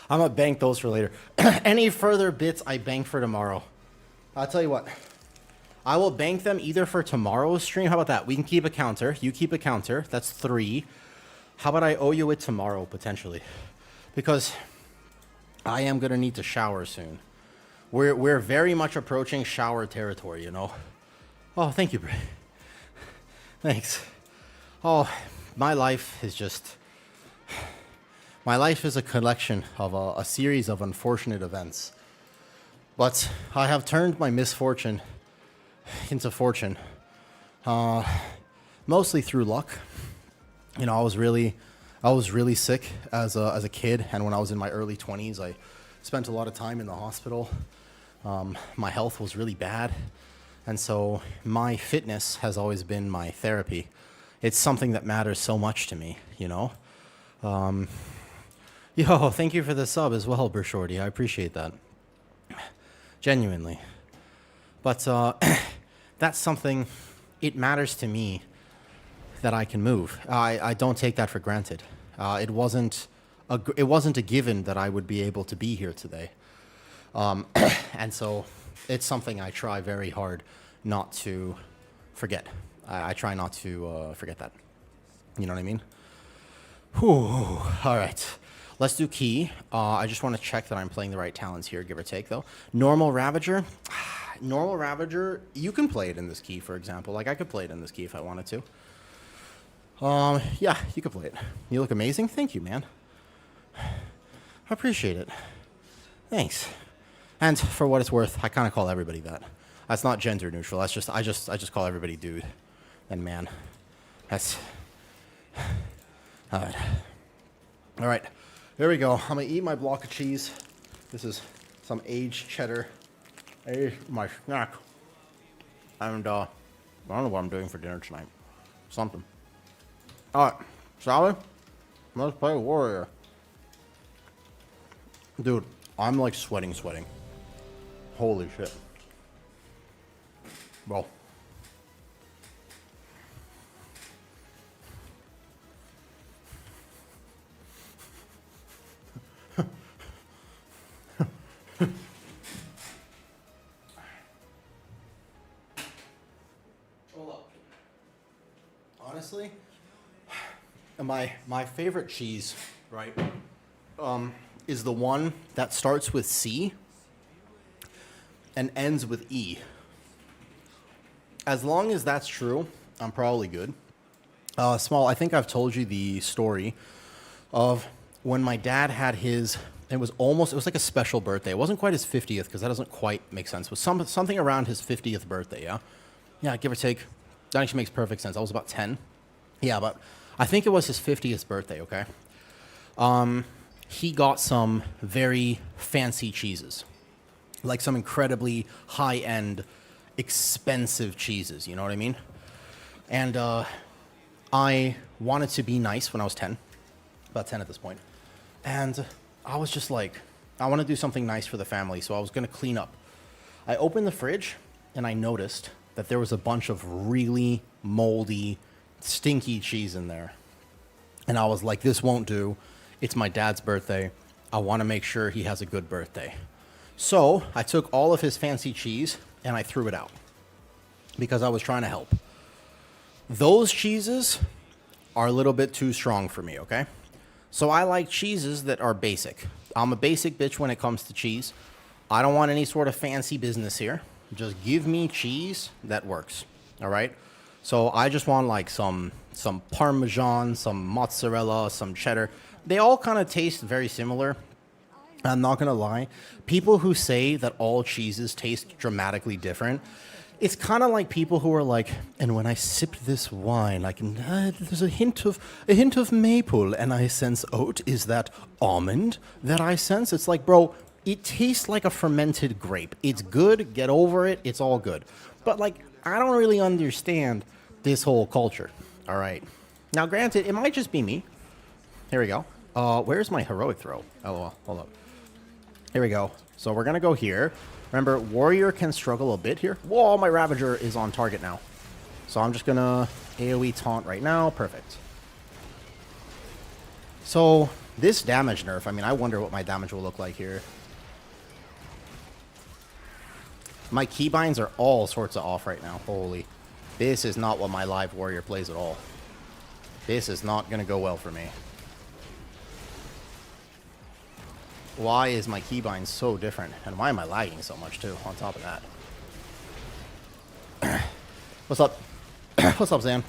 I'm gonna bank those for later. Any further bits I bank for tomorrow. I'll tell you what. I will bank them either for tomorrow's stream. How about that? We can keep a counter. You keep a counter. That's 3. How about I owe you it tomorrow, potentially? Because I am gonna need to shower soon. We're very much approaching shower territory, you know. Oh, thank you, Bray. Thanks. Oh, my life is just... My life is a collection of a series of unfortunate events. But I have turned my misfortune into fortune. Mostly through luck. You know, I was really I was really sick as a kid, and when I was in my early 20s, I spent a lot of time in the hospital. My health was really bad, and so my fitness has always been my therapy. It's something that matters so much to me, you know? Yo, thank you for the sub as well, Bershorty. I appreciate that. Genuinely. But that's something, it matters to me that I can move. I don't take that for granted. It wasn't a given that I would be able to be here today. And so it's something I try very hard not to forget. I try not to forget that. You know what I mean? Whew. All right. Let's do key. I just want to check that I'm playing the right talents here, give or take, though. Normal Ravager. Normal Ravager, you can play it in this key, for example. Like, I could play it in this key if I wanted to. Yeah, you could play it. You look amazing. Thank you, man. I appreciate it. Thanks. And for what it's worth, I kind of call everybody that. That's not gender neutral. That's just I just call everybody dude and man. That's all right. All right. Here we go. I'm gonna eat my block of cheese. This is some aged cheddar. My snack. And I don't know what I'm doing for dinner tonight. Something. All right, shall we? Let's play Warrior. Dude, I'm like sweating. Holy shit. Bro. Hold up. Honestly, my favorite cheese, right, is the one that starts with C and ends with E. As long as that's true, I'm probably good. Small, I think I've told you the story of when my dad had his, it was like a special birthday. It wasn't quite his 50th, because that doesn't quite make sense. It was something around his 50th birthday, yeah? Yeah, give or take. That actually makes perfect sense. I was about 10. Yeah, but I think it was his 50th birthday, okay? He got some very fancy cheeses. Like some incredibly high-end, expensive cheeses, you know what I mean? And I wanted to be nice when I was 10. About 10 at this point. And I was just like, I want to do something nice for the family, so I was going to clean up. I opened the fridge, and I noticed that there was a bunch of really moldy, stinky cheese in there. And I was like, this won't do. It's my dad's birthday. I want to make sure he has a good birthday. So I took all of his fancy cheese, and I threw it out because I was trying to help. Those cheeses are a little bit too strong for me, okay? So I like cheeses that are basic. I'm a basic bitch when it comes to cheese. I don't want any sort of fancy business here. Just give me cheese that works, all right? So I just want like some Parmesan, some mozzarella, some cheddar. They all kind of taste very similar. I'm not going to lie. People who say that all cheeses taste dramatically different, it's kind of like people who are like, and when I sip this wine, I can there's a hint of maple, and I sense oat. Is that almond that I sense? It's like, bro, it tastes like a fermented grape. It's good. Get over it. It's all good. But like, I don't really understand this whole culture. All right. Now, granted, it might just be me. Here we go. Where's my heroic throw? Oh, hold up. Here we go. So we're gonna go here. Remember, warrior can struggle a bit here. Whoa, my Ravager is on target now. So I'm just gonna AoE taunt right now. Perfect. So this damage nerf, I mean, I wonder what my damage will look like here. My keybinds are all sorts of off right now. Holy. This is not what my live warrior plays at all. This is not gonna go well for me. Why is my keybind so different? And why am I lagging so much, too, on top of that? What's up? What's up, Zan?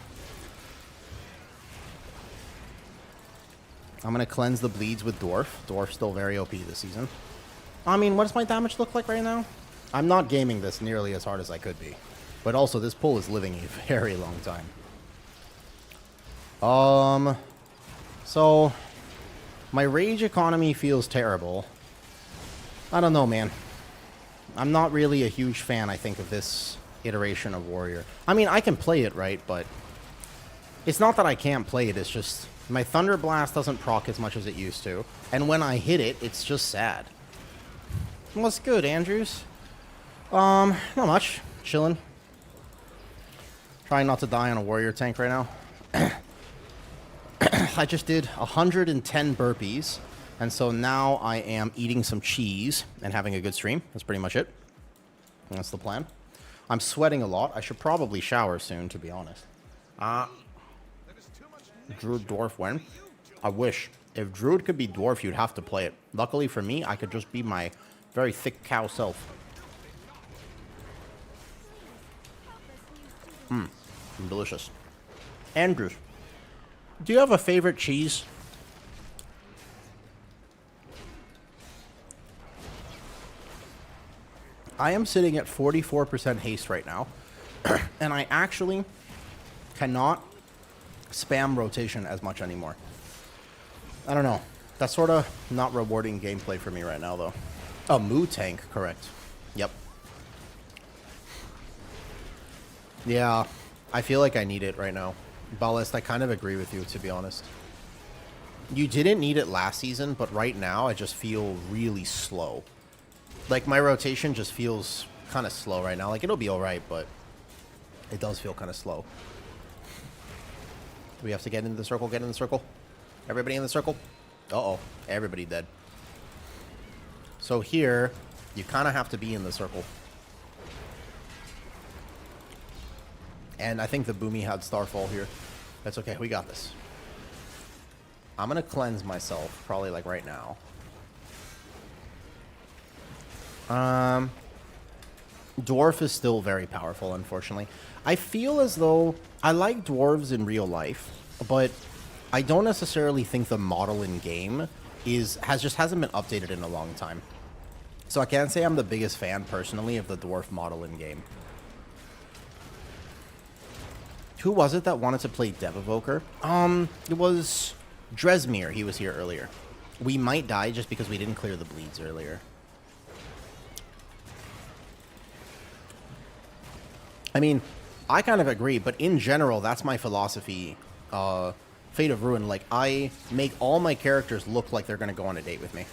I'm going to cleanse the bleeds with Dwarf. Dwarf's still very OP this season. I mean, what does my damage look like right now? I'm not gaming this nearly as hard as I could be. But also, this pull is living a very long time. So, my rage economy feels terrible. I don't know, man. I'm not really a huge fan, I think, of this iteration of Warrior. I mean, I can play it, right? But it's not that I can't play it. It's just my Thunder Blast doesn't proc as much as it used to. And when I hit it, it's just sad. What's good, Andrews? Not much. Chilling. Trying not to die on a Warrior tank right now. I just did 110 burpees. And so now I am eating some cheese and having a good stream. That's pretty much it. That's the plan. I'm sweating a lot. I should probably shower soon, to be honest. Druid Dwarf when? I wish. If Druid could be Dwarf, you'd have to play it. Luckily for me, I could just be my very thick cow self. Delicious. Andrews, do you have a favorite cheese? I am sitting at 44% haste right now, and I actually cannot spam rotation as much anymore. I don't know. That's sort of not rewarding gameplay for me right now, though. A Moo tank, correct. Yep. Yeah, I feel like I need it right now. Ballast, I kind of agree with you, to be honest. You didn't need it last season, but right now I just feel really slow. Like, my rotation just feels kind of slow right now. Like, it'll be alright, but it does feel kind of slow. Do we have to get into the circle? Get in the circle. Everybody in the circle? Uh-oh. Everybody dead. So here, you kind of have to be in the circle. And I think the Boomy had Starfall here. That's okay. We got this. I'm going to cleanse myself, probably like right now. Dwarf is still very powerful, unfortunately. I feel as though I like dwarves in real life, but I don't necessarily think the model in game hasn't been updated in a long time. So I can't say I'm the biggest fan personally of the dwarf model in game. Who was it that wanted to play Dev Evoker? It was Dresmere. He was here earlier. We might die just because we didn't clear the bleeds earlier. I mean, I kind of agree, but in general, that's my philosophy. Fate of Ruin, like, I make all my characters look like they're going to go on a date with me.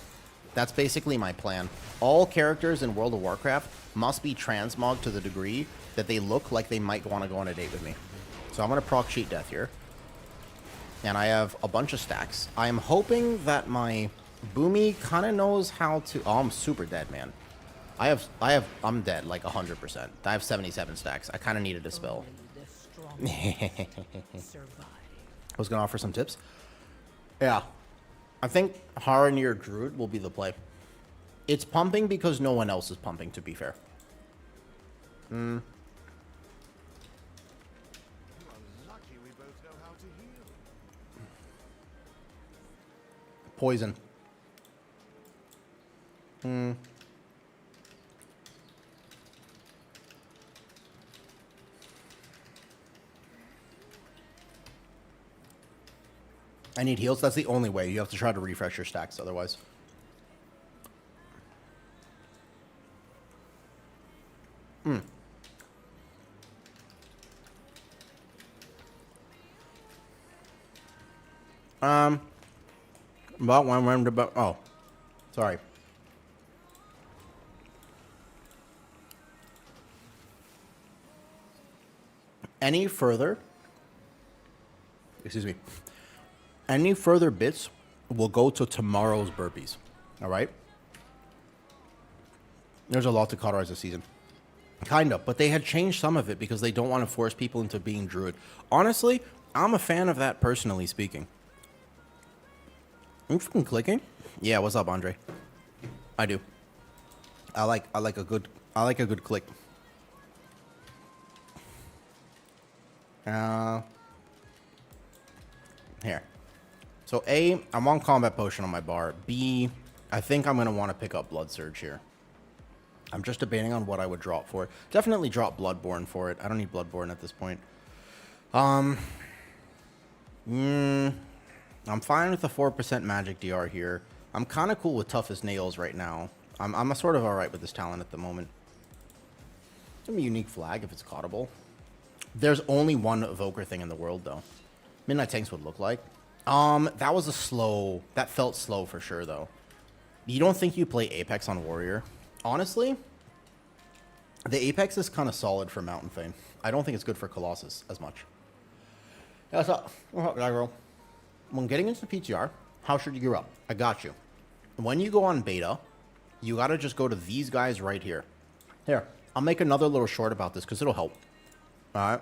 That's basically my plan. All characters in World of Warcraft must be transmogged to the degree that they look like they might want to go on a date with me. So I'm going to proc cheat death here. And I have a bunch of stacks. I'm hoping that my Boomy kind of knows how to... Oh, I'm super dead, man. I'm dead, like 100%. I have 77 stacks. I kind of need a dispel. I was going to offer some tips. Yeah. I think Haranir Druid will be the play. It's pumping because no one else is pumping, to be fair. Poison. I need heals. That's the only way. You have to try to refresh your stacks otherwise. Oh, sorry. Any further? Excuse me. Any further bits will go to tomorrow's burpees. All right? There's a lot to cauterize this season. Kind of, but they had changed some of it because they don't want to force people into being Druid. Honestly, I'm a fan of that, personally speaking. Are you fucking clicking? Yeah, what's up, Andre? I do. I like a good click. Here. So A, I'm on combat potion on my bar. B, I think I'm gonna want to pick up Blood Surge here. I'm just debating on what I would drop for it. Definitely drop Bloodborne for it. I don't need Bloodborne at this point. I'm fine with the 4% magic DR here. I'm kind of cool with tough as nails right now. I'm sort of alright with this talent at the moment. It's a unique flag if it's caughtable. There's only one evoker thing in the world though. Midnight Tanks would look like. That was a slow, that felt slow for sure though. You don't think you play Apex on Warrior? Honestly, the Apex is kind of solid for Mountain Fane. I don't think it's good for Colossus as much. Yeah, what's up? What's up, girl? When getting into the PTR, how should you gear up? I got you. When you go on beta, you gotta just go to these guys right here. Here, I'll make another little short about this because it'll help. Alright.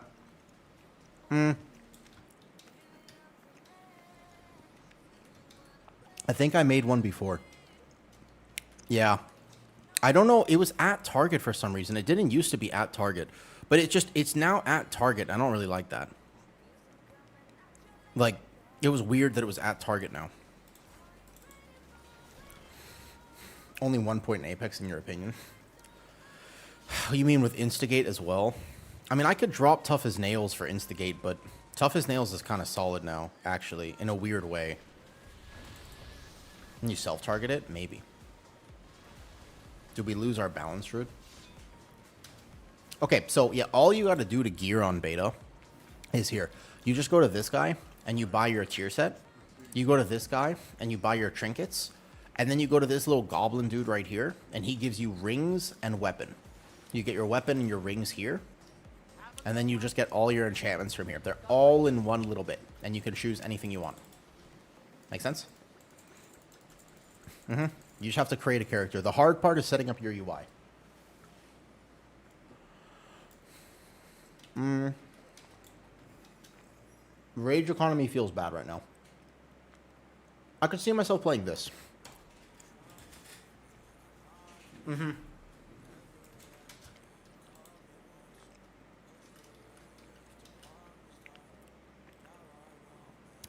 I think I made one before. Yeah. I don't know. It was at Target for some reason. It didn't used to be at Target. But it's now at Target. I don't really like that. Like, it was weird that it was at Target now. Only 1 point in Apex, in your opinion? You mean with Instigate as well? I mean, I could drop Tough as Nails for Instigate, but Tough as Nails is kind of solid now, actually, in a weird way. Can you self-target it? Maybe. Did we lose our balance route? Okay, so yeah, all you got to do to gear on beta is here. You just go to this guy and you buy your tier set. You go to this guy and you buy your trinkets. And then you go to this little goblin dude right here and he gives you rings and weapon. You get your weapon and your rings here. And then you just get all your enchantments from here. They're all in one little bit. And you can choose anything you want. Make sense? You just have to create a character. The hard part is setting up your UI. Rage economy feels bad right now. I could see myself playing this.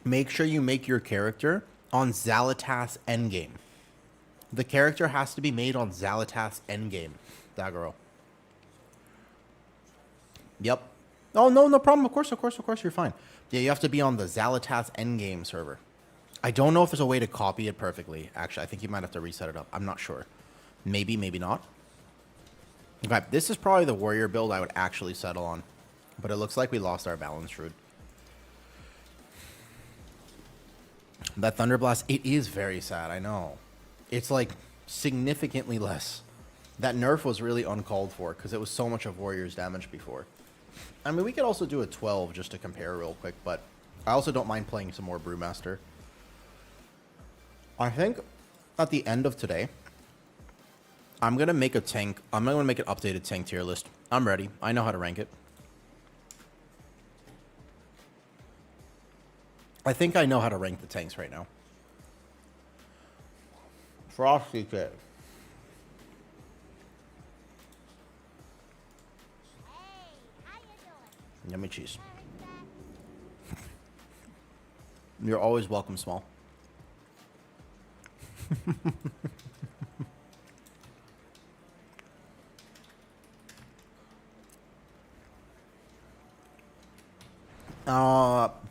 Make sure you make your character on Xalatath's endgame. The character has to be made on Xalatath's endgame, Daggero. Yep. Oh, no, no problem. Of course, you're fine. Yeah, you have to be on the Xalatath's endgame server. I don't know if there's a way to copy it perfectly. Actually, I think you might have to reset it up. I'm not sure. Maybe, maybe not. Okay, this is probably the warrior build I would actually settle on. But it looks like we lost our balance route. That Thunderblast, it is very sad, I know. It's like significantly less. That nerf was really uncalled for because it was so much of Warrior's damage before. I mean, we could also do a 12 just to compare real quick, but I also don't mind playing some more Brewmaster. I think at the end of today, I'm going to make a tank. I'm going to make an updated tank tier list. I'm ready. I know how to rank it. I think I know how to rank the tanks right now. Frosty Kid. Yummy cheese. You're always welcome, Small.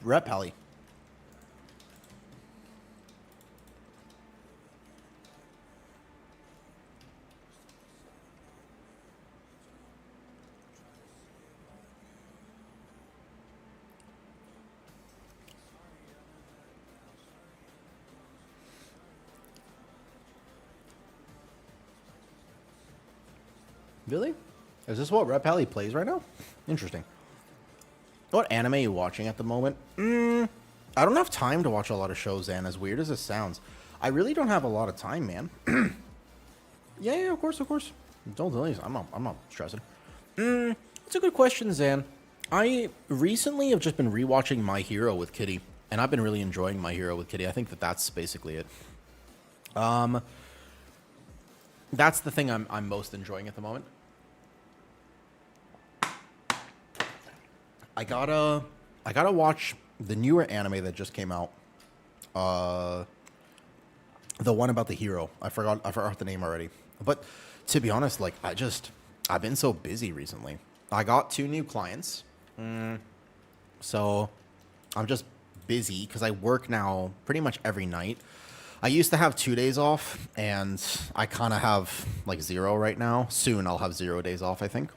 Rep Pally. Really? Is this what Rep Pally plays right now? Interesting. What anime are you watching at the moment? I don't have time to watch a lot of shows, Zan, as weird as it sounds. I really don't have a lot of time, man. Yeah, of course. Don't tell me. I'm not stressing. It's a good question, Zan. I recently have just been rewatching My Hero with Kitty, and I've been really enjoying My Hero with Kitty. I think that's basically it. That's the thing I'm most enjoying at the moment. I gotta watch the newer anime that just came out. The one about the hero. I forgot the name already. But to be honest, like I've been so busy recently. I got 2 new clients. So I'm just busy because I work now pretty much every night. I used to have 2 days off, and I kind of have like 0 right now. Soon I'll have 0 days off, I think.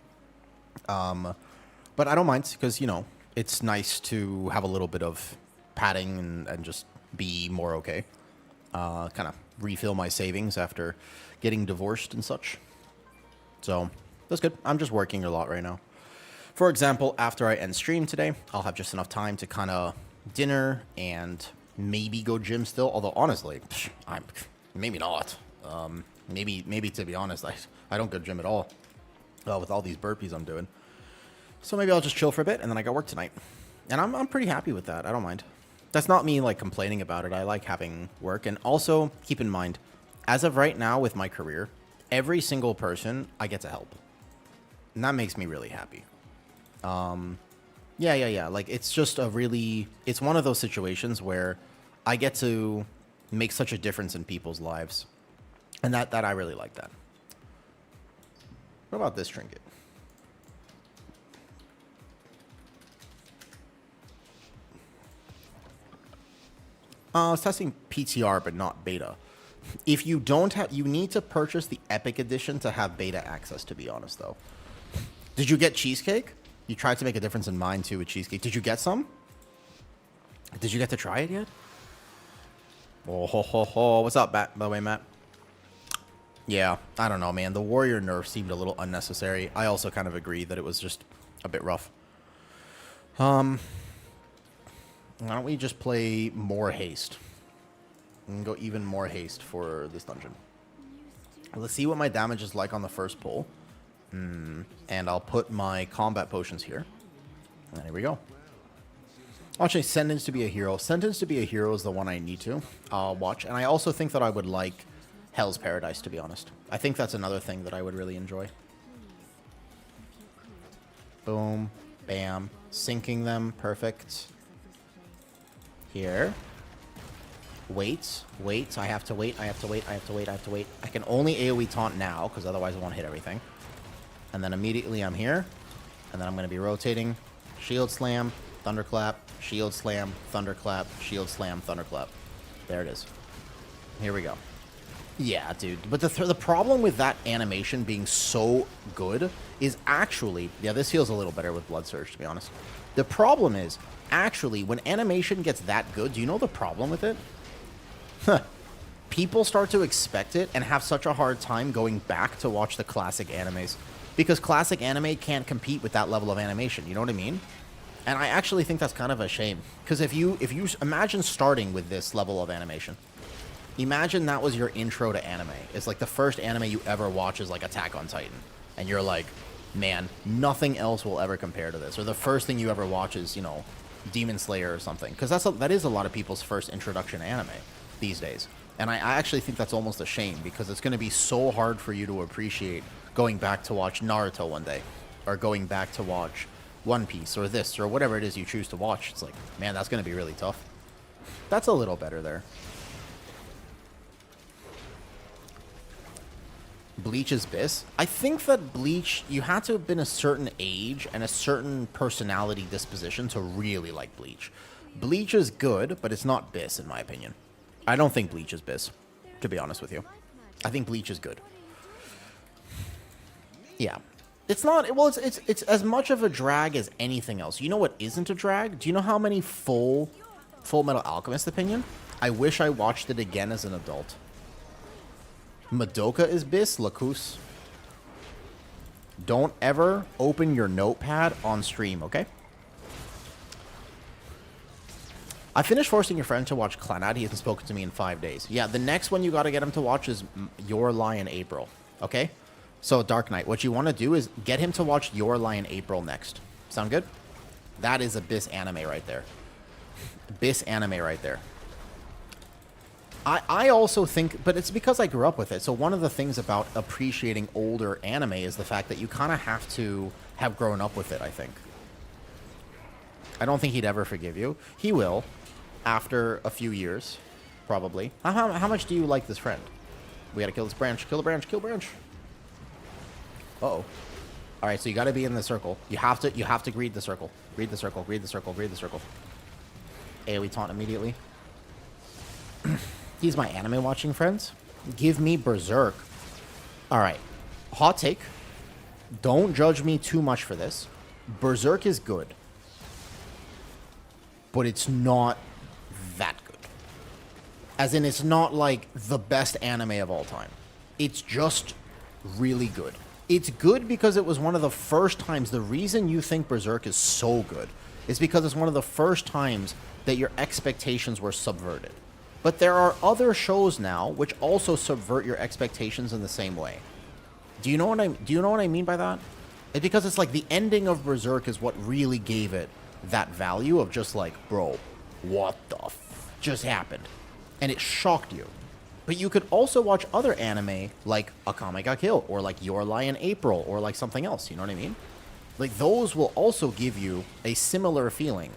But I don't mind because, you know, it's nice to have a little bit of padding and just be more okay. Kind of refill my savings after getting divorced and such. So that's good. I'm just working a lot right now. For example, after I end stream today, I'll have just enough time to kind of dinner and maybe go gym still. Although honestly, I'm maybe not. Maybe to be honest, I don't go gym at all with all these burpees I'm doing. So maybe I'll just chill for a bit and then I got work tonight. And I'm pretty happy with that. I don't mind. That's not me like complaining about it. I like having work. And also keep in mind, as of right now with my career, every single person I get to help. And that makes me really happy. Yeah. Like, it's just it's one of those situations where I get to make such a difference in people's lives. And that I really like that. What about this trinket? I was testing PTR, but not beta. If you don't have, you need to purchase the Epic Edition to have beta access, to be honest, though. Did you get cheesecake? You tried to make a difference in mine, too, with cheesecake. Did you get some? Did you get to try it yet? Oh, ho, ho, ho. What's up, by the way, Matt? Yeah, I don't know, man. The warrior nerf seemed a little unnecessary. I also kind of agree that it was just a bit rough. Why don't we just play more haste? And go even more haste for this dungeon. Let's see what my damage is like on the first pull. And I'll put my combat potions here. And here we go. Actually, Sentence to be a Hero. Sentence to be a Hero is the one I need to watch. And I also think that I would like Hell's Paradise, to be honest. I think that's another thing that I would really enjoy. Boom. Bam. Sinking them. Perfect. Here. Wait. I have to wait. I can only AoE taunt now, because otherwise I won't hit everything. And then immediately I'm here. And then I'm going to be rotating. Shield Slam, Thunderclap, Shield Slam, Thunderclap, Shield Slam, Thunderclap. There it is. Here we go. Yeah, dude. But the problem with that animation being so good is actually... Yeah, this feels a little better with Blood Surge, to be honest. The problem is, actually, when animation gets that good, do you know the problem with it? People start to expect it and have such a hard time going back to watch the classic animes. Because classic anime can't compete with that level of animation, you know what I mean? And I actually think that's kind of a shame. Because if you imagine starting with this level of animation. Imagine that was your intro to anime. It's like the first anime you ever watch is like Attack on Titan. And you're like, man, nothing else will ever compare to this. Or the first thing you ever watch is, you know, Demon Slayer or something. Because that is a lot of people's first introduction to anime these days. And I actually think that's almost a shame, because it's going to be so hard for you to appreciate going back to watch Naruto one day, or going back to watch One Piece, or this, or whatever it is you choose to watch. It's like, man, that's going to be really tough. That's a little better there. Bleach is Biss. I think that Bleach, you had to have been a certain age and a certain personality disposition to really like Bleach. Bleach is good, but it's not Biss, in my opinion. I don't think Bleach is Biss, to be honest with you. I think Bleach is good. Yeah. It's not, well, it's as much of a drag as anything else. You know what isn't a drag? Do you know how many Full Metal Alchemist opinion? I wish I watched it again as an adult. Madoka is Biss, Lacus. Don't ever open your notepad on stream, okay? I finished forcing your friend to watch Clannad. He hasn't spoken to me in 5 days. Yeah, the next one you got to get him to watch is Your Lie in April. Okay? So, Dark Knight, what you want to do is get him to watch Your Lie in April next. Sound good? That is a Biss anime right there. Biss anime right there. I also think, but it's because I grew up with it. So one of the things about appreciating older anime is the fact that you kind of have to have grown up with it, I think. I don't think he'd ever forgive you. He will. After a few years, probably. How much do you like this friend? We gotta kill this branch. Kill the branch. Kill branch. Uh-oh. All right, so you gotta be in the circle. You have to greet the circle. Greet the circle. Greet the circle. Greet the circle. AoE taunt immediately. These my anime watching friends. Give me Berserk. Alright. Hot take. Don't judge me too much for this. Berserk is good. But it's not that good. As in, it's not like the best anime of all time. It's just really good. It's good because it was one of the first times. The reason you think Berserk is so good is because it's one of the first times that your expectations were subverted. But there are other shows now which also subvert your expectations in the same way. Do you know what I mean by that? It's because it's like the ending of Berserk is what really gave it that value of just like, bro, what the f just happened? And it shocked you. But you could also watch other anime like Akame ga Kill or like Your Lie in April or like something else, you know what I mean? Like those will also give you a similar feeling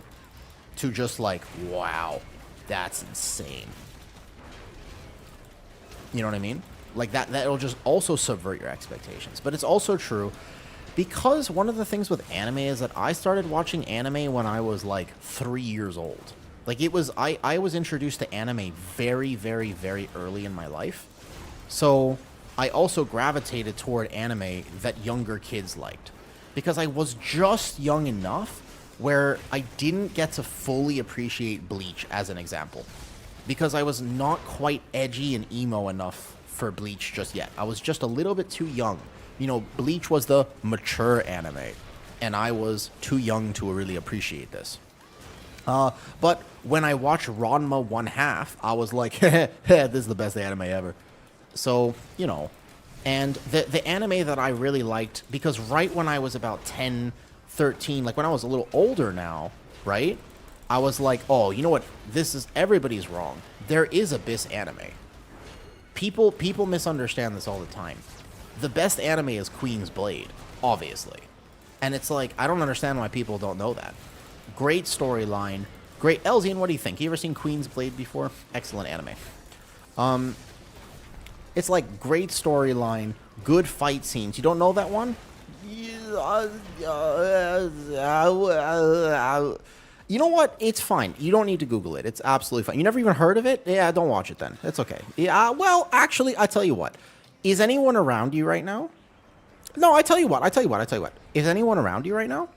to just like, wow, that's insane. You know what I mean? Like that'll just also subvert your expectations. But it's also true because one of the things with anime is that I started watching anime when I was like 3 years old. Like it was, I was introduced to anime very, very, very early in my life. So I also gravitated toward anime that younger kids liked. Because I was just young enough where I didn't get to fully appreciate Bleach as an example. Because I was not quite edgy and emo enough for Bleach just yet. I was just a little bit too young. You know, Bleach was the mature anime. And I was too young to really appreciate this. But when I watched Ranma 1/2, I was like, this is the best anime ever. So, you know. And the anime that I really liked, because right when I was about 10, 13, like when I was a little older now, right? I was like, oh, you know what? Everybody's wrong. There is Abyss anime. People misunderstand this all the time. The best anime is Queen's Blade, obviously. And it's like, I don't understand why people don't know that. Great storyline. Great. Elzian, what do you think? You ever seen Queen's Blade before? Excellent anime. It's like great storyline, good fight scenes. You don't know that one? You know what? It's fine. You don't need to Google it. It's absolutely fine. You never even heard of it? Yeah, don't watch it then. It's okay. Yeah, well, actually, I tell you what. Is anyone around you right now? No, I tell you what. Is anyone around you right now?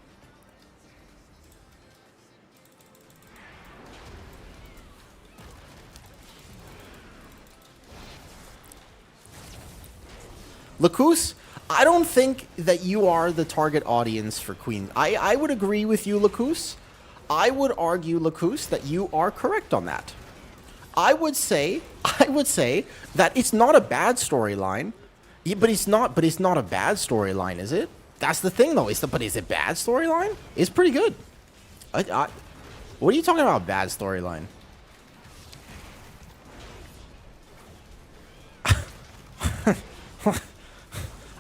Lacus, I don't think that you are the target audience for Queen. I would agree with you, Lacus. I would argue, Lacus, that you are correct on that. I would say that it's not a bad storyline. Yeah, but it's not a bad storyline, is it? That's the thing, though. But is it bad storyline? It's pretty good. What are you talking about, bad storyline?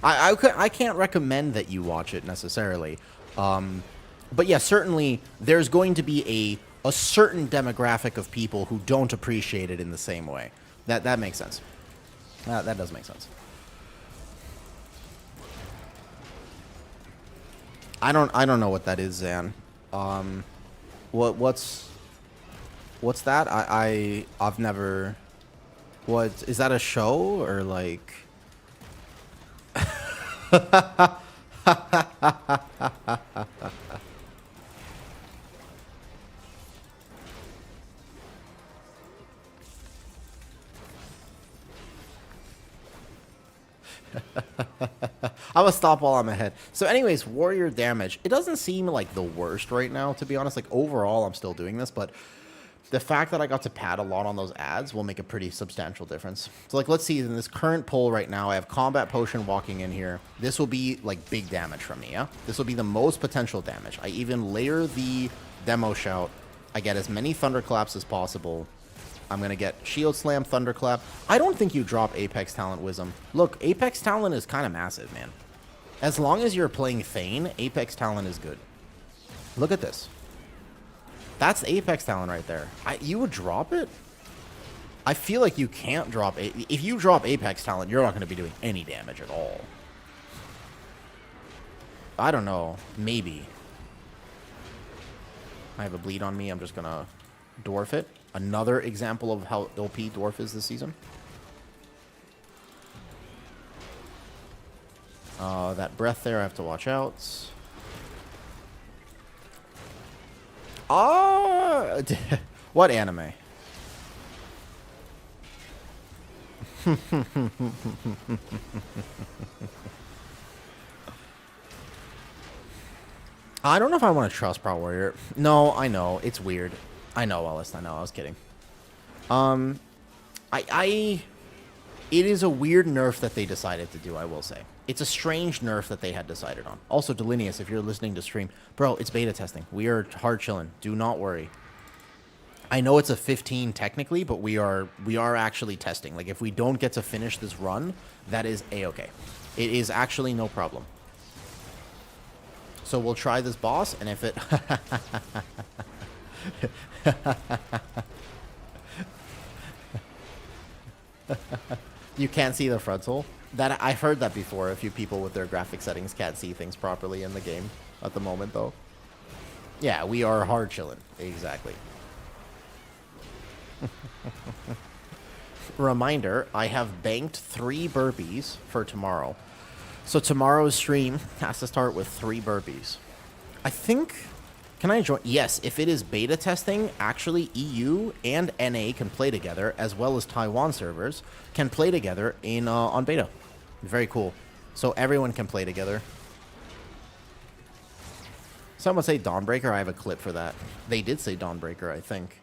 I can't recommend that you watch it necessarily. But yeah, certainly there's going to be a certain demographic of people who don't appreciate it in the same way. That makes sense. That does make sense. I don't know what that is, Zan. What's that? I've never. What is that, a show or like? I'm gonna stop while I'm ahead. So anyways, warrior damage. It doesn't seem like the worst right now, to be honest. Like overall, I'm still doing this, but the fact that I got to pad a lot on those ads will make a pretty substantial difference. So like, let's see, in this current poll right now, I have combat potion walking in here. This will be like big damage from me, yeah? This will be the most potential damage. I even layer the demo shout. I get as many thunderclaps as possible. I'm going to get shield slam, thunderclap. I don't think you drop Apex Talent Wisdom. Look, Apex Talent is kind of massive, man. As long as you're playing Thane, Apex Talent is good. Look at this. That's the Apex Talent right there. You would drop it? I feel like you can't drop it. If you drop Apex Talent, you're not going to be doing any damage at all. I don't know. Maybe. I have a bleed on me. I'm just going to dwarf it. Another example of how OP dwarf is this season. That breath there, I have to watch out. What anime? I don't know if I want to trust Pro Warrior. No, I know. It's weird. I know, Ellis. I know. I was kidding. It is a weird nerf that they decided to do, I will say. It's a strange nerf that they had decided on. Also, Delineus, if you're listening to stream, bro, it's beta testing. We are hard chilling. Do not worry. I know it's a 15 technically, but we are actually testing. Like, if we don't get to finish this run, that is A-okay. It is actually no problem. So we'll try this boss, and if it... You can't see the frontal? That I've heard that before. A few people with their graphic settings can't see things properly in the game at the moment, though. Yeah, we are hard chilling. Exactly. Reminder, I have banked 3 burpees for tomorrow. So tomorrow's stream has to start with 3 burpees. I think... Can I join? Yes, if it is beta testing, actually EU and NA can play together, as well as Taiwan servers can play together in on beta. Very cool. So everyone can play together. Someone say Dawnbreaker. I have a clip for that. They did say Dawnbreaker, I think.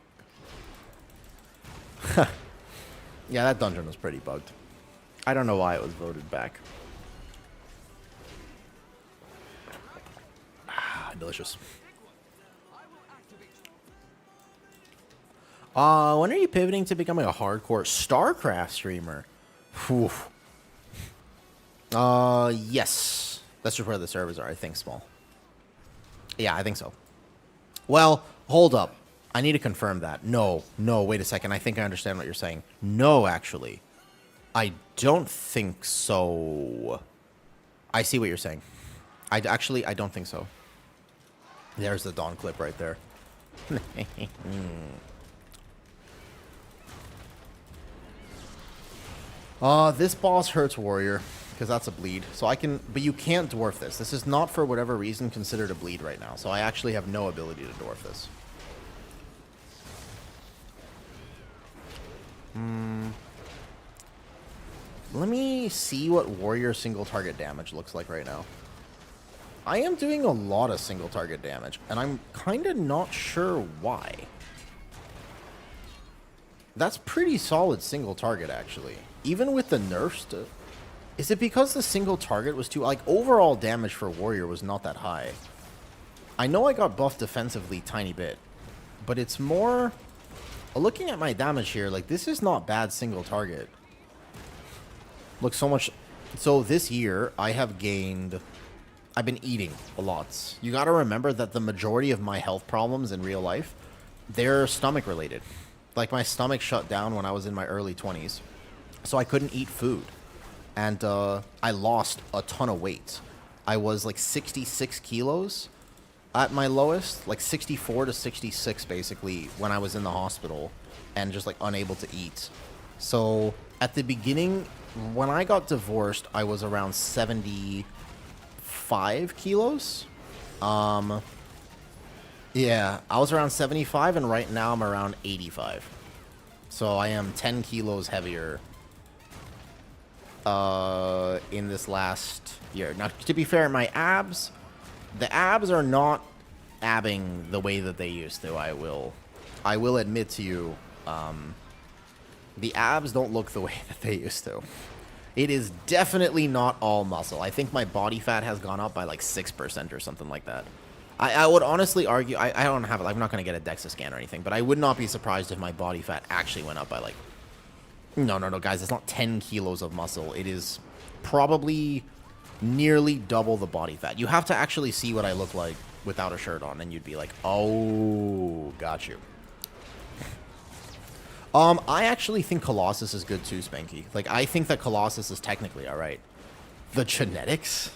Yeah, that dungeon was pretty bugged. I don't know why it was voted back. Ah, delicious. When are you pivoting to becoming a hardcore StarCraft streamer? Whew. Yes. That's just where the servers are, I think, small. Yeah, I think so. Well, hold up. I need to confirm that. No, wait a second. I think I understand what you're saying. No, actually. I don't think so. I see what you're saying. I don't think so. There's the Dawn clip right there. This boss hurts Warrior, because that's a bleed. So I can, but you can't dwarf this. This is not, for whatever reason, considered a bleed right now. So I actually have no ability to dwarf this. Let me see what Warrior single target damage looks like right now. I am doing a lot of single target damage, and I'm kind of not sure why. That's pretty solid single target, actually. Even with the nerfs to... Is it because the single target was too... Like, overall damage for Warrior was not that high. I know I got buffed defensively tiny bit, but it's more... Looking at my damage here, like, this is not bad single target. Look, so much... So this year, I have gained... I've been eating a lot. You gotta remember that the majority of my health problems in real life, they're stomach related. Like, my stomach shut down when I was in my early 20s. So I couldn't eat food. And I lost a ton of weight. I was like 66 kilos at my lowest. Like 64 to 66, basically, when I was in the hospital. And just like unable to eat. So at the beginning, when I got divorced, I was around 75 kilos. Yeah, I was around 75, and right now I'm around 85. So I am 10 kilos heavier in this last year. Now, to be fair, my abs, the abs are not abbing the way that they used to. I will admit to you, the abs don't look the way that they used to. It is definitely not all muscle. I think my body fat has gone up by like 6% or something like that. I would honestly argue, I don't have it, I'm not going to get a DEXA scan or anything, but I would not be surprised if my body fat actually went up by like, no, guys, it's not 10 kilos of muscle. It is probably nearly double the body fat. You have to actually see what I look like without a shirt on, and you'd be like, oh, got you. I actually think Colossus is good too, Spanky. Like, I think that Colossus is technically alright. The genetics?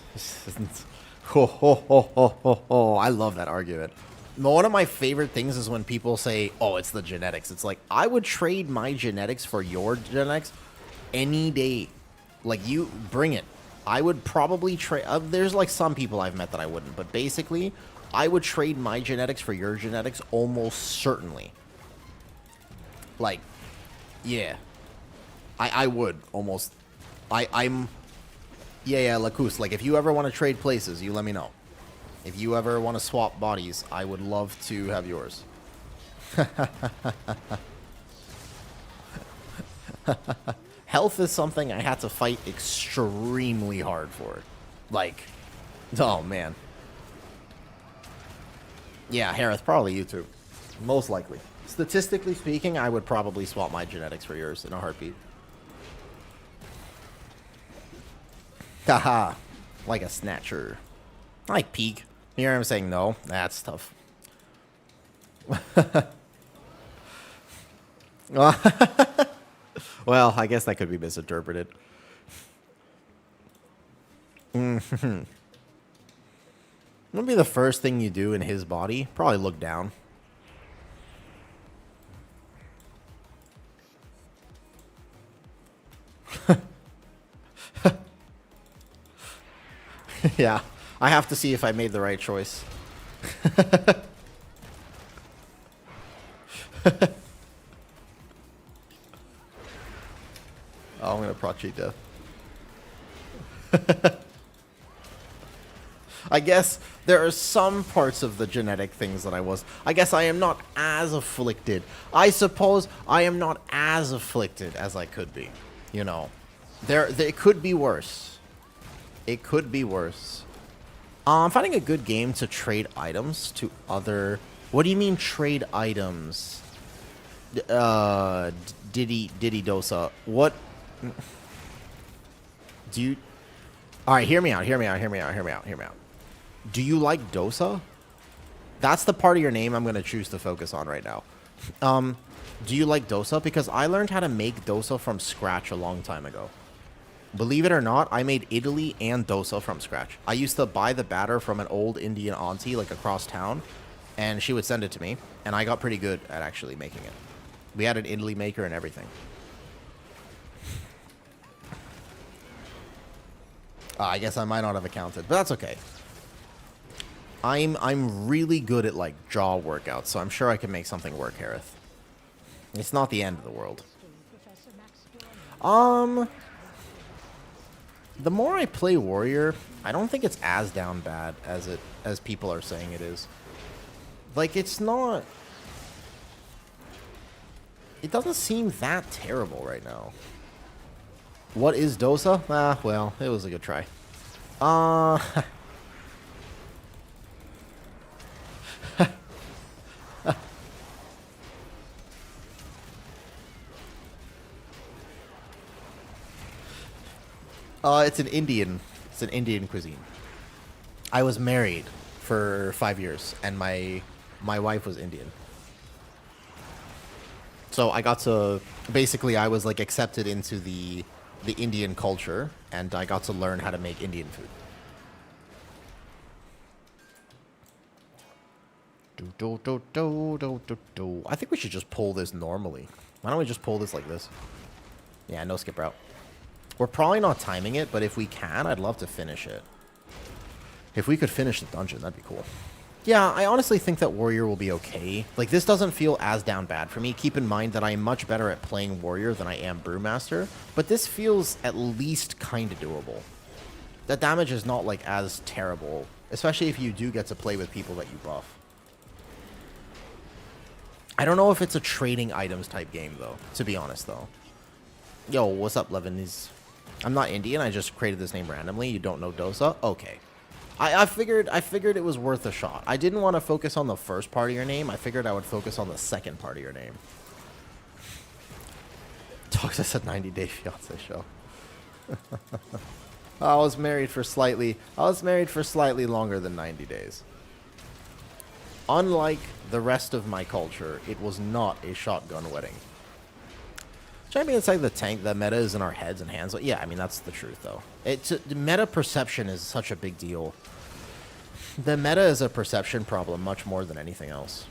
Ho, ho, ho, ho, ho, ho. I love that argument. One of my favorite things is when people say, "Oh, it's the genetics." It's like I would trade my genetics for your genetics any day. Like you bring it. I would probably trade. There's like some people I've met that I wouldn't, but basically, I would trade my genetics for your genetics almost certainly. Like, yeah, I would almost. I'm. Yeah, Lacoste. Like, if you ever want to trade places, you let me know. If you ever want to swap bodies, I would love to have yours. Health is something I had to fight extremely hard for. Like, oh man. Yeah, Harith, probably you too. Most likely. Statistically speaking, I would probably swap my genetics for yours in a heartbeat. Haha. Like a snatcher. I like peak. Here I'm saying no. That's tough. Well, I guess that could be misinterpreted. What would be the first thing you do in his body? Probably look down. Yeah, I have to see if I made the right choice. Oh, I'm gonna proc cheat death. I guess there are some parts of the genetic things that I guess I am not as afflicted. I suppose I am not as afflicted as I could be. You know, it could be worse. It could be worse. I'm finding a good game to trade items to other. What do you mean trade items? Diddy Dosa. What? Do you? All right, hear me out. Do you like dosa? That's the part of your name I'm going to choose to focus on right now. Do you like dosa? Because I learned how to make dosa from scratch a long time ago. Believe it or not, I made idli and dosa from scratch. I used to buy the batter from an old Indian auntie, like across town, and she would send it to me, and I got pretty good at actually making it. We had an idli maker and everything. I guess I might not have accounted, but that's okay. I'm really good at like jaw workouts, so I'm sure I can make something work, Harith. It's not the end of the world. The more I play warrior, I don't think it's as down bad as people are saying it is. Like, it's not. It doesn't seem that terrible right now. What is dosa? Ah, well, it was a good try. It's an Indian cuisine. I was married for 5 years, and my wife was Indian. So I got to basically I was like accepted into the Indian culture, and I got to learn how to make Indian food. I think we should just pull this normally. Why don't we just pull this like this? Yeah, no skip route. We're probably not timing it, but if we can, I'd love to finish it. If we could finish the dungeon, that'd be cool. Yeah, I honestly think that Warrior will be okay. Like, this doesn't feel as down bad for me. Keep in mind that I am much better at playing Warrior than I am Brewmaster, but this feels at least kind of doable. The damage is not, like, as terrible, especially if you do get to play with people that you buff. I don't know if it's a trading items type game, though, to be honest, though. Yo, what's up, Levin? I'm not Indian, I just created this name randomly. You don't know Dosa? Okay. I figured it was worth a shot. I didn't want to focus on the first part of your name. I figured I would focus on the second part of your name. Talks us a 90-day fiance show. I was married for slightly longer than 90 days. Unlike the rest of my culture, it was not a shotgun wedding. Champions like the tank, the meta is in our heads and hands. Yeah, I mean, that's the truth, though. Meta perception is such a big deal. The meta is a perception problem much more than anything else.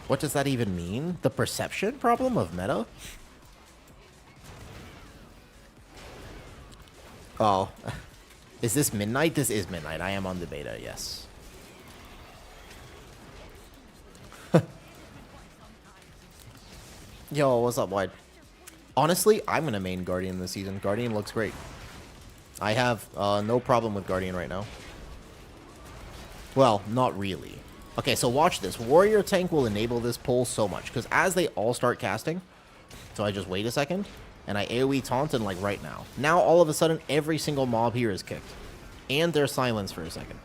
What does that even mean? The perception problem of meta? Oh. Is this midnight? This is midnight. I am on the beta, yes. Yo, what's up, Wide? Honestly, I'm going to main Guardian this season. Guardian looks great. I have no problem with Guardian right now. Well, not really. Okay, so watch this. Warrior tank will enable this pull so much, because as they all start casting, so I just wait a second, and I AoE taunt, and like right now. Now, all of a sudden, every single mob here is kicked. And they're silenced for a second.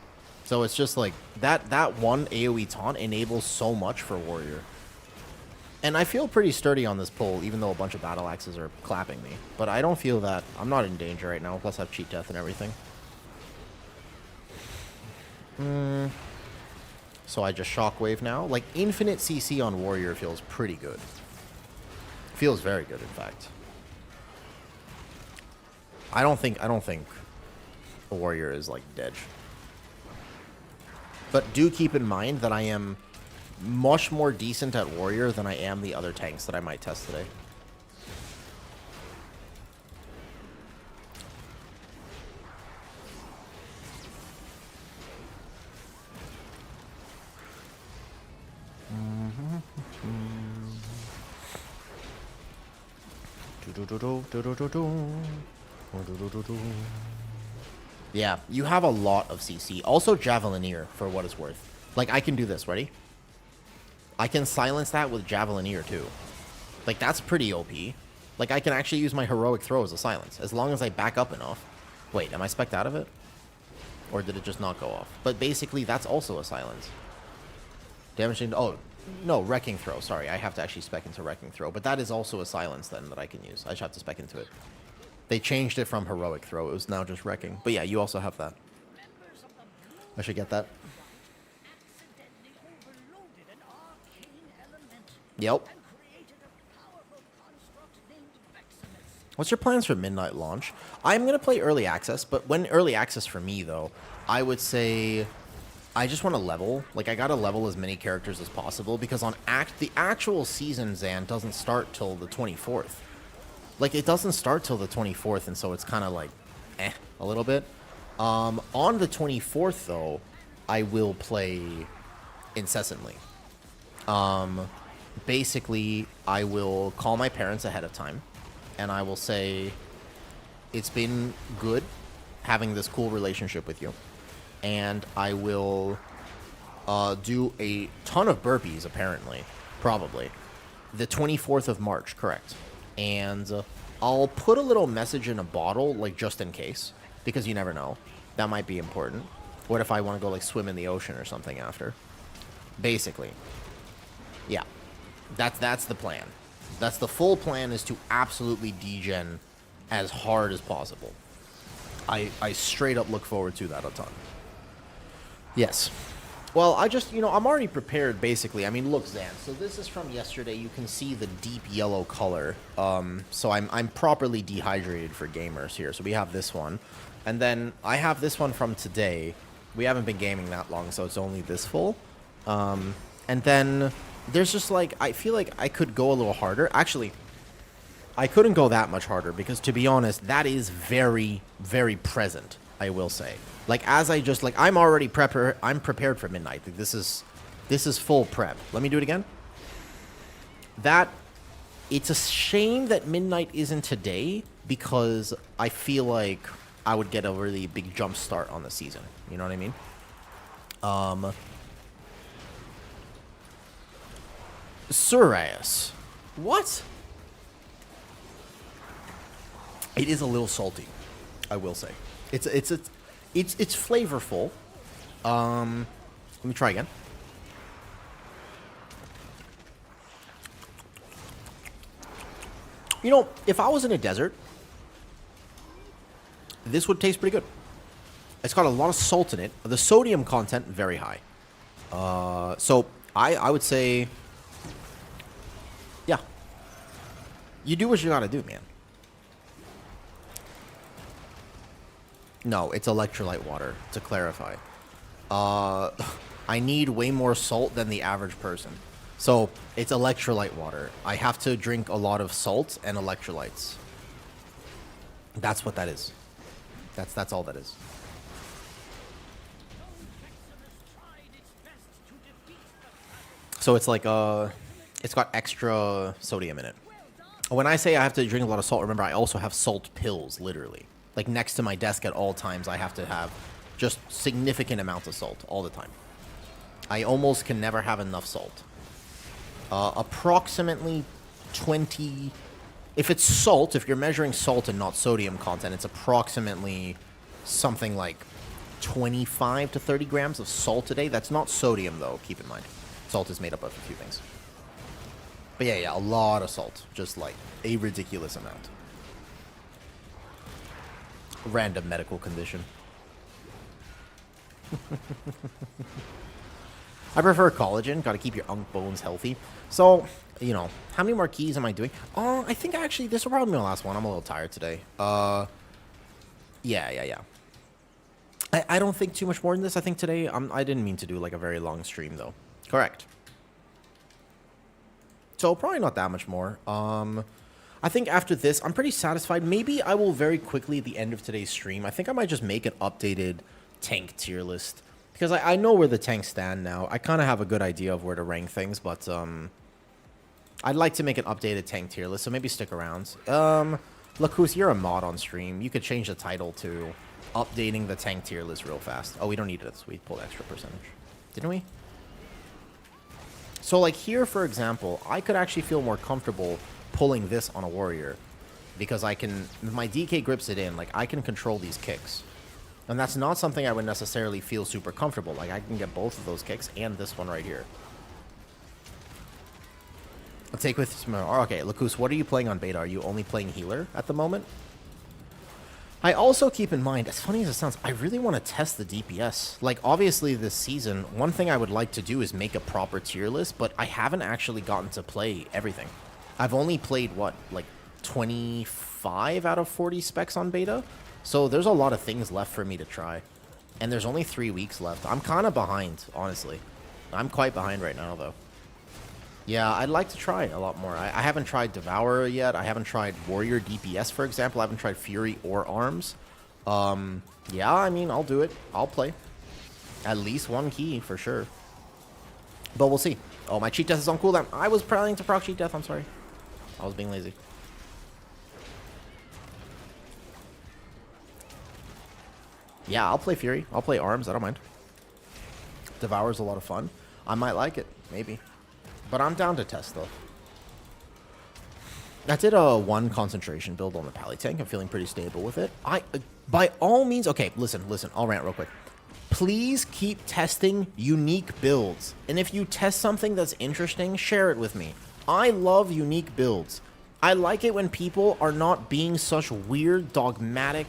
So it's just like, that one AoE taunt enables so much for Warrior. And I feel pretty sturdy on this pull, even though a bunch of battle axes are clapping me. But I don't feel that. I'm not in danger right now, plus I have cheat death and everything. So I just shockwave now. Like, infinite CC on Warrior feels pretty good. Feels very good, in fact. I don't think a Warrior is, like, dead. But do keep in mind that I am much more decent at Warrior than I am the other tanks that I might test today. Yeah, you have a lot of CC. Also Javelineer, for what it's worth. Like, I can do this. Ready? I can silence that with Javelineer, too. Like, that's pretty OP. Like, I can actually use my heroic throw as a silence, as long as I back up enough. Wait, am I spec'd out of it? Or did it just not go off? But basically, that's also a silence. Damaging... Oh, no, Wrecking Throw. Sorry, I have to actually spec into Wrecking Throw. But that is also a silence, then, that I can use. I just have to spec into it. They changed it from heroic throw. It was now just Wrecking. But yeah, you also have that. I should get that. Yep. What's your plans for Midnight launch? I'm going to play Early Access, but when Early Access for me, though, I would say I just want to level. Like, I got to level as many characters as possible, because on the actual season, Zan, doesn't start till the 24th. Like, it doesn't start till the 24th, and so it's kind of like, a little bit. On the 24th, though, I will play incessantly. Basically, I will call my parents ahead of time, and I will say, it's been good having this cool relationship with you. And I will do a ton of burpees, apparently. Probably. The 24th of March, correct. And I'll put a little message in a bottle, like, just in case. Because you never know. That might be important. What if I want to go, like, swim in the ocean or something after? Basically. Yeah. That's the plan. That's the full plan, is to absolutely degen as hard as possible. I straight up look forward to that a ton. Yes. Well, I just, I'm already prepared, basically. I mean, look, Zan, so this is from yesterday. You can see the deep yellow color. So I'm properly dehydrated for gamers here. So we have this one. And then I have this one from today. We haven't been gaming that long, so it's only this full. And then there's just, like, I feel like I could go a little harder. Actually, I couldn't go that much harder because, to be honest, that is very, very present, I will say. Like, as I just, like, I'm already I'm prepared for Midnight. Like, this is full prep. Let me do it again. It's a shame that Midnight isn't today, because I feel like I would get a really big jump start on the season. You know what I mean? Surias. What? It is a little salty, I will say. It's flavorful. Let me try again. If I was in a desert, this would taste pretty good. It's got a lot of salt in it. The sodium content, very high. So I would say, yeah. You do what you gotta do, man. No, it's electrolyte water, to clarify. I need way more salt than the average person. So, it's electrolyte water. I have to drink a lot of salt and electrolytes. That's what that is. That's all that is. So it's like it's got extra sodium in it. When I say I have to drink a lot of salt, remember I also have salt pills, literally. Like next to my desk at all times, I have to have just significant amounts of salt all the time. I almost can never have enough salt. Approximately 20... If it's salt, if you're measuring salt and not sodium content, it's approximately something like 25 to 30 grams of salt a day. That's not sodium, though, keep in mind. Salt is made up of a few things. But yeah, a lot of salt. Just like a ridiculous amount. Random medical condition. I prefer collagen. Got to keep your unk bones healthy. So, you know, how many more keys am I doing? Oh, I think actually this will probably be my last one. I'm a little tired today. Yeah. I don't think too much more than this. I think today, I didn't mean to do like a very long stream though. Correct. So probably not that much more. I think after this, I'm pretty satisfied. Maybe I will very quickly at the end of today's stream, I think I might just make an updated tank tier list. Because I know where the tanks stand now. I kind of have a good idea of where to rank things, but I'd like to make an updated tank tier list, so maybe stick around. Lacus, you're a mod on stream. You could change the title to updating the tank tier list real fast. Oh, we don't need it. We pulled extra percentage. Didn't we? So, like, here, for example, I could actually feel more comfortable pulling this on a warrior. Because I can, if my DK grips it in, like, I can control these kicks. And that's not something I would necessarily feel super comfortable. Like, I can get both of those kicks and this one right here. I'll take with some... Okay, Lacus, what are you playing on beta? Are you only playing healer at the moment? I also keep in mind, as funny as it sounds, I really want to test the DPS. Like, obviously this season, one thing I would like to do is make a proper tier list, but I haven't actually gotten to play everything. I've only played, what, like 25 out of 40 specs on beta? So there's a lot of things left for me to try. And there's only 3 weeks left. I'm kind of behind, honestly. I'm quite behind right now, though. Yeah, I'd like to try a lot more. I haven't tried Devourer yet. I haven't tried Warrior DPS, for example. I haven't tried Fury or Arms. Yeah, I mean, I'll do it. I'll play. At least one key, for sure. But we'll see. Oh, my cheat death is on cooldown. I was planning to proc cheat death. I'm sorry. I was being lazy. Yeah, I'll play Fury. I'll play Arms. I don't mind. Devour's a lot of fun. I might like it. Maybe. But I'm down to test, though. I did a 1 concentration build on the Pally tank. I'm feeling pretty stable with it. By all means... Okay, listen. I'll rant real quick. Please keep testing unique builds. And if you test something that's interesting, share it with me. I love unique builds. I like it when people are not being such weird, dogmatic...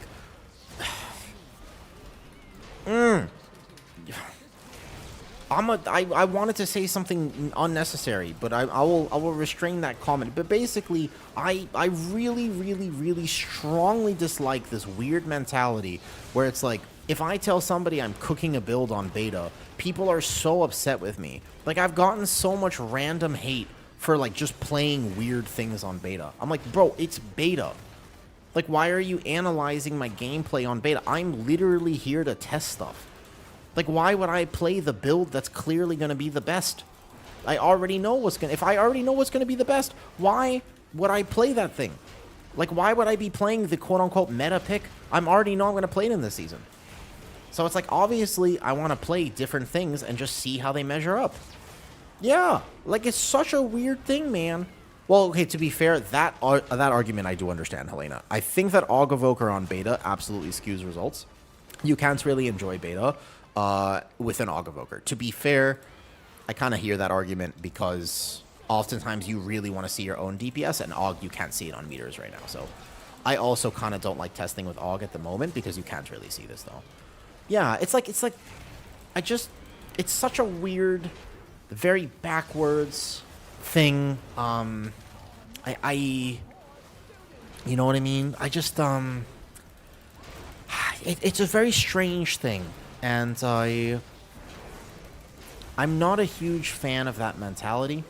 I wanted to say something unnecessary, but I will restrain that comment. But basically, I really strongly dislike this weird mentality where it's like, if I tell somebody I'm cooking a build on beta, people are so upset with me. Like, I've gotten so much random hate for, like, just playing weird things on beta. I'm like, bro, it's beta. Like, why are you analyzing my gameplay on beta? I'm literally here to test stuff. Like, why would I play the build that's clearly going to be the best? I already know what's going to... If I already know what's going to be the best, why would I play that thing? Like, why would I be playing the quote-unquote meta pick? I'm already know I'm going to play it in this season. So it's like, obviously, I want to play different things and just see how they measure up. Yeah. Like, it's such a weird thing, man. Well, okay, to be fair, that argument I do understand, Helena. I think that Aug Evoker on beta absolutely skews results. You can't really enjoy beta with an Aug Evoker. To be fair, I kind of hear that argument because oftentimes you really want to see your own DPS, and Aug, you can't see it on meters right now. So I also kind of don't like testing with Aug at the moment because you can't really see this, though. Yeah, it's like, it's such a weird, very backwards thing. You know what I mean? I just it's a very strange thing, and I'm not a huge fan of that mentality.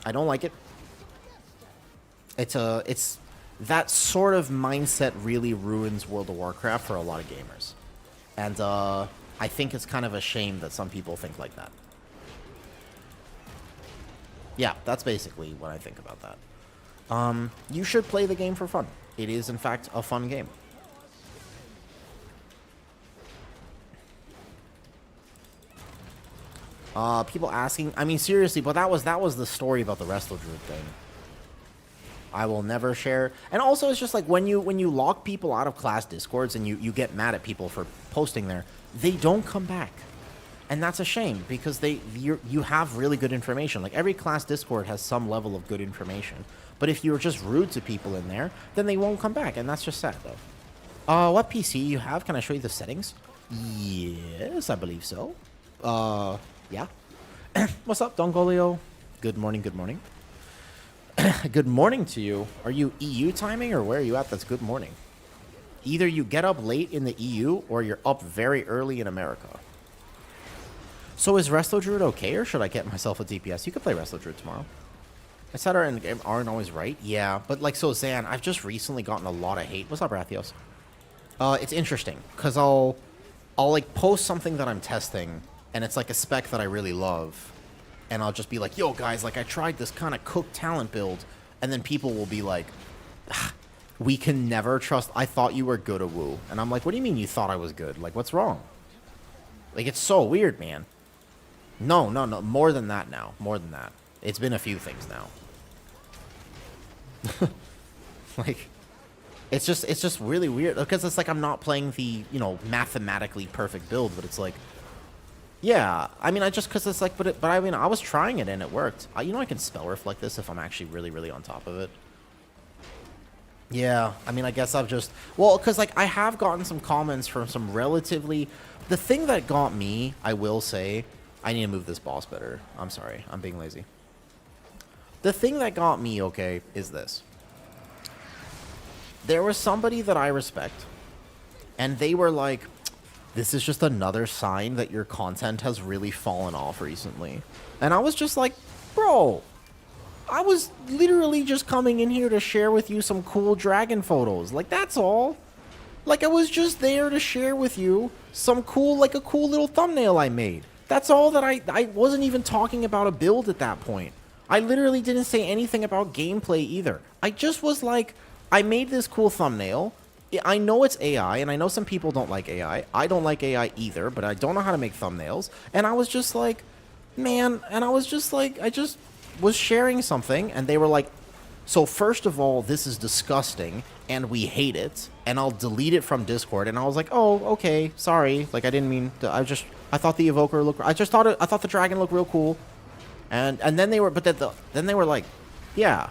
I don't like it. It's that sort of mindset really ruins World of Warcraft for a lot of gamers, and I think it's kind of a shame that some people think like that. Yeah, that's basically what I think about that. You should play the game for fun. It is, in fact, a fun game. People asking, I mean, seriously, but that was the story about the Wrestle Druid thing. I will never share. And also, it's just like when you lock people out of class discords and you get mad at people for posting there, they don't come back. And that's a shame because you have really good information. Like every class discord has some level of good information. But if you're just rude to people in there, then they won't come back, and that's just sad though. What PC you have? Can I show you the settings? Yes, I believe so. Yeah. What's up, Dongolio? Good morning, good morning. Good morning to you. Are you EU timing or where are you at? That's good morning. Either you get up late in the EU or you're up very early in America. So is Resto Druid okay, or should I get myself a DPS? You could play Resto Druid tomorrow. I said our end game aren't always right. Yeah, but like, so Zan, I've just recently gotten a lot of hate. What's up, Rathios? It's interesting, because I'll like post something that I'm testing, and it's like a spec that I really love, and I'll just be like, yo guys, like I tried this kind of cooked talent build, and then people will be like, we can never trust, I thought you were good, Awoo. And I'm like, what do you mean you thought I was good? Like, what's wrong? Like, it's so weird, man. No, more than that now, more than that. It's been a few things now. Like, it's just really weird because it's like I'm not playing the, you know, mathematically perfect build, but it's like, yeah, I mean, I just, because it's like, but I mean, I was trying it and it worked. You know, I can spell reflect this if I'm actually really on top of it. Yeah, I mean, I guess I've just, well, because like I have gotten some comments from some relatively, the thing that got me, I will say, I need to move this boss better. I'm sorry, I'm being lazy. The thing that got me, okay, is this. There was somebody that I respect, and they were like, this is just another sign that your content has really fallen off recently. And I was just like, bro, I was literally just coming in here to share with you some cool dragon photos. Like, that's all. Like, I was just there to share with you some cool, like a cool little thumbnail I made. That's all that I wasn't even talking about a build at that point. I literally didn't say anything about gameplay either. I just was like, I made this cool thumbnail. I know it's AI, and I know some people don't like AI. I don't like AI either, but I don't know how to make thumbnails. And I was just like, man, and I was just like, I just was sharing something, and they were like, so first of all, this is disgusting, and we hate it, and I'll delete it from Discord. And I was like, oh, okay, sorry. Like, I didn't mean to, I thought the evoker looked, I thought the dragon looked real cool. And then they were, but then they were like, yeah,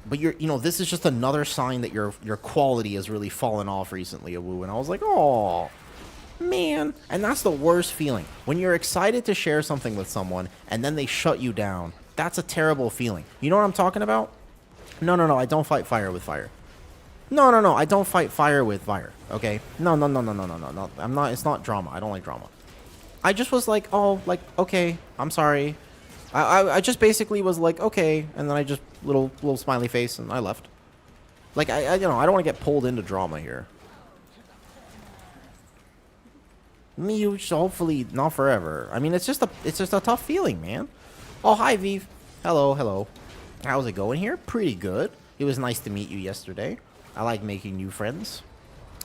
but you know, this is just another sign that your quality has really fallen off recently, Awoo. And I was like, oh, man. And that's the worst feeling. When you're excited to share something with someone and then they shut you down, that's a terrible feeling. You know what I'm talking about? No, I don't fight fire with fire. No, I don't fight fire with fire, okay? No. I'm not, it's not drama. I don't like drama. I just was like, oh, like, okay, I'm sorry. I just basically was like, okay, and then I just little smiley face and I left. Like, I you know, I don't want to get pulled into drama here. Me, hopefully not forever. I mean, it's just a tough feeling, man. Oh, hi, Vive. Hello. How's it going here? Pretty good. It was nice to meet you yesterday. I like making new friends.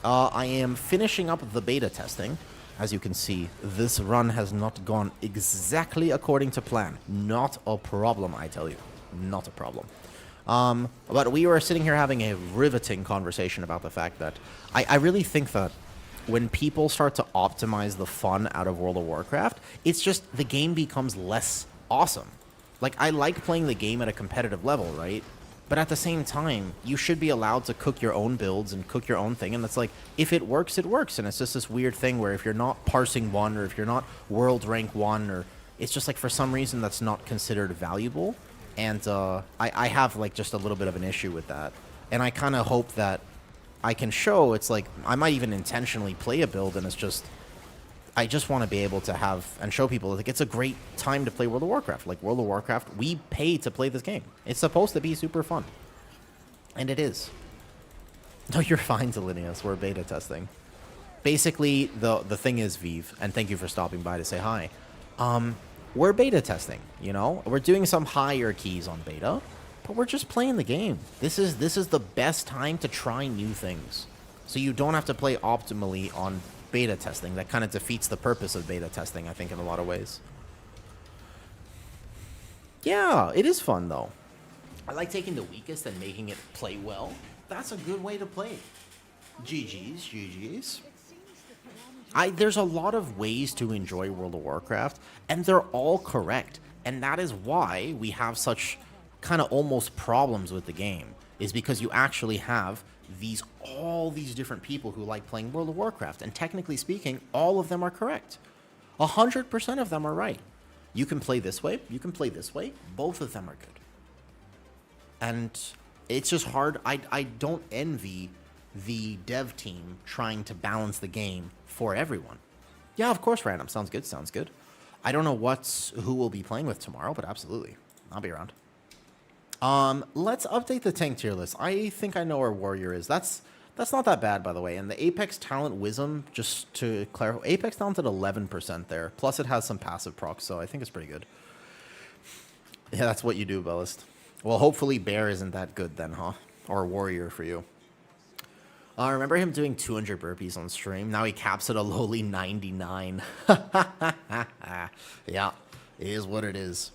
I am finishing up the beta testing. As you can see, this run has not gone exactly according to plan. Not a problem, I tell you. Not a problem. But we were sitting here having a riveting conversation about the fact that I really think that when people start to optimize the fun out of World of Warcraft, it's just the game becomes less awesome. Like, I like playing the game at a competitive level, right? But at the same time, you should be allowed to cook your own builds and cook your own thing. And it's like, if it works, it works. And it's just this weird thing where if you're not parsing 1 or if you're not world rank 1, or it's just like for some reason that's not considered valuable. And I have like just a little bit of an issue with that. And I kind of hope that I can show, it's like, I might even intentionally play a build, and it's just, I just want to be able to have, and show people, like, it's a great time to play World of Warcraft. Like, World of Warcraft, we pay to play this game. It's supposed to be super fun. And it is. No, you're fine, Zelinius. We're beta testing. Basically, the thing is, Vive, and thank you for stopping by to say hi. We're beta testing, you know? We're doing some hierarchies on beta, but we're just playing the game. This is the best time to try new things. So you don't have to play optimally on beta testing. That kind of defeats the purpose of beta testing, I think, in a lot of ways. Yeah, it is fun, though. I like taking the weakest and making it play well. That's a good way to play. GG's, GG's. There's a lot of ways to enjoy World of Warcraft, and they're all correct. And that is why we have such kind of almost problems with the game, is because you actually have all these different people who like playing World of Warcraft, and technically speaking, all of them are correct. 100% of them are right. You can play this way, you can play this way, both of them are good. And it's just hard. I don't envy the dev team trying to balance the game for everyone. Yeah, of course, random. Sounds good, sounds good. I don't know who we'll be playing with tomorrow, but absolutely. I'll be around. Let's update the tank tier list. I think I know where Warrior is. That's not that bad, by the way. And the Apex Talent Wisdom, just to clarify, Apex Talent's at 11% there. Plus it has some passive procs, so I think it's pretty good. Yeah, that's what you do, Bellist. Well, hopefully Bear isn't that good then, huh? Or Warrior for you. I remember him doing 200 burpees on stream. Now he caps at a lowly 99. Yeah, it is what it is.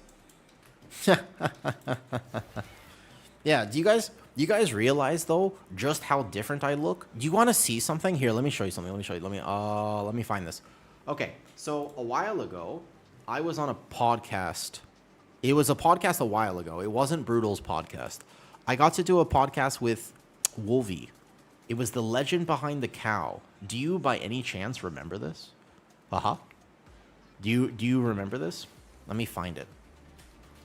Yeah, do you guys realize though just how different I look? Do you want to see something? Here, let me show you something. Let me find this. Okay, so a while ago, I was on a podcast. It was a podcast a while ago. It wasn't Brutal's podcast. I got to do a podcast with Wolvie. It was the legend behind the cow. Do you, by any chance, remember this? Do you remember this? Let me find it.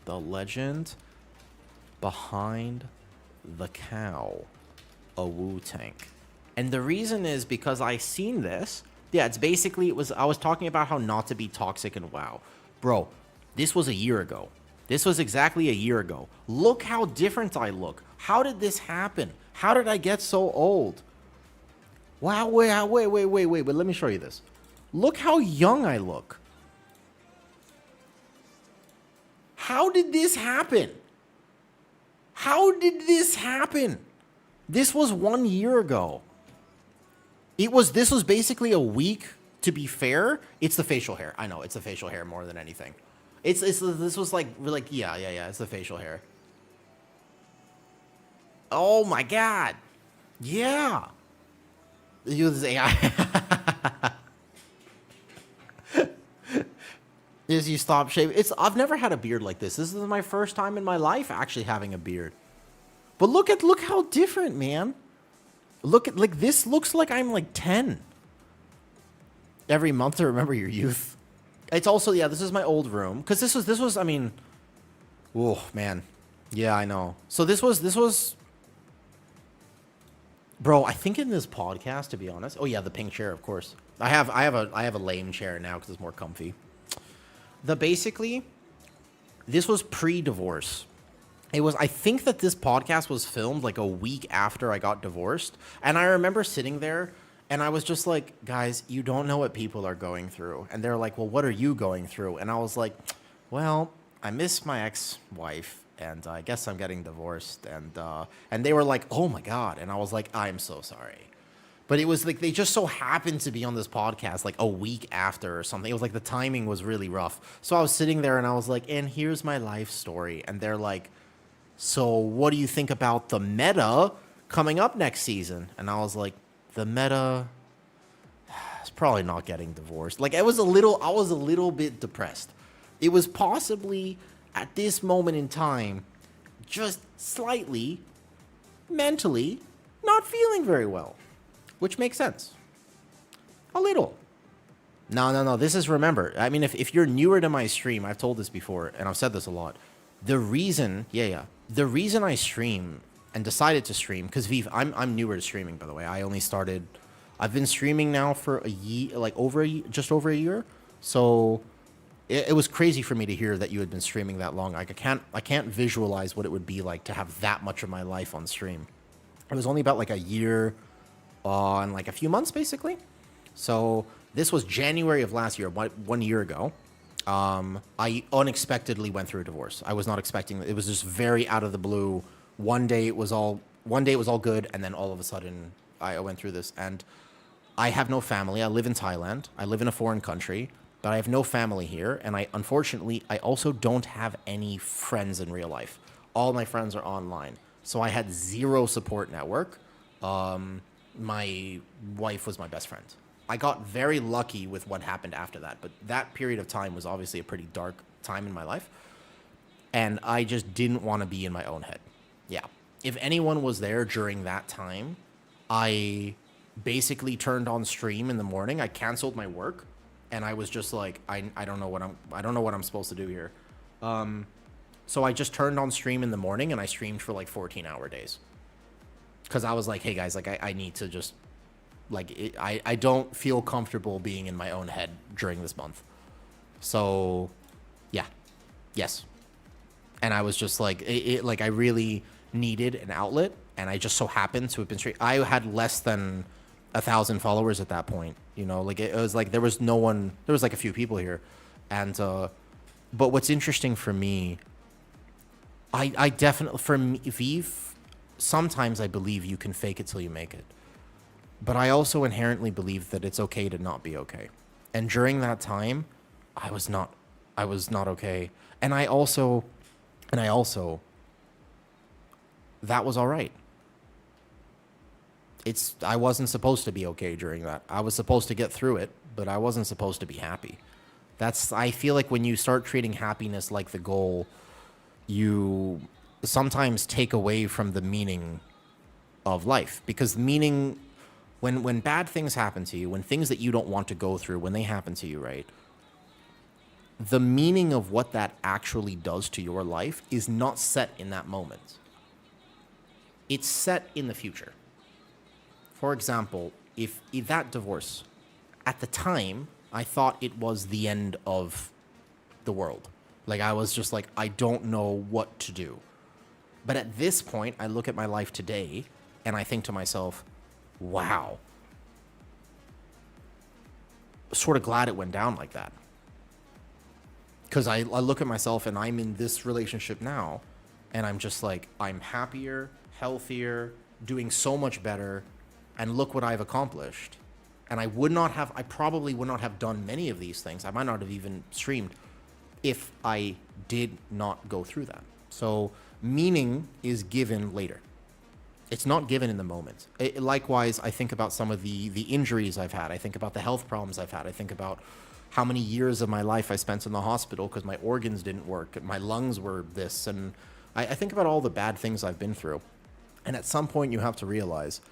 The legend behind the cow, Awoo tank. And the reason is because I seen this. Yeah, it's basically, I was talking about how not to be toxic in WoW. Bro, this was a year ago. This was exactly a year ago. Look how different I look. How did this happen? How did I get so old? Wow, wait, let me show you this. Look how young I look. How did this happen? How did this happen? This was 1 year ago. This was basically a week, to be fair. It's the facial hair. I know, it's the facial hair more than anything. This was like, yeah, it's the facial hair. Oh my god. Yeah. Use AI. Is you stop shaving. I've never had a beard like this. This is my first time in my life actually having a beard. But look how different, man. This looks like I'm like 10. Every month to remember your youth. It's also, yeah, this is my old room. Because this was, I mean, oh, man. Yeah, I know. So this was, bro, I think in this podcast, to be honest. Oh, yeah, the pink chair, of course. I have a lame chair now because it's more comfy. Basically, this was pre-divorce. I think that this podcast was filmed like a week after I got divorced. And I remember sitting there and I was just like, guys, you don't know what people are going through. And they're like, well, what are you going through? And I was like, well, I miss my ex-wife and I guess I'm getting divorced. And they were like, oh my God. And I was like, I'm so sorry. But it was like they just so happened to be on this podcast like a week after or something. It was like the timing was really rough. So I was sitting there and I was like, and here's my life story. And they're like, so what do you think about the meta coming up next season? And I was like, the meta is probably not getting divorced. Like I was a little bit depressed. It was possibly at this moment in time, just slightly mentally not feeling very well. Which makes sense. A little. No. This is, remember, I mean, if you're newer to my stream, I've told this before, and I've said this a lot. The reason I stream and decided to stream, because Vive, I'm newer to streaming, by the way. I've been streaming now for a year, like just over a year. So it was crazy for me to hear that you had been streaming that long. Like I can't visualize what it would be like to have that much of my life on stream. It was only about like a year and like a few months, basically. So this was January of last year, 1 year ago. I unexpectedly went through a divorce. I was not expecting it. It was just very out of the blue. One day it was all good, and then all of a sudden I went through this. And I have no family. I live in Thailand. I live in a foreign country, but I have no family here. And unfortunately, I also don't have any friends in real life. All my friends are online. So I had zero support network. My wife was my best friend. I got very lucky with what happened after that, but that period of time was obviously a pretty dark time in my life. And I just didn't want to be in my own head. Yeah. If anyone was there during that time, I basically turned on stream in the morning. I canceled my work, and I was just like, I don't know what I'm supposed to do here. So I just turned on stream in the morning, and I streamed for like 14-hour days. Because I was like, hey guys, like I need to just, like, I don't feel comfortable being in my own head during this month. So, yeah. Yes. And I was just like, like I really needed an outlet, and I just so happened to have been straight. I had less than 1,000 followers at that point, you know, like it was like there was no one, there was like a few people here. And, but what's interesting for me, I definitely, for me, Vive, sometimes I believe you can fake it till you make it. But I also inherently believe that it's okay to not be okay. And during that time, I was not okay. And I also, that was all right. I wasn't supposed to be okay during that. I was supposed to get through it, but I wasn't supposed to be happy. I feel like when you start treating happiness like the goal, you sometimes take away from the meaning of life. Because meaning, when bad things happen to you, when things that you don't want to go through, when they happen to you, right? The meaning of what that actually does to your life is not set in that moment. It's set in the future. For example, if that divorce, at the time, I thought it was the end of the world. Like, I was just like, I don't know what to do. But at this point, I look at my life today, and I think to myself, wow. Sort of glad it went down like that. Because I look at myself, and I'm in this relationship now, and I'm just like, I'm happier, healthier, doing so much better, and look what I've accomplished. And I probably would not have done many of these things. I might not have even streamed if I did not go through that. So meaning is given later. It's not given in the moment. Likewise, I think about some of the injuries I've had. I think about the health problems I've had. I think about how many years of my life I spent in the hospital because my organs didn't work. My lungs were this. And I think about all the bad things I've been through. And at some point, you have to realize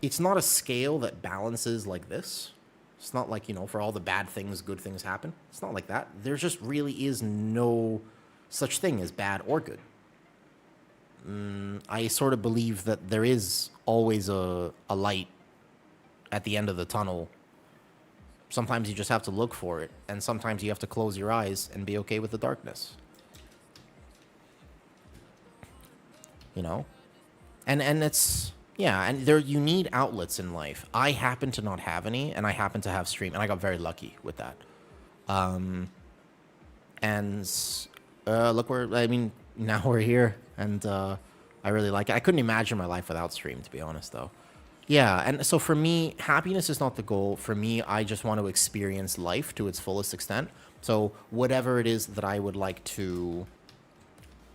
it's not a scale that balances like this. It's not like, you know, for all the bad things, good things happen. It's not like that. There just really is no such thing as bad or good. I sort of believe that there is always a light at the end of the tunnel. Sometimes you just have to look for it, and sometimes you have to close your eyes and be okay with the darkness. You know? And it's, yeah, and you need outlets in life. I happen to not have any, and I happen to have stream, and I got very lucky with that. Look where, I mean, now we're here, and I really like it. I couldn't imagine my life without stream, to be honest, though. Yeah, and so for me, happiness is not the goal. For me, I just want to experience life to its fullest extent. So whatever it is that I would like to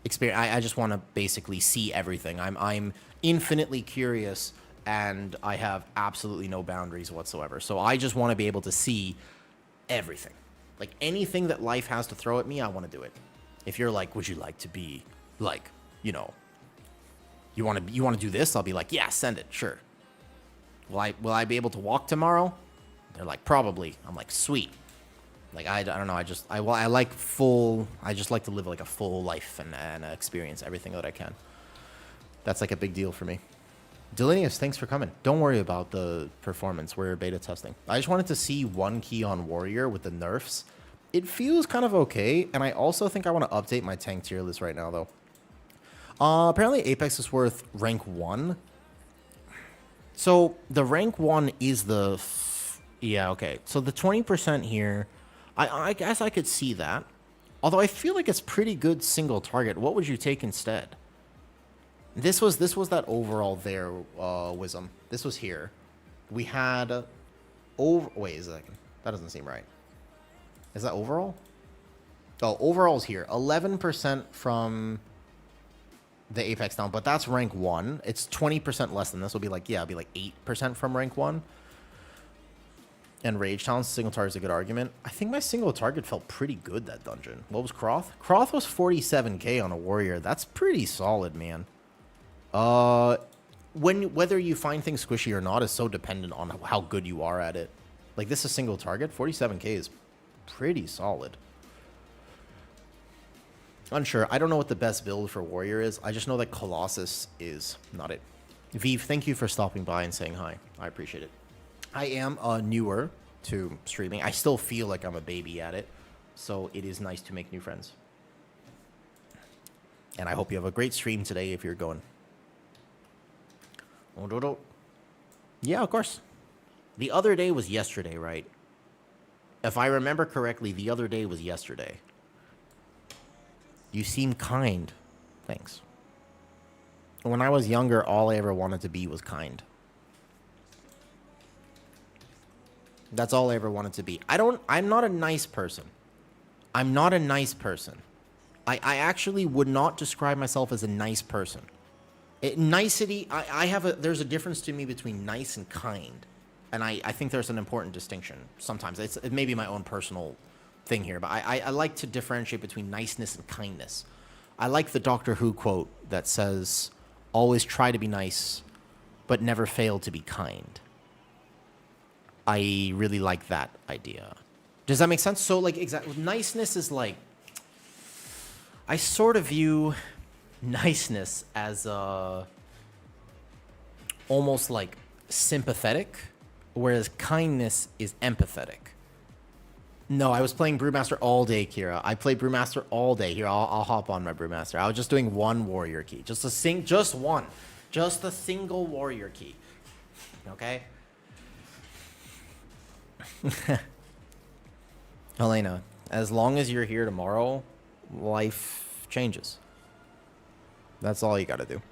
experience, I just want to basically see everything. I'm infinitely curious, and I have absolutely no boundaries whatsoever. So I just want to be able to see everything. Like, anything that life has to throw at me, I want to do it. If you're like, would you like to be, like, you know, you want to do this? I'll be like, yeah, send it, sure. Will I be able to walk tomorrow? They're like, probably. I'm like, sweet. Like, I don't know. I just like to live like a full life and experience everything that I can. That's like a big deal for me. Delineus, thanks for coming. Don't worry about the performance. We're beta testing. I just wanted to see one key on Warrior with the nerfs. It feels kind of okay, and I also think I want to update my tank tier list right now, though. Apparently, Apex is worth rank 1. So, the rank 1 is the... yeah, okay. So, the 20% here, I guess I could see that. Although, I feel like it's pretty good single target. What would you take instead? This was that overall there, Wisdom. This was here. We had... wait a second. That doesn't seem right. Is that overall? Oh, overall's here. 11% from the Apex down, but that's rank 1. It's 20% less than this. Will be like, yeah, it'll be like 8% from rank 1. And Rage Town's single target's a good argument. I think my single target felt pretty good that dungeon. What was Croth? Croth was 47k on a warrior. That's pretty solid, man. Whether you find things squishy or not is so dependent on how good you are at it. Like, this is single target. 47k is pretty solid. Unsure. I don't know what the best build for Warrior is. I just know that Colossus is not it. Vive, thank you for stopping by and saying hi. I appreciate it. I am newer to streaming. I still feel like I'm a baby at it. So it is nice to make new friends. And I hope you have a great stream today if you're going. Yeah, of course. The other day was yesterday, right? If I remember correctly, the other day was yesterday. You seem kind. Thanks. When I was younger, all I ever wanted to be was kind. That's all I ever wanted to be. I'm not a nice person. I'm not a nice person. I actually would not describe myself as a nice person. Nicety, there's a difference to me between nice and kind. And I think there's an important distinction. Sometimes it may be my own personal thing here, but I like to differentiate between niceness and kindness. I like the Doctor Who quote that says, always try to be nice, but never fail to be kind. I really like that idea. Does that make sense? So, like, exactly, niceness is like, I sort of view niceness as almost like sympathetic, whereas kindness is empathetic. No, I was playing Brewmaster all day, Kira. I played Brewmaster all day. Here, I'll hop on my Brewmaster. I was just doing one warrior key. Just one. Just a single warrior key. Okay? Helena, as long as you're here tomorrow, life changes. That's all you gotta do.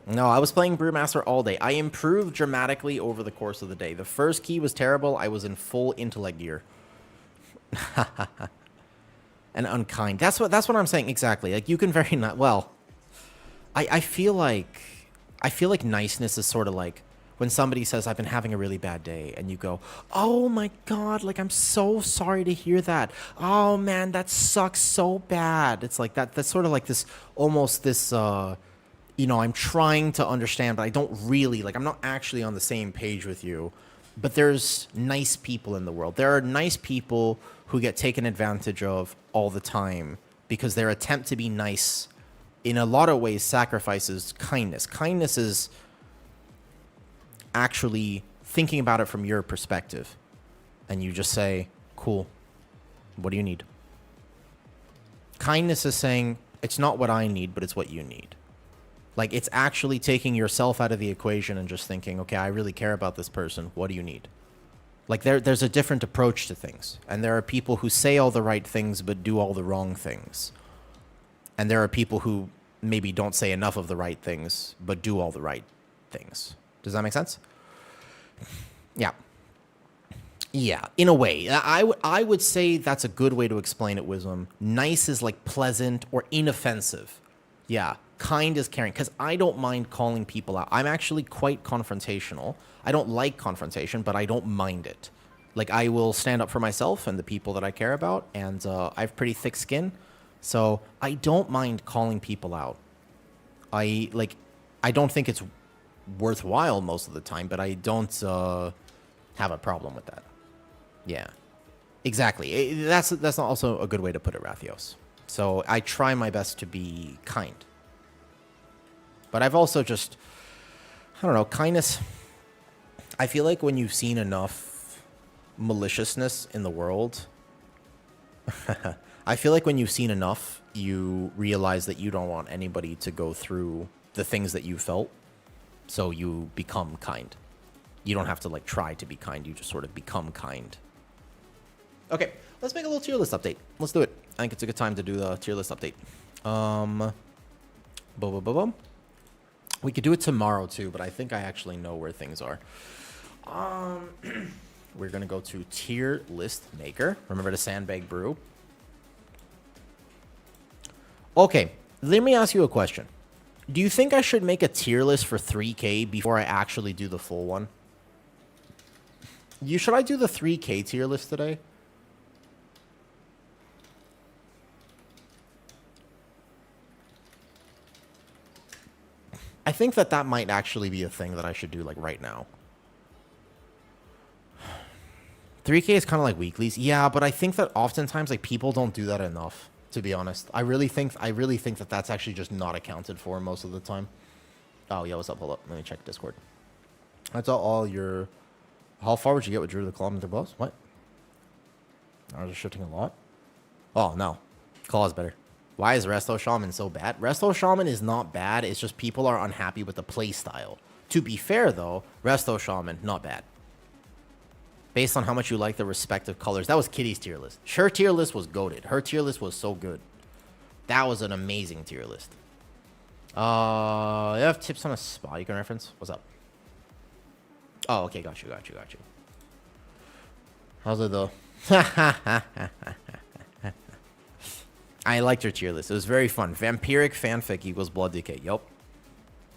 No, I was playing Brewmaster all day. I improved dramatically over the course of the day. The first key was terrible. I was in full intellect gear. And unkind. That's what I'm saying exactly. Like, you can very not well. I feel like niceness is sort of like when somebody says, I've been having a really bad day, and you go, oh my God, like, I'm so sorry to hear that. Oh man, that sucks so bad. It's like that's sort of like this, almost this, I'm trying to understand, but I don't really, like, I'm not actually on the same page with you. But there's nice people in the world. There are nice people who get taken advantage of all the time because their attempt to be nice, in a lot of ways, sacrifices kindness. Kindness is actually thinking about it from your perspective. And you just say, cool, what do you need? Kindness is saying, it's not what I need, but it's what you need. Like, it's actually taking yourself out of the equation and just thinking, okay, I really care about this person. What do you need? Like, there's a different approach to things. And there are people who say all the right things but do all the wrong things. And there are people who maybe don't say enough of the right things but do all the right things. Does that make sense? Yeah. Yeah, in a way. I would say that's a good way to explain it, Wisdom. Nice is like pleasant or inoffensive. Yeah. Kind is caring, because I don't mind calling people out. I'm actually quite confrontational. I don't like confrontation, but I don't mind it. Like, I will stand up for myself and the people that I care about, and I have pretty thick skin, so I don't mind calling people out. I don't think it's worthwhile most of the time, but I don't have a problem with that. Yeah, exactly. That's also a good way to put it, Rathios. So I try my best to be kind. But I've also just, I don't know, kindness. I feel like when you've seen enough maliciousness in the world, I feel like when you've seen enough, you realize that you don't want anybody to go through the things that you felt. So you become kind. You don't have to like try to be kind. You just sort of become kind. Okay, let's make a little tier list update. Let's do it. I think it's a good time to do the tier list update. Boom, boom, boom, boom. We could do it tomorrow too, but I think I actually know where things are. We're gonna go to tier list maker. Remember to sandbag brew. Okay, let me ask you a question. Do you think I should make a tier list for 3K before I actually do the full one? Should I do the 3K tier list today? I think that might actually be a thing that I should do like right now. 3K is kind of like weeklies. Yeah, but I think that oftentimes like people don't do that enough, to be honest. I really think that that's actually just not accounted for most of the time. Oh, yeah, what's up? Hold up. Let me check Discord. That's all your... How far would you get with Drew the Kilometer Boss? What? I was shifting a lot? Oh, no. Claw is better. Why is Resto Shaman so bad? Resto Shaman is not bad. It's just people are unhappy with the play style. To be fair, though, Resto Shaman, not bad. Based on how much you like the respective colors. That was Kitty's tier list. Her tier list was goated. Her tier list was so good. That was an amazing tier list. You have tips on a spot you can reference? What's up? Oh, okay. Got you. How's it, though? I liked your tier list. It was very fun. Vampiric fanfic equals blood decay. Yup.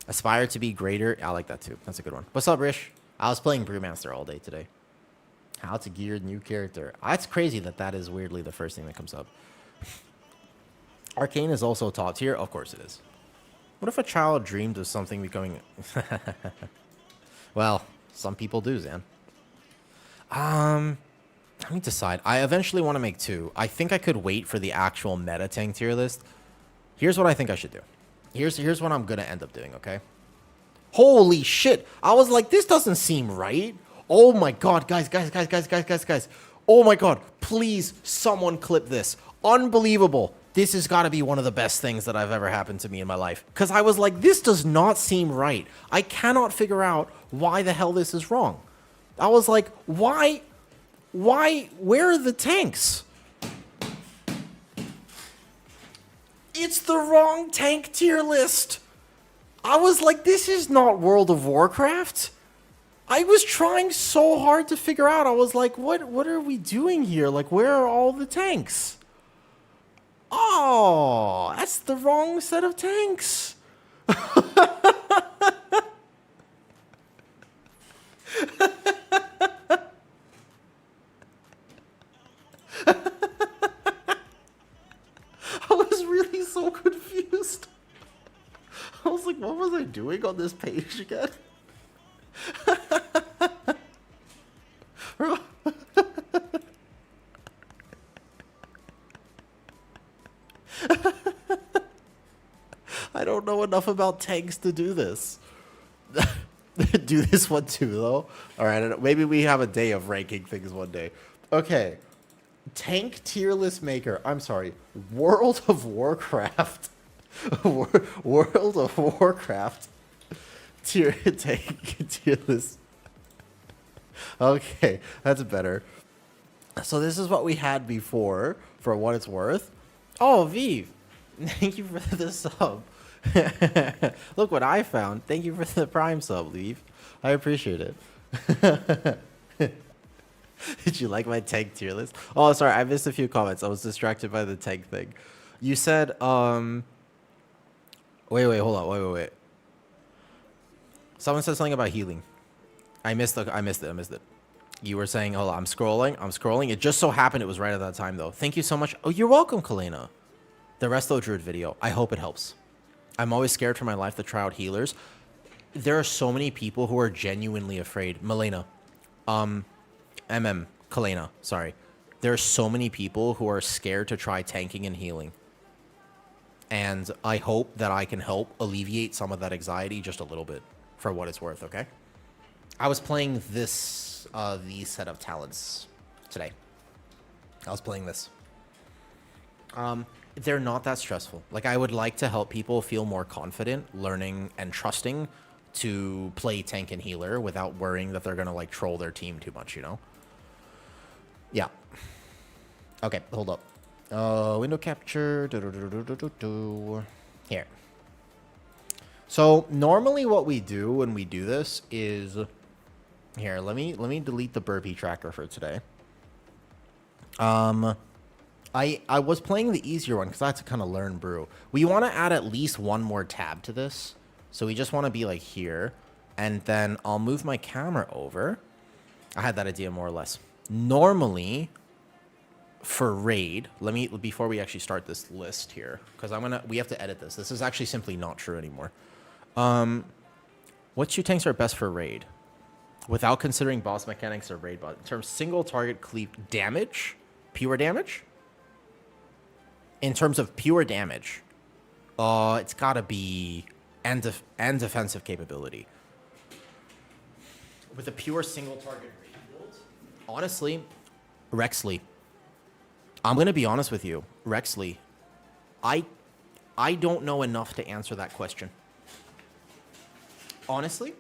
Aspire to be greater. I like that, too. That's a good one. What's up, Rish? I was playing Brewmaster all day today. How to gear new character. That's crazy that is weirdly the first thing that comes up. Arcane is also top tier. Of course it is. What if a child dreamed of something becoming... Well, some people do, Zan. Let me decide. I eventually want to make 2. I think I could wait for the actual meta tank tier list. Here's what I think I should do. Here's what I'm going to end up doing, okay? Holy shit. I was like, this doesn't seem right. Oh my god, guys. Oh my god, please, someone clip this. Unbelievable. This has got to be one of the best things that I've ever happened to me in my life. Because I was like, this does not seem right. I cannot figure out why the hell this is wrong. I was like, why, where are the tanks? It's the wrong tank tier list. I was like, this is not World of Warcraft. I was trying so hard to figure out. I was like, what are we doing here? Like, where are all the tanks? Oh, that's the wrong set of tanks. I was really so confused. I was like, what was I doing on this page again? I don't know enough about tanks to do this. Do this one too, though. All right, maybe we have a day of ranking things one day. Okay, tank tier list maker. I'm sorry, World of Warcraft. World of Warcraft tank tier list. Okay, that's better. So this is what we had before, for what it's worth. Oh, Vive, thank you for the sub. Look what I found. Thank you for the Prime sub, Vive. I appreciate it. Did you like my tank tier list? Oh, sorry, I missed a few comments. I was distracted by the tank thing. You said, wait, hold on, wait. Someone said something about healing. I missed it. You were saying, hold on, I'm scrolling. It just so happened it was right at that time, though. Thank you so much. Oh, you're welcome, Kalena. The Resto Druid video. I hope it helps. I'm always scared for my life to try out healers. There are so many people who are genuinely afraid. Melena. Kalena, sorry. There are so many people who are scared to try tanking and healing. And I hope that I can help alleviate some of that anxiety just a little bit for what it's worth, okay? I was playing this, these set of talents today. I was playing this. They're not that stressful. Like, I would like to help people feel more confident learning and trusting to play tank and healer without worrying that they're going to, like, troll their team too much, you know? Yeah. Okay, hold up. Window capture. Here. So, normally what we do when we do this is... Here, let me delete the burpee tracker for today. I was playing the easier one because I had to kind of learn brew. We want to add at least one more tab to this. So we just want to be like here. And then I'll move my camera over. I had that idea more or less. Normally, for raid, before we actually start this list here, because we have to edit this. This is actually simply not true anymore. What two tanks are best for raid? Without considering boss mechanics or raid boss. In terms of single target cleave damage, pure damage. In terms of pure damage, it's got to be and defensive capability. With a pure single target raid build, honestly, Rexley. I'm going to be honest with you, Rexley. I don't know enough to answer that question. Honestly,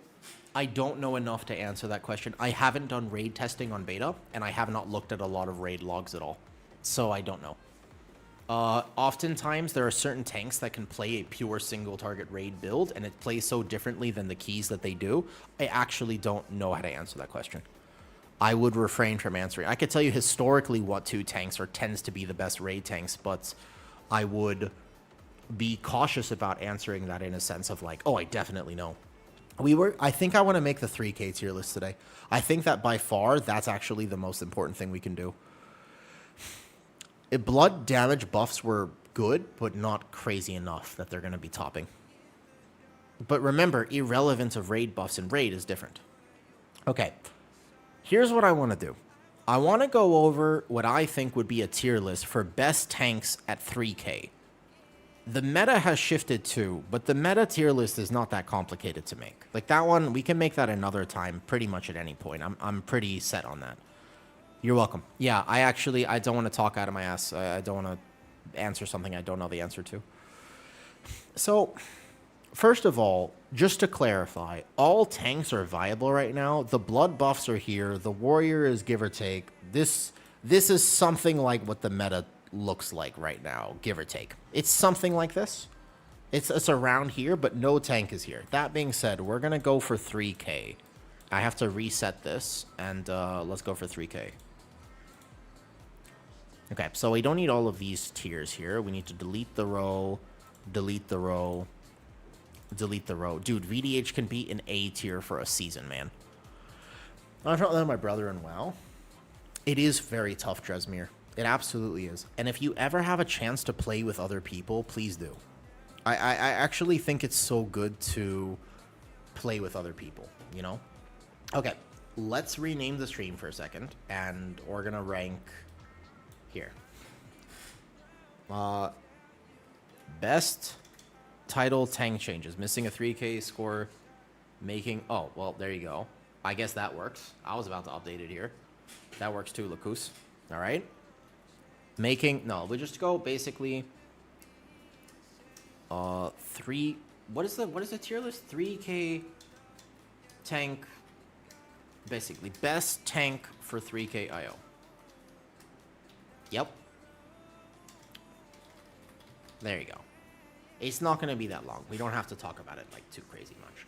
I don't know enough to answer that question. I haven't done raid testing on beta, and I have not looked at a lot of raid logs at all. So I don't know. Oftentimes, there are certain tanks that can play a pure single target raid build, and it plays so differently than the keys that they do. I actually don't know how to answer that question. I would refrain from answering. I could tell you historically what two tanks tends to be the best raid tanks, but I would be cautious about answering that in a sense of like, oh, I definitely know. I think I want to make the 3K tier list today. I think that by far, that's actually the most important thing we can do. Blood damage buffs were good, but not crazy enough that they're going to be topping. But remember, irrelevance of raid buffs in raid is different. Okay, here's what I want to do. I want to go over what I think would be a tier list for best tanks at 3K. The meta has shifted too, but the meta tier list is not that complicated to make. Like that one, we can make that another time pretty much at any point. I'm pretty set on that. You're welcome. Yeah, I don't want to talk out of my ass. I don't want to answer something I don't know the answer to. So, first of all, just to clarify, all tanks are viable right now. The blood buffs are here. The warrior is give or take. This is something like what the meta looks like right now, give or take. It's something like this. It's around here, but no tank is here. That being said, we're going to go for 3K. I have to reset this, and let's go for 3K. Okay, so we don't need all of these tiers here. We need to delete the row, delete the row, delete the row. Dude, VDH can be an A tier for a season, man. I'm talking to my brother in WoW. It is very tough, Dresmere. It absolutely is. And if you ever have a chance to play with other people, please do. I actually think it's so good to play with other people, you know? Okay, let's rename the stream for a second, and we're going to rank... here. Best title tank changes. Missing a 3K score. Making... oh, well, there you go. I guess that works. I was about to update it here. That works too, Lacus. All right. Making... no, we just go basically... three... what is the tier list? 3K tank... basically, best tank for 3K IO. Yep. There you go. It's not going to be that long. We don't have to talk about it like too crazy much.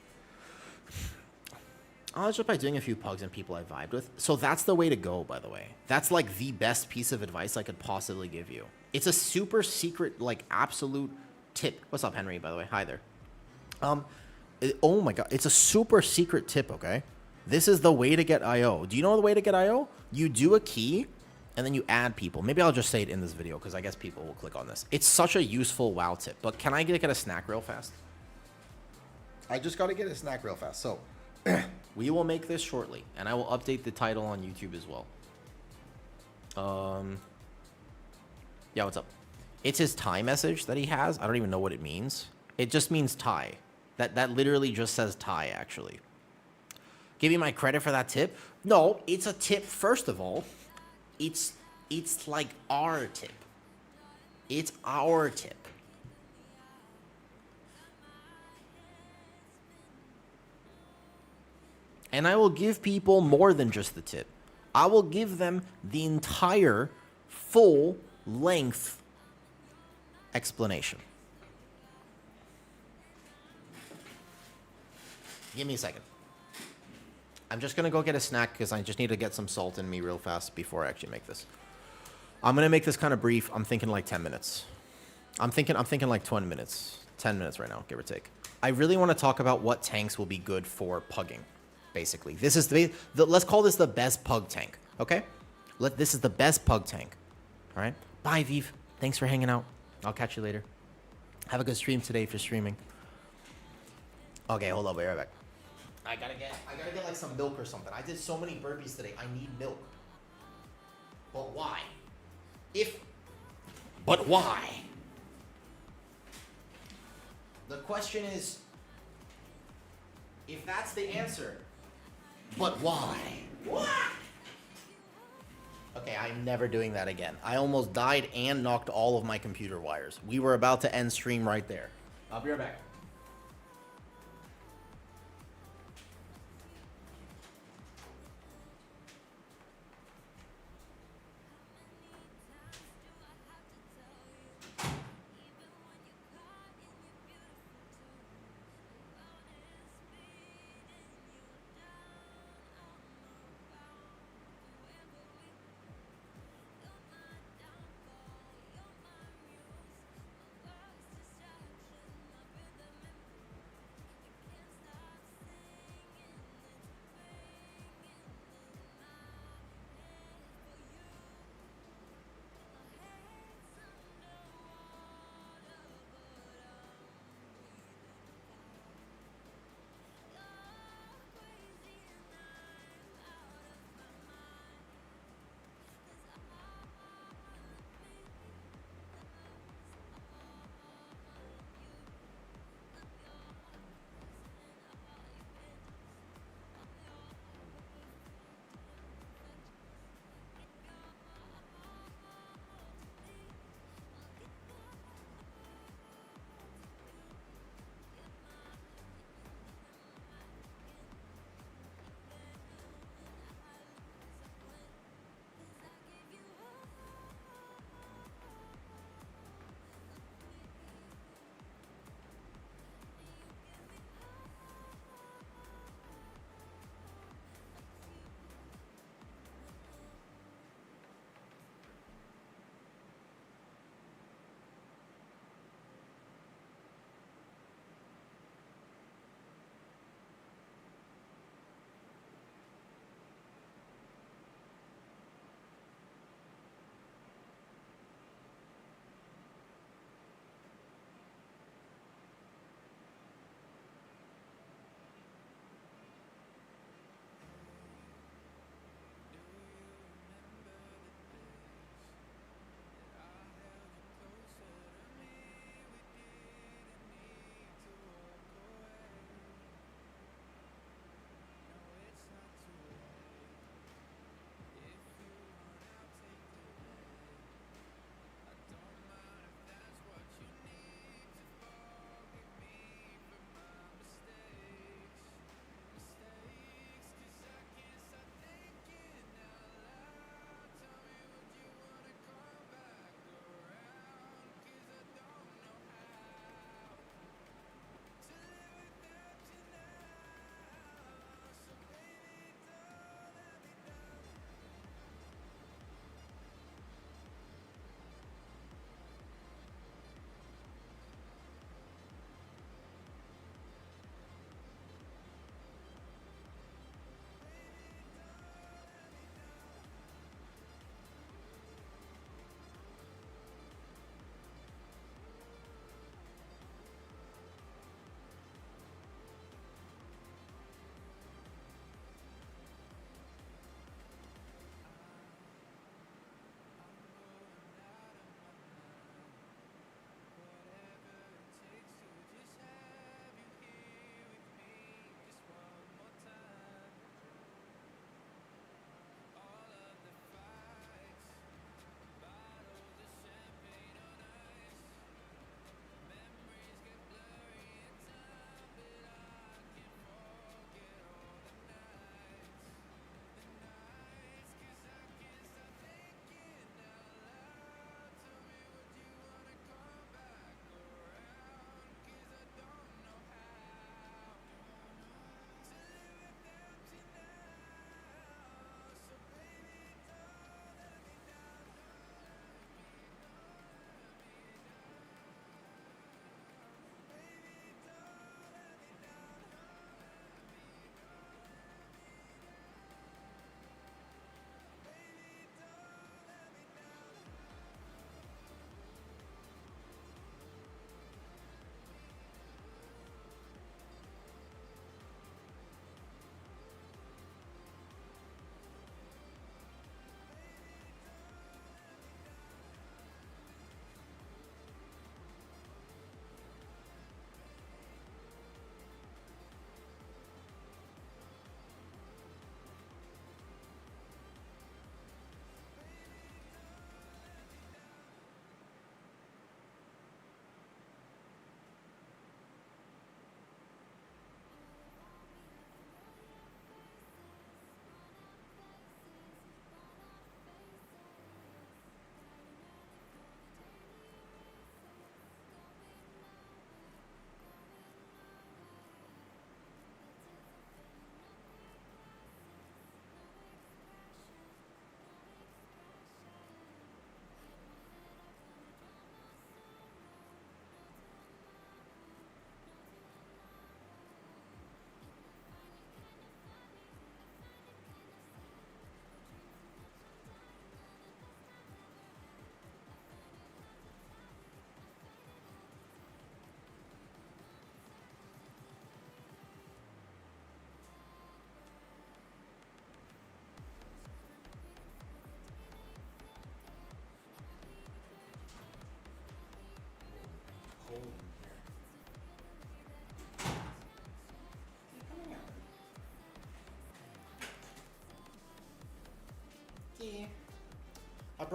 Oh, just by doing a few pugs and people I vibed with. So that's the way to go, by the way. That's like the best piece of advice I could possibly give you. It's a super secret, like absolute tip. What's up, Henry, by the way? Hi there. Oh my God. It's a super secret tip, okay? This is the way to get IO. Do you know the way to get IO? You do a key... and then you add people. Maybe I'll just say it in this video because I guess people will click on this. It's such a useful WoW tip. But can I get a snack real fast? I just got to get a snack real fast. So we will make this shortly. And I will update the title on YouTube as well. Yeah, what's up? It's his Thai message that he has. I don't even know what it means. It just means Thai. That literally just says Thai, actually. Give me my credit for that tip? No, it's a tip, first of all. It's like our tip. It's our tip. And I will give people more than just the tip. I will give them the entire full length explanation. Give me a second. I'm just gonna go get a snack because I just need to get some salt in me real fast before I actually make this. I'm gonna make this kind of brief. I'm thinking like 10 minutes. I'm thinking like 20 minutes. 10 minutes right now, give or take. I really want to talk about what tanks will be good for pugging. Basically, this is let's call this the best pug tank. Okay, this is the best pug tank. All right. Bye, Viv. Thanks for hanging out. I'll catch you later. Have a good stream today if you're streaming. Okay, hold on. Be right back. I gotta get like some milk or something. I did so many burpees today. I need milk. But why? But why? The question is, if that's the answer, but why? What? Okay, I'm never doing that again. I almost died and knocked all of my computer wires. We were about to end stream right there. I'll be right back.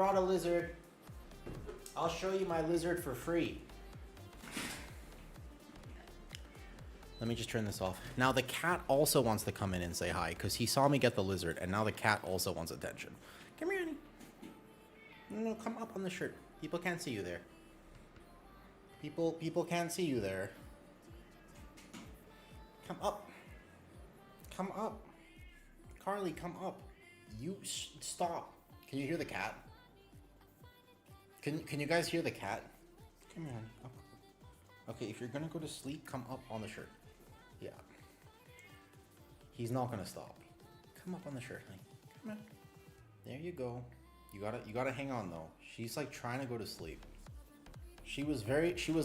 brought a lizard. I'll show you my lizard for free. Let me just turn this off. Now the cat also wants to come in and say hi because he saw me get the lizard, and now the cat also wants attention. Come here, honey. No, come up on the shirt. People can't see you there. People can't see you there. Come up. Come up. Carly, come up. You stop. Can you hear the cat? Can you guys hear the cat? Come here, honey. Up. Okay, if you're gonna go to sleep, come up on the shirt. Yeah. He's not gonna stop. Come up on the shirt, honey. Come on. There you go. You gotta hang on though. She's like trying to go to sleep. She was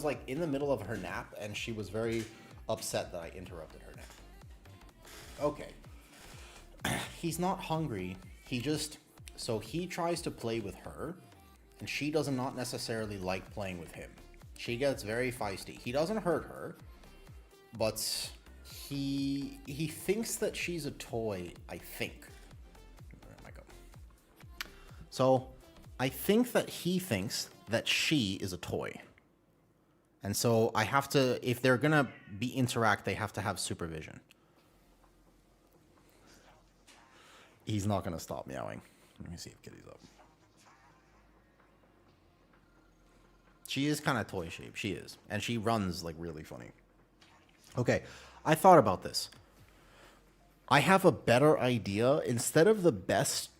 like in the middle of her nap, and she was very upset that I interrupted her nap. Okay. He's not hungry. He tries to play with her, and she does not necessarily like playing with him. She gets very feisty. He doesn't hurt her, but he thinks that she's a toy, I think. Where am I going? So, I think that he thinks that she is a toy. And so I have to, if they're gonna interact, they have to have supervision. He's not gonna stop meowing. Let me see if Kitty's up. She is kind of toy shaped. She is. And she runs like really funny. Okay, I thought about this. I have a better idea. Instead of the best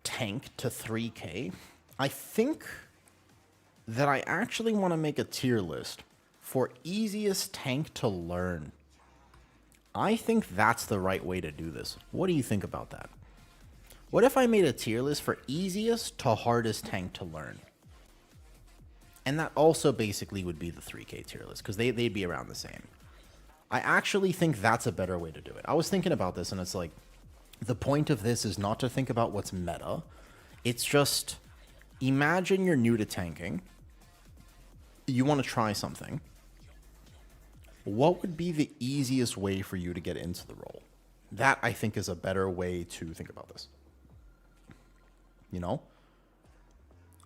tank to 3K, I think that I actually want to make a tier list for easiest tank to learn. I think that's the right way to do this. What do you think about that? What if I made a tier list for easiest to hardest tank to learn? And that also basically would be the 3K tier list, because they'd be around the same. I actually think that's a better way to do it. I was thinking about this, and it's like, the point of this is not to think about what's meta. It's just, imagine you're new to tanking. You want to try something. What would be the easiest way for you to get into the role? That, I think, is a better way to think about this. You know?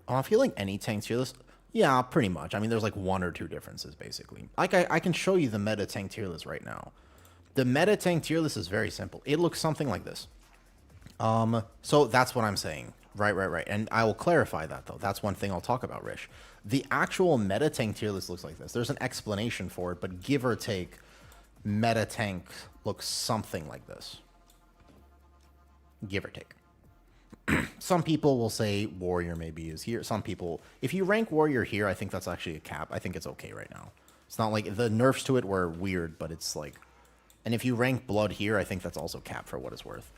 I feel like any tank tier list... Yeah, pretty much. I mean, there's like one or two differences, basically. Like, I can show you the meta tank tier list right now. The meta tank tier list is very simple. It looks something like this. So that's what I'm saying. Right. And I will clarify that, though. That's one thing I'll talk about, Rish. The actual meta tank tier list looks like this. There's an explanation for it, but give or take, meta tank looks something like this. Give or take. Some people will say warrior maybe is here. Some people, if you rank warrior here, I think that's actually a cap. I think it's okay right now. It's not like the nerfs to it were weird, but it's like, and if you rank blood here, I think that's also cap for what it's worth.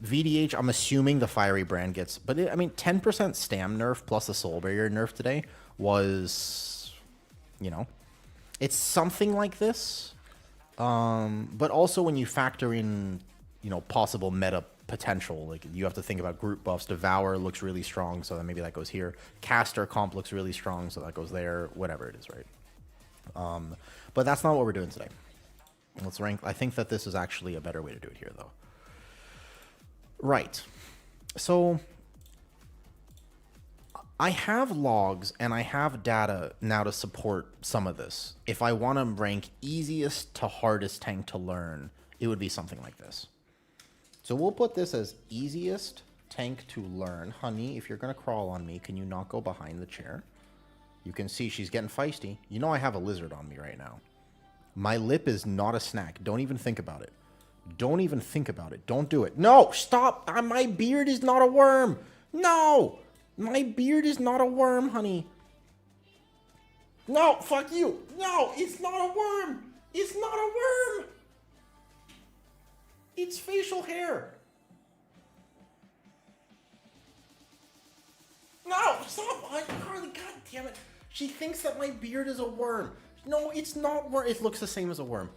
VDH, I'm assuming the fiery brand gets, but I mean, 10% stam nerf plus the soul barrier nerf today was, you know, it's something like this. But also when you factor in, you know, possible meta potential, like you have to think about group buffs. Devour looks really strong, so then maybe that goes here. Caster comp looks really strong, so that goes there. Whatever it is, right? But that's not what we're doing today. Let's rank. I think that this is actually a better way to do it here, though. Right. So I have logs and I have data now to support some of this. If I want to rank easiest to hardest tank to learn, it would be something like this. So we'll put this as easiest tank to learn. Honey, if you're going to crawl on me, can you not go behind the chair? You can see she's getting feisty. You know I have a lizard on me right now. My lip is not a snack. Don't even think about it. Don't even think about it. Don't do it. No, stop. My beard is not a worm. No, my beard is not a worm, honey. No, fuck you. No, it's not a worm. It's not a worm. It's facial hair. No, stop. Carly, god damn it. She thinks that my beard is a worm. No, it's not worm. It looks the same as a worm.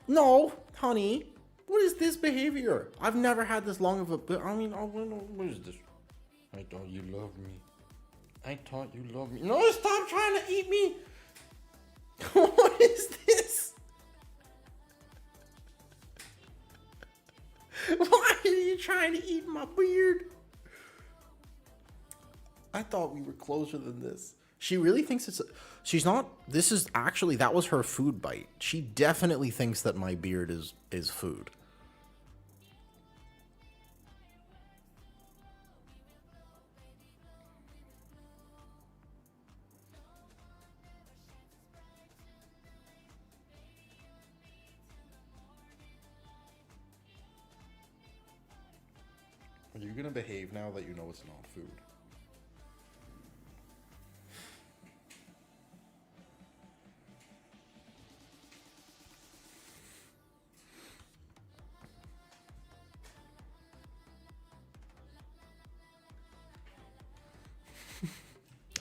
No, honey. What is this behavior? I've never had this long of a... I mean, what is this? I thought you loved me. I thought you loved me. No, stop trying to eat me. What is this? Why are you trying to eat my beard? I thought we were closer than this. She really thinks it's... She's not... This is actually... That was her food bite. She definitely thinks that my beard is food. Are you gonna behave now that you know it's not food?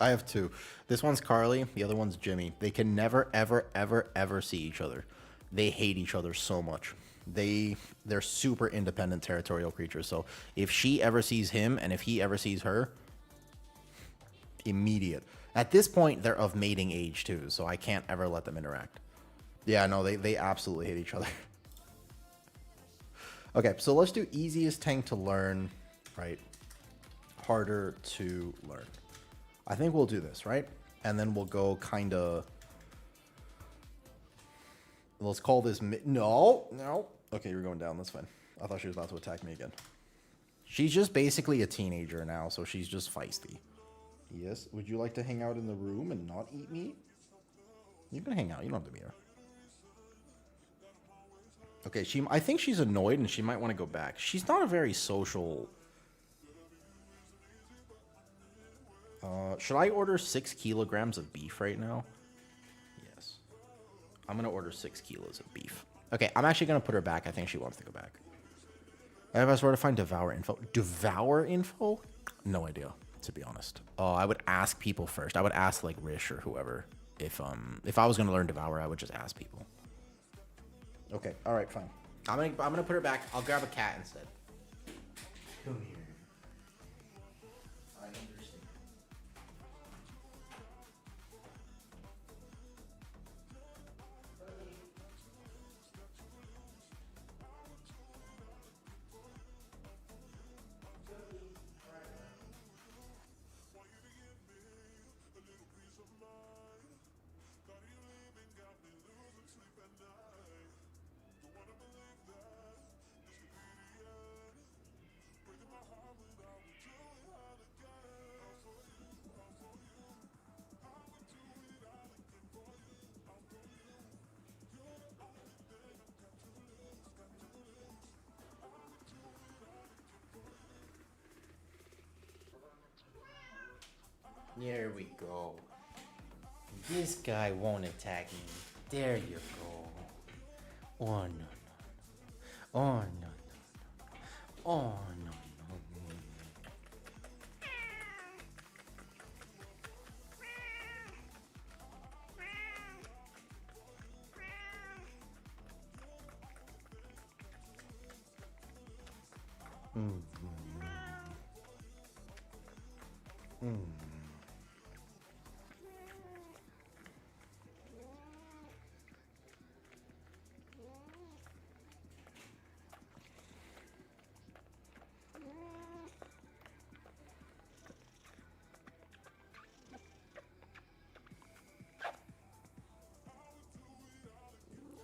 I have two. This one's Carly, the other one's Jimmy. They can never, ever, ever, ever see each other. They hate each other so much. They're super independent territorial creatures. So if she ever sees him and if he ever sees her, immediate. At this point, they're of mating age too, so I can't ever let them interact. Yeah, no, they absolutely hate each other. Okay, so let's do easiest tank to learn, right? Harder to learn. I think we'll do this, right? And then we'll go kind of... Let's call this... No. Okay, you're going down. That's fine. I thought she was about to attack me again. She's just basically a teenager now, so she's just feisty. Yes. Would you like to hang out in the room and not eat meat? You can hang out. You don't have to be here. Okay, I think she's annoyed and she might want to go back. She's not a very social... should I order 6 kilograms of beef right now? Yes. I'm going to order 6 kilos of beef. Okay, I'm actually going to put her back. I think she wants to go back. I have asked where to find Devour info. Devour info? No idea, to be honest. I would ask people first. I would ask, like, Rish or whoever. If I was going to learn Devour, I would just ask people. Okay, all right, fine. I'm gonna put her back. I'll grab a cat instead. Come here. I understand. There we go. This guy won't attack me. There you go. Oh no no. Oh no no. Oh no no.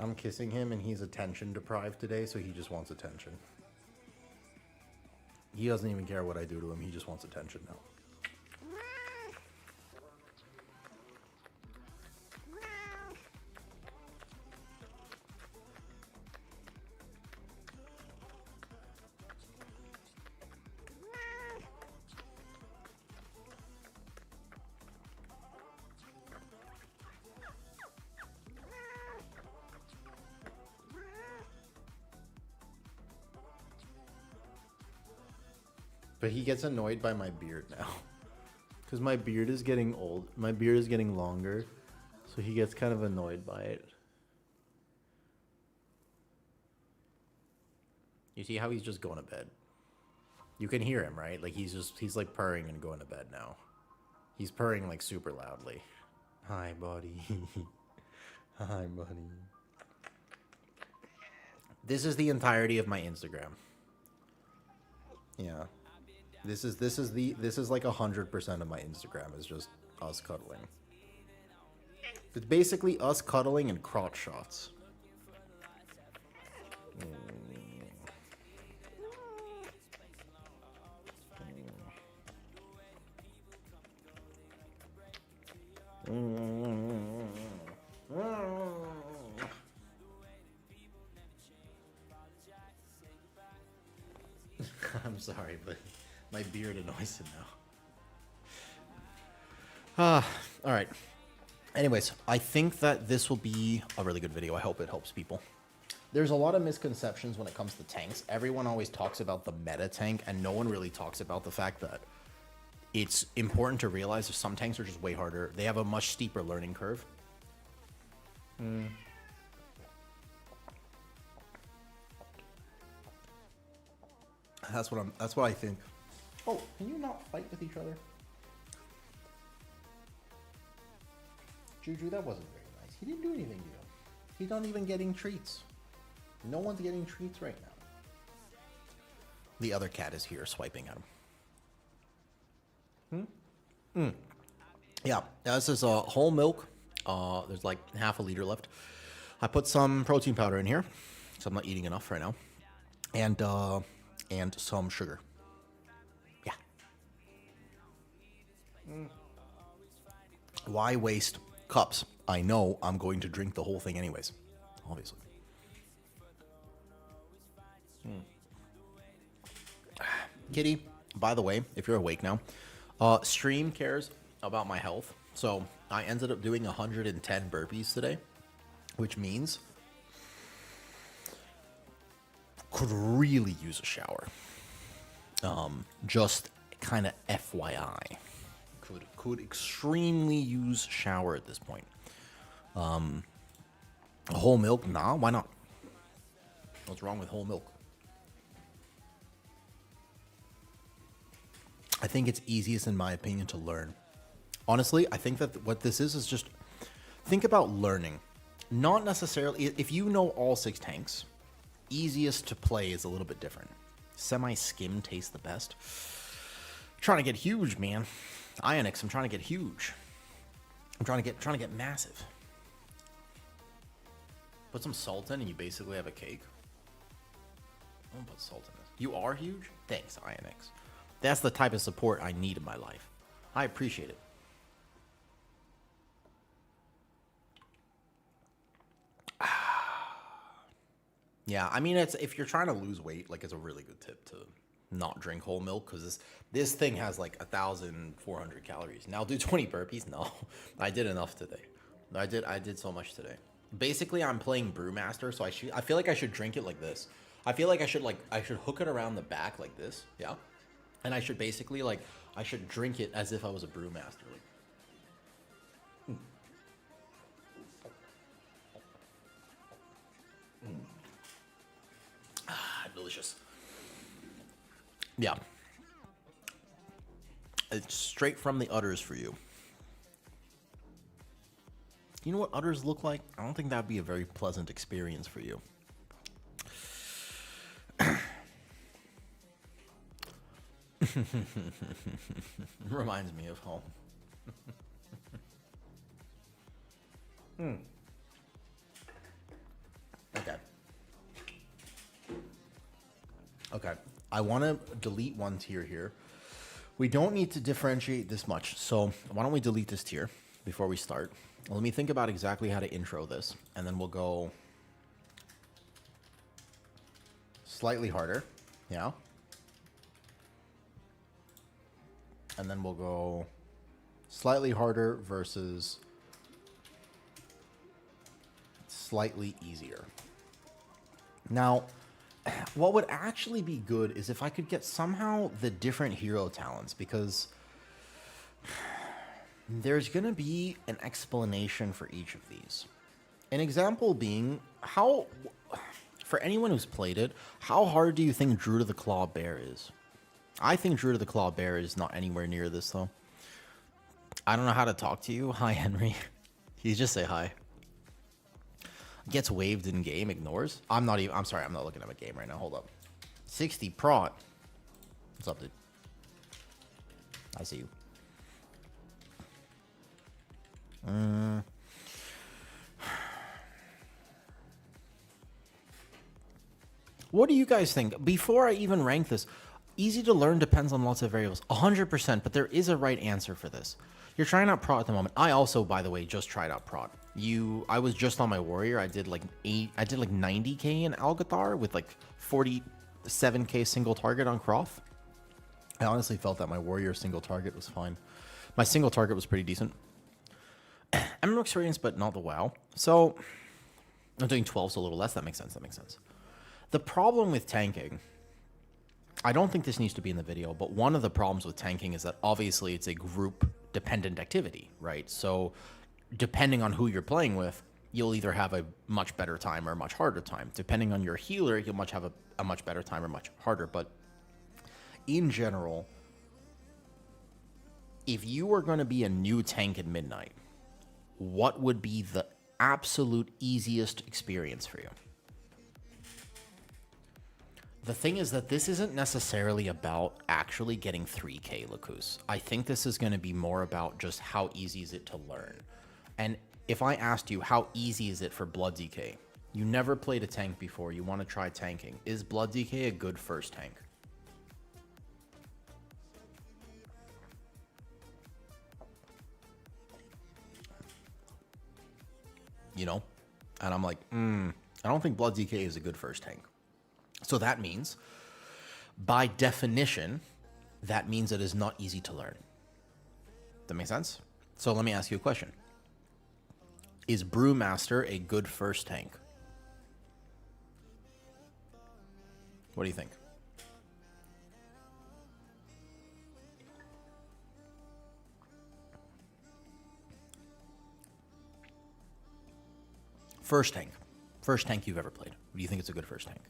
I'm kissing him and he's attention deprived today, so he just wants attention. He doesn't even care what I do to him, he just wants attention now. But he gets annoyed by my beard now. Because my beard is getting old. My beard is getting longer. So he gets kind of annoyed by it. You see how he's just going to bed? You can hear him, right? Like he's like purring and going to bed now. He's purring like super loudly. Hi, buddy. Hi, buddy. This is the entirety of my Instagram. Yeah. This is like 100% of my Instagram is just us cuddling. It's basically us cuddling and crotch shots. I'm sorry, but my beard annoys him now. All right. Anyways, I think that this will be a really good video. I hope it helps people. There's a lot of misconceptions when it comes to tanks. Everyone always talks about the meta tank, and no one really talks about the fact that it's important to realize that some tanks are just way harder. They have a much steeper learning curve. That's what I think. Oh, can you not fight with each other? Juju, that wasn't very nice. He didn't do anything to you. He's not even getting treats. No one's getting treats right now. The other cat is here swiping at him. Yeah, this is whole milk. There's like half a liter left. I put some protein powder in here, so I'm not eating enough right now. And some sugar. Yeah. Why waste cups? I know I'm going to drink the whole thing anyways, obviously. Kitty, by the way, if you're awake now, Stream cares about my health. So I ended up doing 110 burpees today, which means could really use a shower. Just kind of FYI. Could extremely use shower at this point. Whole milk? Nah, why not? What's wrong with whole milk? I think it's easiest, in my opinion, to learn. Honestly, I think that what this is just think about learning. Not necessarily, if you know all 6 tanks, easiest to play is a little bit different. Semi-skim tastes the best. Trying to get huge, man. Ionix, I'm trying to get huge. I'm trying to get massive. Put some salt in and you basically have a cake. I don't put salt in this. You are huge? Thanks, Ionix. That's the type of support I need in my life. I appreciate it. Yeah, I mean, it's if you're trying to lose weight, like, it's a really good tip to not drink whole milk, because this thing has like 1,400 calories. Now do 20 burpees? No, I did enough today. I did so much today. Basically, I'm playing Brewmaster, so I feel like I should drink it like this. I feel like I should hook it around the back like this, yeah. And I should basically I should drink it as if I was a Brewmaster. Delicious. Yeah. It's straight from the udders for you. You know what udders look like? I don't think that'd be a very pleasant experience for you. Reminds me of home. Okay. Okay. I want to delete one tier here. We don't need to differentiate this much, so why don't we delete this tier before we start? Let me think about exactly how to intro this, and then we'll go slightly harder, yeah? And then we'll go slightly harder versus slightly easier. Now, what would actually be good is if I could get somehow the different hero talents, because there's going to be an explanation for each of these. An example being, for anyone who's played it, how hard do you think Drew to the Claw Bear is? I think Drew to the Claw Bear is not anywhere near this, though. I don't know how to talk to you. Hi, Henry. You just say hi. Gets waved in game, ignores. I'm sorry, I'm not looking at my game right now. Hold up. 60 prot. What's up, dude? I see you. What do you guys think? Before I even rank this, easy to learn depends on lots of variables. 100%, but there is a right answer for this. You're trying out prod at the moment. I also, by the way, just tried out prod. I was just on my warrior. I did like 90k in Algathar with like 47k single target on Croft. I honestly felt that my warrior single target was fine. My single target was pretty decent. I'm experience, but not the WoW. So I'm doing 12, so a little less. That makes sense. That makes sense. The problem with tanking, I don't think this needs to be in the video, but one of the problems with tanking is that obviously it's a group dependent activity, right? So depending on who you're playing with, you'll either have a much better time or a much harder time. Depending on your healer, you'll have a much better time or much harder. But in general, if you were going to be a new tank at midnight, what would be the absolute easiest experience for you? The thing is that this isn't necessarily about actually getting 3k Lacus. I think this is going to be more about just how easy is it to learn. And if I asked you how easy is it for Blood DK, you never played a tank before, you want to try tanking. Is Blood DK a good first tank? You know? And I'm like, I don't think Blood DK is a good first tank. So that means, by definition, that means it is not easy to learn. That make sense? So let me ask you a question. Is Brewmaster a good first tank? What do you think? First tank. First tank you've ever played. Do you think it's a good first tank?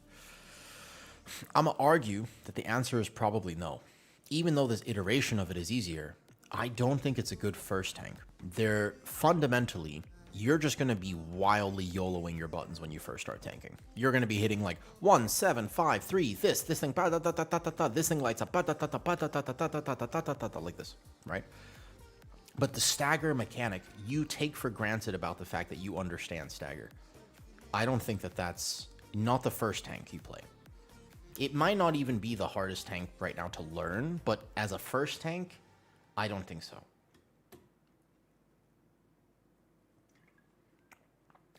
I'm going to argue that the answer is probably no. Even though this iteration of it is easier, I don't think it's a good first tank. They're fundamentally, you're just going to be wildly YOLOing your buttons when you first start tanking. You're going to be hitting like 1, 7, 5, 3, this thing, this thing lights up, like this, right? But the stagger mechanic, you take for granted about the fact that you understand stagger. I don't think that that's not the first tank you play. It might not even be the hardest tank right now to learn, but as a first tank, I don't think so.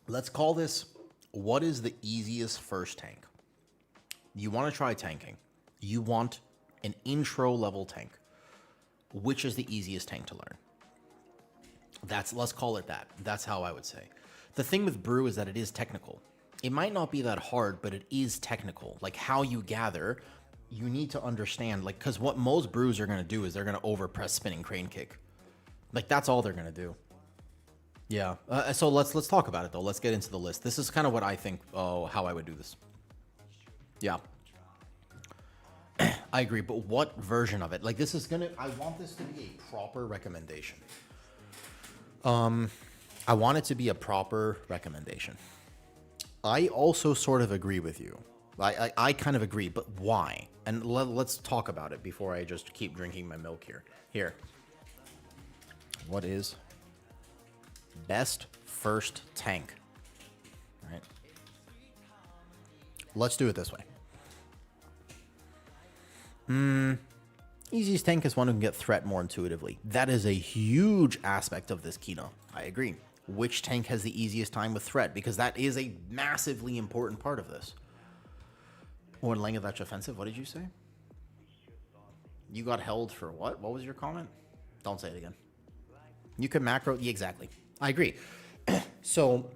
Let's call this, what is the easiest first tank? You want to try tanking. You want an intro level tank. Which is the easiest tank to learn? Let's call it that. That's how I would say. The thing with Brew is that it is technical. It might not be that hard, but it is technical. Like how you gather, you need to understand, like, because what most brews are going to do is they're going to overpress spinning crane kick. Like that's all they're going to do. Yeah. So let's talk about it though. Let's get into the list. This is kind of what I think, how I would do this. Yeah. I agree, but what version of it? Like this is I want this to be a proper recommendation. I want it to be a proper recommendation. I also sort of agree with you. I kind of agree, but why? And let's talk about it before I just keep drinking my milk here. Here. What is best first tank? All right. Let's do it this way. Easiest tank is one who can get threat more intuitively. That is a huge aspect of this Kino. I agree. Which tank has the easiest time with threat? Because that is a massively important part of this. Or Langovich offensive, what did you say? You got held for what? What was your comment? Don't say it again. You can macro, yeah, exactly. I agree. So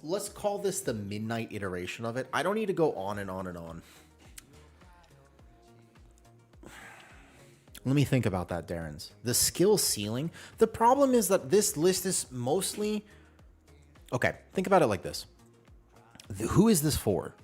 let's call this the midnight iteration of it. I don't need to go on and on and on. Let me think about that, Darren's. The skill ceiling. The problem is that this list is mostly... Okay, think about it like this. Who is this for?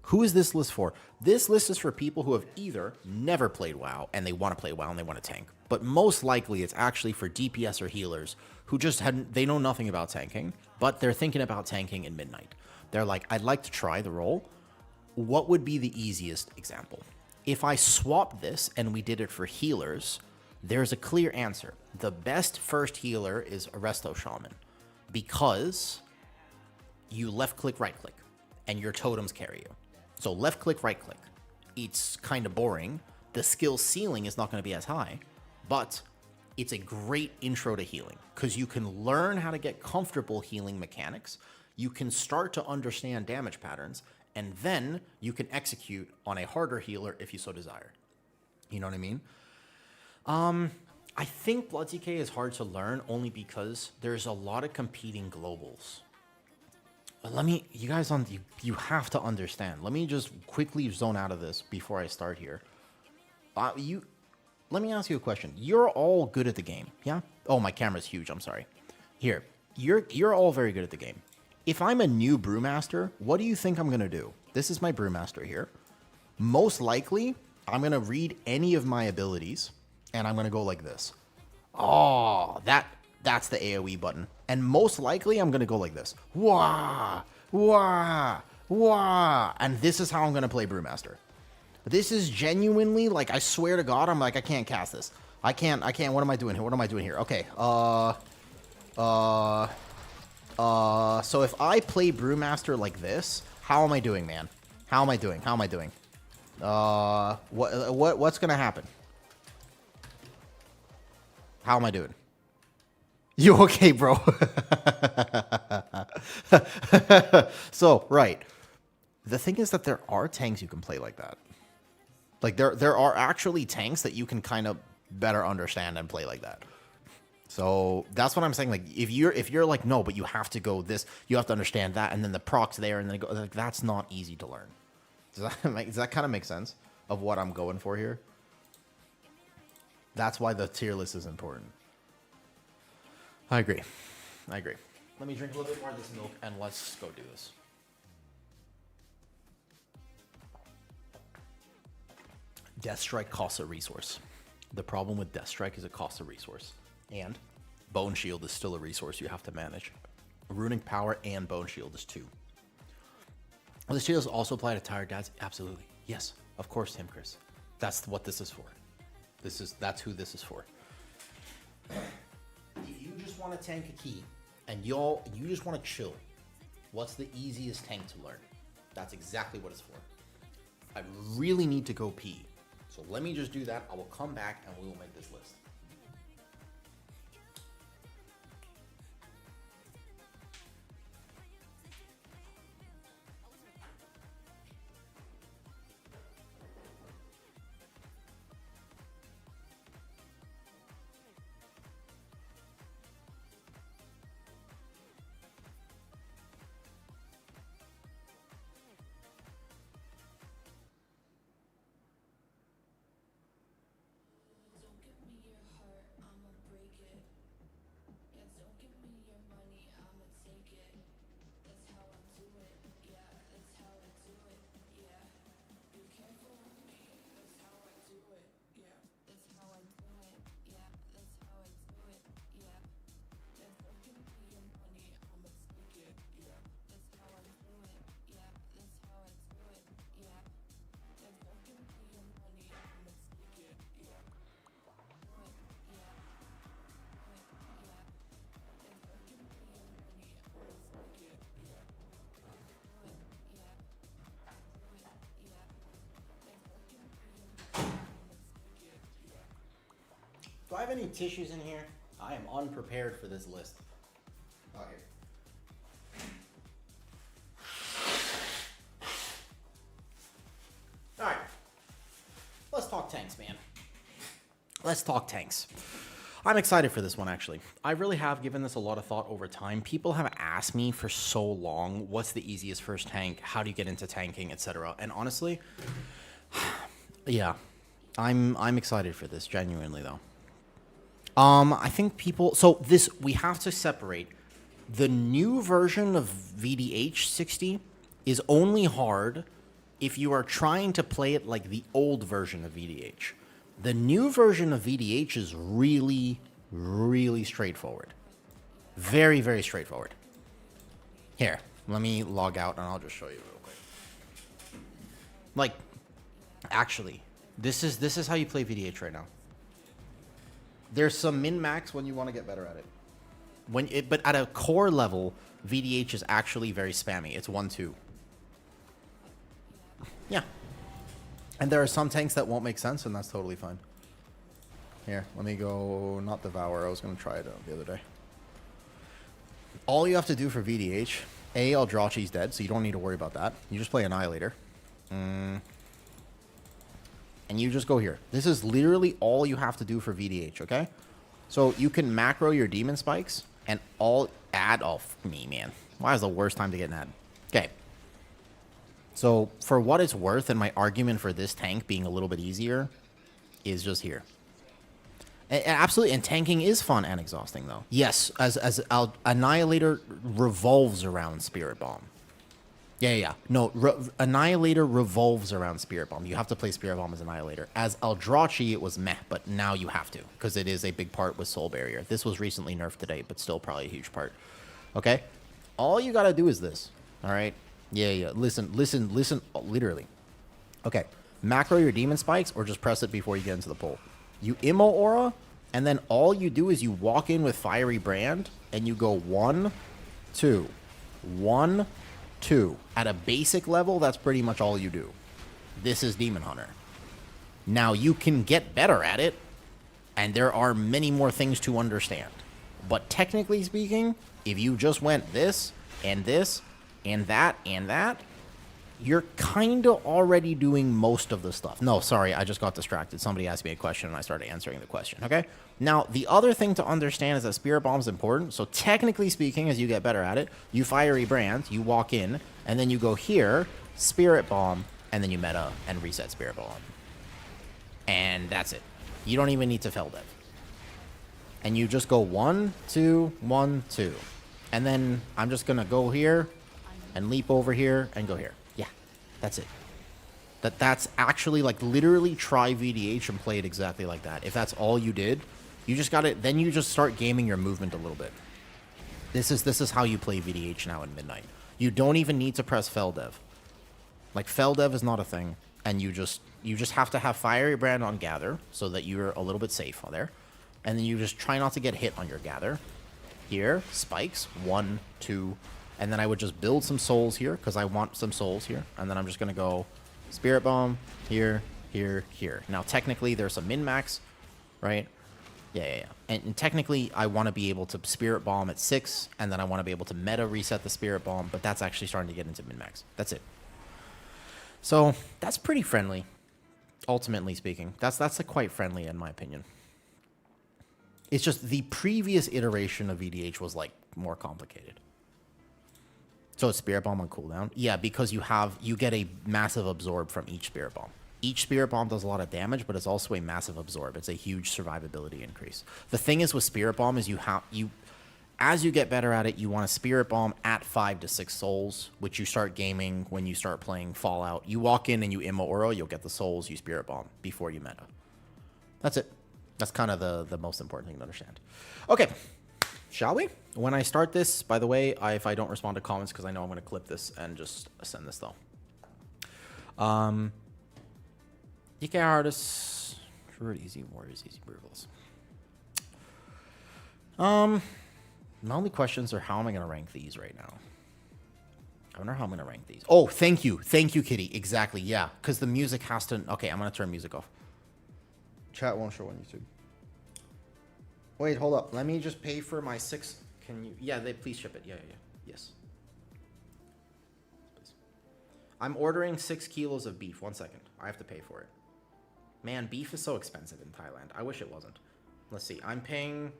Who is this list for? This list is for people who have either never played WoW and they want to play WoW and they want to tank. But most likely it's actually for DPS or healers who just they know nothing about tanking, but they're thinking about tanking in midnight. They're like, I'd like to try the role. What would be the easiest example? If I swap this and we did it for healers, There's a clear answer. The best first healer is a Resto Shaman because you left click, right click, and your totems carry you. So left click, right click. It's kind of boring. The skill ceiling is not going to be as high, but it's a great intro to healing because you can learn how to get comfortable healing mechanics. You can start to understand damage patterns, and then you can execute on a harder healer if you so desire. You know what I mean? I think Blood TK is hard to learn only because there's a lot of competing globals. But you guys you have to understand. Let me just quickly zone out of this before I start here. Let me ask you a question. You're all good at the game, yeah? Oh, my camera's huge. I'm sorry. Here, you're all very good at the game. If I'm a new Brewmaster, what do you think I'm gonna do? This is my Brewmaster here. Most likely, I'm gonna read any of my abilities, and I'm gonna go like this. Oh, that's the AoE button. And most likely, I'm gonna go like this. Wah, wah, wah. And this is how I'm gonna play Brewmaster. This is genuinely, like, I swear to God, I'm like, I can't cast this. I can't, what am I doing here? What am I doing here? Okay, so if I play Brewmaster like this, how am I doing, man? How am I doing? What's gonna happen? How am I doing? You okay, bro? So, right. The thing is that there are tanks you can play like that. Like, there are actually tanks that you can kind of better understand and play like that. So that's what I'm saying. Like, if you're like, no, but you have to go this, you have to understand that, and then the proc's there, and then go, like, that's not easy to learn. Does that kind of make sense of what I'm going for here? That's why the tier list is important. I agree. Let me drink a little bit more of this milk, and let's go do this. Death Strike costs a resource. The problem with Death Strike is it costs a resource. And Bone Shield is still a resource you have to manage. Runic Power and Bone Shield is 2. Will the shields also apply to tired dads? Absolutely. Yes, of course, Tim Chris. That's what this is for. That's who this is for. If you just want to tank a key and you just want to chill, what's the easiest tank to learn? That's exactly what it's for. I really need to go pee. So let me just do that. I will come back and we will make this list. Do I have any tissues in here? I am unprepared for this list. Okay. Alright. Let's talk tanks, man. Let's talk tanks. I'm excited for this one, actually. I really have given this a lot of thought over time. People have asked me for so long, what's the easiest first tank? How do you get into tanking, etc.? And honestly, yeah, I'm excited for this, genuinely, though. I think we have to separate. The new version of VDH 60 is only hard if you are trying to play it like the old version of VDH. The new version of VDH is really, really straightforward. Very, very straightforward. Here, let me log out and I'll just show you real quick. Like, actually, this is how you play VDH right now. There's some min-max when you want to get better at it. But at a core level, VDH is actually very spammy. It's 1-2. Yeah. And there are some tanks that won't make sense, and that's totally fine. Here, let me go, not Devour. I was going to try it the other day. All you have to do for VDH, Eldrachi's dead, so you don't need to worry about that. You just play Annihilator. And you just go here. This is literally all you have to do for VDH, okay? So you can macro your Demon Spikes and all add off me, man. Why is the worst time to get an ad? Okay. So for what it's worth, and my argument for this tank being a little bit easier is just here. And absolutely, and tanking is fun and exhausting, though. Yes, as Annihilator revolves around Spirit Bomb. Yeah. No, Annihilator revolves around Spirit Bomb. You have to play Spirit Bomb as Annihilator. As Eldrachi, it was meh, but now you have to, because it is a big part with Soul Barrier. This was recently nerfed today, but still probably a huge part. Okay? All you gotta do is this. All right? Yeah. Listen, literally. Okay. Macro your Demon Spikes, or just press it before you get into the poll. You Immo Aura, and then all you do is you walk in with Fiery Brand, and you go 1, 2, 1, 2. At a basic level, that's pretty much all you do. This is Demon Hunter. Now, you can get better at it, and there are many more things to understand. But technically speaking, if you just went this, and this, and that, you're kind of already doing most of the stuff. No, sorry, I just got distracted. Somebody asked me a question, and I started answering the question, okay? Now, the other thing to understand is that Spirit Bomb is important. So technically speaking, as you get better at it, you Fiery Brand, you walk in, and then you go here, Spirit Bomb, and then you meta and reset Spirit Bomb. And that's it. You don't even need to Fell Dev. And you just go 1, 2, 1, 2. And then I'm just going to go here and leap over here and go here. That's it. That's actually, like, literally try VDH and play it exactly like that. If that's all you did, you just got it. Then you just start gaming your movement a little bit. This is how you play VDH now in Midnight. You don't even need to press Fell Dev. Like, Fell Dev is not a thing, and you just have to have Fiery Brand on Gather so that you're a little bit safe on there, and then you just try not to get hit on your Gather. Here, Spikes, 1, 2. And then I would just build some souls here, because I want some souls here. And then I'm just going to go Spirit Bomb, here, here, here. Now, technically, there's some min-max, right? Yeah. And technically, I want to be able to Spirit Bomb at 6, and then I want to be able to meta reset the Spirit Bomb, but that's actually starting to get into min-max. That's it. So, that's pretty friendly, ultimately speaking. That's quite friendly, in my opinion. It's just the previous iteration of VDH was, like, more complicated. So it's Spirit Bomb on cooldown? Yeah, because you get a massive absorb from each Spirit Bomb. Each Spirit Bomb does a lot of damage, but it's also a massive absorb. It's a huge survivability increase. The thing is with Spirit Bomb is as you get better at it, you want to Spirit Bomb at 5 to 6 souls, which you start gaming when you start playing Fallout. You walk in and you Immo Aura, you'll get the souls, you Spirit Bomb before you meta. That's it. That's kind of the most important thing to understand. Okay. Shall we? When I start this, by the way, if I don't respond to comments, because I know I'm going to clip this and just send this, though. DK artists, Druid easy, Warriors easy, Brutals. My only questions are how am I going to rank these right now? I wonder how I'm going to rank these. Oh, thank you, Kitty. Exactly, yeah, because the music has to. Okay, I'm going to turn music off. Chat won't show on YouTube. Wait, hold up. Let me just pay for my 6. Can you? Yeah, please ship it. Yeah. Yes. Please. I'm ordering 6 kilos of beef. 1 second. I have to pay for it. Man, beef is so expensive in Thailand. I wish it wasn't. Let's see. I'm paying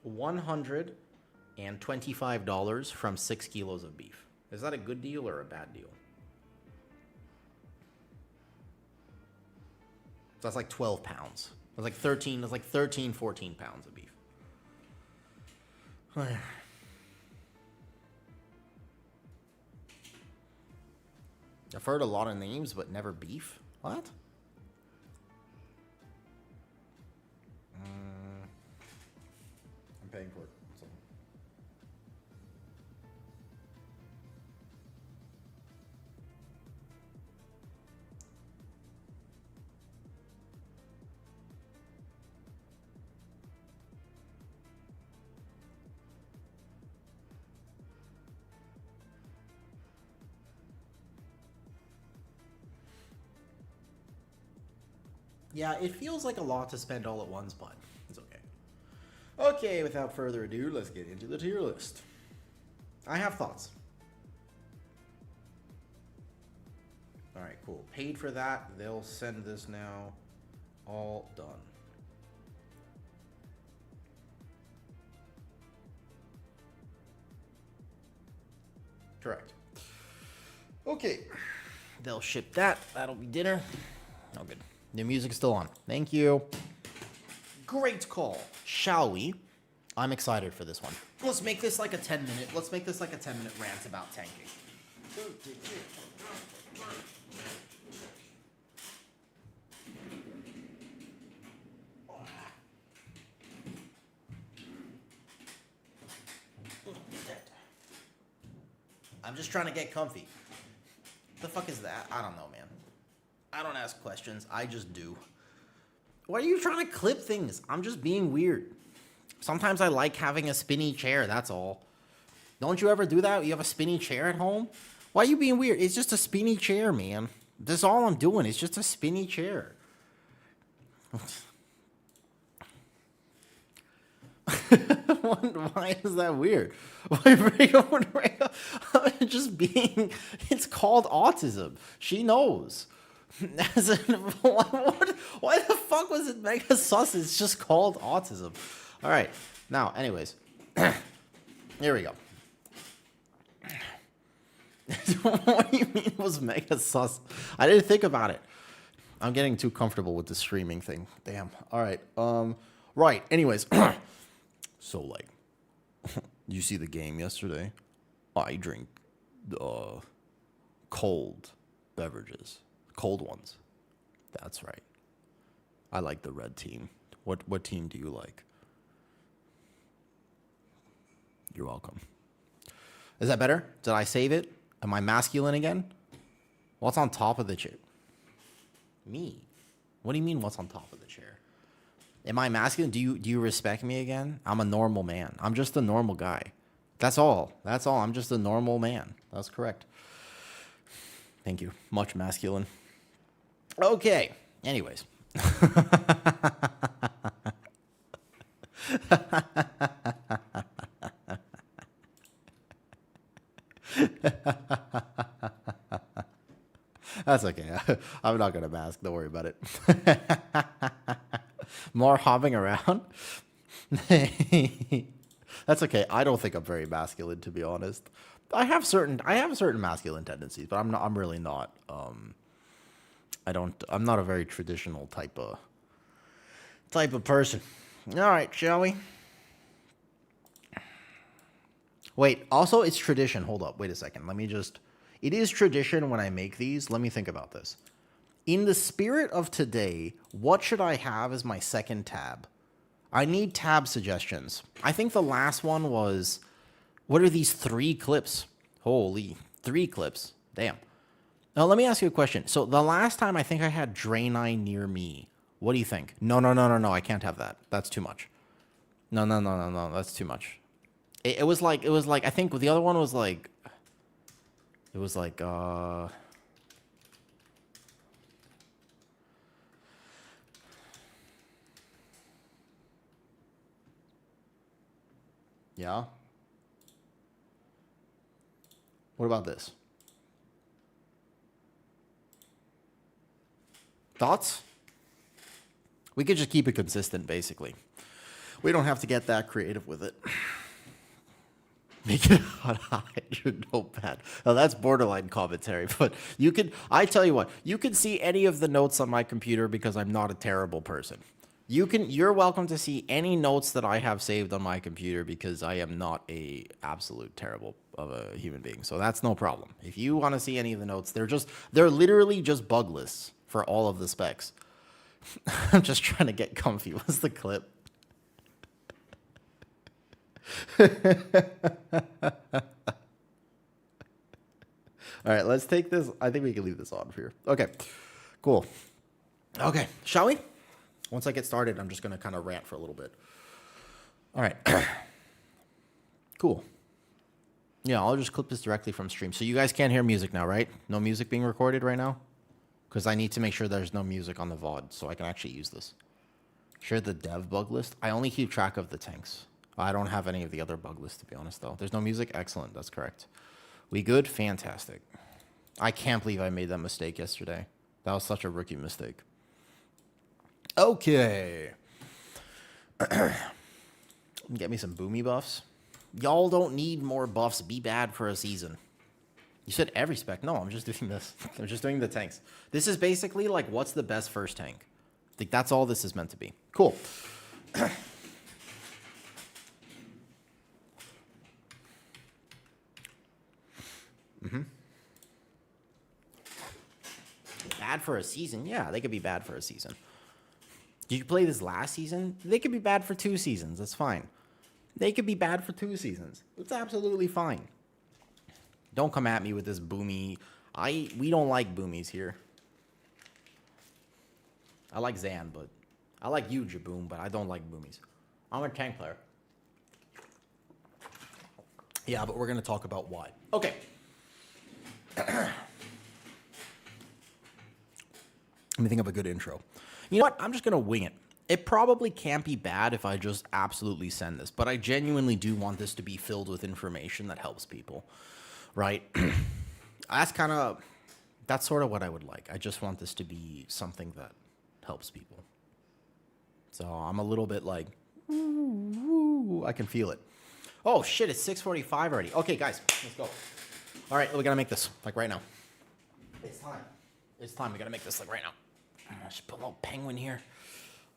$125 from 6 kilos of beef. Is that a good deal or a bad deal? So that's like 12 pounds. It's like 13, 14 pounds of beef. I've heard a lot of names, but never beef. What? I'm paying for it. So. Yeah, it feels like a lot to spend all at once, but it's okay. Okay, without further ado, let's get into the tier list. I have thoughts. Alright, cool. Paid for that. They'll send this now. All done. Correct. Okay. They'll ship that. That'll be dinner. Oh, good. The music's still on. Thank you. Great call. Shall we? I'm excited for this one. Let's make this like a 10-minute. Let's make this like a 10-minute rant about tanking. I'm just trying to get comfy. The fuck is that? I don't know, man. I don't ask questions. I just do. Why are you trying to clip things? I'm just being weird. Sometimes I like having a spinny chair, that's all. Don't you ever do that? You have a spinny chair at home? Why are you being weird? It's just a spinny chair, man. That's all I'm doing. It's just a spinny chair. Why is that weird? Just being... It's called autism. She knows. As in, why the fuck was it mega sus? It's just called autism. All right. Now, anyways. Here we go. What do you mean it was mega sus? I didn't think about it. I'm getting too comfortable with the streaming thing. Damn. All right. Right. Anyways. So, like, you see the game yesterday? I drink cold beverages. Cold ones. That's right. I like the red team. What team do you like? You're welcome. Is that better? Did I save it? Am I masculine again? What's on top of the chair? Me. What do you mean what's on top of the chair? Am I masculine? Do you respect me again? I'm a normal man. I'm just a normal guy. That's all. That's all. I'm just a normal man. That's correct. Thank you. Much masculine. Okay. Anyways. That's okay. I'm not going to mask. Don't worry about it. More hopping around? That's okay. I don't think I'm very masculine, to be honest. I have certain masculine tendencies, but I'm really not. I'm not a very traditional type of person. All right, shall we? Wait, also it's tradition. Hold up. Wait a second. It is tradition when I make these. Let me think about this. In the spirit of today, what should I have as my second tab? I need tab suggestions. I think the last one was, what are these 3 clips? Holy, 3 clips. Damn. Now, let me ask you a question. So the last time I think I had Draenei near me. What do you think? No. I can't have that. That's too much. No. That's too much. It was like, I think the other one was like, yeah. What about this? Thoughts? We could just keep it consistent, basically. We don't have to get that creative with it. Make it on your notepad. Now, that's borderline commentary, but you could, I tell you what, you can see any of the notes on my computer because I'm not a terrible person. You're welcome to see any notes that I have saved on my computer because I am not a absolute terrible of a human being. So that's no problem. If you want to see any of the notes, they're literally just bug lists for all of the specs. I'm just trying to get comfy. What's the clip? All right, let's take this. I think we can leave this on here. Okay, cool. Okay, shall we? Once I get started, I'm just going to kind of rant for a little bit. All right. Cool. Yeah, I'll just clip this directly from stream. So you guys can't hear music now, right? No music being recorded right now? because I need to make sure there's no music on the VOD so I can actually use this. Share the dev bug list. I only keep track of the tanks. I don't have any of the other bug lists, to be honest, though. There's no music? Excellent. That's correct. We good? Fantastic. I can't believe I made that mistake yesterday. That was such a rookie mistake. Okay. Get me some boomy buffs. Y'all don't need more buffs. Be bad for a season. You said every spec. No, I'm just doing this. I'm just doing the tanks. This is basically like, what's the best first tank? I think that's all this is meant to be. Cool. Bad for a season? Yeah, they could be bad for a season. Did you play this last season? They could be bad for 2 seasons. That's fine. They could be bad for 2 seasons. It's absolutely fine. Don't come at me with this boomy. We don't like boomies here. I like Zan, but I like you, Jaboom, but I don't like boomies. I'm a tank player. Yeah, but we're going to talk about why. Okay. Let me think of a good intro. You know what? I'm just going to wing it. It probably can't be bad if I just absolutely send this, but I genuinely do want this to be filled with information that helps people, right? That's sort of what I would like. I just want this to be something that helps people. So I'm a little bit like, ooh, I can feel it. Oh shit, it's 6:45 already. Okay, guys, let's go. All right, we gotta make this like right now. It's time. It's time. We gotta make this like right now. Just put a little penguin here.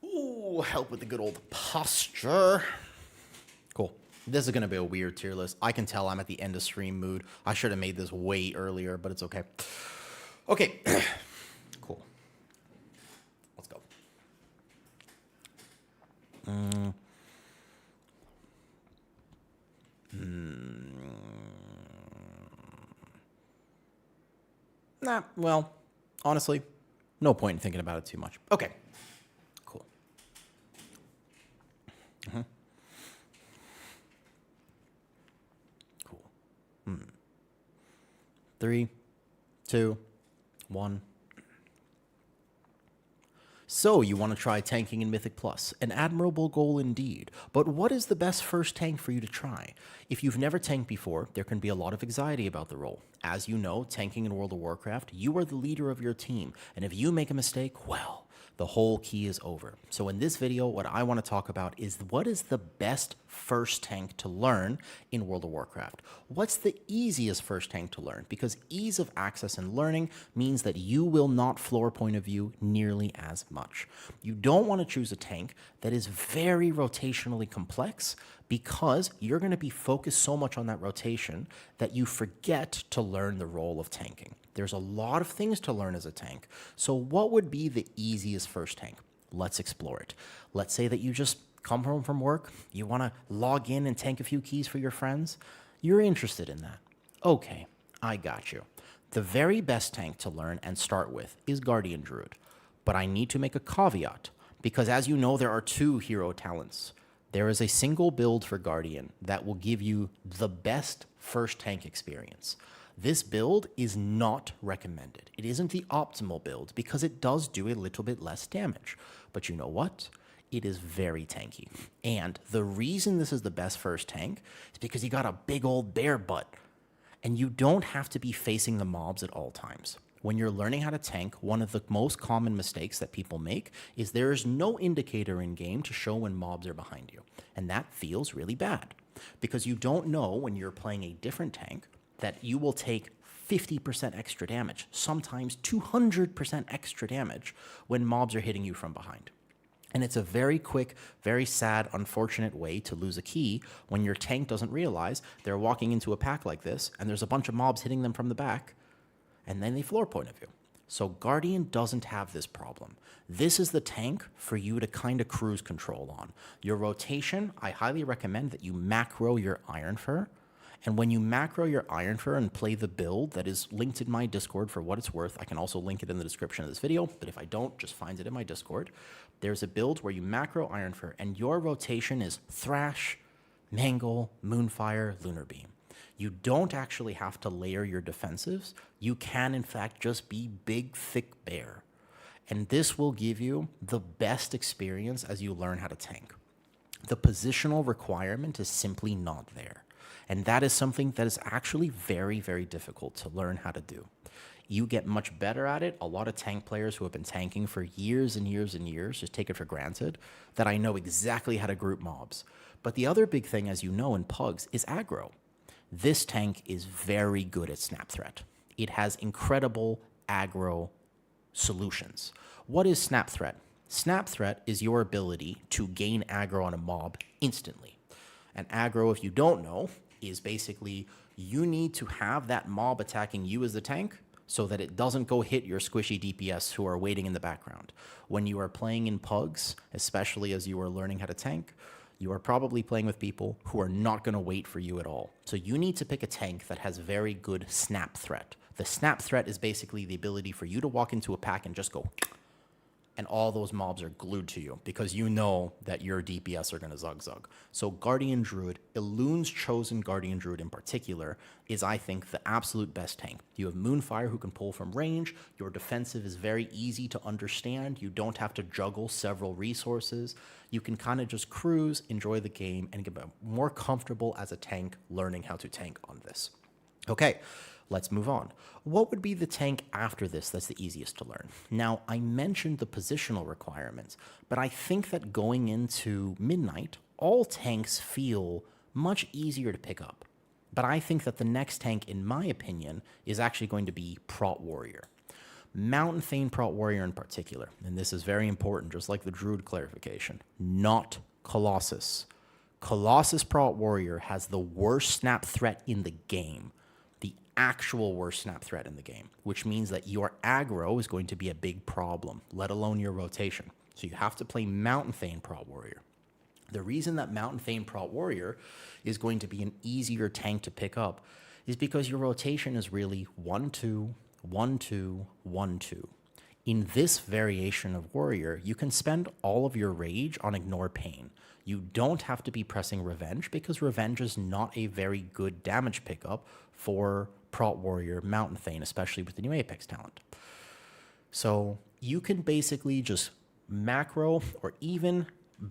Ooh, help with the good old posture. Cool. This is going to be a weird tier list. I can tell I'm at the end of stream mood. I should have made this way earlier, but it's okay. Okay. Cool. Let's go. Nah, well, honestly, no point in thinking about it too much. Okay. Cool. Cool. 3, 2, 1. So, you want to try tanking in Mythic Plus. An admirable goal indeed. But what is the best first tank for you to try? If you've never tanked before, there can be a lot of anxiety about the role. As you know, tanking in World of Warcraft, you are the leader of your team. And if you make a mistake, well, the whole key is over. So in this video, what I want to talk about is what is the best first tank to learn in World of Warcraft? What's the easiest first tank to learn? Because ease of access and learning means that you will not floor point of view nearly as much. You don't want to choose a tank that is very rotationally complex because you're going to be focused so much on that rotation that you forget to learn the role of tanking. There's a lot of things to learn as a tank. So what would be the easiest first tank? Let's explore it. Let's say that you just come home from work, you want to log in and tank a few keys for your friends. You're interested in that. Okay, I got you. The very best tank to learn and start with is Guardian Druid. But I need to make a caveat because as you know, there are 2 hero talents. There is a single build for Guardian that will give you the best first tank experience. This build is not recommended. It isn't the optimal build because it does do a little bit less damage. But you know what? It is very tanky. And the reason this is the best first tank is because you got a big old bear butt. And you don't have to be facing the mobs at all times. When you're learning how to tank, one of the most common mistakes that people make is there is no indicator in game to show when mobs are behind you. And that feels really bad because you don't know when you're playing a different tank that you will take 50% extra damage, sometimes 200% extra damage when mobs are hitting you from behind. And it's a very quick, very sad, unfortunate way to lose a key when your tank doesn't realize they're walking into a pack like this and there's a bunch of mobs hitting them from the back and then they floor point of you. So Guardian doesn't have this problem. This is the tank for you to kind of cruise control on. Your rotation, I highly recommend that you macro your Iron Fur. And when you macro your Iron Fur and play the build that is linked in my Discord for what it's worth, I can also link it in the description of this video, but if I don't, just find it in my Discord. There's a build where you macro Iron Fur and your rotation is Thrash, Mangle, Moonfire, Lunar Beam. You don't actually have to layer your defensives. You can, in fact, just be big, thick bear. And this will give you the best experience as you learn how to tank. The positional requirement is simply not there. And that is something that is actually very, very difficult to learn how to do. You get much better at it. A lot of tank players who have been tanking for years and years and years just take it for granted that I know exactly how to group mobs. But the other big thing, as you know, in Pugs is aggro. This tank is very good at snap threat. It has incredible aggro solutions. What is snap threat? Snap threat is your ability to gain aggro on a mob instantly. And aggro, if you don't know, is basically you need to have that mob attacking you as the tank so that it doesn't go hit your squishy DPS who are waiting in the background. When you are playing in Pugs, especially as you are learning how to tank, you are probably playing with people who are not going to wait for you at all. So you need to pick a tank that has very good snap threat. The snap threat is basically the ability for you to walk into a pack and just go, and all those mobs are glued to you because you know that your DPS are going to zug. So Guardian Druid, Elun's chosen Guardian Druid in particular, is I think the absolute best tank. You have Moonfire who can pull from range. Your defensive is very easy to understand. You don't have to juggle several resources. You can kind of just cruise, enjoy the game, and get more comfortable as a tank learning how to tank on this. Okay. Let's move on. What would be the tank after this that's the easiest to learn? Now, I mentioned the positional requirements, but I think that going into Midnight, all tanks feel much easier to pick up. But I think that the next tank, in my opinion, is actually going to be Prot Warrior. Mountain Thane Prot Warrior in particular, and this is very important, just like the Druid clarification, not Colossus. Colossus Prot Warrior has the worst snap threat in the game. Actual worst snap threat in the game, which means that your aggro is going to be a big problem, let alone your rotation. So you have to play Mountain Thane Prot Warrior. The reason that Mountain Thane Prot Warrior is going to be an easier tank to pick up is because your rotation is really 1-2, 1-2, 1-2. In this variation of Warrior, you can spend all of your rage on Ignore Pain. You don't have to be pressing Revenge because Revenge is not a very good damage pickup for Prot Warrior Mountain Thane, especially with the new Apex talent. So you can basically just macro or even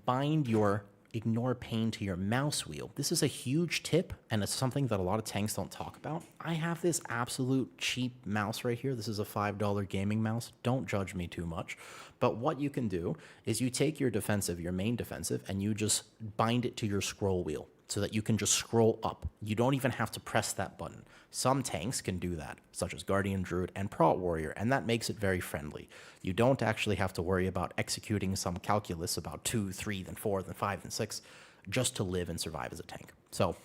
bind your Ignore Pain to your mouse wheel. This is a huge tip, and it's something that a lot of tanks don't talk about. I have this absolute cheap mouse right here. This is a $5 gaming mouse. Don't judge me too much. But what you can do is you take your defensive, your main defensive, and you just bind it to your scroll wheel so that you can just scroll up. You don't even have to press that button. Some tanks can do that, such as Guardian Druid and Prot Warrior, and that makes it very friendly. You don't actually have to worry about executing some calculus about 2, 3, then 4, then 5, then 6, just to live and survive as a tank. So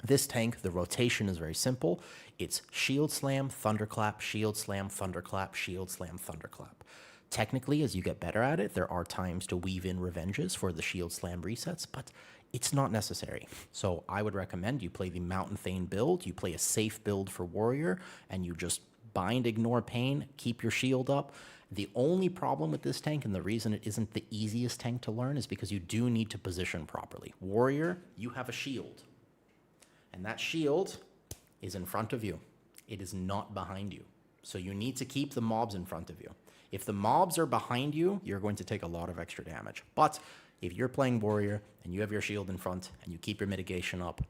this tank, the rotation is very simple. It's Shield Slam, Thunderclap, Shield Slam, Thunderclap, Shield Slam, Thunderclap. Technically, as you get better at it, there are times to weave in revenges for the Shield Slam resets, but it's not necessary. So I would recommend you play the Mountain Thane build, you play a safe build for Warrior, and you just bind Ignore Pain, keep your shield up. The only problem with this tank, and the reason it isn't the easiest tank to learn, is because you do need to position properly. Warrior, you have a shield, and that shield is in front of you. It is not behind you. So you need to keep the mobs in front of you. If the mobs are behind you, you're going to take a lot of extra damage. But if you're playing Warrior and you have your shield in front and you keep your mitigation up,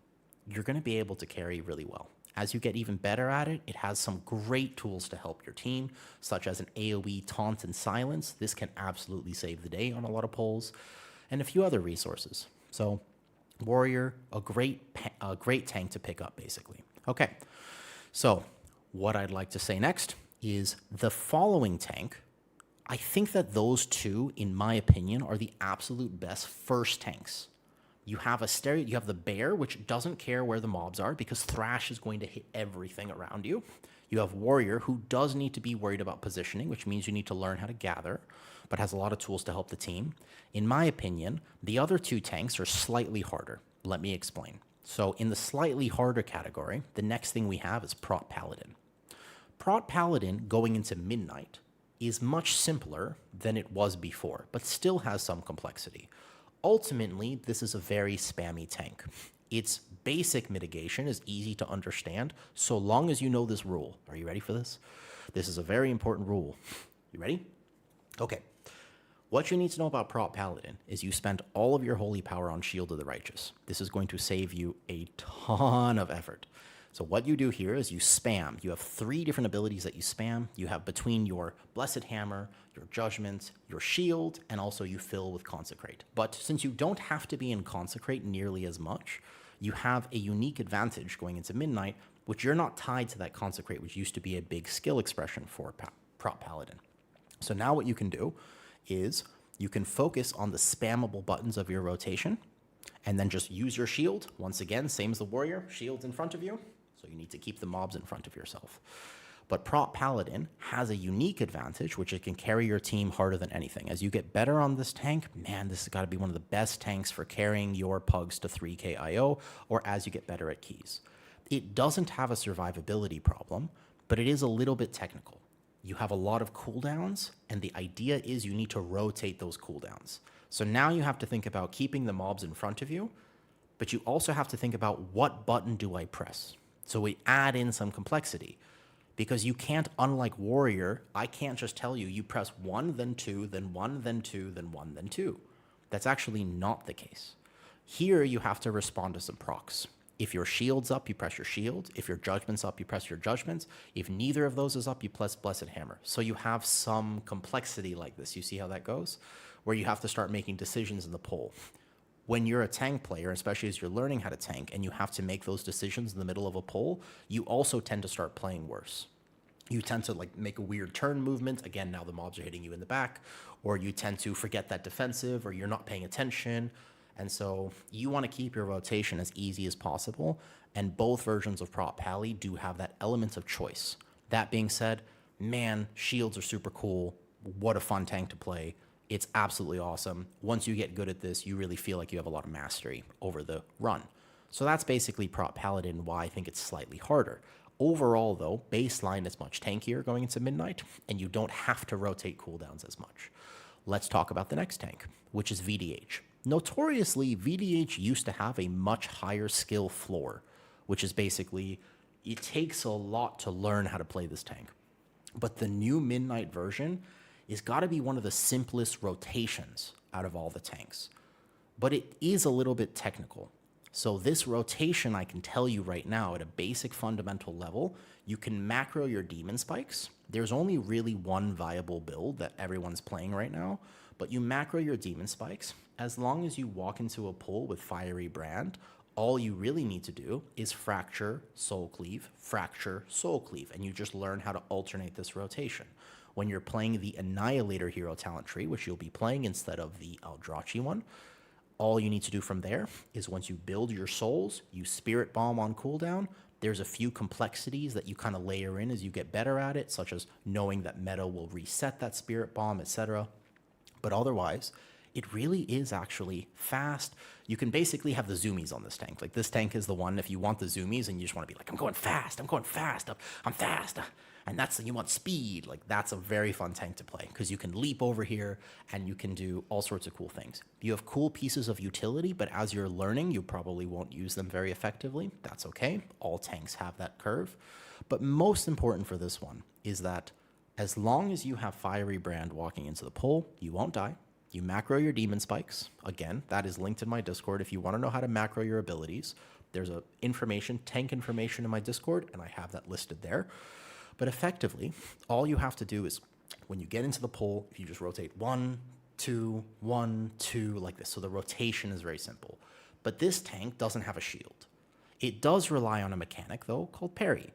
you're going to be able to carry really well. As you get even better at it, it has some great tools to help your team, such as an AoE taunt and silence. This can absolutely save the day on a lot of polls, and a few other resources. So Warrior, a great tank to pick up, basically. Okay, so what I'd like to say next is the following tank. I think that those two, in my opinion, are the absolute best first tanks. You have you have the Bear, which doesn't care where the mobs are because Thrash is going to hit everything around you. You have Warrior, who does need to be worried about positioning, which means you need to learn how to gather, but has a lot of tools to help the team. In my opinion, the other two tanks are slightly harder. Let me explain. So in the slightly harder category, the next thing we have is Prot Paladin. Prot Paladin going into Midnight is much simpler than it was before, but still has some complexity. Ultimately, this is a very spammy tank. Its basic mitigation is easy to understand so long as you know this rule. Are you ready for this? This is a very important rule. You ready? Okay. What you need to know about Prop Paladin is you spend all of your holy power on Shield of the Righteous. This is going to save you a ton of effort. So what you do here is you spam. You have 3 different abilities that you spam. You have between your Blessed Hammer, your Judgment, your Shield, and also you fill with Consecrate. But since you don't have to be in Consecrate nearly as much, you have a unique advantage going into Midnight, which you're not tied to that Consecrate, which used to be a big skill expression for Prop Paladin. So now what you can do is you can focus on the spammable buttons of your rotation and then just use your shield. Once again, same as the warrior, shields in front of you. So you need to keep the mobs in front of yourself. But Prop Paladin has a unique advantage, which it can carry your team harder than anything. As you get better on this tank, man, this has got to be one of the best tanks for carrying your pugs to 3k IO, or as you get better at keys. It doesn't have a survivability problem, but it is a little bit technical. You have a lot of cooldowns, and the idea is you need to rotate those cooldowns. So now you have to think about keeping the mobs in front of you, but you also have to think about what button do I press? So we add in some complexity, because you can't, unlike Warrior, I can't just tell you, you press 1, then 2, then 1, then 2, then 1, then 2. That's actually not the case. Here you have to respond to some procs. If your shield's up, you press your shield. If your judgment's up, you press your judgments. If neither of those is up, you press Blessed Hammer. So you have some complexity like this. You see how that goes? Where you have to start making decisions in the poll. When you're a tank player, especially as you're learning how to tank, and you have to make those decisions in the middle of a poll, you also tend to start playing worse. You tend to like make a weird turn movement. Again, now the mobs are hitting you in the back, or you tend to forget that defensive, or you're not paying attention. And so you want to keep your rotation as easy as possible, and both versions of Prop Pally do have that element of choice. That being said, man, shields are super cool. What a fun tank to play. It's absolutely awesome. Once you get good at this, you really feel like you have a lot of mastery over the run. So that's basically Prop Paladin, why I think it's slightly harder. Overall, though, baseline is much tankier going into Midnight, and you don't have to rotate cooldowns as much. Let's talk about the next tank, which is VDH. Notoriously, VDH used to have a much higher skill floor, which is basically, it takes a lot to learn how to play this tank. But the new Midnight version is got to be one of the simplest rotations out of all the tanks. But it is a little bit technical. So this rotation, I can tell you right now, at a basic fundamental level, you can macro your demon spikes. There's only really one viable build that everyone's playing right now, but you macro your demon spikes. As long as you walk into a pull with Fiery Brand, all you really need to do is fracture, soul cleave, and you just learn how to alternate this rotation. When you're playing the Annihilator hero talent tree, which you'll be playing instead of the Eldrachi one, all you need to do from there is once you build your souls, you Spirit Bomb on cooldown. There's a few complexities that you kind of layer in as you get better at it, such as knowing that meta will reset that Spirit Bomb, etc. But otherwise, it really is actually fast. You can basically have the zoomies on this tank. Like this tank is the one, if you want the zoomies and you just want to be like, I'm going fast, I'm fast. And that's, you want speed. Like that's a very fun tank to play because you can leap over here and you can do all sorts of cool things. You have cool pieces of utility, but as you're learning, you probably won't use them very effectively. That's okay. All tanks have that curve. But most important for this one is that as long as you have Fiery Brand walking into the pull, you won't die. You macro your demon spikes. Again, that is linked in my Discord. If you want to know how to macro your abilities, there's a tank information in my Discord, and I have that listed there. But effectively, all you have to do is when you get into the pull, if you just rotate 1, 2, 1, 2 like this. So the rotation is very simple. But this tank doesn't have a shield. It does rely on a mechanic, though, called parry.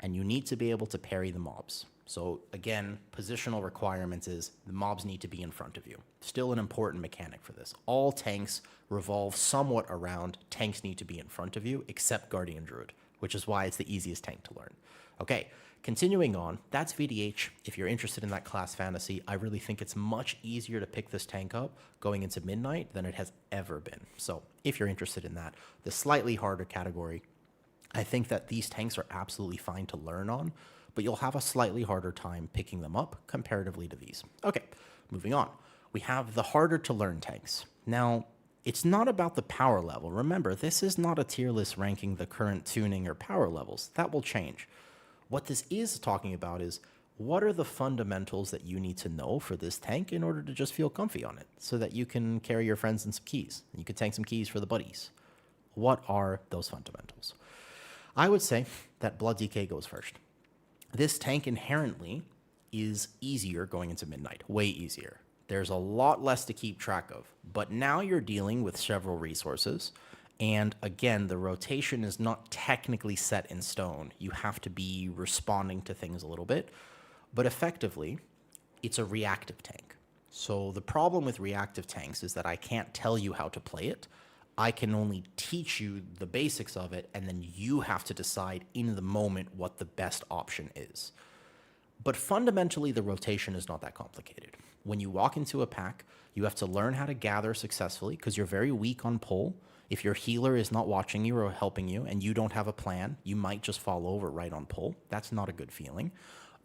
And you need to be able to parry the mobs. So again, positional requirements is the mobs need to be in front of you. Still an important mechanic for this. All tanks revolve somewhat around tanks need to be in front of you, except Guardian Druid, which is why it's the easiest tank to learn. Okay, continuing on, that's VDH. If you're interested in that class fantasy, I really think it's much easier to pick this tank up going into Midnight than it has ever been. So if you're interested in that, the slightly harder category, I think that these tanks are absolutely fine to learn on, but you'll have a slightly harder time picking them up comparatively to these. Okay, moving on. We have the harder to learn tanks. Now, It's not about the power level. Remember, this is not a tier list ranking the current tuning or power levels. That will change. What this is talking about is what are the fundamentals that you need to know for this tank in order to just feel comfy on it so that you can carry your friends and some keys. You can tank some keys for the buddies. What are those fundamentals? I would say that Blood DK goes first. This tank inherently is easier going into Midnight, way easier. There's a lot less to keep track of, but now you're dealing with several resources. And again, the rotation is not technically set in stone. You have to be responding to things a little bit, but effectively, it's a reactive tank. So the problem with reactive tanks is that I can't tell you how to play it. I can only teach you the basics of it, and then you have to decide in the moment what the best option is. But fundamentally, the rotation is not that complicated. When you walk into a pack, you have to learn how to gather successfully because you're very weak on pull. If your healer is not watching you or helping you and you don't have a plan, you might just fall over right on pull. That's not a good feeling.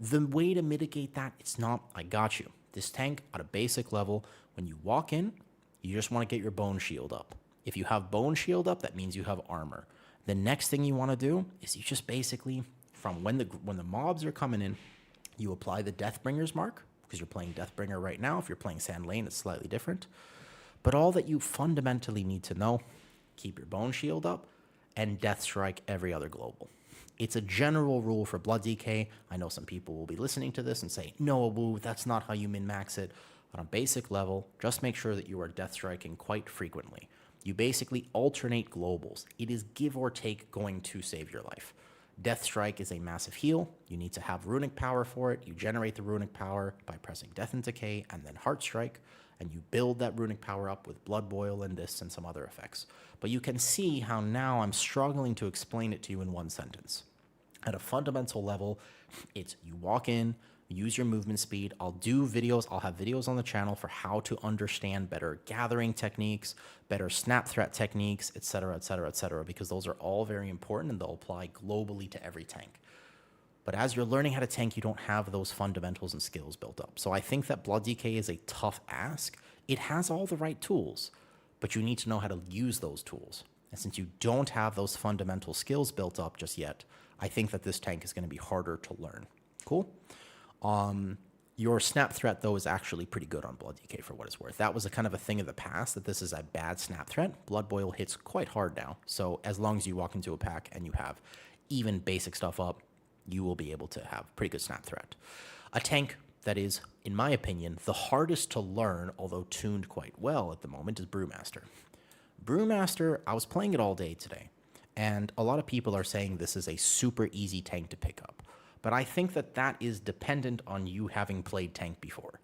The way to mitigate that, it's not, I got you. This tank at a basic level, when you walk in, you just want to get your bone shield up. If you have bone shield up, that means you have armor. The next thing you want to do is you just basically, from when the mobs are coming in, you apply the Deathbringer's mark, because you're playing Deathbringer right now. If you're playing Sand Lane, it's slightly different. But all that you fundamentally need to know, keep your bone shield up, and Death Strike every other global. It's a general rule for Blood DK. I know some people will be listening to this and say, no, Awoo, that's not how you min-max it. On a basic level, just make sure that you are Death Striking quite frequently. You basically alternate globals. It is give or take going to save your life. Death Strike is a massive heal. You need to have runic power for it. You generate the runic power by pressing Death and Decay and then Heart Strike, and you build that runic power up with Blood Boil and this and some other effects. But you can see how now I'm struggling to explain it to you in one sentence. At a fundamental level, it's you walk in, use your movement speed. I'll do videos. I'll have videos on the channel for how to understand better gathering techniques, better snap threat techniques, etc., etc., etc., because those are all very important and they'll apply globally to every tank. But as you're learning how to tank, you don't have those fundamentals and skills built up. So I think that Blood DK is a tough ask. It has all the right tools, but you need to know how to use those tools. And since you don't have those fundamental skills built up just yet, I think that this tank is going to be harder to learn. Cool? Your snap threat, though, is actually pretty good on Blood DK for what it's worth. That was a kind of a thing of the past, that this is a bad snap threat. Blood Boil hits quite hard now. So as long as you walk into a pack and you have even basic stuff up, you will be able to have pretty good snap threat. A tank that is, in my opinion, the hardest to learn, although tuned quite well at the moment, is Brewmaster. Brewmaster, I was playing it all day today, and a lot of people are saying this is a super easy tank to pick up. But I think that that is dependent on you having played tank before.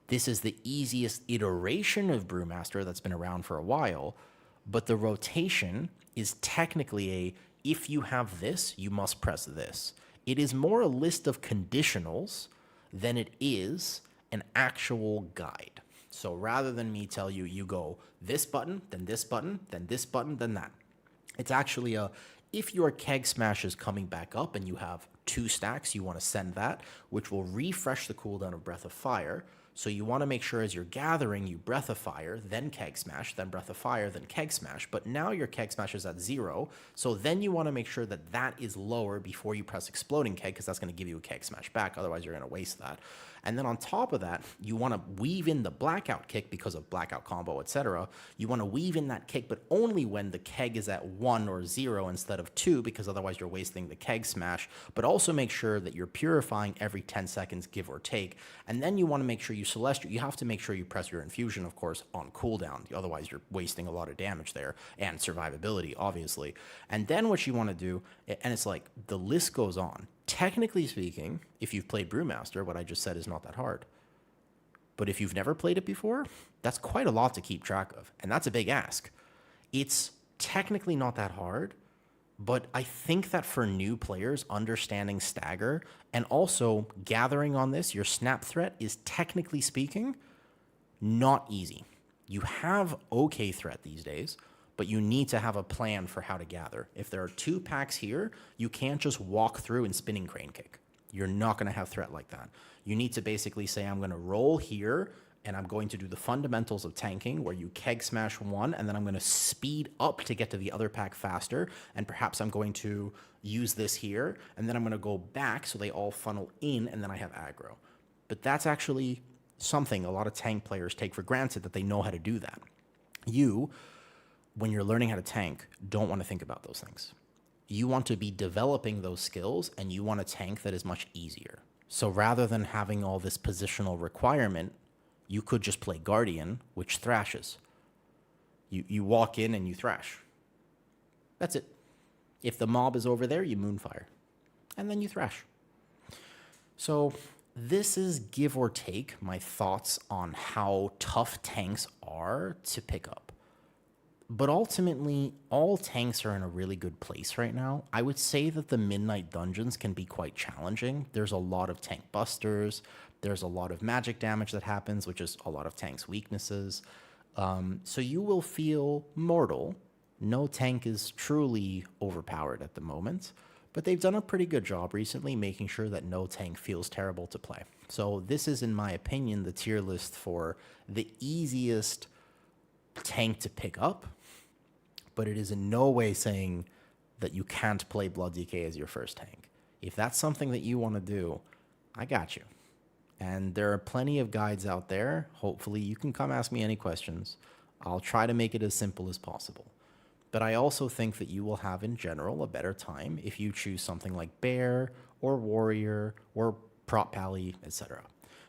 This is the easiest iteration of Brewmaster that's been around for a while, but the rotation is technically a, if you have this, you must press this. It is more a list of conditionals than it is an actual guide. So rather than me tell you, you go this button, then this button, then this button, then that. It's actually a, if your keg smash is coming back up and you have 2 stacks, you want to send that, which will refresh the cooldown of Breath of Fire. So you want to make sure as you're gathering, you Breath of Fire, then Keg Smash, then Breath of Fire, then Keg Smash. But now your Keg Smash is at 0, so then you want to make sure that that is lower before you press Exploding Keg, because that's going to give you a Keg Smash back, otherwise you're going to waste that. And then on top of that, you want to weave in the Blackout kick because of Blackout combo, etc. You want to weave in that kick, but only when the Keg is at 1 or 0 instead of 2, because otherwise you're wasting the Keg Smash. But also make sure that you're purifying every 10 seconds, give or take. And then you want to make sure you Celestial. You have to make sure you press your Infusion, of course, on cooldown. Otherwise, you're wasting a lot of damage there, and survivability, obviously. And then what you want to do, and it's like the list goes on. Technically speaking, if you've played Brewmaster, what I just said is not that hard. But if you've never played it before, that's quite a lot to keep track of, and that's a big ask. It's technically not that hard, but I think that for new players, understanding stagger and also gathering on this, your snap threat is technically speaking not easy. You have okay threat these days, but you need to have a plan for how to gather. If there are 2 packs here, you can't just walk through and spinning crane kick. You're not going to have threat like that. You need to basically say, I'm going to roll here, and I'm going to do the fundamentals of tanking where you keg smash one, and then I'm going to speed up to get to the other pack faster, and perhaps I'm going to use this here, and then I'm going to go back so they all funnel in, and then I have aggro. But that's actually something a lot of tank players take for granted, that they know how to do that. You, when you're learning how to tank, don't want to think about those things. You want to be developing those skills, and you want a tank that is much easier. So rather than having all this positional requirement, you could just play Guardian, which thrashes. You walk in and you thrash. That's it. If the mob is over there, you Moonfire. And then you thrash. So this is, give or take, my thoughts on how tough tanks are to pick up. But ultimately, all tanks are in a really good place right now. I would say that the Midnight Dungeons can be quite challenging. There's a lot of tank busters. There's a lot of magic damage that happens, which is a lot of tanks' weaknesses. So you will feel mortal. No tank is truly overpowered at the moment, but they've done a pretty good job recently making sure that no tank feels terrible to play. So this is, in my opinion, the tier list for the easiest tank to pick up, but it is in no way saying that you can't play Blood DK as your first tank. If that's something that you want to do, I got you. And there are plenty of guides out there. Hopefully you can come ask me any questions. I'll try to make it as simple as possible. But I also think that you will have, in general, a better time if you choose something like Bear or Warrior or Prop Pally, etc.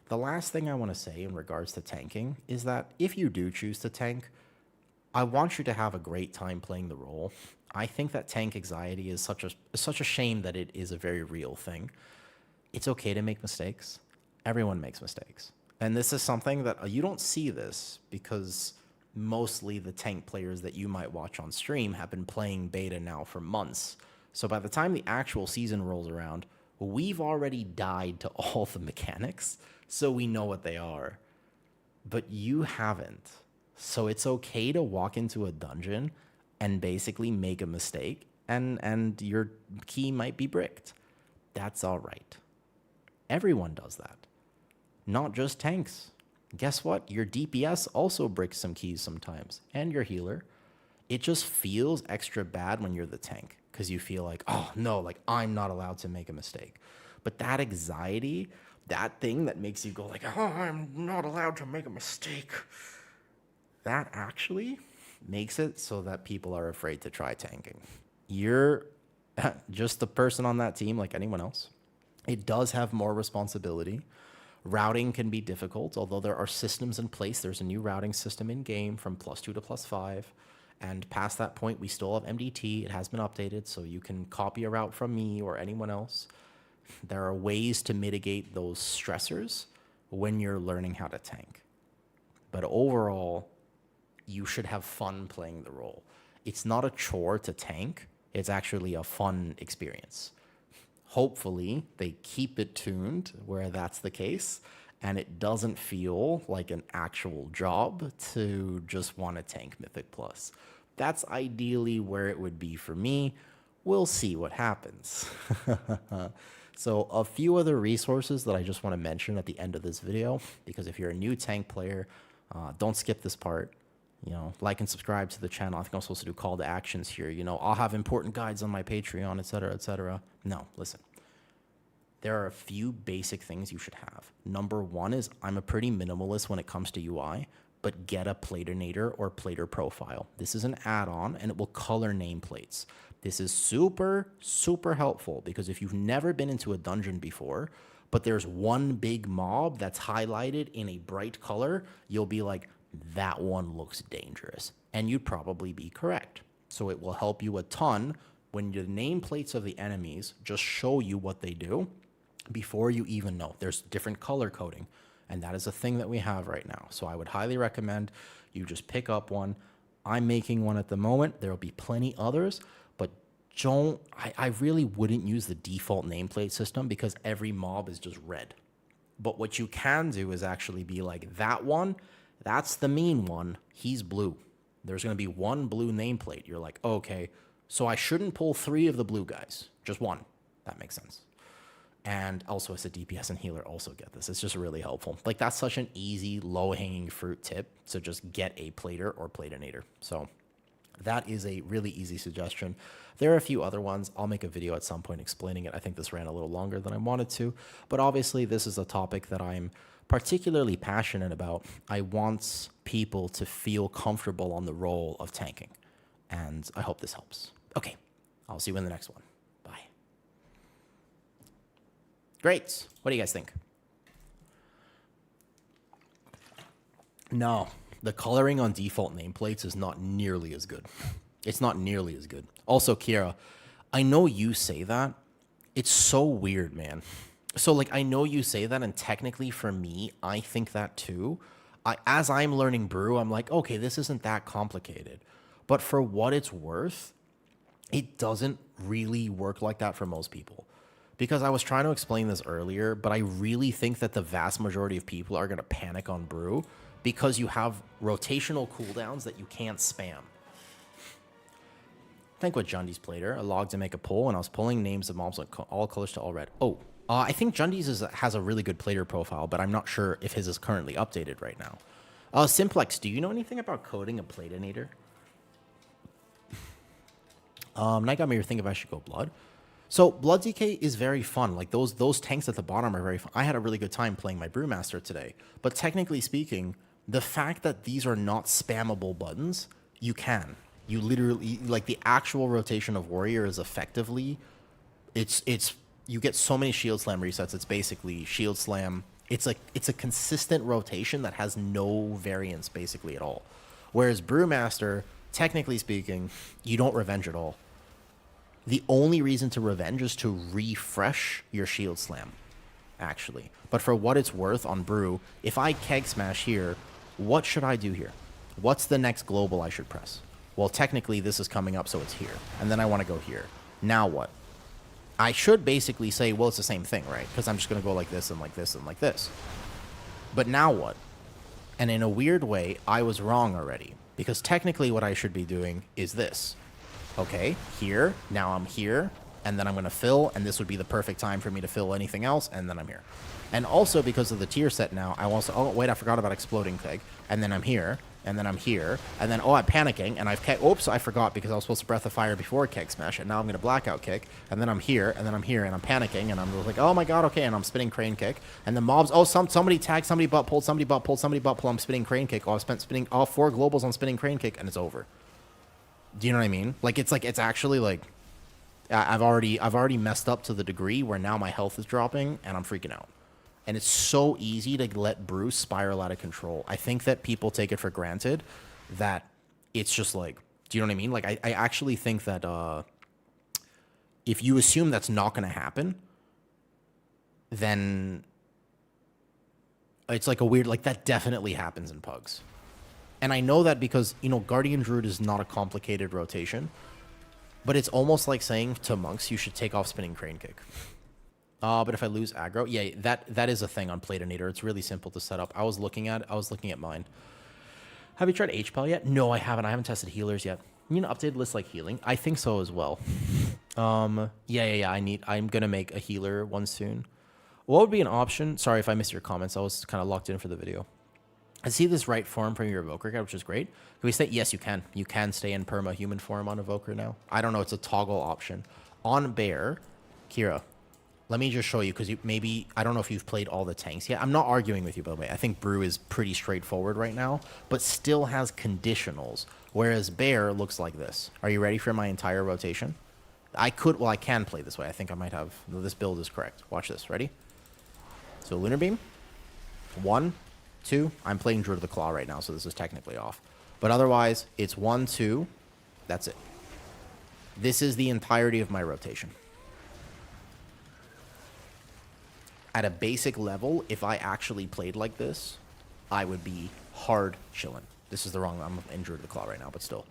The last thing I want to say in regards to tanking is that if you do choose to tank, I want you to have a great time playing the role. I think that tank anxiety is such a shame that it is a very real thing. It's okay to make mistakes. Everyone makes mistakes. And this is something that you don't see this because mostly the tank players that you might watch on stream have been playing beta now for months. So by the time the actual season rolls around, we've already died to all the mechanics, so we know what they are. But you haven't. So it's okay to walk into a dungeon and basically make a mistake, and your key might be bricked. That's all right. Everyone does that. Not just tanks. Guess what? Your DPS also bricks some keys sometimes, and your healer. It just feels extra bad when you're the tank because you feel like, oh no, like I'm not allowed to make a mistake. But that anxiety, that thing that makes you go like, oh, I'm not allowed to make a mistake, that actually makes it so that people are afraid to try tanking. You're just the person on that team like anyone else. It does have more responsibility. Routing can be difficult, although there are systems in place. There's a new routing system in game from +2 to +5. And past that point, we still have MDT. It has been updated, so you can copy a route from me or anyone else. There are ways to mitigate those stressors when you're learning how to tank. But overall, you should have fun playing the role. It's not a chore to tank. It's actually a fun experience. Hopefully, they keep it tuned where that's the case, and it doesn't feel like an actual job to just want to tank Mythic Plus. That's ideally where it would be for me. We'll see what happens. So a few other resources that I just want to mention at the end of this video, because if you're a new tank player, don't skip this part. You know, like and subscribe to the channel. I think I'm supposed to do call to actions here. You know, I'll have important guides on my Patreon, etc., etc. No, listen. There are a few basic things you should have. Number one is I'm a pretty minimalist when it comes to UI, but get a Platinator or Plater profile. This is an add-on, and it will color nameplates. This is super, super helpful because if you've never been into a dungeon before, but there's one big mob that's highlighted in a bright color, you'll be like, that one looks dangerous. And you'd probably be correct. So it will help you a ton when the nameplates of the enemies just show you what they do before you even know. There's different color coding, and that is a thing that we have right now. So I would highly recommend you just pick up one. I'm making one at the moment. There will be plenty others, but I really wouldn't use the default nameplate system because every mob is just red. But what you can do is actually be like, that one, that's the mean one, he's blue. There's going to be one blue nameplate. You're like, okay, so I shouldn't pull 3 of the blue guys, just one. That makes sense. And also as a DPS and healer also get this. It's just really helpful. Like that's such an easy, low-hanging fruit tip. So just get a plater or platinator. So that is a really easy suggestion. There are a few other ones. I'll make a video at some point explaining it. I think this ran a little longer than I wanted to. But obviously this is a topic that I'm particularly passionate about. I want people to feel comfortable on the role of tanking. And I hope this helps. Okay, I'll see you in the next one. Bye. Great. What do you guys think? No, the coloring on default nameplates is not nearly as good. It's not nearly as good. Also, Kira, I know you say that. It's so weird, man. So, like, I know you say that, and technically for me, I think that too. As I'm learning Brew, I'm like, okay, this isn't that complicated. But for what it's worth, it doesn't really work like that for most people. Because I was trying to explain this earlier, but I really think that the vast majority of people are going to panic on Brew because you have rotational cooldowns that you can't spam. I think what Jundy's plater, I logged to make a poll, and I was pulling names of mobs like all colors to all red. Oh, I think Jundy's has a really good plater profile, but I'm not sure if his is currently updated right now. Simplex, do you know anything about coding a platinator? Night got me to think if I should go blood. So Blood DK is very fun. Like those tanks at the bottom are very fun. I had a really good time playing my Brewmaster today. But technically speaking, the fact that these are not spammable buttons, you can. You literally, like the actual rotation of Warrior is effectively, you get so many Shield Slam resets. It's basically Shield Slam. It's a consistent rotation that has no variance basically at all. Whereas Brewmaster, technically speaking, you don't revenge at all. The only reason to revenge is to refresh your Shield Slam, actually. But for what it's worth on Brew, if I keg smash here, what should I do here? What's the next global I should press? Well, technically this is coming up, so it's here. And then I want to go here. Now what? I should basically say, well, it's the same thing, right? Because I'm just going to go like this and like this and like this. But now what? And in a weird way, I was wrong already. Because technically what I should be doing is this. Okay, here, now I'm here, and then I'm going to fill, and this would be the perfect time for me to fill anything else, and then I'm here. And also because of the tier set now, I also, oh, wait, I forgot about exploding keg, and then I'm here, and then I'm here, and then, oh, I'm panicking, and I've keg, oops, I forgot because I was supposed to breath of fire before keg smash, and now I'm going to blackout kick, and then I'm here, and then I'm here, and I'm panicking, and I'm like, oh my god, okay, and I'm spinning crane kick, and the mobs, oh, somebody tagged, somebody butt pulled, somebody butt pulled, somebody butt pulled, I'm spinning crane kick, oh, I've spent spinning all 4 globals on spinning crane kick, and it's over. Do you know what I mean? Like, it's actually like, I've already messed up to the degree where now my health is dropping and I'm freaking out. And it's so easy to let Brew spiral out of control. I think that people take it for granted that it's just like, do you know what I mean? Like, I actually think that if you assume that's not going to happen, then it's like a weird, like that definitely happens in Pugs. And I know that because, you know, Guardian Druid is not a complicated rotation, but it's almost like saying to monks, you should take off spinning crane kick. But if I lose aggro, yeah, that is a thing on Platinator. It's really simple to set up. I was looking at mine. Have you tried HPAL yet? No, I haven't. I haven't tested healers yet. You know, updated lists like healing. I think so as well. Yeah. I'm gonna make a healer one soon. What would be an option? Sorry if I missed your comments. I was kind of locked in for the video. I see this right form from your Evoker guide, which is great. Can we stay? Yes, you can. You can stay in perma human form on Evoker now. I don't know. It's a toggle option. On Bear, Kira, let me just show you because maybe, I don't know if you've played all the tanks yet. I'm not arguing with you, by the way. I think Brew is pretty straightforward right now, but still has conditionals, whereas Bear looks like this. Are you ready for my entire rotation? I can play this way. I think I might have. This build is correct. Watch this. Ready? So Lunar Beam. 1, 2. I'm playing Druid of the Claw right now, so this is technically off. But otherwise, it's 1, 2. That's it. This is the entirety of my rotation. At a basic level, if I actually played like this, I would be hard chilling. This is the wrong... I'm in Druid of the Claw right now, but still.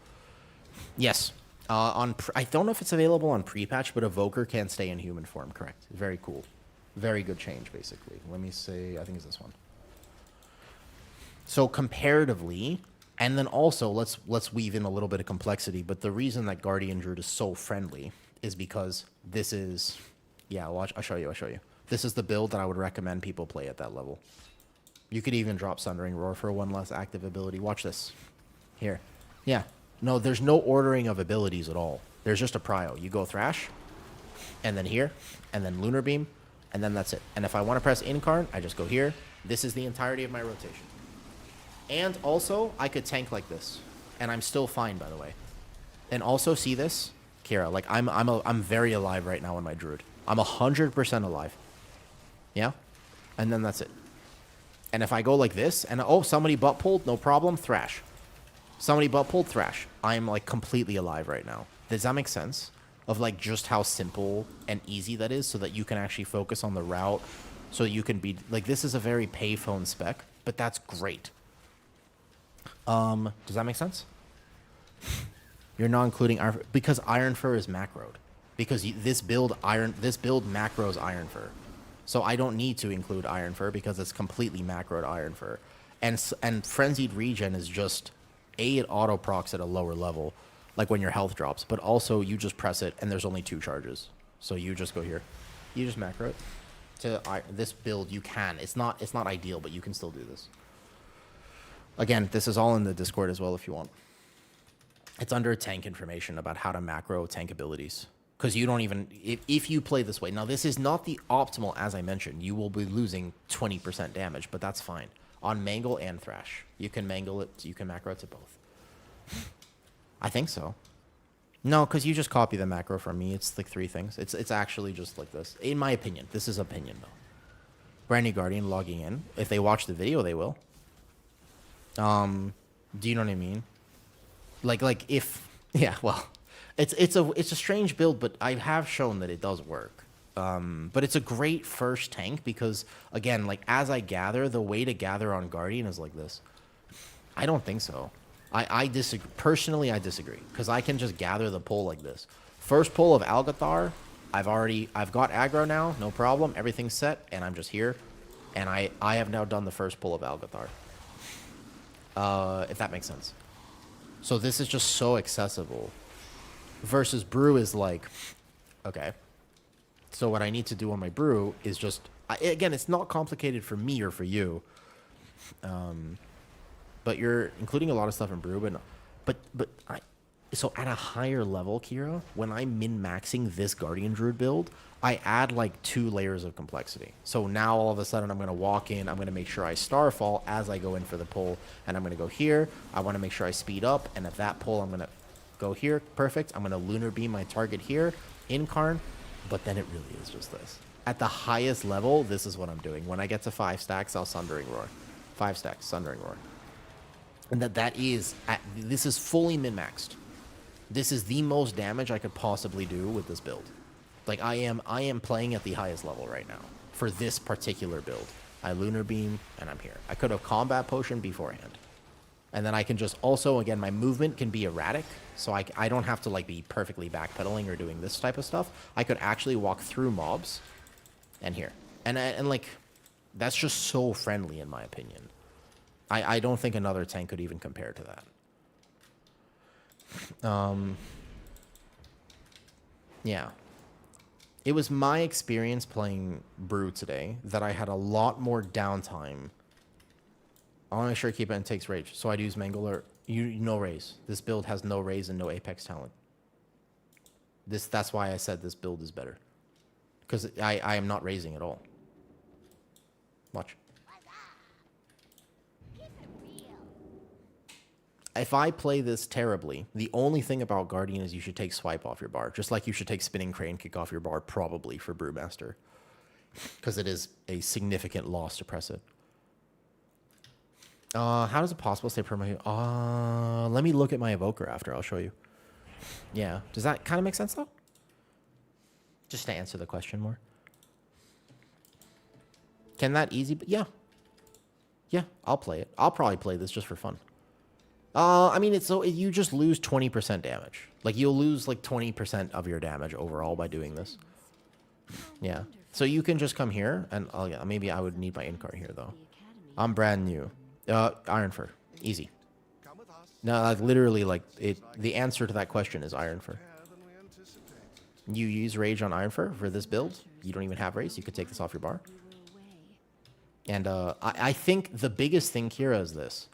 Yes. I don't know if it's available on pre-patch, but Evoker can stay in human form, correct. Very cool. Very good change, basically. Let me say... I think it's this one. So comparatively, and then also let's weave in a little bit of complexity. But the reason that Guardian Druid is so friendly is because this is, yeah. Watch, I'll show you. This is the build that I would recommend people play at that level. You could even drop Sundering Roar for one less active ability. Watch this. Here. Yeah. No, there's no ordering of abilities at all. There's just a prio. You go Thrash, and then here, and then Lunar Beam, and then that's it. And if I want to press Incarn, I just go here. This is the entirety of my rotation. And also, I could tank like this, and I'm still fine, by the way. And also, see this? Kira, like, I'm very alive right now in my Druid. I'm 100% alive. Yeah? And then that's it. And if I go like this, and oh, somebody butt pulled, no problem, Thrash. Somebody butt pulled, Thrash. I'm, like, completely alive right now. Does that make sense? Of, like, just how simple and easy that is so that you can actually focus on the route, so you can be, like, this is a very payphone spec, but that's great. Does that make sense? You're not including Iron Fur because Iron Fur is macroed. Because this build macros Iron Fur. So I don't need to include Iron Fur because it's completely macroed Iron Fur. And Frenzied Regen is just it auto procs at a lower level, like when your health drops, but also you just press it and there's only 2 charges. So you just go here. You just macro it. This build you can. It's not ideal, but you can still do this. Again, this is all in the Discord as well if you want. It's under tank information about how to macro tank abilities. Because you don't even... If you play this way... Now, this is not the optimal, as I mentioned. You will be losing 20% damage, but that's fine. On Mangle and Thrash. You can Mangle it, you can macro it to both. I think so. No, because you just copy the macro from me. It's like 3 things. It's actually just like this. In my opinion. This is opinion, though. Brand new Guardian logging in. If they watch the video, they will. Do you know what I mean? Like if... Yeah, well... It's a strange build, but I have shown that it does work. But it's a great first tank because, again, like, as I gather, the way to gather on Guardian is like this. I don't think so. I disagree. Personally, I disagree. Because I can just gather the pull like this. First pull of Algathar, I've got aggro now, no problem. Everything's set, and I'm just here. And I have now done the first pull of Algathar. If that makes sense. So this is just so accessible. Versus Brew is like, okay. So what I need to do on my Brew is just, again, it's not complicated for me or for you. But you're including a lot of stuff in Brew, so at a higher level, Kira, when I'm min-maxing this Guardian Druid build, I add like 2 layers of complexity. So now all of a sudden I'm going to walk in, I'm going to make sure I Starfall as I go in for the pull, and I'm going to go here. I want to make sure I speed up, and at that pull I'm going to go here, perfect. I'm going to Lunar Beam my target here, Incarn, but then it really is just this. At the highest level, this is what I'm doing. When I get to 5 stacks, I'll Sundering Roar. 5 stacks, Sundering Roar. And this is fully min-maxed. This is the most damage I could possibly do with this build. Like, I am playing at the highest level right now for this particular build. I Lunar Beam, and I'm here. I could have Combat Potion beforehand. And then I can just also, again, my movement can be erratic. So I don't have to, like, be perfectly backpedaling or doing this type of stuff. I could actually walk through mobs and here. And like, that's just so friendly in my opinion. I don't think another tank could even compare to that. Yeah. It was my experience playing Brew today that I had a lot more downtime. I want to make sure I keep it and takes rage. So I'd use Mangle or no raise. This build has no raise and no apex talent. That's why I said this build is better. Because I am not raising at all. Watch. If I play this terribly, the only thing about Guardian is you should take Swipe off your bar. Just like you should take Spinning Crane Kick off your bar, probably, for Brewmaster. Because it is a significant loss to press it. How does it possible stay permanent? Let me look at my Evoker after. I'll show you. Yeah. Does that kind of make sense, though? Just to answer the question more. Can that easy? Yeah. Yeah, I'll play it. I'll probably play this just for fun. I mean, you just lose 20% damage. Like, you'll lose, like, 20% of your damage overall by doing this. Yeah. So you can just come here, and, oh, yeah, maybe I would need my in-card here, though. I'm brand new. Iron Fur. Easy. No, like, literally, like, the answer to that question is Iron Fur. You use Rage on Ironfur for this build. You don't even have Race. You could take this off your bar. And I think the biggest thing, Kira, is this.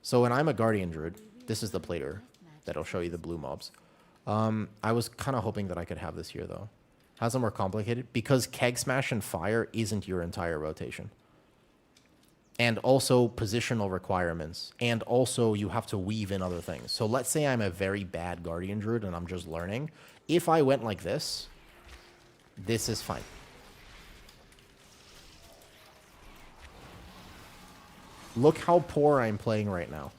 So when I'm a Guardian Druid, this is the plater that'll show you the blue mobs. I was kind of hoping that I could have this here, though. How's it more complicated? Because Keg Smash and Fire isn't your entire rotation. And also positional requirements. And also you have to weave in other things. So let's say I'm a very bad Guardian Druid and I'm just learning. If I went like this is fine. Look how poor I'm playing right now.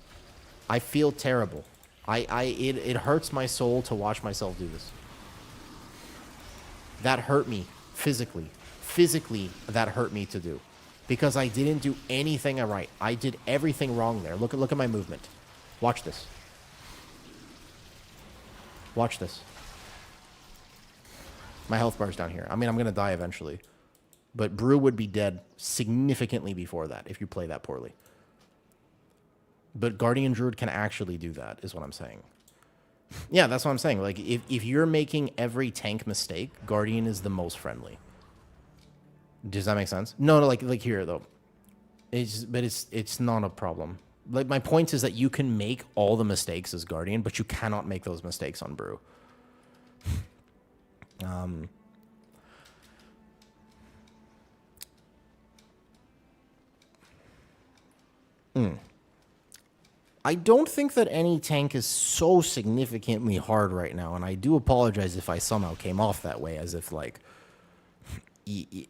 I feel terrible. It hurts my soul to watch myself do this. That hurt me physically. Physically, that hurt me to do. Because I didn't do anything right. I did everything wrong there. Look at my movement. Watch this. Watch this. My health bar's down here. I mean, I'm going to die eventually. But Brew would be dead significantly before that if you play that poorly. But Guardian Druid can actually do that, is what I'm saying. Yeah, that's what I'm saying. Like, if you're making every tank mistake, Guardian is the most friendly. Does that make sense? No, like here, though. It's not a problem. Like, my point is that you can make all the mistakes as Guardian, but you cannot make those mistakes on Brew. I don't think that any tank is so significantly hard right now, and I do apologize if I somehow came off that way, as if, like... Kitty,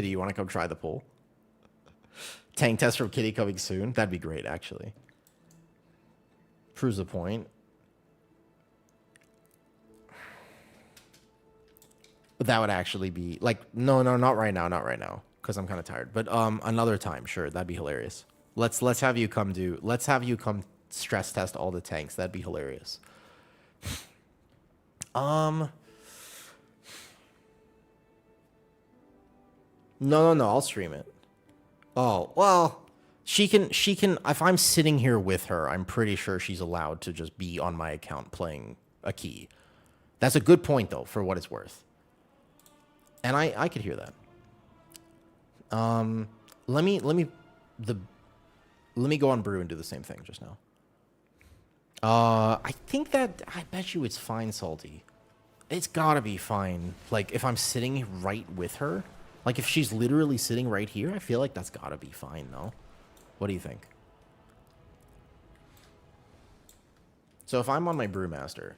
you want to come try the poll? Tank test from Kitty coming soon? That'd be great, actually. Proves the point. But that would actually be like, no, not right now, because I'm kind of tired. But another time, sure, that'd be hilarious. Let's have you come stress test all the tanks. That'd be hilarious. No, I'll stream it. Oh, well, she can, if I'm sitting here with her, I'm pretty sure she's allowed to just be on my account playing a key. That's a good point, though, for what it's worth. And I could hear that. Let me go on Brew and do the same thing just now. I bet you it's fine, Salty. It's gotta be fine. Like, if I'm sitting right with her, like, if she's literally sitting right here, I feel like that's gotta be fine, though. What do you think? So if I'm on my Brewmaster,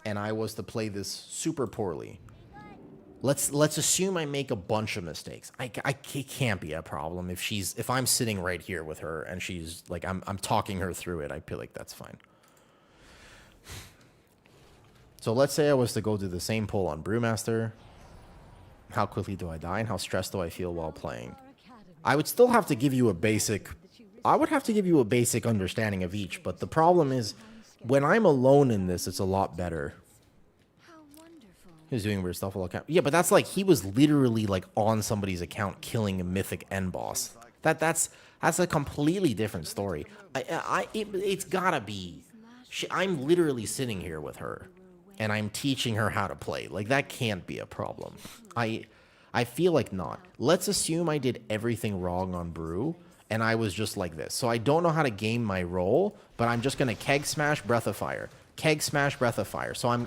and I was to play this super poorly, let's assume I make a bunch of mistakes. It can't be a problem if I'm sitting right here with her and she's like, I'm talking her through it. I feel like that's fine. So let's say I was to go do the same poll on Brewmaster. How quickly do I die, and how stressed do I feel while playing? I would still have to give you a basic... I would have to give you a basic understanding of each, but the problem is, when I'm alone in this, it's a lot better. He's doing weird stuff all account. Yeah, but that's like, he was literally like on somebody's account killing a mythic end boss. That's a completely different story. It's gotta be... I'm literally sitting here with her, and I'm teaching her how to play. Like, that can't be a problem. I feel like not. Let's assume I did everything wrong on Brew, and I was just like this. So I don't know how to game my role, but I'm just going to Keg Smash, Breath of Fire. Keg Smash, Breath of Fire. So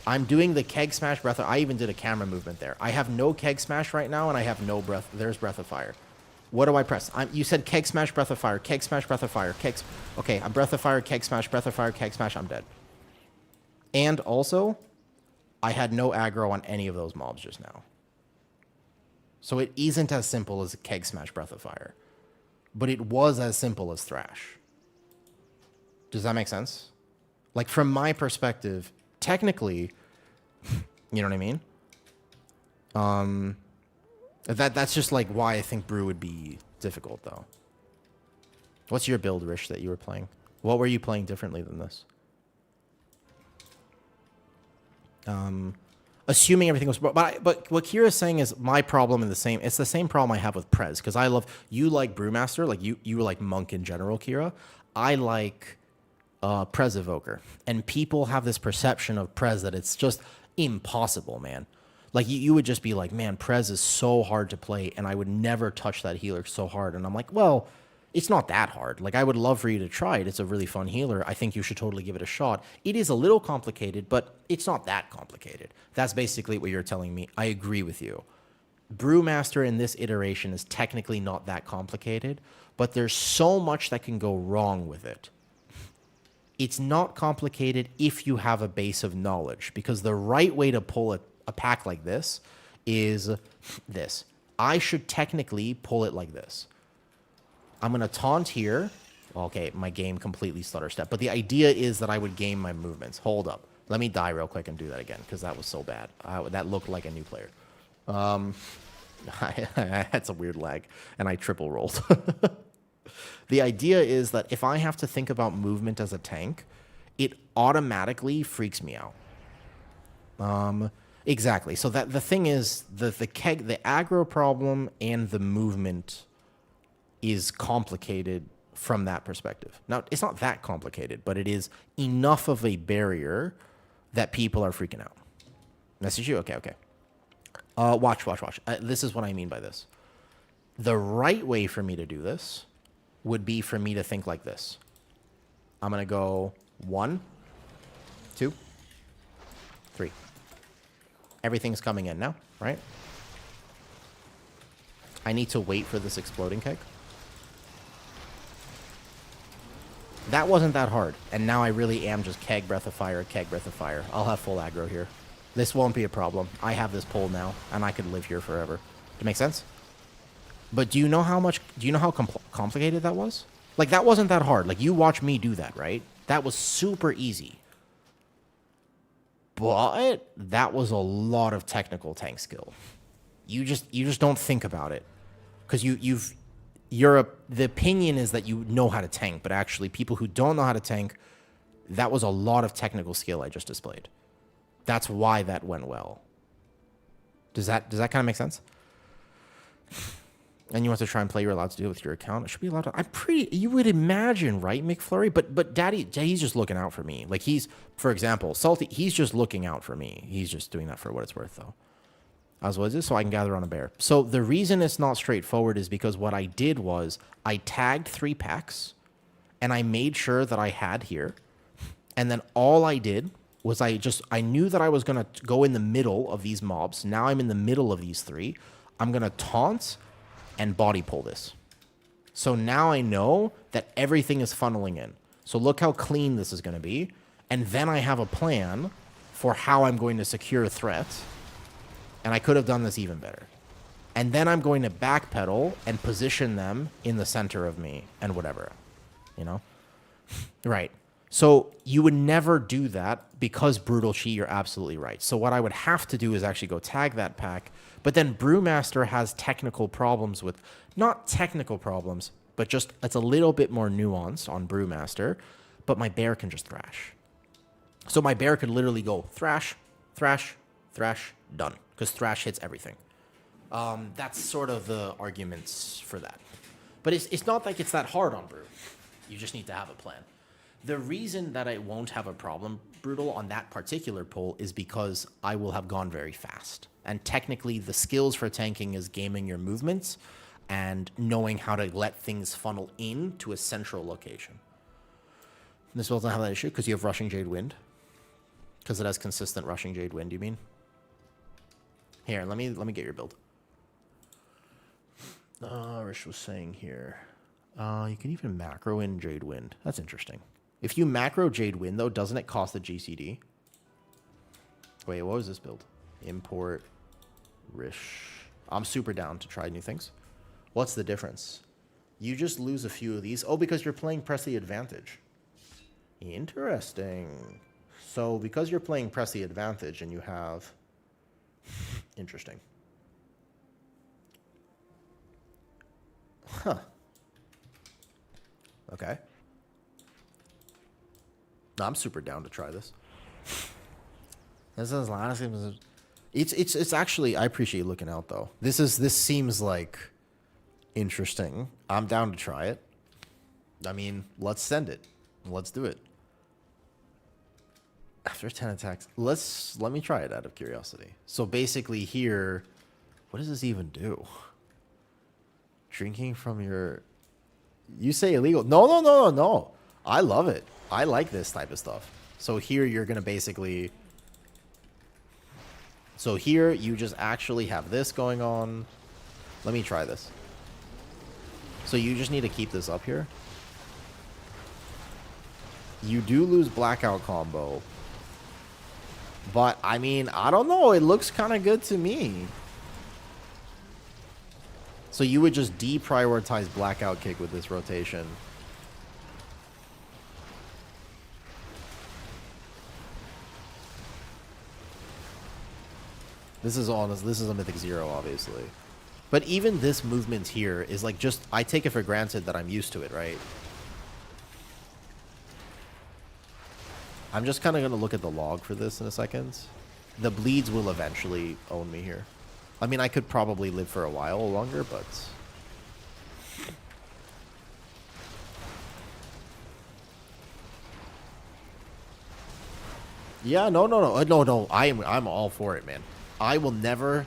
I'm doing the Keg Smash, Breath of... I even did a camera movement there. I have no Keg Smash right now, and I have no Breath... There's Breath of Fire. What do I press? You said Keg Smash, Breath of Fire. Keg Smash, Breath of Fire. Okay, I'm Breath of Fire, Keg Smash, Breath of Fire, Keg Smash. I'm dead. And also, I had no aggro on any of those mobs just now. So it isn't as simple as Keg Smash, Breath of Fire. But it was as simple as Thrash. Does that make sense? Like, from my perspective, technically, you know what I mean? That's just like why I think Brew would be difficult, though. What's your build, Rish, that you were playing? What were you playing differently than this? Assuming everything was, but what Kira's saying is my problem in the same. It's the same problem I have with Prez because I love you like Brewmaster, like you like Monk in general, Kira. I like Prez Evoker, and people have this perception of Prez that it's just impossible, man. Like you would just be like, man, Prez is so hard to play, and I would never touch that healer so hard. And I'm like, well, it's not that hard. Like I would love for you to try it. It's a really fun healer. I think you should totally give it a shot. It is a little complicated, but it's not that complicated. That's basically what you're telling me. I agree with you. Brewmaster in this iteration is technically not that complicated, but there's so much that can go wrong with it. It's not complicated if you have a base of knowledge, because the right way to pull a pack like this is this. I should technically pull it like this. I'm going to taunt here. Okay, my game completely stutter step. But the idea is that I would game my movements. Hold up. Let me die real quick and do that again, because that was so bad. That looked like a new player. I had some weird lag, and I triple rolled. The idea is that if I have to think about movement as a tank, it automatically freaks me out. Exactly. So that the thing is, the aggro problem and the movement is complicated from that perspective. Now, it's not that complicated, but it is enough of a barrier that people are freaking out. Message you? Okay. Watch. This is what I mean by this. The right way for me to do this would be for me to think like this. I'm going to go 1, 2, 3. Everything's coming in now, right? I need to wait for this exploding keg. That wasn't that hard. And now I really am just keg, breath of fire, keg, breath of fire. I'll have full aggro here. This won't be a problem. I have this pull now, and I could live here forever. Does it make sense? But do you know how complicated that was? Like, that wasn't that hard. Like, you watch me do that, right? That was super easy. But that was a lot of technical tank skill. You just don't think about it. Because the opinion is that you know how to tank, but actually people who don't know how to tank, that was a lot of technical skill I just displayed. That's why that went well. Does that kind of make sense? And you want to try and play, you're allowed to do it with your account. It should be allowed to. You would imagine, right, McFlurry? But Daddy, he's just looking out for me. Like for example, Salty, he's just looking out for me. He's just doing that for what it's worth, though. As was it, so I can gather on a bear. So the reason it's not straightforward is because what I did was I tagged 3 packs, and I made sure that I had here. And then all I did was I knew that I was going to go in the middle of these mobs. Now I'm in the middle of these 3. I'm going to taunt and body pull this. So now I know that everything is funneling in. So look how clean this is going to be. And then I have a plan for how I'm going to secure threats. And I could have done this even better. And then I'm going to backpedal and position them in the center of me and whatever. You know? Right. So you would never do that because Brutal Chi, you're absolutely right. So what I would have to do is actually go tag that pack. But then Brewmaster has technical problems with, not technical problems, but just it's a little bit more nuanced on Brewmaster. But my bear can just thrash. So my bear could literally go thrash, thrash, thrash, done. Because thrash hits everything. That's sort of the arguments for that. But it's not like it's that hard on Brew. You just need to have a plan. The reason that I won't have a problem, Brutal, on that particular pull is because I will have gone very fast. And technically, the skills for tanking is gaming your movements and knowing how to let things funnel in to a central location. This will not have that issue because you have Rushing Jade Wind. Because it has consistent Rushing Jade Wind, you mean? Here, let me get your build. Rish was saying here, you can even macro in Jade Wind. That's interesting. If you macro Jade Wind, though, doesn't it cost a GCD? Wait, what was this build? Import, Rish. I'm super down to try new things. What's the difference? You just lose a few of these. Oh, because you're playing Press the Advantage. Interesting. So because you're playing Press the Advantage and you have... Interesting. Huh. Okay. No, I'm super down to try this. This is last. It's actually, I appreciate you looking out though. This seems like interesting. I'm down to try it. I mean, let's send it. Let's do it. After 10 attacks, let me try it out of curiosity. So basically here, what does this even do? Drinking from your, you say illegal. No. I love it. I like this type of stuff. So here you're going to basically, so here you just actually have this going on. Let me try this. So you just need to keep this up here. You do lose blackout combo. But, I mean, I don't know. It looks kind of good to me. So you would just deprioritize blackout kick with this rotation. This is honest. This is a Mythic 0, obviously. But even this movement here is like just, I take it for granted that I'm used to it, right? I'm just kind of going to look at the log for this in a second. The bleeds will eventually own me here. I mean, I could probably live for a while longer, but... Yeah, no. I'm all for it, man. I will never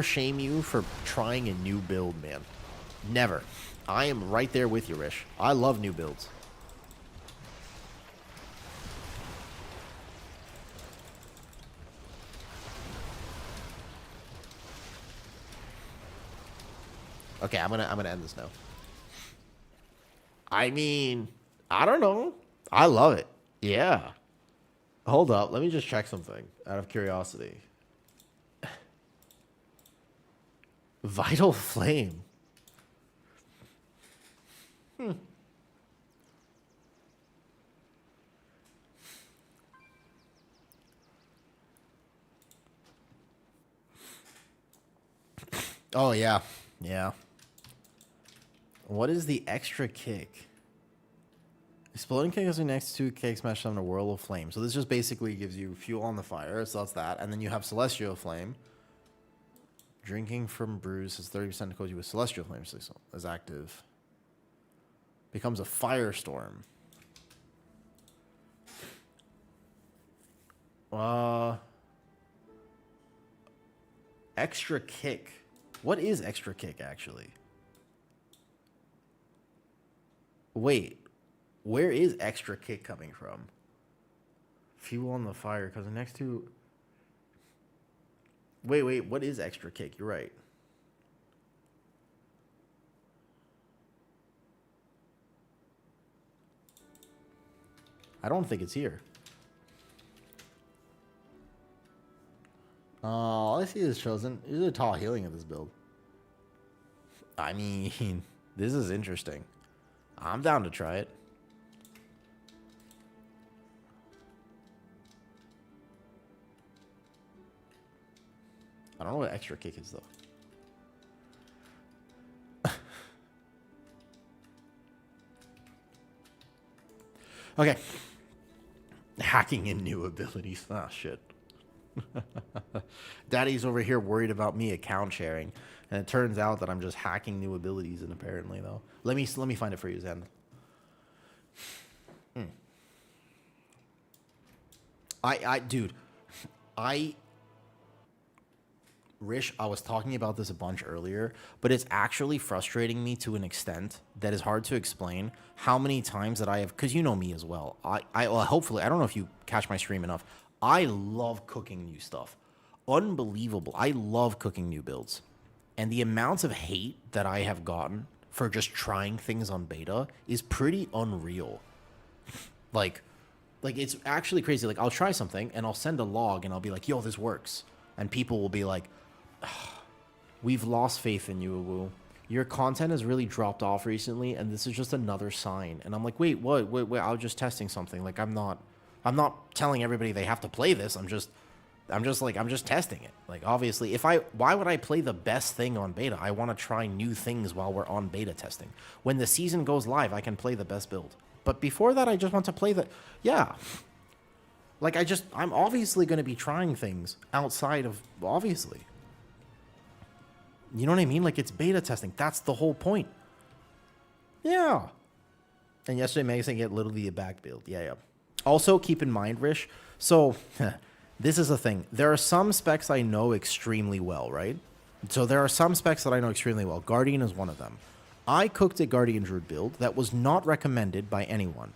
shame you for trying a new build, man. Never. I am right there with you, Rish. I love new builds. Okay, I'm gonna end this now. I mean, I don't know. I love it. Yeah. Hold up. Let me just check something out of curiosity. Vital Flame. Oh, yeah. Yeah. What is the extra kick? Exploding kick is the next 2 kick smash summon a whirl of flame. So this just basically gives you fuel on the fire. So that's that. And then you have Celestial Flame. Drinking from brews has 30% cause you with Celestial Flame as active. Becomes a firestorm. Extra kick. What is extra kick actually? Wait. Where is extra kick coming from? Fuel on the fire, because the next 2... Wait, what is extra kick? You're right. I don't think it's here. All I see is chosen. There's a tall healing of this build. I mean, this is interesting. I'm down to try it. I don't know what extra kick is, though. Okay. Hacking in new abilities. Ah, shit. Daddy's over here worried about me account sharing. And it turns out that I'm just hacking new abilities, and apparently, though. Let me find it for you, Zen. Dude, Rish, I was talking about this a bunch earlier, but it's actually frustrating me to an extent that is hard to explain how many times that I have, because you know me as well. Well, hopefully, I don't know if you catch my stream enough. I love cooking new stuff. Unbelievable. I love cooking new builds. And the amount of hate that I have gotten for just trying things on beta is pretty unreal. Like it's actually crazy. Like, I'll try something and I'll send a log and I'll be like, yo, this works. And people will be like, we've lost faith in you, Awoo. Your content has really dropped off recently, and this is just another sign. And I'm like, wait, what? Wait, I was just testing something. Like, I'm not telling everybody they have to play this. I'm just testing it. Like, obviously, why would I play the best thing on beta? I want to try new things while we're on beta testing. When the season goes live, I can play the best build. But before that, I just want to play yeah. Like, I'm obviously going to be trying things outside of, obviously. You know what I mean? Like, it's beta testing. That's the whole point. Yeah. And yesterday, Megan said get literally a back build. Yeah, yeah. Also, keep in mind, Rish, so this is a thing. There are some specs I know extremely well, right? So there are some specs that I know extremely well. Guardian is one of them. I cooked a Guardian Druid build that was not recommended by anyone.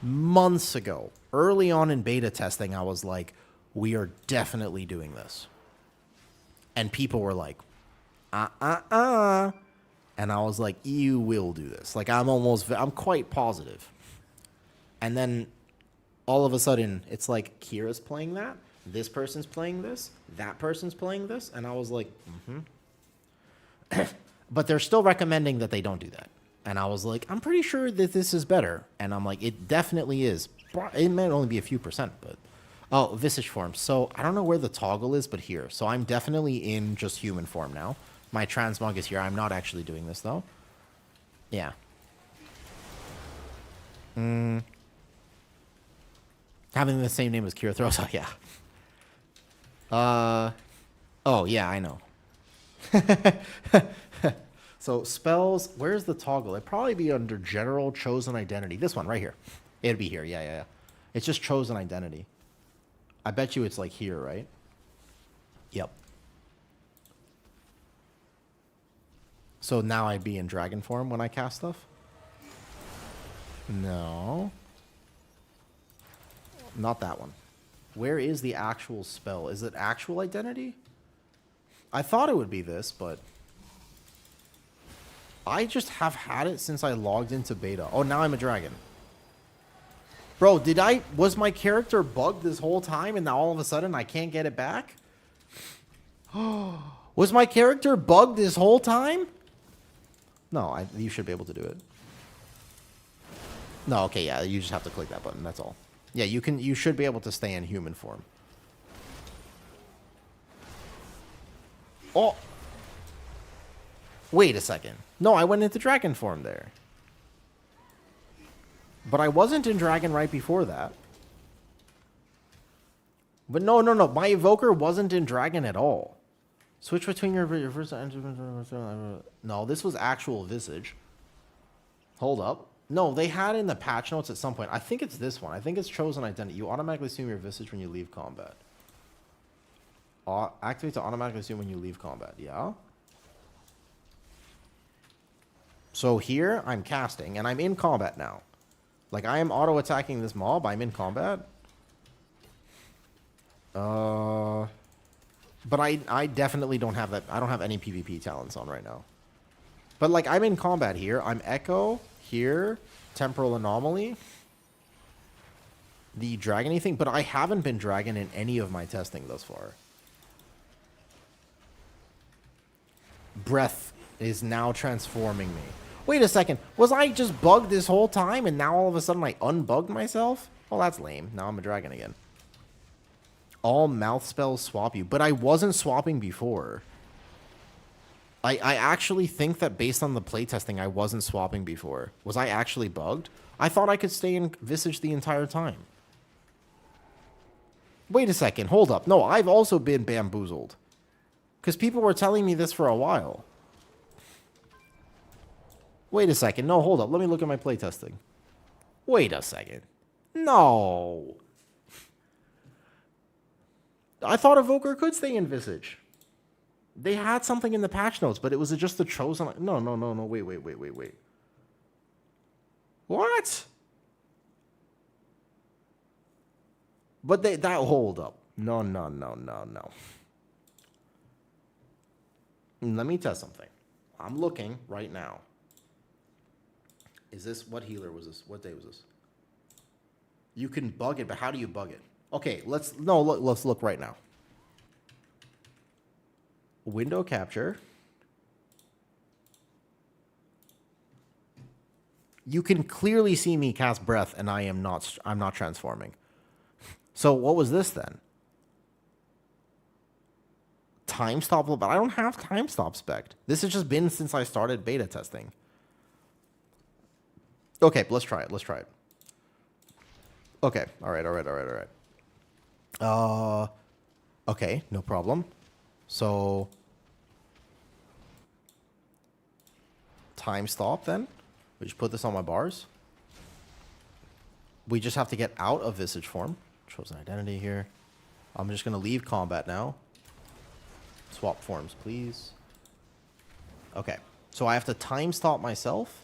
Months ago, early on in beta testing, I was like, we are definitely doing this. And people were like, And I was like, you will do this. Like, I'm quite positive. And then all of a sudden, it's like, Kira's playing that. This person's playing this. That person's playing this. And I was like, But they're still recommending that they don't do that. And I was like, I'm pretty sure that this is better. And I'm like, it definitely is. It might only be a few percent, but... Oh, Visage form. So, I don't know where the toggle is, but here. So, I'm definitely in just human form now. My transmog is here. I'm not actually doing this, though. Yeah. Having the same name as Kira throws. Oh, yeah. Oh, yeah, I know. So, spells. Where's the toggle? It'd probably be under General Chosen Identity. This one, right here. It'd be here. Yeah, yeah, yeah. It's just Chosen Identity. I bet you it's like here, right? Yep. So now I'd be in dragon form when I cast stuff? No. Not that one. Where is the actual spell? Is it actual identity? I thought it would be this, but... I just have had it since I logged into beta. Oh, now I'm a dragon. Bro, was my character bugged this whole time and now all of a sudden I can't get it back? Was my character bugged this whole time? No, you should be able to do it. No, okay, yeah, you just have to click that button, that's all. Yeah, you should be able to stay in human form. Oh! Wait a second. No, I went into dragon form there. But I wasn't in dragon right before that. But no. My evoker wasn't in dragon at all. Switch between your first... No, this was actual Visage. Hold up. No, they had in the patch notes at some point. I think it's this one. I think it's Chosen Identity. You automatically assume your Visage when you leave combat. Activate to automatically assume when you leave combat. Yeah? So here, I'm casting, and I'm in combat now. Like, I am auto-attacking this mob. I'm in combat. But I definitely don't have that. I don't have any PvP talents on right now. But, like, I'm in combat here. I'm Echo here. Temporal Anomaly. The Dragony thing. But I haven't been Dragon in any of my testing thus far. Breath is now transforming me. Wait a second. Was I just bugged this whole time and now all of a sudden I unbugged myself? Oh, that's lame. Now I'm a dragon again. All mouth spells swap you. But I wasn't swapping before. I actually think that based on the playtesting, I wasn't swapping before. Was I actually bugged? I thought I could stay in Visage the entire time. Wait a second. Hold up. No, I've also been bamboozled. Because people were telling me this for a while. Wait a second. No, hold up. Let me look at my playtesting. Wait a second. No. I thought Evoker could stay in Visage. They had something in the patch notes, but it was just the Chosen... No. Wait. What? But that... Hold up. No. Let me test something. I'm looking right now. Is this... What healer was this? What day was this? You can bug it, but how do you bug it? Okay, let's look right now. Window capture. You can clearly see me cast breath, and I'm not transforming. So what was this then? Time stop, but I don't have time stop spec. This has just been since I started beta testing. Okay, let's try it. Okay, all right. Okay, no problem. So, time stop then. We just put this on my bars. We just have to get out of visage form. Chosen identity here. I'm just going to leave combat now. Swap forms, please. Okay, so I have to time stop myself.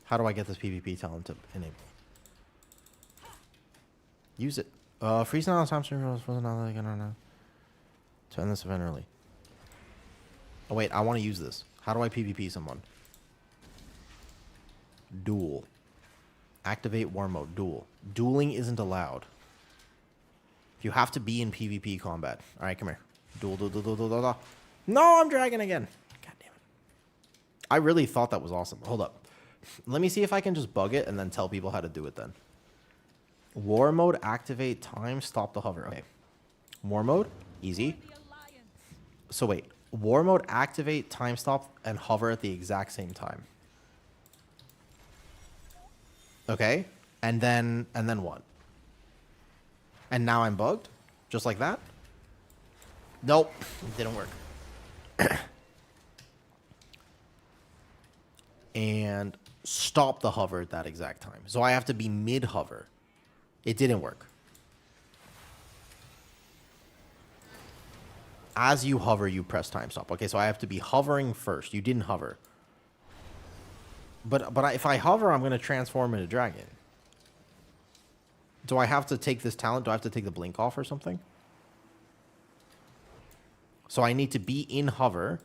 How do I get this PvP talent to enable? Use it. Freeze now time to end this event early. Oh wait, I want to use this. How do I PvP someone? Duel. Activate war mode. Duel. Dueling isn't allowed. You have to be in PvP combat. Alright, come here. Duel, duel, duel, duel, duel, duel. No, I'm dragging again. God damn it. I really thought that was awesome. Hold up. Let me see if I can just bug it and then tell people how to do it then. War mode, activate, time, stop the hover. Okay. War mode, easy. So wait. War mode, activate, time stop, and hover at the exact same time. Okay. And then what? And now I'm bugged? Just like that? Nope. It didn't work. And stop the hover at that exact time. So I have to be mid-hover. It didn't work. As you hover, you press time stop. Okay, so I have to be hovering first. You didn't hover. But if I hover, I'm going to transform into dragon. Do I have to take this talent? Do I have to take the blink off or something? So I need to be in hover.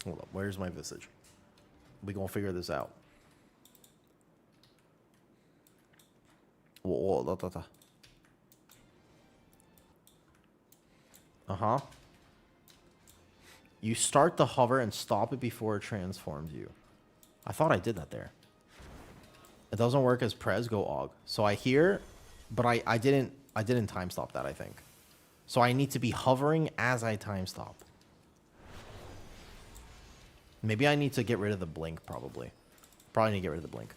Hold up. Where's my visage? We gonna figure this out. Whoa, Uh-huh. You start the hover and stop it before it transforms you. I thought I did that there. It doesn't work as Prez, go Og. So I hear, but I didn't time stop that, I think. So I need to be hovering as I time stop. Maybe I need to get rid of the blink, probably. Probably need to get rid of the blink.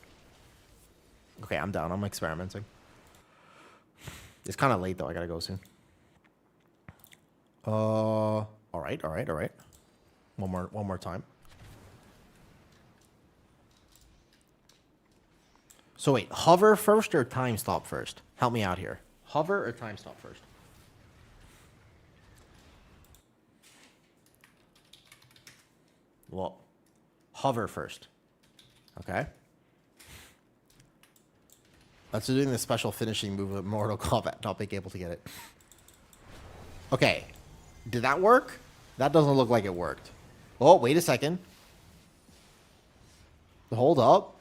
Okay, I'm down. I'm experimenting. It's kind of late, though. I gotta go soon. All right. One more time. So wait, hover first or time stop first? Help me out here. Hover or time stop first? Well, hover first. Okay. That's doing the special finishing move of Mortal Kombat. Not being able to get it. Okay. Did that work? That doesn't look like it worked. Oh, wait a second. Hold up.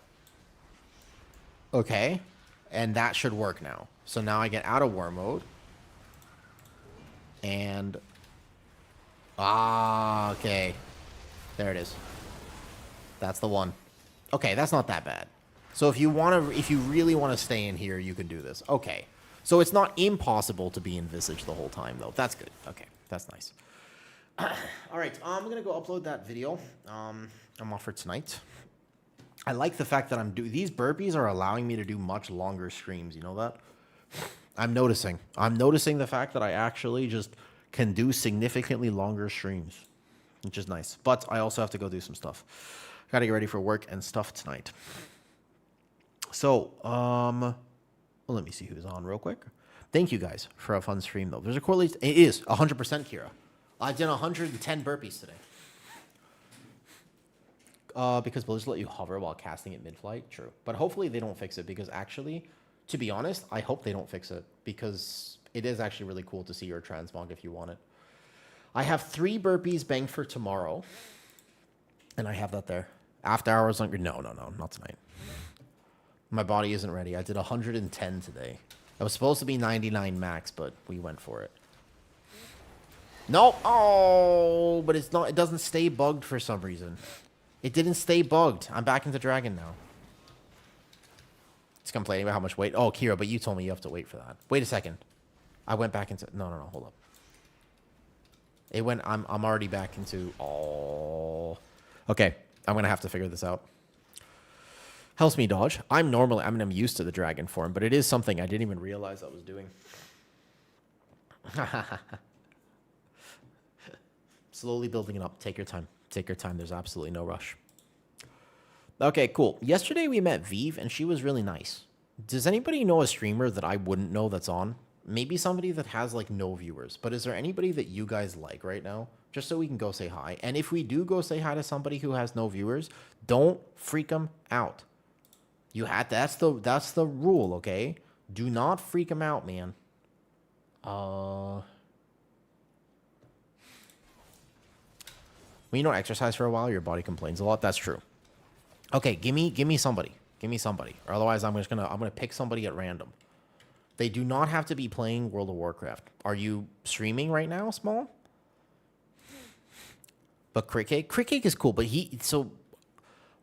Okay. And that should work now. So now I get out of war mode. And... Ah, okay. There it is. That's the one. Okay, that's not that bad. So if you really want to stay in here, you can do this. Okay. So it's not impossible to be in Visage the whole time, though. That's good. Okay, that's nice. All right, I'm going to go upload that video. I'm off for tonight. I like the fact that these burpees are allowing me to do much longer streams. You know that? I'm noticing the fact that I actually just can do significantly longer streams, which is nice. But I also have to go do some stuff. Got to get ready for work and stuff tonight. So, well, let me see who's on real quick. Thank you guys for a fun stream, though. There's a correlation. It is 100% Kira. I've done 110 burpees today. Because Blizzard let you hover while casting it mid-flight. True. But hopefully they don't fix it, because actually, to be honest, I hope they don't fix it, because it is actually really cool to see your transmog if you want it. I have 3 burpees banked for tomorrow, and I have that there. After hours, no, not tonight. My body isn't ready. I did 110 today. I was supposed to be 99 max, but we went for it. No, oh, but it's not. It doesn't stay bugged for some reason. It didn't stay bugged. I'm back into Dragon now. It's complaining about how much weight. Oh, Kira, but you told me you have to wait for that. Wait a second. I went back into. No, hold up. It went. I'm already back into. Oh. Okay, I'm gonna have to figure this out. Helps me dodge. I mean, I'm used to the dragon form, but it is something I didn't even realize I was doing. Slowly building it up. Take your time. Take your time. There's absolutely no rush. Okay, cool. Yesterday we met Vive, and she was really nice. Does anybody know a streamer that I wouldn't know that's on? Maybe somebody that has, like, no viewers. But is there anybody that you guys like right now? Just so we can go say hi. And if we do go say hi to somebody who has no viewers, don't freak them out. You had that's the rule, okay? Do not freak them out, man. When you don't exercise for a while, your body complains a lot. That's true. Okay, give me somebody. Give me somebody. Or otherwise I'm gonna pick somebody at random. They do not have to be playing World of Warcraft. Are you streaming right now, Small? But Cricket is cool, but so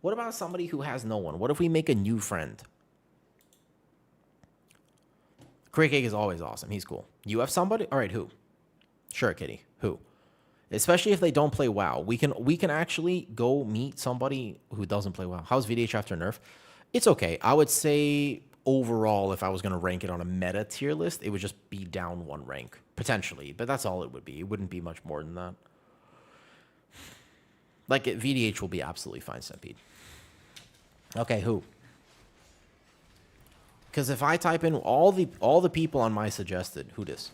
what about somebody who has no one? What if we make a new friend? Cricket is always awesome. He's cool. You have somebody? All right, who? Sure, Kitty. Who? Especially if they don't play WoW. We can actually go meet somebody who doesn't play WoW. How's VDH after nerf? It's okay. I would say overall, if I was going to rank it on a meta tier list, it would just be down one rank. Potentially. But that's all it would be. It wouldn't be much more than that. Like, VDH will be absolutely fine, Stampede. Okay, who? Because if I type in all the people on my suggested, who this?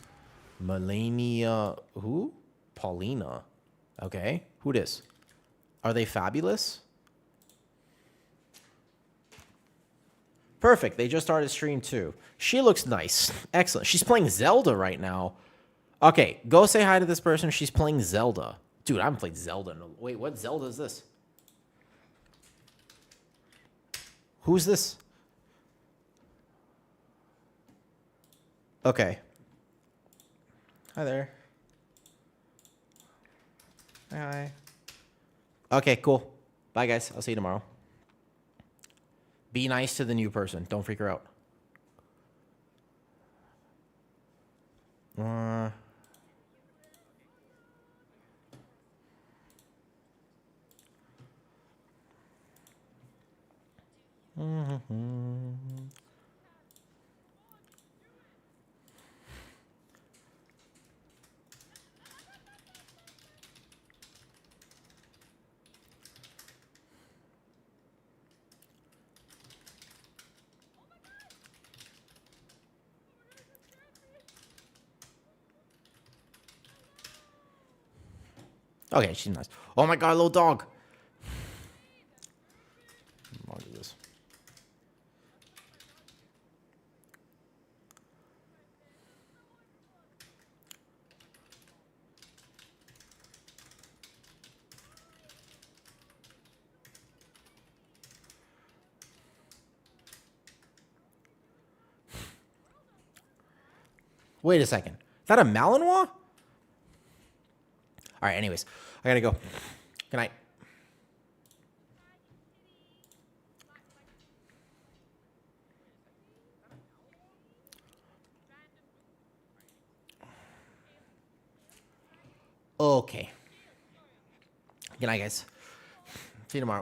Melania, who? Paulina. Okay, who this? Are they fabulous? Perfect, they just started stream too. She looks nice. Excellent. She's playing Zelda right now. Okay, go say hi to this person. She's playing Zelda. Dude, I haven't played Zelda. Wait, what Zelda is this? Who's this? Okay. Hi there. Hi. Okay, cool. Bye, guys. I'll see you tomorrow. Be nice to the new person. Don't freak her out. Okay, she's nice. Oh my god, little dog. I'll do this. Wait a second. Is that a Malinois? All right, anyways, I gotta go. Good night. Okay. Good night, guys. See you tomorrow.